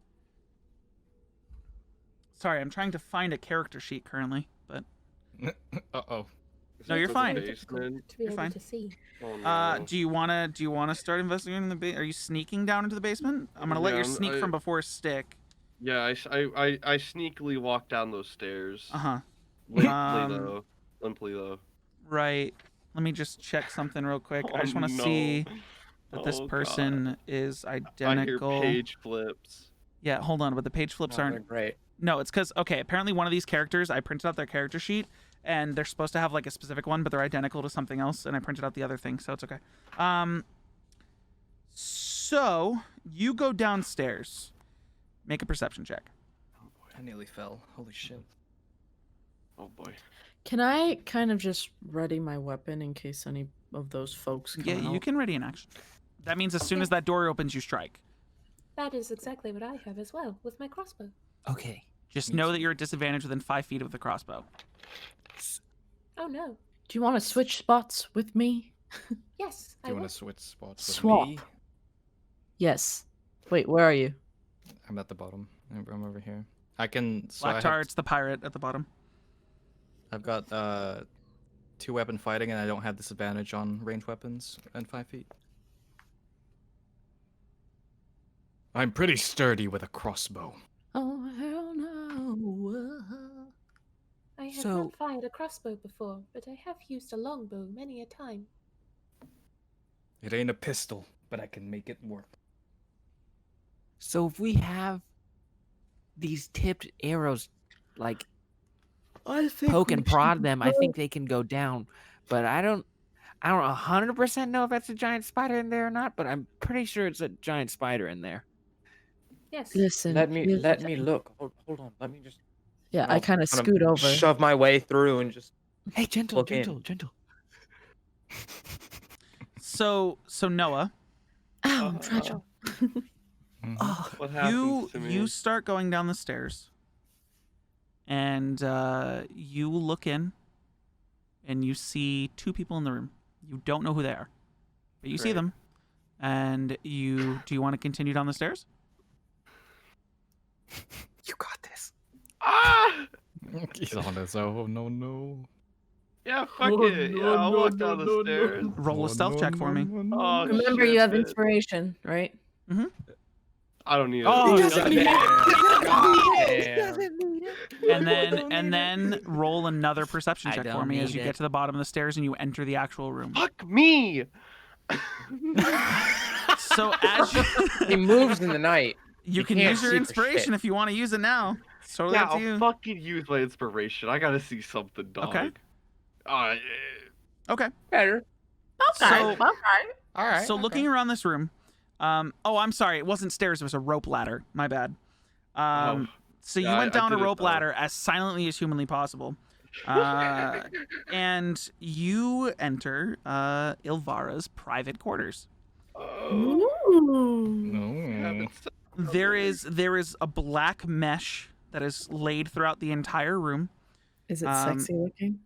Sorry, I'm trying to find a character sheet currently, but Uh-oh. No, you're Is it fine. the basement? To be You're able fine. to see. Oh, no. do you wanna start investigating the Are you sneaking down into the basement? I'm gonna let Yeah, your sneak I- from before stick. Yeah, I sneakily walk down those stairs. Uh-huh. Limply though. Right. Let me just check something real quick. I just Oh, want to no. see that this Oh, person is I hear identical. page flips. Yeah, hold on, but the page flips Oh, they're aren't. great. No, it's because okay. Apparently, one of these characters, I printed out their character sheet, and they're supposed to have like a specific one, but they're identical to something else, and I printed out the other thing, so it's okay. So you go downstairs. Make a perception check. I nearly fell. Holy shit. Oh boy. Can I kind of just ready my weapon in case any of those folks come Yeah, out? you can ready an action. That means as soon as that door opens, you strike. That is exactly what I have as well with my crossbow. Okay. Just know that you're at disadvantage within 5 feet of the crossbow. Oh no. Do you want to switch spots with me? Yes, Do I you will. want to switch spots with Swap. me? Yes. Wait, where are you? I'm at the bottom. I'm over here. I can. So Black Tar, it's the pirate at the bottom. I've got 2-weapon fighting, and I don't have disadvantage on ranged weapons and 5 feet. I'm pretty sturdy with a crossbow. Oh, hell no. I have So- not fired a crossbow before, but I have used a longbow many a time. It ain't a pistol, but I can make it work. So if we have these tipped arrows, like poke and prod them, I think they can go down. But I don't 100% know if that's a giant spider in there or not, but I'm pretty sure it's a giant spider in there. Yes. Listen. Let here's the me thing. look. Hold on. Let me just. Yeah, and I I'll kind of scoot over. Shove my way through and just. Hey, gentle. Look in. So Noah, Ow, I'm fragile. What happens to me? you start going down the stairs, and you look in, and you see two people in the room. You don't know who they are, but you see Great. them, and do you want to continue down the stairs? You got this. Ah! He's on his own. No. Yeah, fuck it. Yeah, I'll walk down the stairs. Roll a stealth check for me. Oh, Remember, shit, you have man. inspiration, right? I don't need it. Oh, He doesn't need damn. And then roll another perception I check for don't me as need you it. get to the bottom of the stairs and you enter the actual room. Fuck me! So as He moves in the night. you You can can't use your see for inspiration shit. if you want to use it now. It's totally Yeah, up to I'll you. fucking use my inspiration. I gotta see something, dog. Okay. Uh, Okay. Better. So, All right. so looking around this room, oh, I'm sorry, it wasn't stairs; it was a rope ladder. My bad. Oh, So you yeah, went I down a did it, rope though. ladder as silently as humanly possible, and you enter Ilvara's private quarters. No. There is a black mesh that is laid throughout the entire room. Is it Um, sexy looking?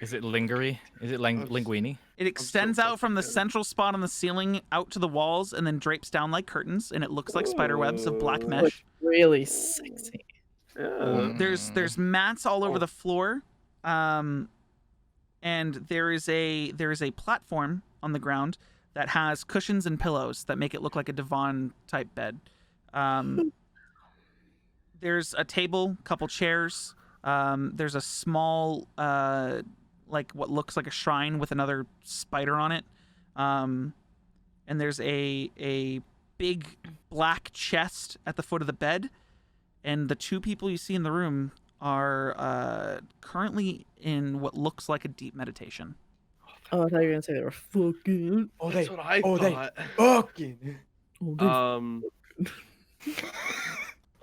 Is it lingerie? Is it linguini? It extends out from the fucking- central spot on the ceiling out to the walls and then drapes down like curtains, and it looks like spider webs of black mesh. Really sexy. Yeah. There's mats all over the floor, and there is a platform on the ground that has cushions and pillows that make it look like a divan type bed. There's a table, couple chairs. There's a small like what looks like a shrine with another spider on it. And there's a big black chest at the foot of the bed. And the two people you see in the room are currently in what looks like a deep meditation. Oh, I thought you were gonna say they were fucking. Oh, That's what I thought. fucking.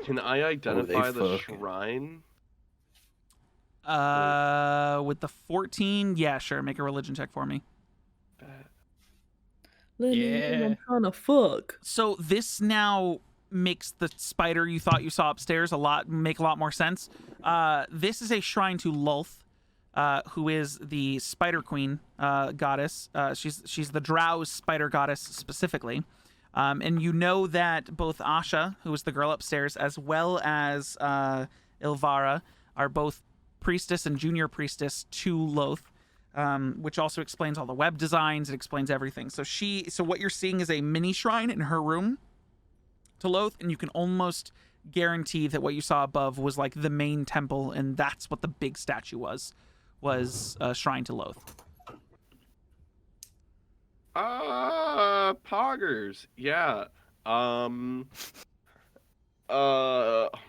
Can I identify the fucking. shrine? With the 14, yeah, sure. Make a religion check for me. Yeah. I'm trying to fuck. So this now makes the spider you thought you saw upstairs make a lot more sense. This is a shrine to Lulth, who is the spider queen goddess. She's the Drow's spider goddess specifically. And you know that both Asha, who is the girl upstairs, as well as Ilvara, are both priestess and junior priestess to Loth, which also explains all the web designs. It explains everything. So what you're seeing is a mini shrine in her room to Loth, and you can almost guarantee that what you saw above was like the main temple, and that's what the big statue was a shrine to Loth. Poggers. Yeah. Oh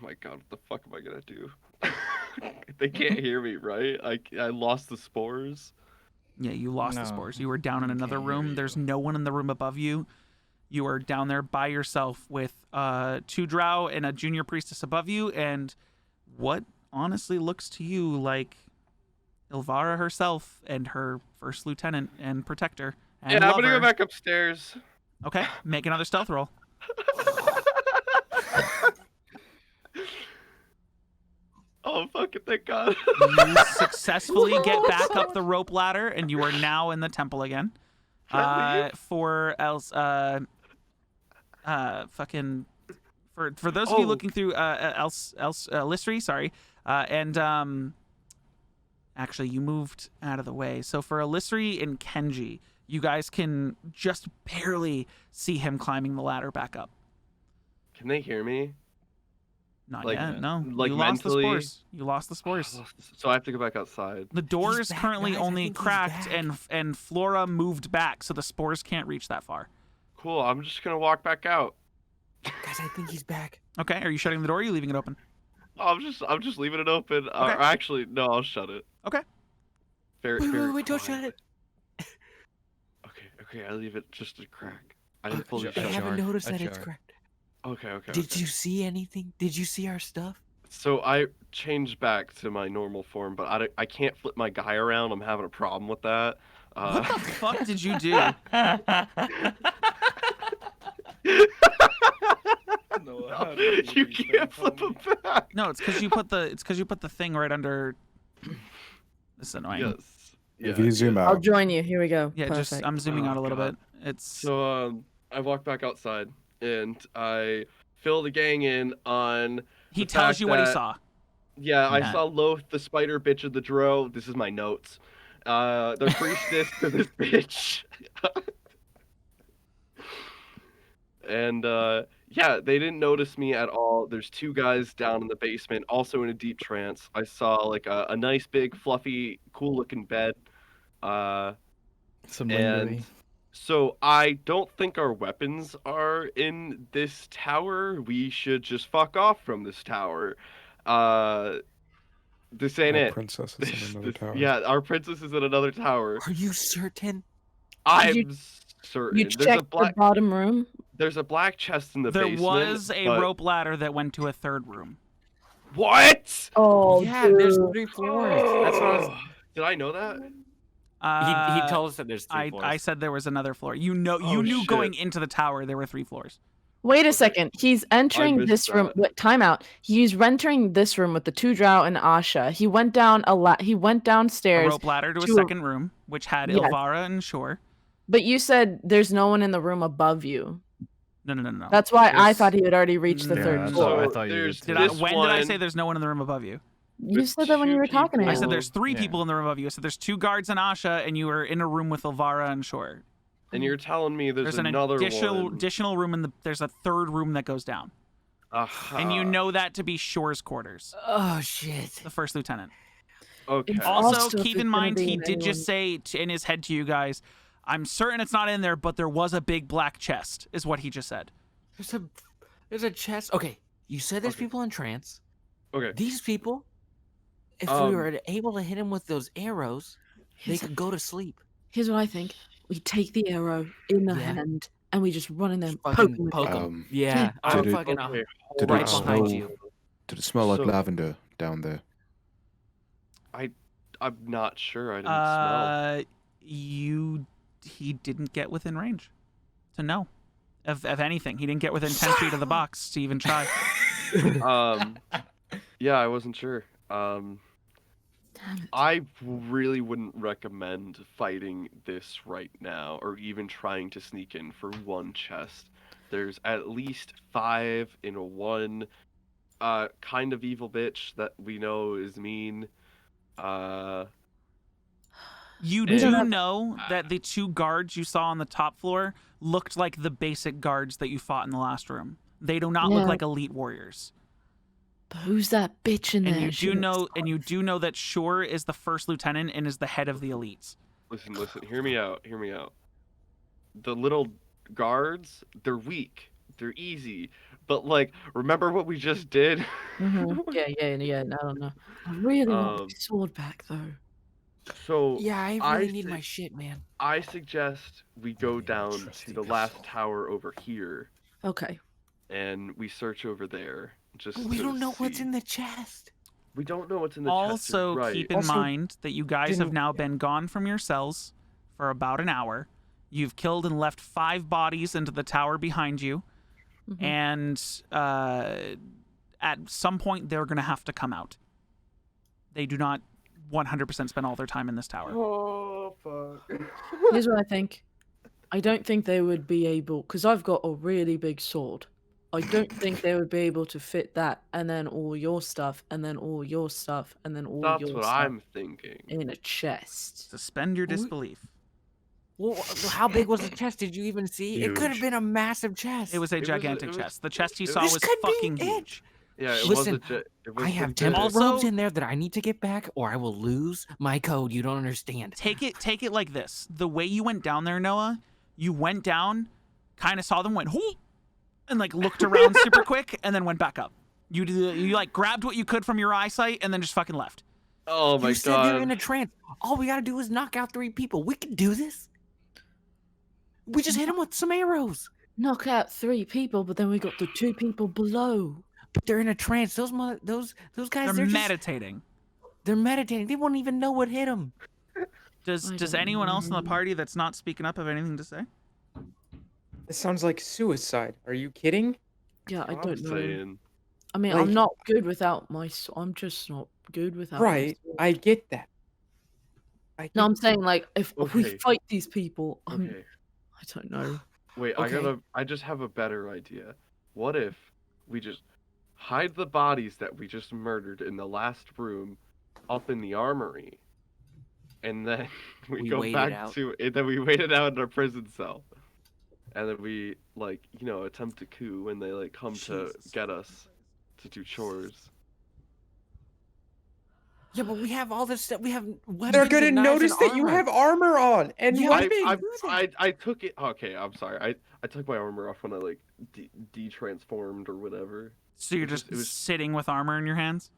my god, what the fuck am I gonna do? They can't hear me, right? I lost the spores. Yeah, you lost the No, spores. You were down in I another can't hear room. There's you. no one in the room above you. You are down there by yourself with two drow and a junior priestess above you, and what honestly looks to you like Ilvara herself and her first lieutenant and protector and Yeah, I'm gonna lover. go back upstairs. Okay, make another stealth roll. Oh fucking thank God. You successfully get back up the rope ladder, and you are now in the temple again. For else, fucking, for those of you looking through Listry, sorry, and actually you moved out of the way. So for Listry and Kenji, you guys can just barely see him climbing the ladder back up. Can they hear me? Not Like- yet. No, like you lost the mentally? spores. You lost the spores. So I have to go back outside. The door He's is back, currently guys. I only think he's cracked, back. and Flora moved back, so the spores can't reach that far. Cool. I'm just gonna walk back out. Guys, I think he's back. Okay, are you shutting the door or are you leaving it open? I'm just leaving it open. Or Okay. actually, no, I'll shut it. Okay. Wait, don't shut it. Okay, I leave it just a crack. I didn't fully shut I it. haven't noticed a that it's jar. cracked. Okay. Did you see anything? Did you see our stuff? So I changed back to my normal form, but I can't flip my guy around. I'm having a problem with that. What the fuck did you do? No, you can't flip him back. No, it's because you put the thing right under. This is annoying. Yes. If you zoom I'll out, join you. Here we go. Yeah, Perfect. just I'm zooming out a little God. bit. It's So I walk back outside and I fill the gang in on. he the tells fact you what he that- saw. Yeah, I Yeah. saw Loth, the spider bitch of the Dro. This is my notes. The priestess to this bitch. And yeah, they didn't notice me at all. There's two guys down in the basement, also in a deep trance. I saw like a nice big fluffy, cool looking bed. Some And lingering. so I don't think our weapons are in this tower. We should just fuck off from this tower. This ain't our it. princess is in another tower. Yeah, our princess is in another tower. Are you certain? I'm certain. You checked the bottom room? There's a black chest in the There basement. was a but- rope ladder that went to a third room. What? Oh, Yeah, there's 3 floors. That's what I was. Did I know that? He told us that there's 3 floors. I said there was another floor. You knew shit. going into the tower there were 3 floors. Wait a second. He's entering missed this room. that. Wait, time out. He's entering this room with the 2 drow and Asha. He went down he went A downstairs. rope ladder to a to a- second room, which had Yes. Ilvara and Shore. But you said there's no one in the room above you. No. That's why I There's- thought he had already reached the Yeah, 3rd that's floor. what I thought you there's did. Did too. I, this when did I one- say there's no one in the room above you? You There's said that when you 2 were talking to people. I him. said there's 3 Yeah. people in the room above you. I said there's 2 guards and Asha, and you were in a room with Ilvara and Shore. And you're telling me there's an another one. additional room in the. There's a 3rd room that goes down, and you know that to be Shore's quarters, Oh shit. the first lieutenant. Okay. It's Also, Also, if keep it's in gonna mind be he in did just say in his head to you guys, "I'm certain it's not in there, but there was a big black chest," is what he just said. There's a chest. Okay, you said there's Okay. people in trance. Okay. These people, if Um, we were able to hit him with those arrows, they Here's- could go to sleep. Here's what I think. We take the arrow in the Yeah. hand and we just run in there and poke Fucking him with poke it. him. Yeah, did I'm it- fucking Okay, did right it behind smell- you. Did it smell like So- lavender down there? I'm not sure. I didn't smell. He didn't get within range to know. Of anything, he didn't get within 10 feet of the box to even try. Yeah, I wasn't sure. Damn it. I really wouldn't recommend fighting this right now, or even trying to sneak in for one chest. There's at least 5 in one kind of evil bitch that we know is mean. You We do don't have- know that the 2 guards you saw on the top floor looked like the basic guards that you fought in the last room. They do not look Yeah. like elite warriors. But who's that bitch in And there? you She do looks know that Shore is the first lieutenant and is the head of the elites. Listen, hear me out. The little guards, they're weak. They're easy. But like, remember what we just did? Mhm. Yeah. I don't know. I really want Um, my sword back though. So Yeah, I I really need thi- my shit, man. I suggest we go Yeah, down trusty to the last vessel. tower over here, Okay. and we search over there. Just We to don't know what's see. in the chest. We don't know what's in the chest. Also, you're right. keep in Also, mind that you guys have didn't- now been gone from your cells for about an hour. You've killed and left 5 bodies into the tower behind you, Mhm. and at some point they're going to have to come out. They do not 100% spend all their time in this tower. Oh fuck. Here's what I think. I don't think they would be able, because I've got a really big sword. I don't think they would be able to fit that, and then all your stuff, and then all your stuff, and then all That's your what stuff I'm thinking. in a chest. Suspend your We- disbelief. Well, how big was the chest? Did you even see? It could have Huge. been a massive chest. It was a It was- gigantic it was- chest. The chest you it saw was- was This could be fucking it. huge. Yeah, it Listen, was it was I have legit. temple Also- robes in there that I need to get back, or I will lose my code. You don't understand. Take it like this. The way you went down there, Noah, you went down, kind of saw them, went, "Hoo!" and like looked around super quick, and then went back up. You like grabbed what you could from your eyesight and then just fucking left. Oh my You said they're in god. a trance. All we gotta do is knock out 3 people. We can do this. We just hit them with some arrows. Knock out 3 people, but then we got the 2 people below. But they're in a trance. Those guys, They're just, meditating. they're meditating. They won't even know what hit them. Does anyone else in the party that's not speaking up have anything to say? This sounds like suicide. Are you kidding? Yeah, I I'm don't know. saying. I mean, Like- I'm not good without my. I'm just not good without. my Right. sword. I get that. No, I'm saying like if we Okay. fight these people, Okay. I don't know. Wait, Okay. I just have a better idea. What if we just hide the bodies that we just murdered in the last room up in the armory, and then we go wait it back out. to and then we wait it out in our prison cell, and then we attempt a coup when they come to get us to do chores. Yeah, but we have all this stuff. We have weapons. They're gonna and knives notice and that you armor. have armor on and Yeah, weapons. I took it. Okay, I'm sorry. I took my armor off when I de-transformed or whatever. So you're It was- just it was- sitting with armor in your hands?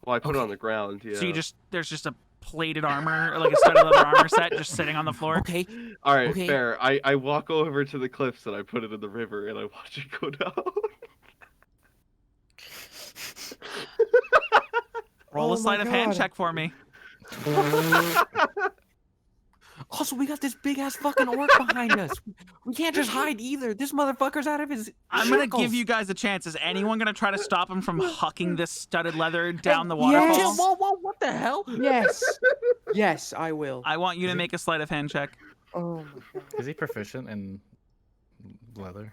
Well, I put it Okay. on the ground. Yeah. So there's just a plated armor, like a studded leather armor set, just sitting on the floor. Okay. All right, Okay. fair. I walk over to the cliffs and I put it in the river and I watch it go down. Roll Oh a sleight my of hand God. check for me. Also, we got this big ass fucking orc behind us. We can't just hide either. This motherfucker's out of his. I'm gonna shackles. give you guys a chance. Is anyone gonna try to stop him from hucking this studded leather down the Yes. waterfall? Whoa! What the hell? Yes. Yes, I will. I want you to make a sleight of hand check. Oh my god. Is he proficient in leather?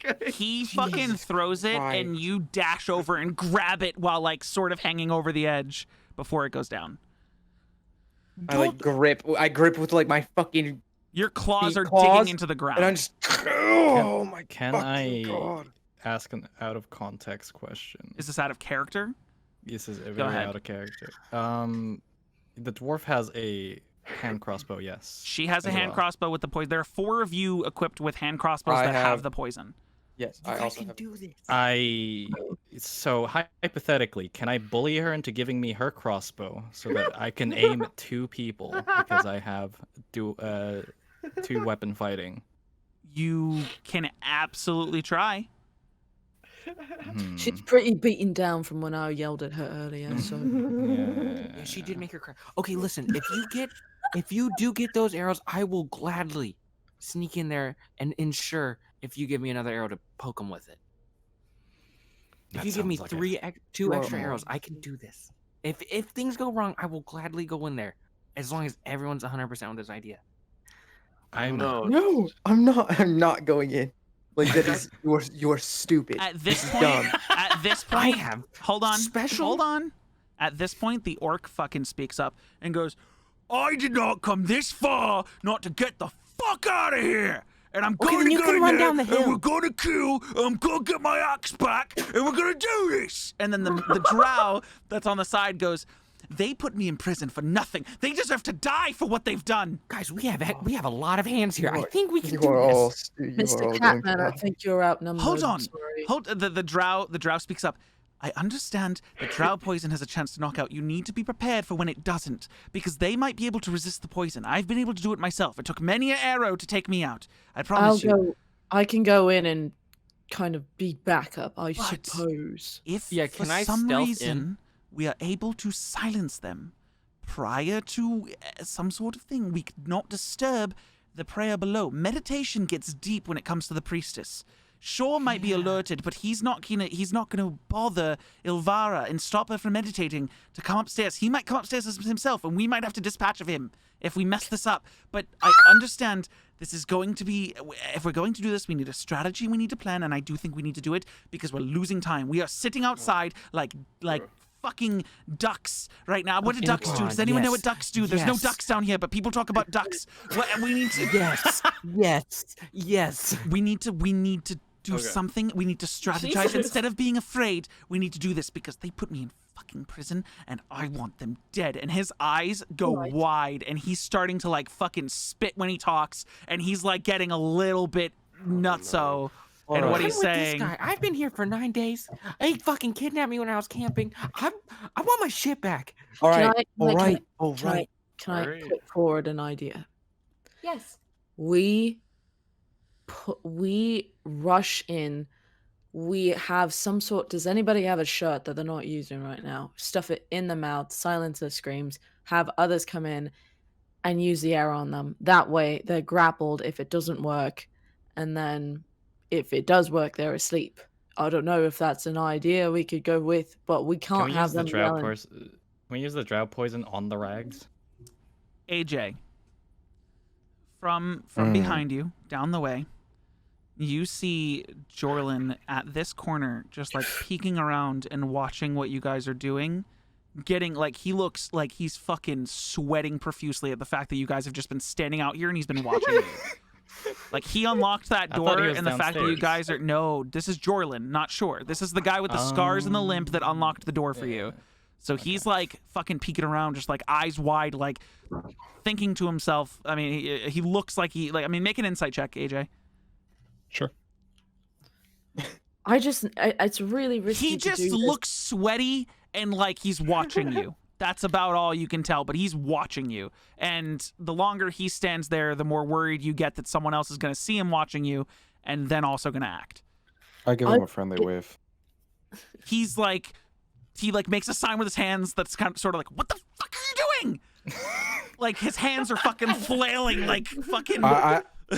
Okay. He fucking Jesus throws it, Christ. and you dash over and grab it while sort of hanging over the edge before it goes down. I grip. I grip with my fucking Your claws Feet are claws, digging into the ground. and I'm just. Oh my Can fucking I god. ask an out of context question? Is this out of character? This is very ahead. out of character. The dwarf has a hand crossbow, yes. She has a as hand well. crossbow with the poison. There are 4 of you equipped with hand crossbows I that have have- the poison. Yes, You I guys also can have. do this. So hypothetically, can I bully her into giving me her crossbow so that I can aim at 2 people because I have 2 weapon fighting? You can absolutely try. She's pretty beaten down from when I yelled at her earlier. So Yeah, she did make her cry. Okay, listen. If you do get those arrows, I will gladly sneak in there and ensure if you give me another arrow to poke them with it. If That you give me sounds like a 2 extra Normal. arrows, I can do this. If things go wrong, I will gladly go in there, as long as everyone's 100% with this idea. I'm No, I'm not. I'm not going in. That is you're stupid. At this is point, dumb. at this I point, have hold on, special- hold on. At this point, the orc fucking speaks up and goes, "I did not come this far not to get the fuck out of here. And I'm Okay, going then to you go can in run there, down the and hill. we're going to kill. I'm going to get my axe back, and we're going to do this." And then the drow that's on the side goes, "They put me in prison for nothing. They deserve to die for what they've done." Guys, we have a lot of hands here. I think we can You do are all. this. You are Mr. all going Catman, to I die. think you're outnumbered. Hold on. Sorry. Hold the drow speaks up. "I understand that drow poison has a chance to knock out. You need to be prepared for when it doesn't, because they might be able to resist the poison. I've been able to do it myself. It took many an arrow to take me out. I promise you. I can go in and kind of be backup, I But- suppose. If Yeah, for can I some stealth reason in? we are able to silence them prior to some sort of thing, we could not disturb the prayer below. Meditation gets deep when it comes to the priestess. Shaw might be alerted, but he's not gonna bother Ilvara and stop her from meditating to come upstairs. He might come upstairs himself, and we might have to dispatch of him if we mess this up. But I understand this is going to be. If we're going to do this, we need a strategy, we need a plan, and I do think we need to do it because we're losing time. We are sitting outside like fucking ducks right now. What do Okay, ducks do? God, Does anyone know yes, what ducks do? There's no yes. ducks down here, but people talk about ducks. We need to. Yes. We need to do Okay. something. We need to strategize. Jesus. Instead of being afraid, we need to do this because they put me in fucking prison and I want them dead. And his eyes go Right. wide and he's starting to fucking spit when he talks and he's getting a little bit nutso. And what I'm he's with this saying, guy. I've been here for 9 days. He fucking kidnapped me when I was camping. I want my shit back. All Can right, I- all can I- right, all Can I, right. can I Alright. put forward an idea? Yes. We rush in. We have some sort. Does anybody have a shirt that they're not using right now? Stuff it in the mouth, silence their screams, have others come in and use the air on them. That way they're grappled if it doesn't work. And then if it does work, they're asleep. I don't know if that's an idea we could go with, but we Can can't we have use the them drought yelling. poison? Can we use the drought poison on the rags? AJ, from Mm. behind you, down the way, you see Jorlin at this corner, just like peeking around and watching what you guys are doing. Getting like he looks like he's fucking sweating profusely at the fact that you guys have just been standing out here and he's been watching you. Like he unlocked that I thought he door, was and the fact that you downstairs. guys are no, this is Jorlin, not Shore. This is the guy with the scars and the limp that unlocked the door for you. So he's like fucking peeking around, just like eyes wide, like thinking to himself. I mean, he looks like make an insight check, AJ. Sure. It's really risky. He to just do this. looks sweaty and like he's watching you. That's about all you can tell, but he's watching you. And the longer he stands there, the more worried you get that someone else is going to see him watching you and then also going to act. I give him a friendly wave. He's like, he like makes a sign with his hands that's kind of sort of like, what the fuck are you doing? Like his hands are fucking flailing like fucking...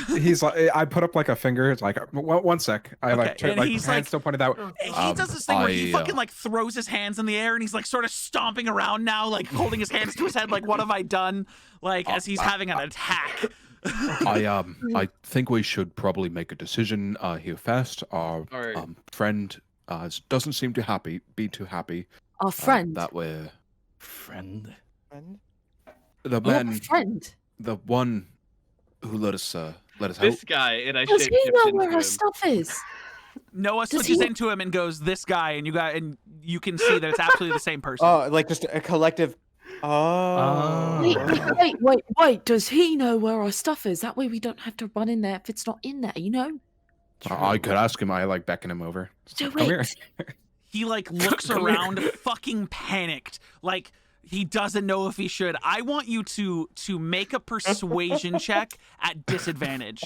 He's like, I put up like a finger. It's like, one sec. I like, turn, and like he's hands like, still pointed out. he does this thing where he I, fucking like throws his hands in the air and he's like sort of stomping around now, like holding his hands to his head, like what have I done? Like as he's having an attack. I think we should probably make a decision here first. Our Alright. friend doesn't seem to be too happy. Our friend. That we're Friend. the Our man, friend. the one who let us help. This guy, and I Does shape he know into where our him. stuff is? Noah Does switches he- into him and goes, "This guy," and you can see that it's absolutely the same person. Oh, like just a collective. Oh. Wait. Does he know where our stuff is? That way we don't have to run in there if it's not in there, you know? I could ask him. I like beckon him over. Do Come here. it. He like looks around, fucking panicked, like he doesn't know if he should. I want you to make a persuasion check at disadvantage.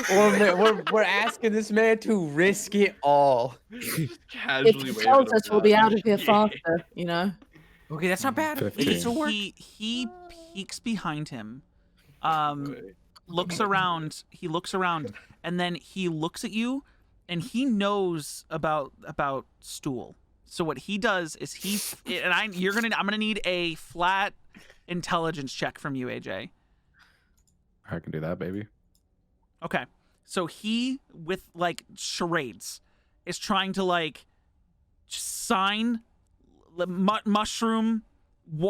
We're asking this man to risk it all. Just If casually he waving tells him us, we'll be down. out of here faster, you know? Okay, that's not bad. 15. It still work. He peeks behind him, looks around. He looks around, and then he looks at you, and he knows about Stool. So what he does is I'm gonna need a flat intelligence check from you, AJ. I can do that, baby. Okay. So he, with like charades, is trying to like sign mushroom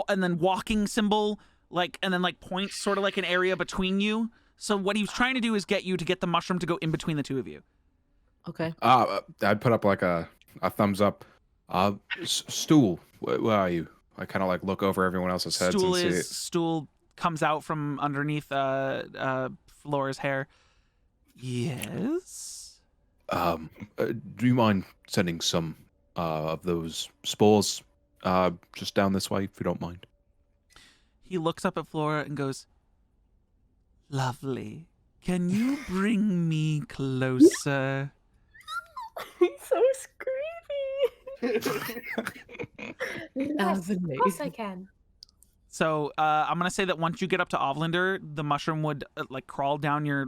and then walking symbol, like, and then like points sort of like an area between you. So what he's trying to do is get you to get the mushroom to go in between the two of you. Okay. I'd put up like a thumbs up. Stool, where are you? I kind of like look over everyone else's heads and see it. Stool comes out from underneath Flora's hair. Yes. Do you mind sending some of those spores just down this way, if you don't mind? He looks up at Flora and goes, "Lovely. Can you bring me closer?" He's so screamy. Yes, of course I can. So I'm gonna say that once you get up to Ovlander, the mushroom would like crawl down your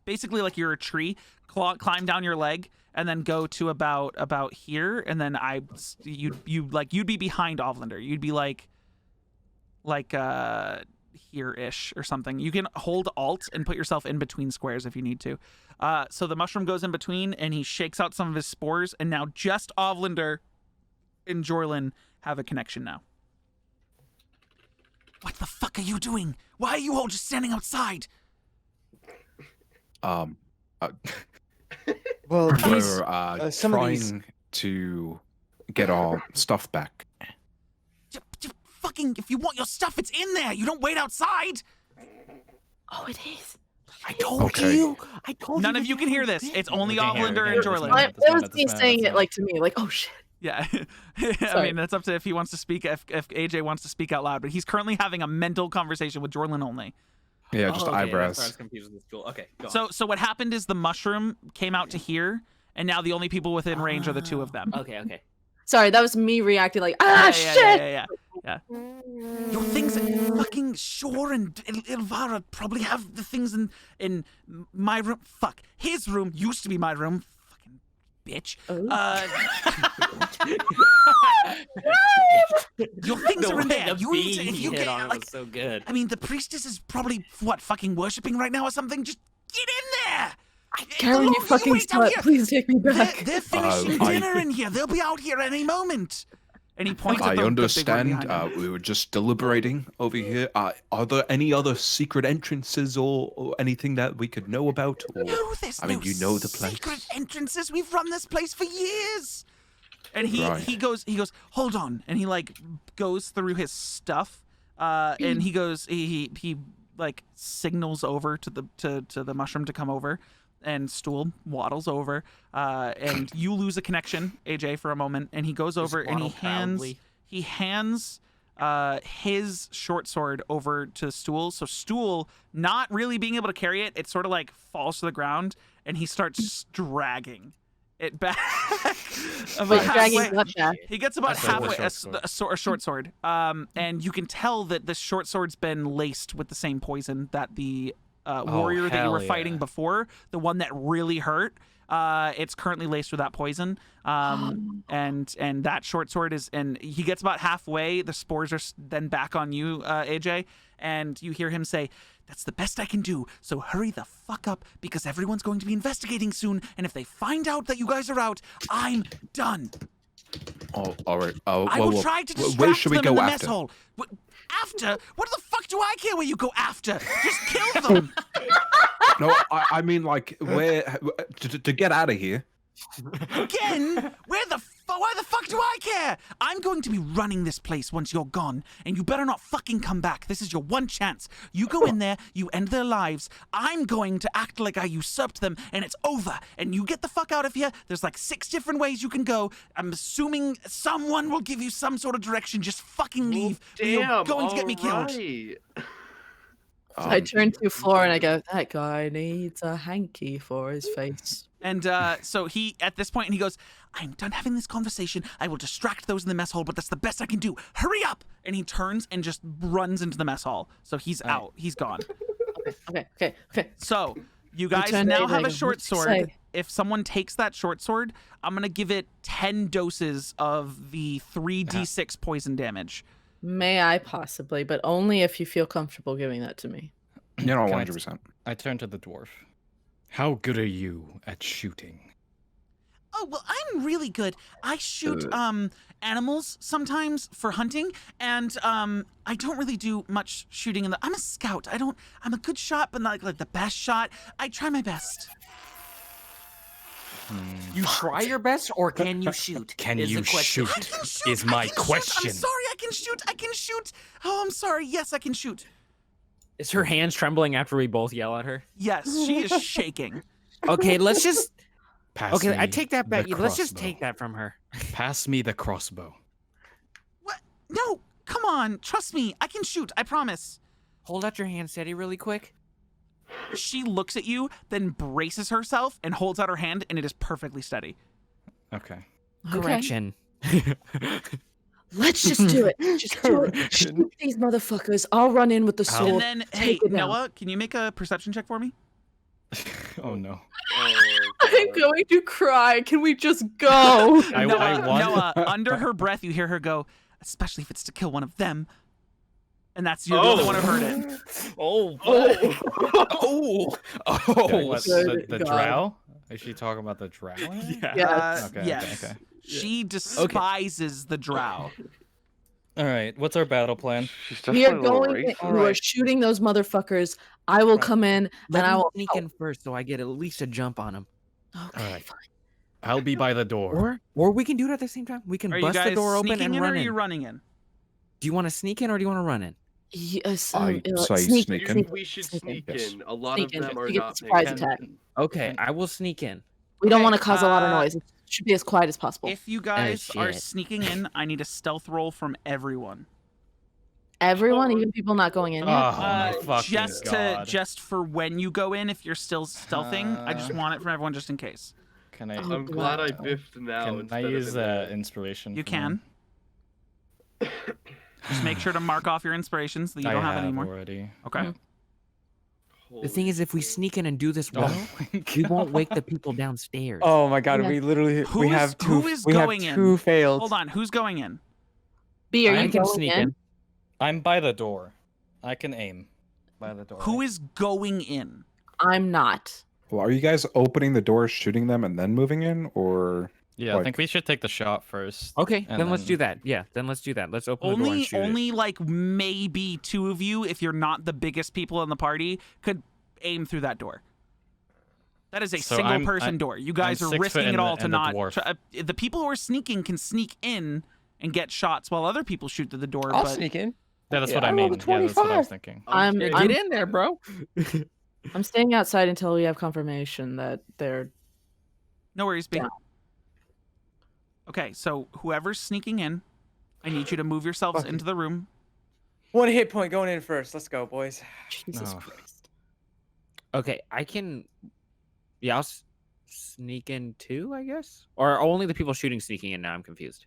basically like you're a tree, climb down your leg, and then go to about here, and then you'd be behind Ovlander. You'd be like here-ish or something. You can hold Alt and put yourself in between squares if you need to. So the mushroom goes in between, and he shakes out some of his spores, and now just Ovlander and Jorlin have a connection now. What the fuck are you doing? Why are you all just standing outside? Well, We're some of trying these- to get our stuff back. Fucking, if you want your stuff, it's in there. You don't wait outside. Oh, it is. I told Okay. you. I told None you. of you can hear this. It's only We can't hear it, Ovlander we and can't hear it. Jorlin. That's It was fine, me that's saying fine. it like to me, like, oh shit. Yeah. I Sorry. mean, that's up to if he wants to speak, if AJ wants to speak out loud, but he's currently having a mental conversation with Jorlin only. Yeah, just okay, eyebrows. That's why I was confused with the stool. Okay, go on. So what happened is the mushroom came out to here, and now the only people within range are the two of them. Okay, okay. Sorry, that was me reacting like, shit. Yeah. Your things, fucking Shore and Ilvara probably have the things in my room. Fuck, his room used to be my room. Fucking bitch. Your things The are in way there. the You need to, bee if you hit get on it like, was so good. I mean, the priestess is probably what fucking worshiping right now or something. Just get in there. Karen, you fucking slut. Please take me back. They're finishing dinner in here. They'll be out here any moment. And he points at I the big one understand. behind him. We were just deliberating over here. Are there any other secret entrances or anything that we could know about? Or, No, there's I mean, no you know the place. secret entrances. We've run this place for years. And he Right. goes, hold on, and he like goes through his stuff, and he goes, he like signals over to the mushroom to come over, and Stool waddles over, and you lose a connection, AJ, for a moment, and he goes over and he hands his short sword over to Stool. So Stool, not really being able to carry it, it sort of like falls to the ground, and he starts dragging it back. Wait, dragging what back? He gets about That's a halfway short a short sword, and you can tell that the short sword's been laced with the same poison that the warrior that you were hell fighting yeah. before, the one that really hurt. It's currently laced with that poison, and that short sword is. And he gets about halfway. The spores are then back on you, AJ, and you hear him say, "That's the best I can do. So hurry the fuck up, because everyone's going to be investigating soon. And if they find out that you guys are out, I'm done. Oh, all right. I will try to where distract should we them go in the after? mess hall. After? What the fuck do I care where you go after? Just kill them." No, I mean like where to get out of here. Again? Why the fuck do I care? I'm going to be running this place once you're gone, and you better not fucking come back. This is your one chance. You go in there, you end their lives. I'm going to act like I usurped them, and it's over. And you get the fuck out of here. There's like 6 different ways you can go. I'm assuming someone will give you some sort of direction. Just fucking leave. or you're going to get me killed. Alright. I turn to Floor and I go, that guy needs a hanky for his face. And so he, at this point, he goes, "I'm done having this conversation. I will distract those in the mess hall, but that's the best I can do. Hurry up!" And he turns and just runs into the mess hall. So he's out. He's gone. Okay. So you guys turn to now AJ have and a go, short "What'd you sword. say?" If someone takes that short sword, I'm going to give it 10 doses of the 3d6 poison damage. May I possibly, but only if you feel comfortable giving that to me. You know, Can I- 100%. I turn to the dwarf. How good are you at shooting? Oh, well, I'm really good. I shoot animals sometimes for hunting, and I don't really do much shooting in the. I'm a scout. I'm a good shot, but not like the best shot. I try my best. You try your best, or can you shoot? Can is you the question. shoot? I can shoot. Is my I can shoot. question. I'm sorry. I can shoot. Oh, I'm sorry. Yes, I can shoot. Is her hands trembling after we both yell at her? Yes, she is shaking. Okay, let's just. Pass Okay, I me take that back. the Let's just crossbow. take that from her. Pass me the crossbow. What? No, come on. Trust me. I can shoot. I promise. Hold out your hand steady really quick. She looks at you, then braces herself and holds out her hand, and it is perfectly steady. Okay. Correction. Let's just do it. Just do it. Shoot these motherfuckers. I'll run in with the sword. And then, hey, Take it down. Noah, can you make a perception check for me? Oh no. I'm going to cry. Can we just go? I won. Noah, under her breath, you hear her go, "Especially if it's to kill one of them." And that's you're the only one who heard it. Oh. What, Good the God. drow? Is she talking about the drow? Yes. Okay, Yes. okay. She despises the drow. All right. What's our battle plan? She's We are definitely a little going. racist. We are shooting those motherfuckers. I will come in Let and I me will sneak in first, so I get at least a jump on him. Okay, All right. fine. I'll be by the door. Or we can do it at the same time. We can Are you bust guys the door open sneaking and in or run are in. you running in? Do you want to sneak in or do you want to run in? Yes, So you sneak, sneak in? sneak, We should sneak sneak Yes. in. A lot Sneak of in. them are You get not the paying surprise attention. attack. Okay, I will sneak in. We don't Okay, want to cause a lot of noise. It should be as quiet as possible. If you guys are shit. sneaking in, I need a stealth roll from everyone. Everyone, even people not going in Oh yet. my fucking Just god. just for when you go in, if you're still stealthing, I just Uh, want it from everyone just in case. Can I? Oh, I'm glad I God. biffed now Can instead I of use in the- inspiration? You for can. Just make sure to mark off your inspirations that you I don't have any more. already. Okay. The thing is, if we sneak in and do this well, my we won't God. wake the people downstairs. Oh my god, Yeah. we literally Who we is- have two who is we have going in? two failed. Hold on. Who's going in? B, are I you can going sneak in? in. I'm by the door. I can aim by the door. Who is going in? I'm not. Well, are you guys opening the door, shooting them, and then moving in, or Yeah, I like- think we should take the shot first. Okay, and then let's do that. Yeah, then let's do that. Let's open the door and Only shoot it. only like maybe two of you, if you're not the biggest people in the party, could aim through that door. That is a So single I'm- person I- door. You guys I'm are 6 foot risking and it the- all to and the not. dwarf. The people who are sneaking can sneak in and get shots while other people shoot through the door. I'll but sneak in. Yeah, that's Yeah, what I I mean. rolled a Yeah, that's what I was 25. thinking. I'm Get in there, bro. I'm staying outside until we have confirmation that they're no worries, B. Yeah. Okay, so whoever's sneaking in, I need you to move yourselves Fuck. into the room. One hit point going in first. Let's go, boys. Jesus Oh. Christ. Okay, I can. Yeah, I'll sneak in too, I guess. Or only the people shooting sneaking in now. I'm confused.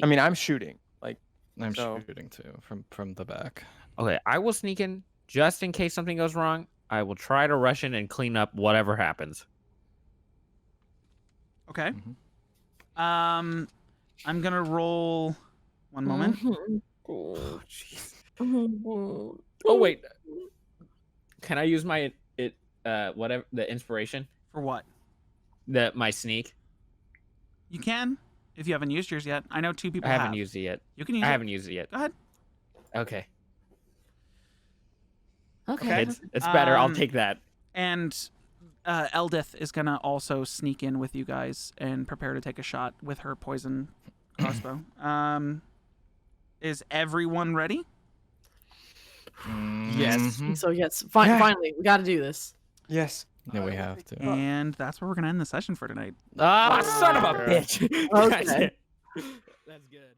I mean, I'm shooting. Like, I'm So- shooting too from the back. Okay, I will sneak in just in case something goes wrong. I will try to rush in and clean up whatever happens. Okay. Mhm. I'm gonna roll. One moment. Mhm. Oh, jeez. Mhm. Oh wait, can I use my whatever the inspiration? For what? My sneak. You can, if you haven't used yours yet. I know two people I haven't have. used it yet. You can use I it. haven't used it yet. Go ahead. Okay, Okay. it's better. I'll Um, take that. And Eldith is gonna also sneak in with you guys and prepare to take a shot with her poison crossbow. Is everyone ready? Yes. Mhm. So yes, Yeah. finally, we got to do this. yes. Yeah, we have to. And that's where we're gonna end the session for tonight. Ah, son of a bitch. Okay. That's good.